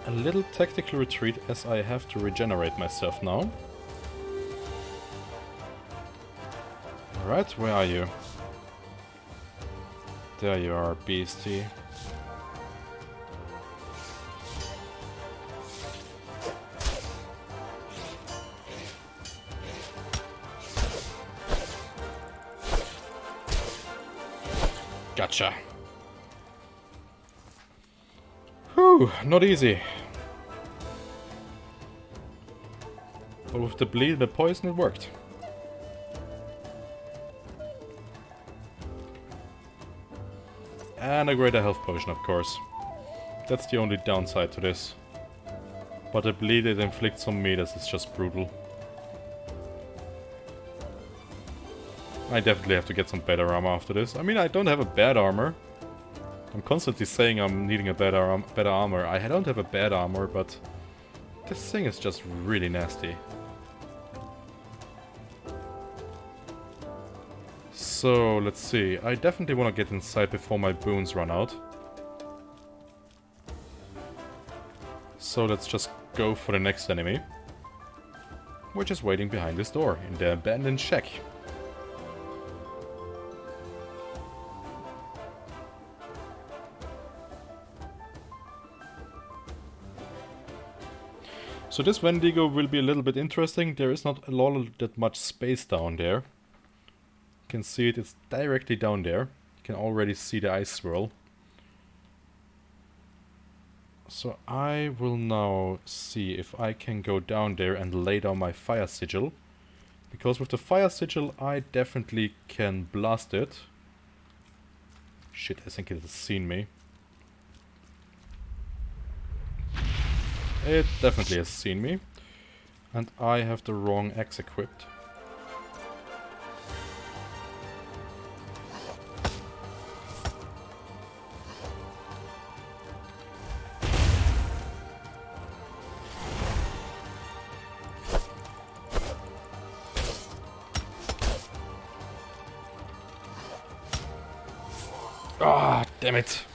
A little tactical retreat as I have to regenerate myself now. Alright, where are you? There you are, beastie. Gotcha. Whew, not easy. But with the bleed and the poison it worked. And a greater health potion, of course. That's the only downside to this. But the bleed it inflicts on me, this is just brutal. I definitely have to get some better armor after this. I mean, I don't have a bad armor. I'm constantly saying I'm needing a better armor. I don't have a bad armor, but this thing is just really nasty. So, let's see. I definitely want to get inside before my boons run out. So let's just go for the next enemy. Which is waiting behind this door, in the abandoned shack. So this Wendigo will be a little bit interesting. There is not all that much space down there. You can see it, it's directly down there. You can already see the ice swirl. So I will now see if I can go down there and lay down my fire sigil. Because with the fire sigil I definitely can blast it. Shit, I think it has seen me. It definitely has seen me. And I have the wrong axe equipped. Ah, damn it.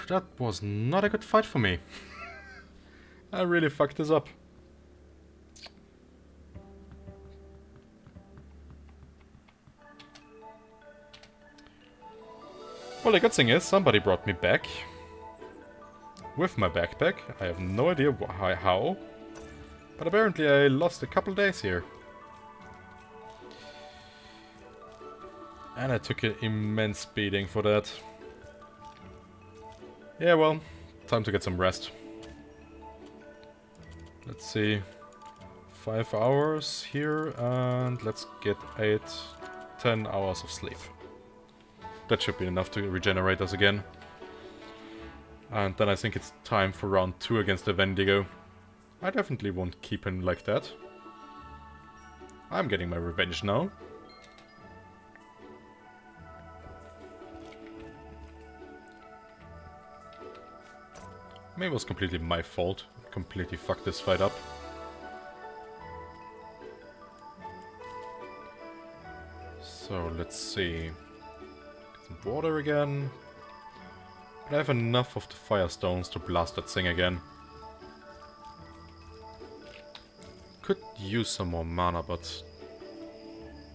That was not a good fight for me. I really fucked this up. Well, the good thing is, somebody brought me back. With my backpack. I have no idea how. But apparently I lost a couple days here. And I took an immense beating for that. Yeah, well, time to get some rest. Let's see. 5 hours here, and let's get 10 hours of sleep. That should be enough to regenerate us again. And then I think it's time for round 2 against the Wendigo. I definitely won't keep him like that. I'm getting my revenge now. Maybe it was completely my fault. Completely fucked this fight up. So let's see. Get some water again. But I have enough of the firestones to blast that thing again. Could use some more mana, but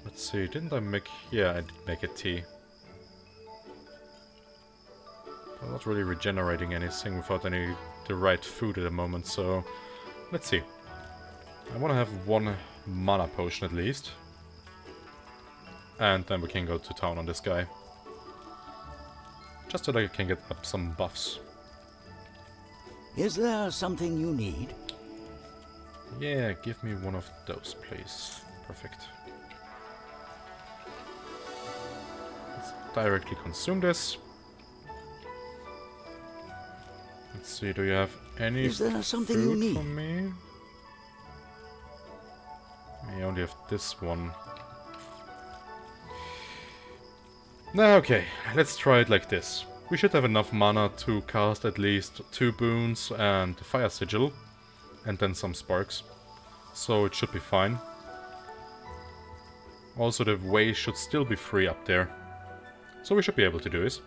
let's see. Didn't I make? Yeah, I did make a tea. I'm not really regenerating anything without the right food at the moment, so let's see. I want to have 1 mana potion at least. And then we can go to town on this guy. Just so that I can get up some buffs. Is there something you need? Yeah, give me one of those, please. Perfect. Let's directly consume this. Let's see, do you have any Is there something you food need? for me? I only have this one. Nah, okay, let's try it like this. We should have enough mana to cast at least 2 boons and the fire sigil. And then some sparks. So it should be fine. Also the way should still be free up there. So we should be able to do this.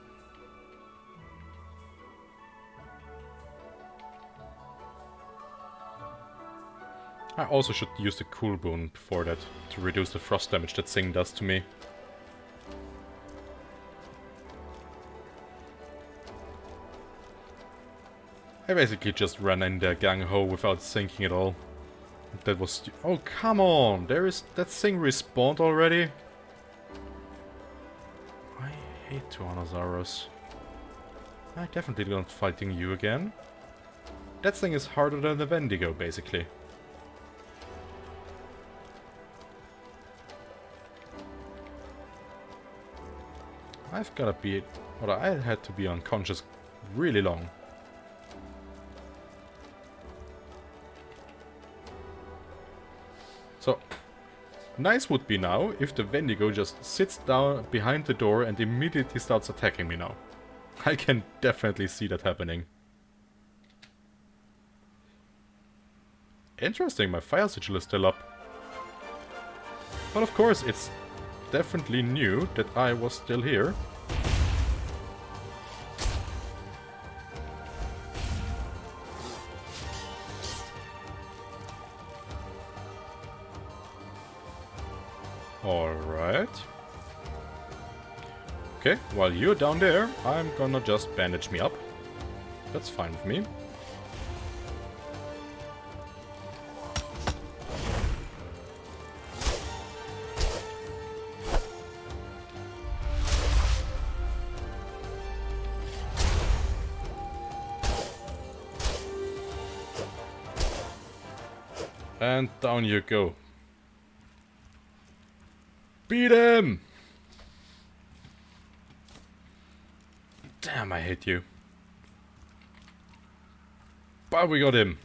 I also should use the cool boon before that, to reduce the frost damage that thing does to me. I basically just ran in there gang-ho without thinking at all. That was... Oh, come on! There is... That thing respawned already? I hate Tyrannosaurus. I definitely not fighting you again. That thing is harder than the Wendigo, basically. I've gotta be... Or I had to be unconscious really long. So, nice would be now if the Wendigo just sits down behind the door and immediately starts attacking me now. I can definitely see that happening. Interesting, my fire sigil is still up. But of course, it's definitely new that I was still here. Alright. Okay, while you're down there, I'm gonna just bandage me up. That's fine with me. And down you go. Beat him! Damn, I hate you. But we got him.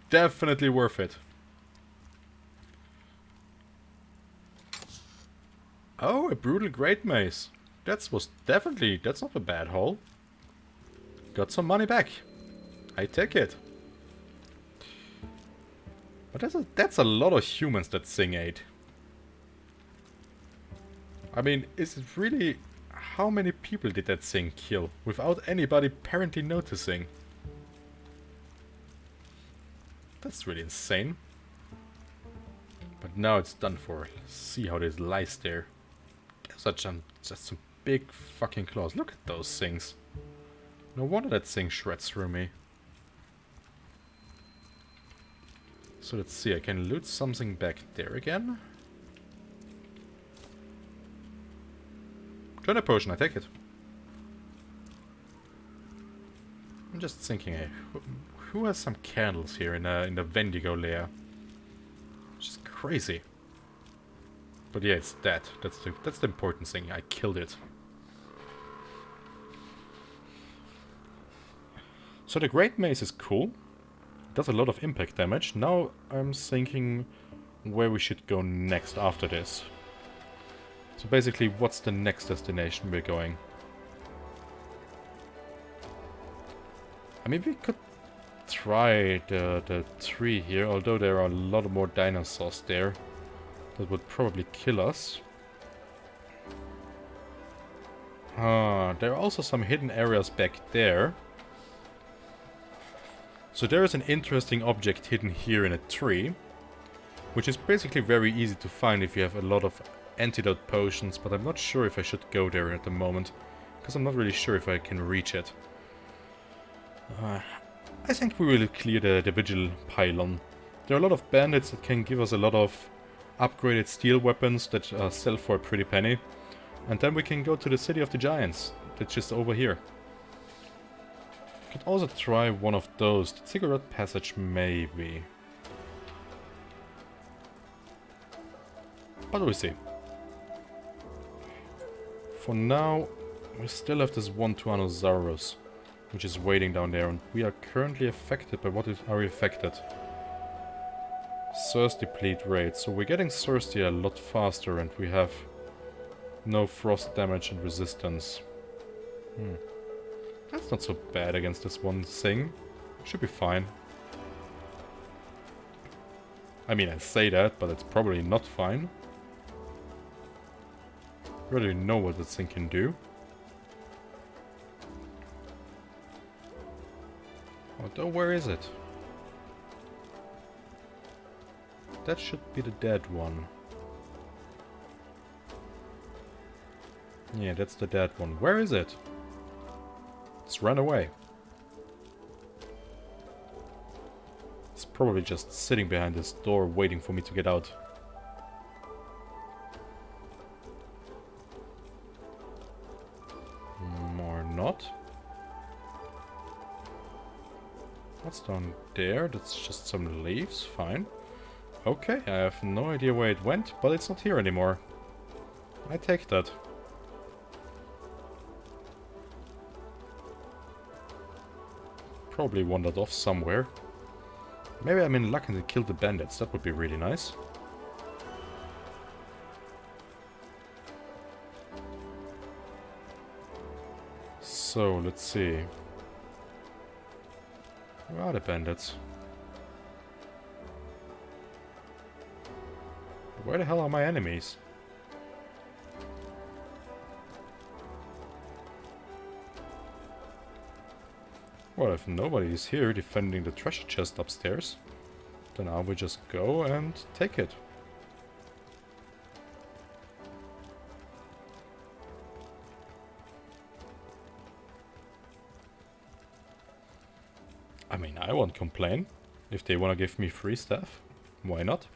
Definitely worth it. Oh, a brutal great mace. That's not a bad haul. Got some money back. I take it. But that's a lot of humans that Sing ate. I mean, is it really... How many people did that Sing kill without anybody apparently noticing? That's really insane. But now it's done for. See how this lies there. Just some big fucking claws. Look at those things. No wonder that thing shreds through me. So let's see, I can loot something back there again. Joiner potion, I take it. I'm just thinking, who has some candles here in the Wendigo lair? Which is crazy. But yeah, it's that. That's the important thing. I killed it. So the Great Mace is cool. Does a lot of impact damage. Now I'm thinking where we should go next after this. So basically, what's the next destination we're going? I mean, we could try the tree here, although there are a lot more dinosaurs there. That would probably kill us. There are also some hidden areas back there. So there is an interesting object hidden here in a tree, which is basically very easy to find if you have a lot of antidote potions, but I'm not sure if I should go there at the moment, because I'm not really sure if I can reach it. I think we will clear the Vigil Pylon. There are a lot of bandits that can give us a lot of upgraded steel weapons that sell for a pretty penny, and then we can go to the City of the Giants, that's just over here. Could also try one of those. The Cigarette Passage, maybe. But we'll see. For now, we still have this one Tyrannosaurus, which is waiting down there, and we are currently affected by what are we affected? Thirst deplete rate. So we're getting thirsty a lot faster, and we have no frost damage and resistance. That's not so bad against this one thing. Should be fine. I mean, I say that, but it's probably not fine. I really know what this thing can do. Although, where is it? That should be the dead one. Yeah, that's the dead one. Where is it? It's run away. It's probably just sitting behind this door waiting for me to get out. Or not. What's down there? That's just some leaves. Fine. Okay, I have no idea where it went, but it's not here anymore. I take that. Probably wandered off somewhere. Maybe I'm in luck and they killed the bandits. That would be really nice. So, let's see. Where are the bandits? Where the hell are my enemies? Well, if nobody is here defending the treasure chest upstairs, then I will just go and take it. I mean, I won't complain. If they want to give me free stuff, why not?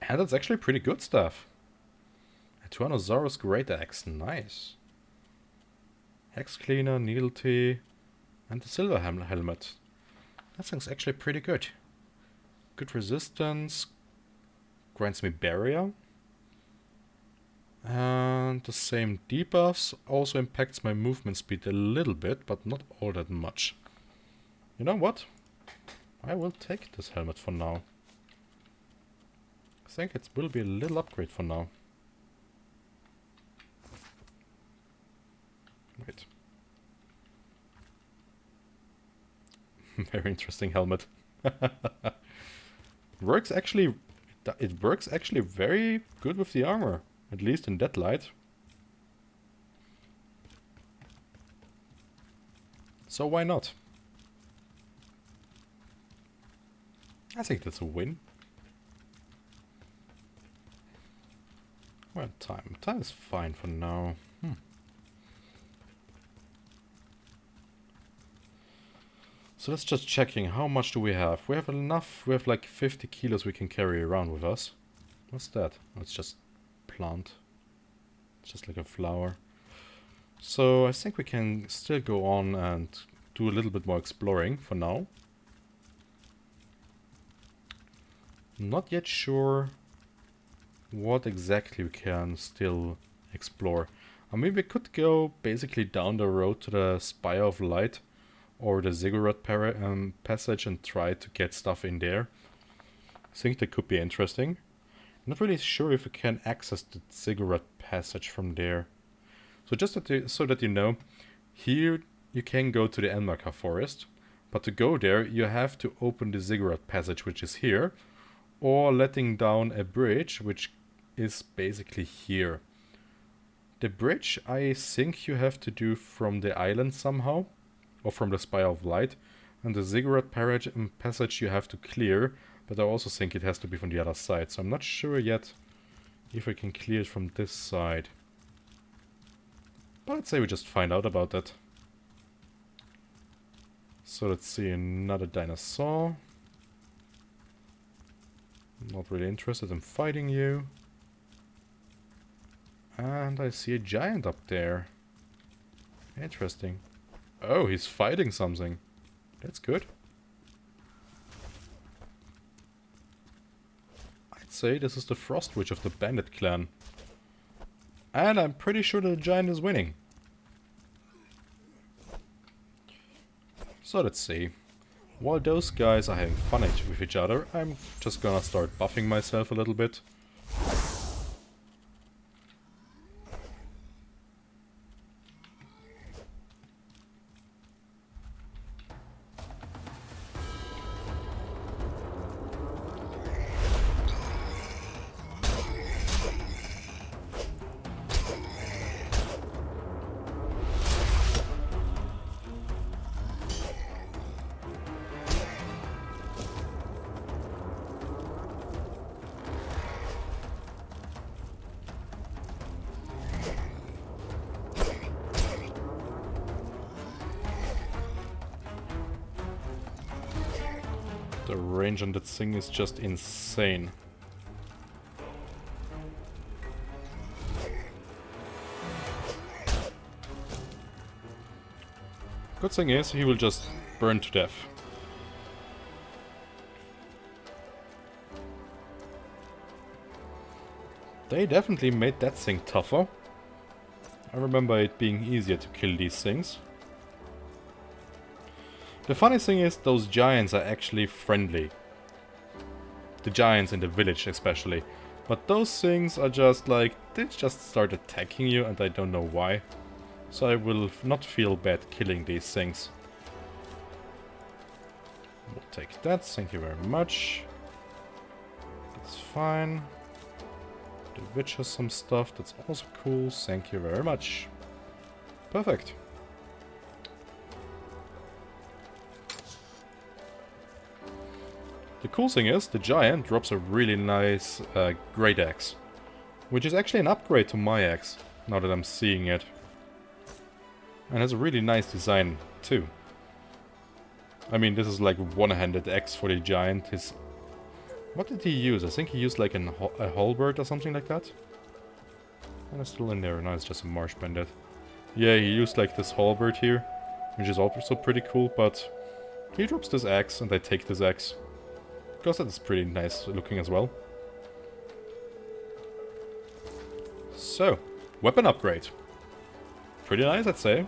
And that's actually pretty good stuff. A Tyrannosaurus Great Axe, nice. Hex Cleaner, Needle Tea, and the Silver Helmet. That sounds actually pretty good. Good resistance, grants me Barrier. And the same debuffs also impacts my movement speed a little bit, but not all that much. You know what? I will take this helmet for now. I think it will be a little upgrade for now. Wait. Very interesting helmet. It works actually very good with the armor. At least in that light. So why not? I think that's a win. Well, time. Time is fine for now. So let's just checking. How much do we have? We have enough. We have like 50 kilos we can carry around with us. What's that? Oh, it's just plant. It's just like a flower. So I think we can still go on and do a little bit more exploring for now. Not yet sure what exactly we can still explore. I mean, we could go basically down the road to the Spire of Light or the Ziggurat passage and try to get stuff in there. I think that could be interesting. Not really sure if we can access the Ziggurat passage from there. So just so that you know, here you can go to the Elmarka forest, but to go there you have to open the Ziggurat passage, which is here, or letting down a bridge, which is basically here. The bridge I think you have to do from the island somehow, or from the Spire of Light, and the Ziggurat passage you have to clear. But I also think it has to be from the other side, so I'm not sure yet if we can clear it from this side. But I'd say we just find out about that. So let's see, another dinosaur. Not really interested in fighting you. And I see a giant up there. Interesting. Oh, he's fighting something. That's good. Say this is the Frost Witch of the Bandit clan. And I'm pretty sure the giant is winning. So let's see. While those guys are having fun with each other, I'm just gonna start buffing myself a little bit. The range on that thing is just insane. Good thing is, he will just burn to death. They definitely made that thing tougher. I remember it being easier to kill these things. The funny thing is, those giants are actually friendly. The giants in the village especially. But those things are just like, they just start attacking you and I don't know why. So I will not feel bad killing these things. We'll take that, thank you very much. That's fine. The witch has some stuff, that's also cool, thank you very much. Perfect. The cool thing is, the giant drops a really nice great axe. Which is actually an upgrade to my axe, now that I'm seeing it. And has a really nice design, too. I mean, this is like one-handed axe for the giant. What did he use? I think he used like a halberd or something like that. And it's still in there. No, it's just a marsh bandit. Yeah, he used like this halberd here, which is also pretty cool, but he drops this axe and I take this axe. Because that is pretty nice looking as well. So, weapon upgrade. Pretty nice, I'd say.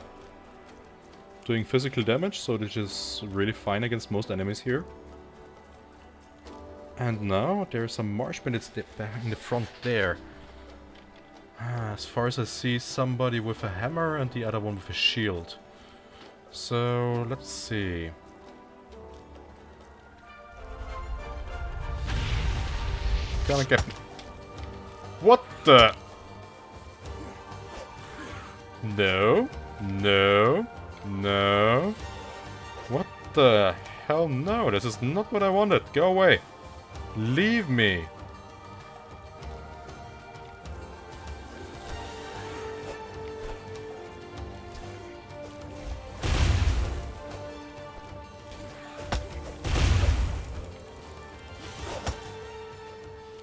Doing physical damage, so this is really fine against most enemies here. And now, there are some marsh bandits in the front there. As far as I see, somebody with a hammer and the other one with a shield. So, let's see. Gonna get... What the... No. No. No. What the hell? No, this is not what I wanted. Go away. Leave me.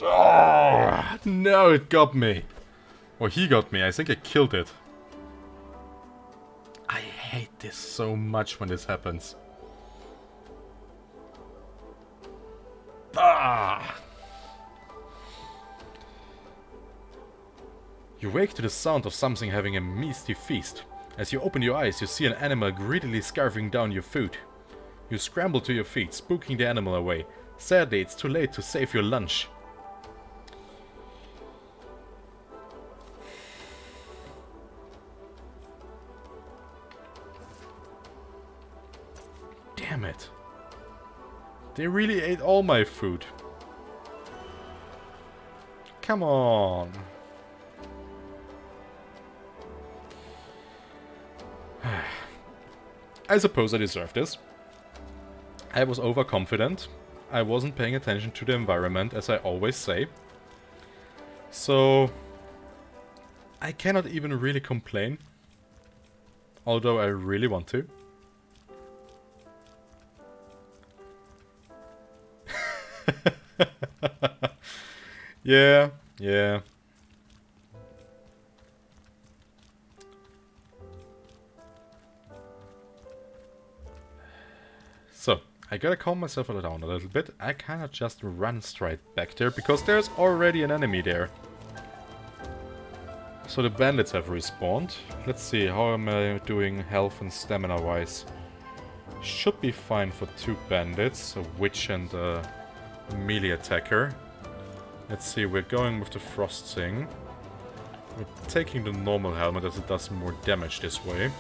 Oh, no, it got me. Or he got me. I think I killed it. I hate this so much when this happens. Ah! You wake to the sound of something having a meaty feast. As you open your eyes, you see an animal greedily scarfing down your food. You scramble to your feet, spooking the animal away. Sadly, it's too late to save your lunch. Damn it. They really ate all my food. Come on. I suppose I deserve this. I was overconfident. I wasn't paying attention to the environment, as I always say. So... I cannot even really complain. Although I really want to. Yeah. So, I gotta calm myself down a little bit. I cannot just run straight back there, because there's already an enemy there. So the bandits have respawned. Let's see, how am I doing health and stamina wise? Should be fine for 2 bandits, a witch and a melee attacker. Let's see, we're going with the frost thing. We're taking the normal helmet as it does more damage this way.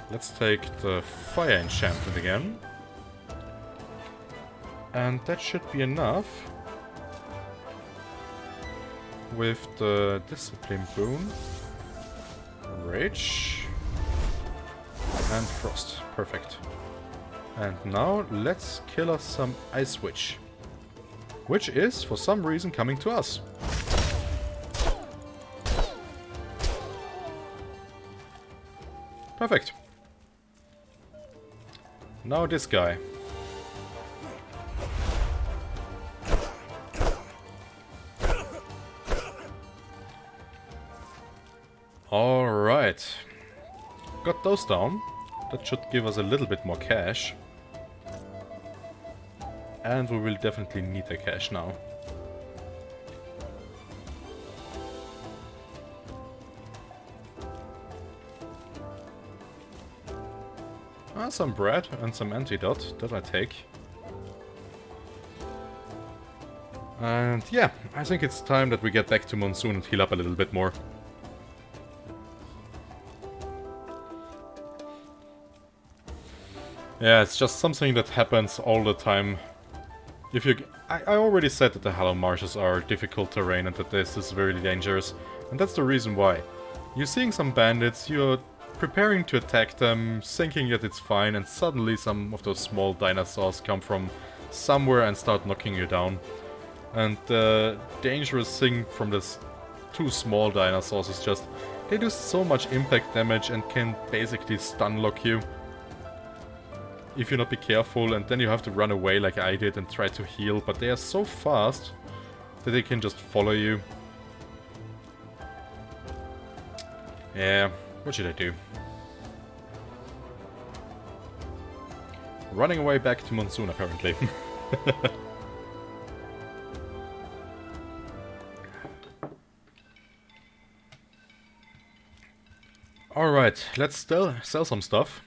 Let's take the fire enchantment again. And that should be enough. With the discipline boon. Rage. And frost. Perfect. And now let's kill us some ice witch. Which is, for some reason, coming to us. Perfect. Now this guy. Alright. Got those down. That should give us a little bit more cash. And we will definitely need the cash now. Ah, some bread and some antidote. That I take. And yeah, I think it's time that we get back to Monsoon and heal up a little bit more. Yeah, it's just something that happens all the time. If you... I already said that the Hollow Marshes are difficult terrain and that this is very dangerous. And that's the reason why. You're seeing some bandits, you're preparing to attack them, thinking that it's fine, and suddenly some of those small dinosaurs come from somewhere and start knocking you down. And the dangerous thing from this two small dinosaurs is just, they do so much impact damage and can basically stun lock you if you not be careful, and then you have to run away like I did and try to heal, but they are so fast that they can just follow you. Yeah, what should I do? Running away back to Monsoon, apparently. Alright, let's still sell some stuff.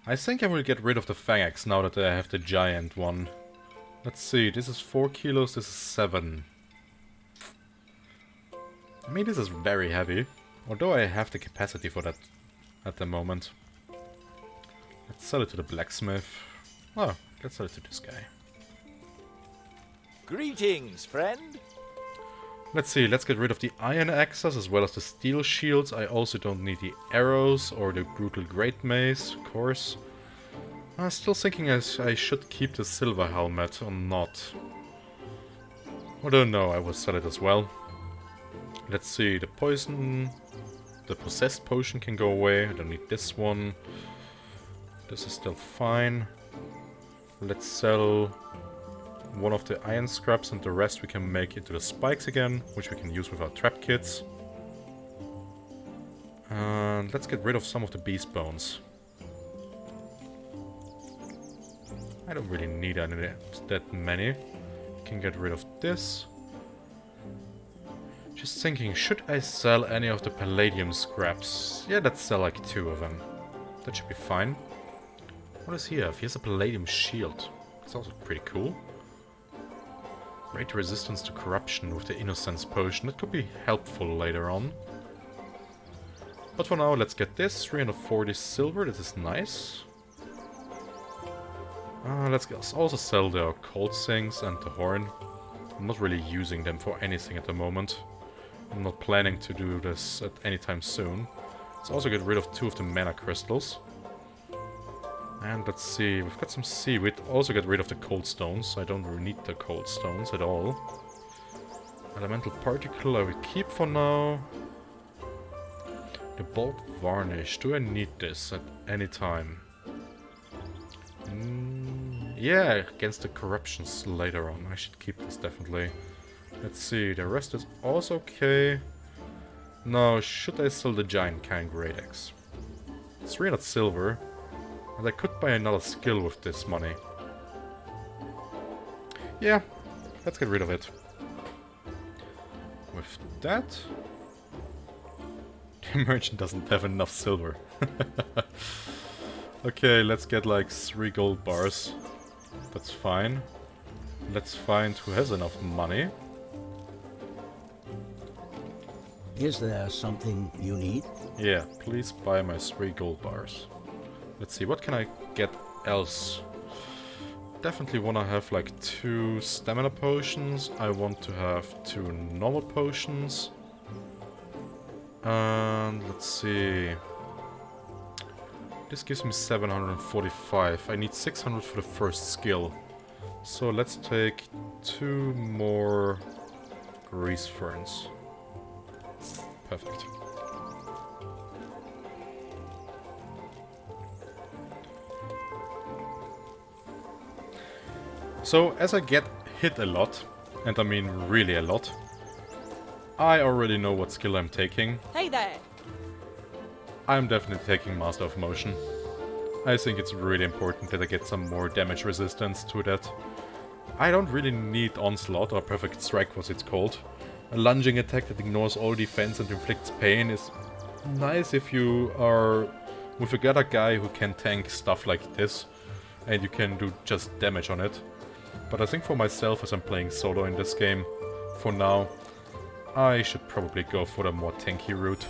I think I will get rid of the Fang Axe now that I have the giant one. Let's see, this is 4 kilos, this is 7. I mean, this is very heavy. Although I have the capacity for that at the moment. Let's sell it to the blacksmith. Oh, let's sell it to this guy. Greetings, friend. Let's see, let's get rid of the iron axes as well as the steel shields. I also don't need the arrows or the brutal great mace, of course. I'm still thinking I should keep the silver helmet or not. Although no, I will sell it as well. Let's see, the poison, the possessed potion can go away. I don't need this one. This is still fine. Let's sell one of the iron scraps and the rest we can make into the spikes again, which we can use with our trap kits. And let's get rid of some of the beast bones. I don't really need that many. Can get rid of this. Just thinking, should I sell any of the palladium scraps? Yeah, let's sell like 2 of them. That should be fine. What does he have? He has a palladium shield. It's also pretty cool. Great resistance to corruption with the Innocence Potion. That could be helpful later on. But for now, let's get this. 340 silver, this is nice. Let's also sell the occult things and the horn. I'm not really using them for anything at the moment. I'm not planning to do this at any time soon. Let's also get rid of 2 of the mana crystals. And let's see, we've got some seaweed. Also get rid of the cold stones. I don't really need the cold stones at all. Elemental particle I will keep for now. The bulk varnish. Do I need this at any time? Yeah, against the corruptions later on. I should keep this definitely. Let's see, the rest is also okay. Now, should I sell the giant kind great axe? 300 silver. And I could buy another skill with this money. Yeah, let's get rid of it. With that... the merchant doesn't have enough silver. Okay, let's get like 3 gold bars. That's fine. Let's find who has enough money. Is there something you need? Yeah, please buy my 3 gold bars. Let's see, what can I get else? Definitely want to have like 2 stamina potions. I want to have 2 normal potions. And let's see. This gives me 745. I need 600 for the first skill. So let's take 2 more grease ferns. Perfect. So, as I get hit a lot, and I mean really a lot, I already know what skill I'm taking. Hey there! I'm definitely taking Master of Motion. I think it's really important that I get some more damage resistance to that. I don't really need Onslaught, or Perfect Strike what it's called. A lunging attack that ignores all defense and inflicts pain is nice if you are with a other guy who can tank stuff like this, and you can do just damage on it. But I think for myself, as I'm playing solo in this game, for now, I should probably go for the more tanky route.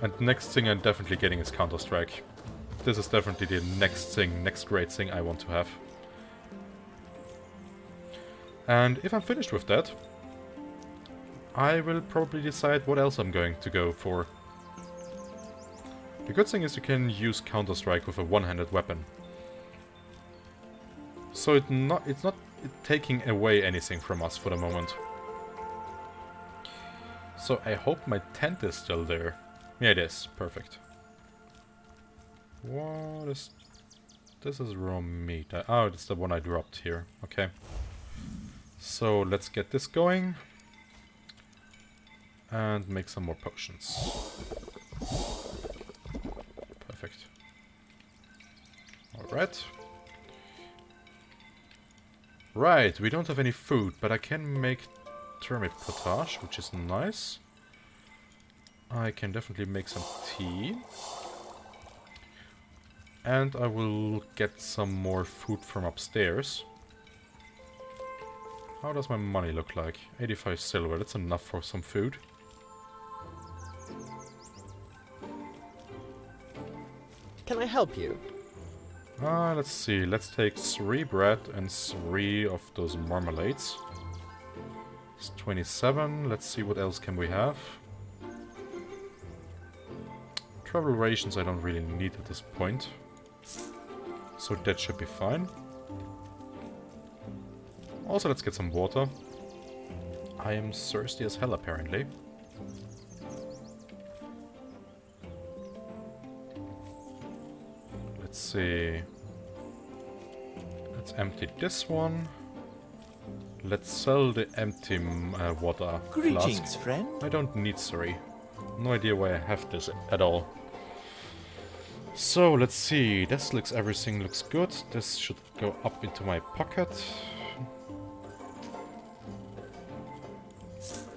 And next thing I'm definitely getting is Counter-Strike. This is definitely the next great thing I want to have. And if I'm finished with that, I will probably decide what else I'm going to go for. The good thing is you can use Counter-Strike with a one-handed weapon. So it's not taking away anything from us for the moment. So I hope my tent is still there. Yeah, it is. Perfect. What is... This is raw meat. Oh, it's the one I dropped here. Okay. So let's get this going. And make some more potions. Perfect. Alright. Right, we don't have any food, but I can make termite potage, which is nice. I can definitely make some tea. And I will get some more food from upstairs. How does my money look like? 85 silver, that's enough for some food. Can I help you? Let's see, let's take 3 bread and 3 of those marmalades. It's 27, let's see what else can we have. Travel rations I don't really need at this point. So that should be fine. Also, let's get some water. I am thirsty as hell, apparently. Let's see. Let's empty this one. Let's sell the empty water Greetings, flask. friend. I don't need 3. No idea why I have this at all. So, let's see. Everything looks good. This should go up into my pocket.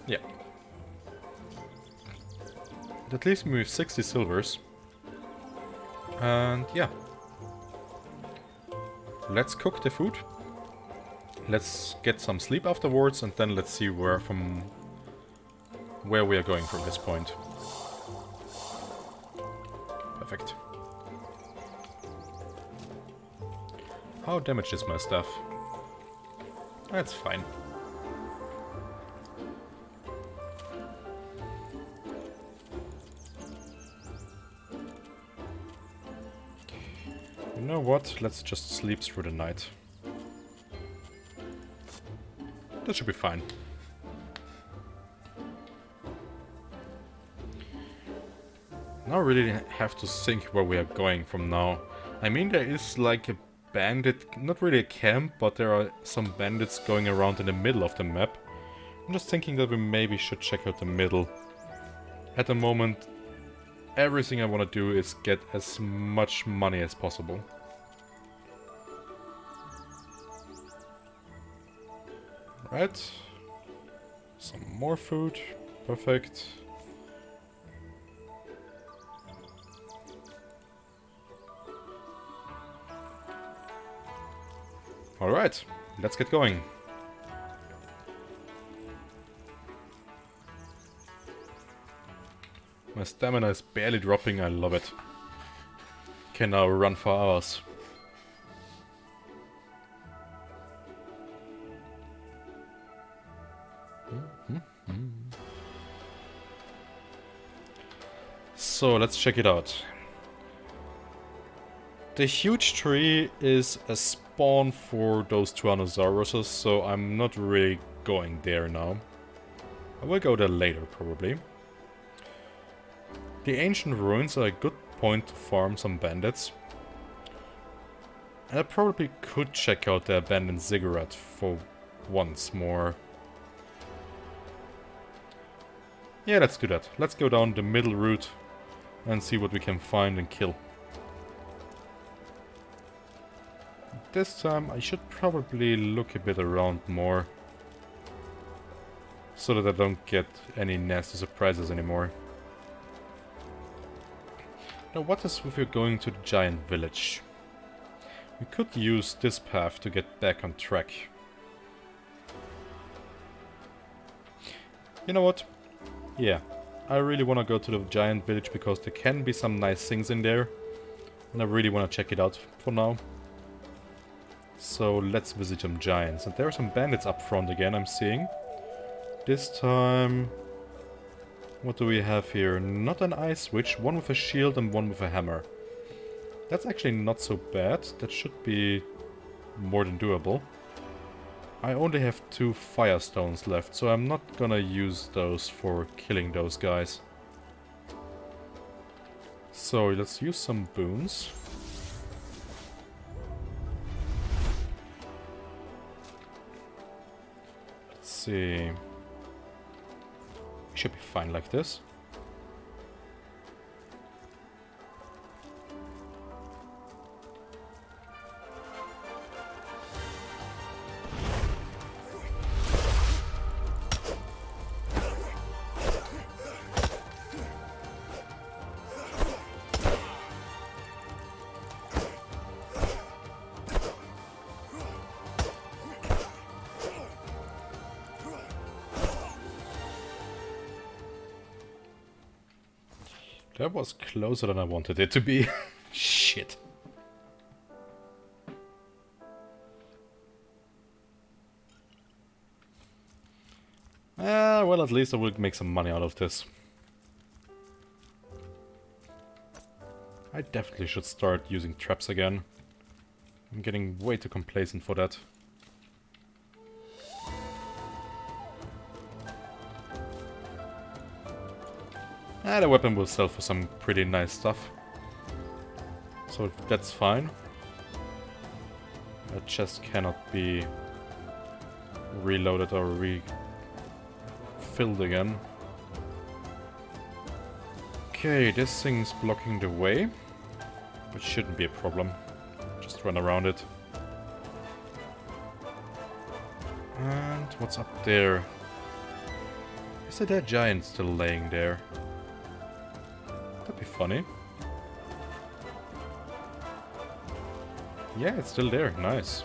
Yeah. That leaves me with 60 silvers. And yeah. Let's cook the food. Let's get some sleep afterwards, and then let's see where we are going from this point. Perfect. How damaged is my stuff? That's fine. You know what? Let's just sleep through the night. That should be fine. Now I really have to think where we are going from now. I mean, there is like a bandit, not really a camp, but there are some bandits going around in the middle of the map. I'm just thinking that we maybe should check out the middle. At the moment, everything I want to do is get as much money as possible. Right. Some more food. Perfect. Alright, let's get going. My stamina is barely dropping, I love it. Can now run for hours. So let's check it out. The huge tree is a spawn for those Tyrannosauruses, so I'm not really going there now. I will go there later, probably. The ancient ruins are a good point to farm some bandits. And I probably could check out the abandoned ziggurat for once more. Yeah, let's do that. Let's go down the middle route and see what we can find and kill. This time I should probably look a bit around more, so that I don't get any nasty surprises anymore. Now what is if we're going to the giant village? We could use this path to get back on track. You know what? Yeah, I really want to go to the giant village because there can be some nice things in there. And I really want to check it out for now. So let's visit some giants. And there are some bandits up front again, I'm seeing. This time... what do we have here? Not an ice witch, one with a shield and one with a hammer. That's actually not so bad. That should be more than doable. I only have 2 firestones left, so I'm not gonna use those for killing those guys. So let's use some boons. Let's see. Should be fine like this. That was closer than I wanted it to be. Shit. Well, at least I will make some money out of this. I definitely should start using traps again. I'm getting way too complacent for that. The weapon will sell for some pretty nice stuff. So that's fine. The chest cannot be reloaded or refilled again. Okay, this thing's blocking the way. But shouldn't be a problem. Just run around it. And what's up there? Is there that giant still laying there? That'd be funny. Yeah, it's still there. Nice.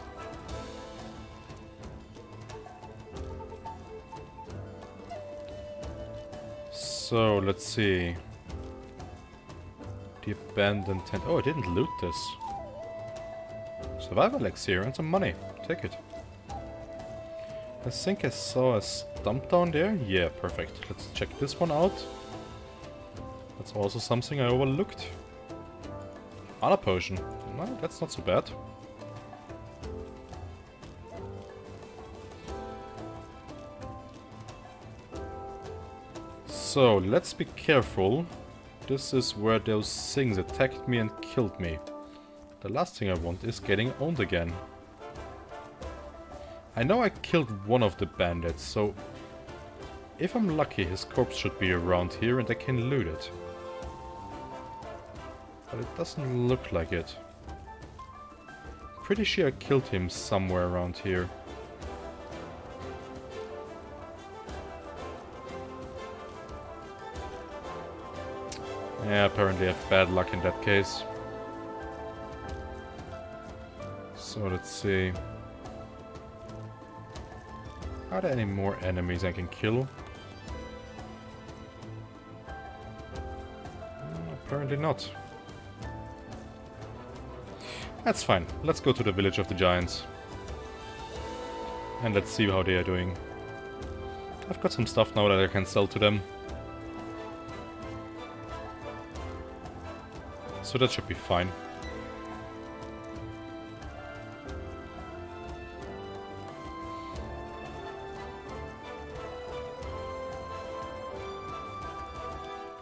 So, let's see. The abandoned tent. Oh, I didn't loot this. Survival elixir and some money. Take it. I think I saw a stump down there. Yeah, perfect. Let's check this one out. That's also something I overlooked. Mana potion. No, that's not so bad. So, let's be careful. This is where those things attacked me and killed me. The last thing I want is getting owned again. I know I killed one of the bandits, so if I'm lucky his corpse should be around here and I can loot it. But it doesn't look like it. Pretty sure I killed him somewhere around here. Yeah, apparently I have bad luck in that case. So let's see. Are there any more enemies I can kill? Apparently not. That's fine. Let's go to the village of the giants. And let's see how they are doing. I've got some stuff now that I can sell to them. So that should be fine.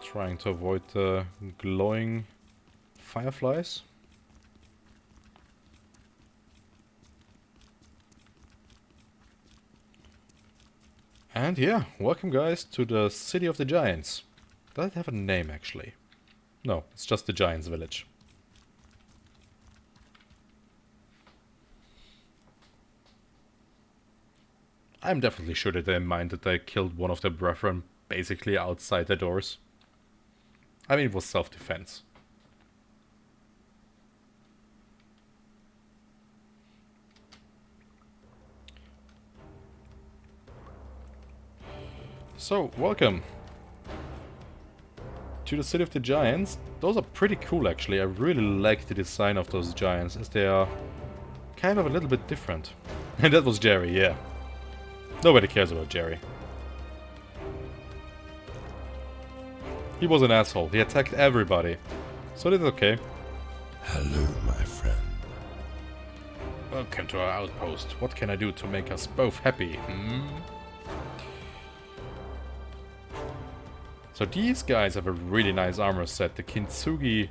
Trying to avoid the glowing fireflies. And yeah, welcome guys to the City of the Giants. Does it have a name actually? No, it's just the Giants village. I'm definitely sure that they mind that I killed one of their brethren basically outside the doors. I mean, it was self-defense. So, welcome to the City of the Giants. Those are pretty cool actually. I really like the design of those giants as they are kind of a little bit different. And that was Jerry, yeah. Nobody cares about Jerry. He was an asshole. He attacked everybody. So that's okay. Hello, my friend. Welcome to our outpost. What can I do to make us both happy? So these guys have a really nice armor set. The Kintsugi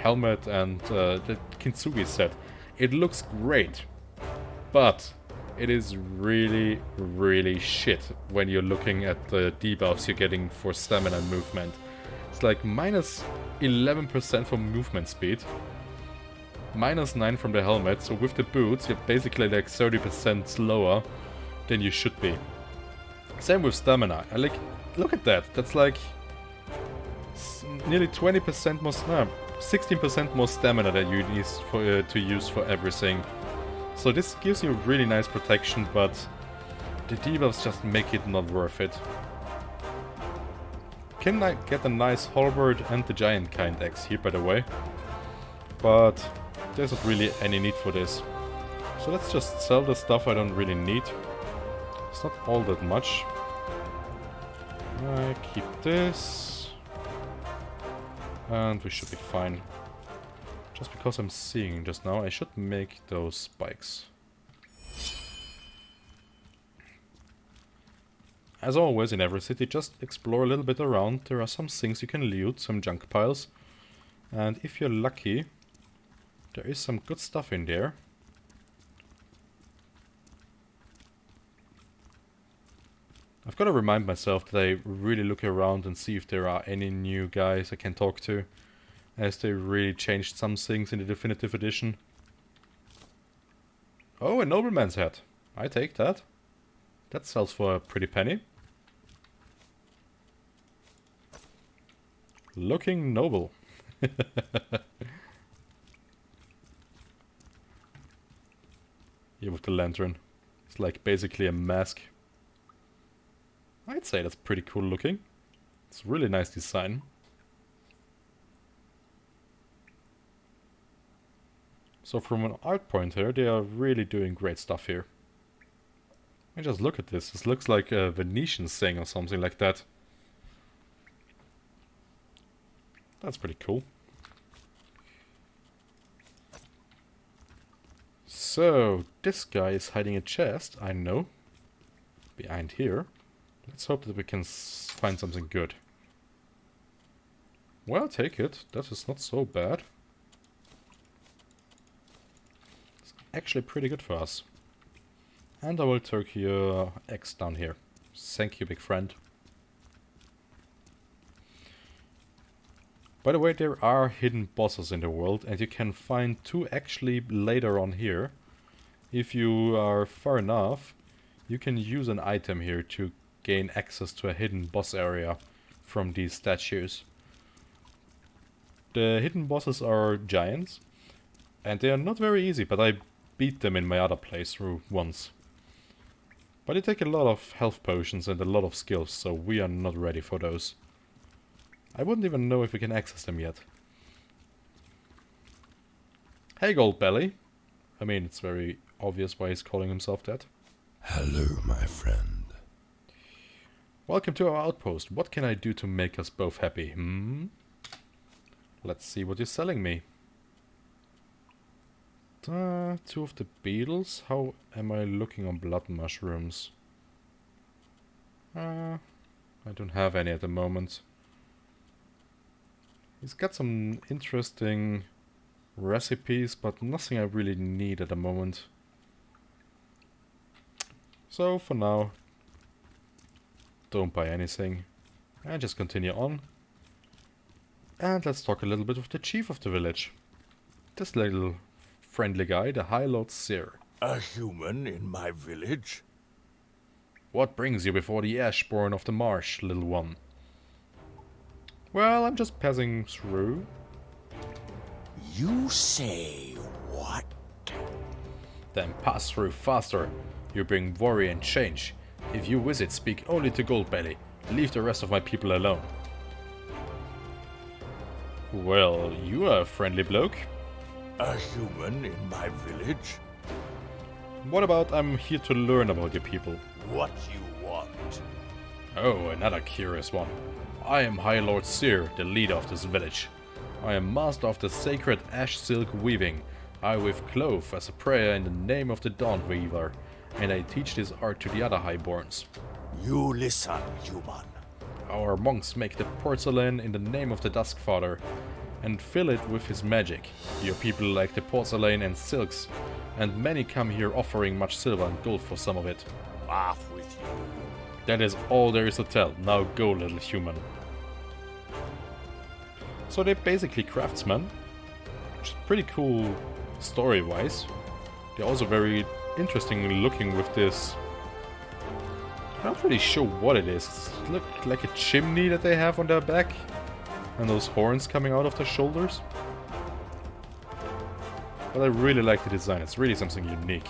helmet and the Kintsugi set. It looks great. But it is really, really shit when you're looking at the debuffs you're getting for stamina and movement. It's like minus 11% for movement speed. Minus 9 from the helmet, so with the boots you're basically like 30% slower than you should be. Same with stamina. I like, look at that. That's like nearly 20% more stamina, 16% more stamina that you need for, to use for everything. So this gives you really nice protection, but the debuffs just make it not worth it. Can I get a nice halberd and the giant kind axe here, by the way? But there's not really any need for this. So let's just sell the stuff I don't really need. It's not all that much. I keep this. And we should be fine. Just because I'm seeing just now, I should make those spikes. As always in every city, just explore a little bit around. There are some things you can loot, some junk piles. And if you're lucky, there is some good stuff in there. I've got to remind myself that I really look around and see if there are any new guys I can talk to, as they really changed some things in the Definitive Edition. Oh, a nobleman's hat. I take that. That sells for a pretty penny. Looking noble. Here with the lantern. It's like basically a mask. I'd say that's pretty cool looking. It's a really nice design. So from an art point here, they are really doing great stuff here. And just look at this. This looks like a Venetian thing or something like that. That's pretty cool. So, this guy is hiding a chest, I know. Behind here. Let's hope that we can find something good. Well, take it. That is not so bad. It's actually pretty good for us. And I will take your X down here. Thank you, big friend. By the way, there are hidden bosses in the world, and you can find 2 actually later on here. If you are far enough, you can use an item here to gain access to a hidden boss area from these statues. The hidden bosses are giants, and they are not very easy, but I beat them in my other playthrough once. But they take a lot of health potions and a lot of skills, so we are not ready for those. I wouldn't even know if we can access them yet. Hey, Goldbelly. I mean, it's very obvious why he's calling himself that. Hello, my friend. Welcome to our outpost. What can I do to make us both happy, Let's see what you're selling me. 2 of the beetles? How am I looking on blood mushrooms? I don't have any at the moment. He's got some interesting recipes, but nothing I really need at the moment. So for now, don't buy anything. And just continue on. And let's talk a little bit with the chief of the village. This little friendly guy, the High Lord Seer. A human in my village? What brings you before the Ashborn of the Marsh, little one? Well, I'm just passing through. You say what? Then pass through faster. You bring worry and change. If you visit, speak only to Goldbelly. Leave the rest of my people alone. Well, you are a friendly bloke. A human in my village? What about I'm here to learn about your people? What you want? Oh, another curious one. I am High Lord Seer, the leader of this village. I am master of the sacred ash silk weaving. I weave cloth as a prayer in the name of the Dawn Weaver, and I teach this art to the other highborns. You listen, human. Our monks make the porcelain in the name of the Duskfather, and fill it with his magic. Your people like the porcelain and silks, and many come here offering much silver and gold for some of it. Off with you. That is all there is to tell. Now go, little human. So they're basically craftsmen, which is pretty cool story-wise. They're also very interesting looking with this. I'm not really sure what it is. It looks like a chimney that they have on their back, and those horns coming out of their shoulders. But I really like the design. It's really something unique.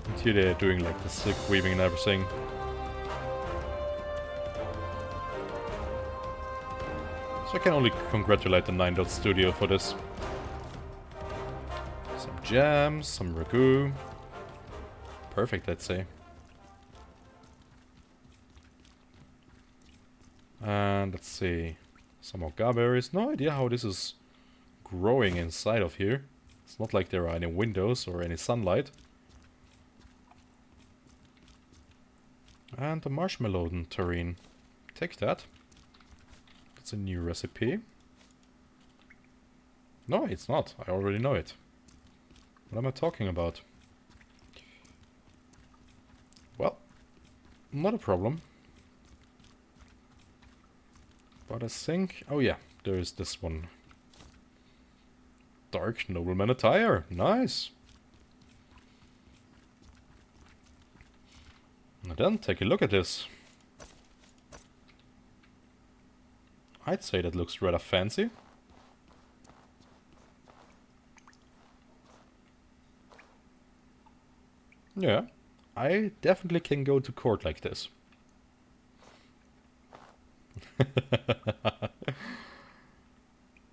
And here they're doing like the silk weaving and everything. So I can only congratulate the 9 Dot Studio for this. Some jams, some ragu. Perfect, I'd say. And let's see. Some more garberries. No idea how this is growing inside of here. It's not like there are any windows or any sunlight. And the marshmallow terrine. Take that. It's a new recipe. No, it's not. I already know it. What am I talking about? Well, not a problem. But I think... Oh yeah, there's this one. Dark Nobleman attire. Nice. And then take a look at this. I'd say that looks rather fancy. Yeah, I definitely can go to court like this.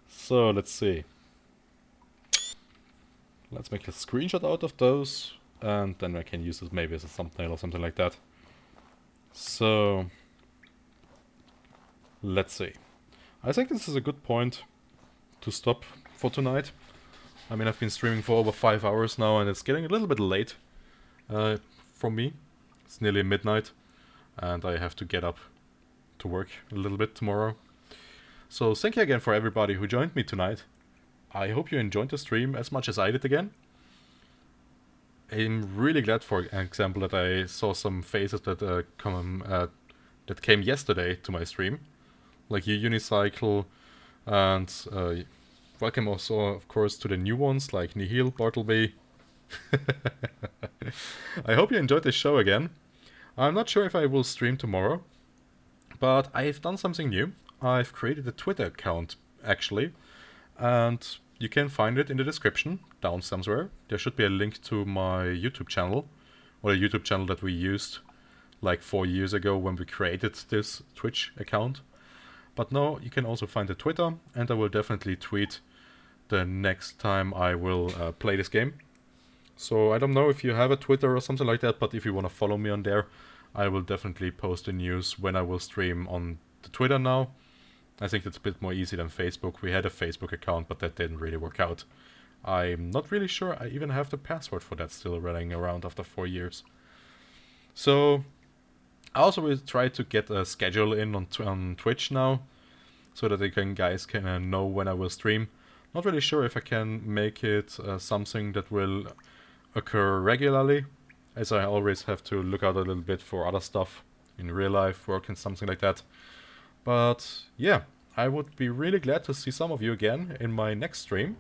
So, let's see. Let's make a screenshot out of those, and then I can use it maybe as a thumbnail or something like that. So, let's see. I think this is a good point to stop for tonight. I mean, I've been streaming for over 5 hours now, and it's getting a little bit late for me. It's nearly midnight, and I have to get up to work a little bit tomorrow. So thank you again for everybody who joined me tonight. I hope you enjoyed the stream as much as I did again. I'm really glad, for example, that I saw some faces that that came yesterday to my stream. Like you, Unicycle, and welcome also, of course, to the new ones like Nihil, Bartleby. I hope you enjoyed this show again. I'm not sure if I will stream tomorrow, but I've done something new. I've created a Twitter account, actually, and you can find it in the description, down somewhere. There should be a link to my YouTube channel, or the YouTube channel that we used like 4 years ago when we created this Twitch account. But no, you can also find the Twitter, and I will definitely tweet the next time I will play this game. So I don't know if you have a Twitter or something like that, but if you want to follow me on there, I will definitely post the news when I will stream on the Twitter now. I think it's a bit more easy than Facebook. We had a Facebook account, but that didn't really work out. I'm not really sure I even have the password for that still running around after 4 years. So I also will try to get a schedule in on Twitch now, so that guys can know when I will stream. Not really sure if I can make it something that will occur regularly, as I always have to look out a little bit for other stuff in real life, work and something like that. But yeah, I would be really glad to see some of you again in my next stream.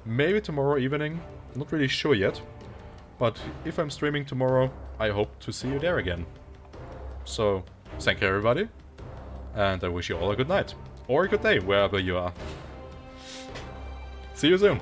Maybe tomorrow evening, not really sure yet. But if I'm streaming tomorrow, I hope to see you there again. So, thank you everybody, and I wish you all a good night. Or a good day, wherever you are. See you soon.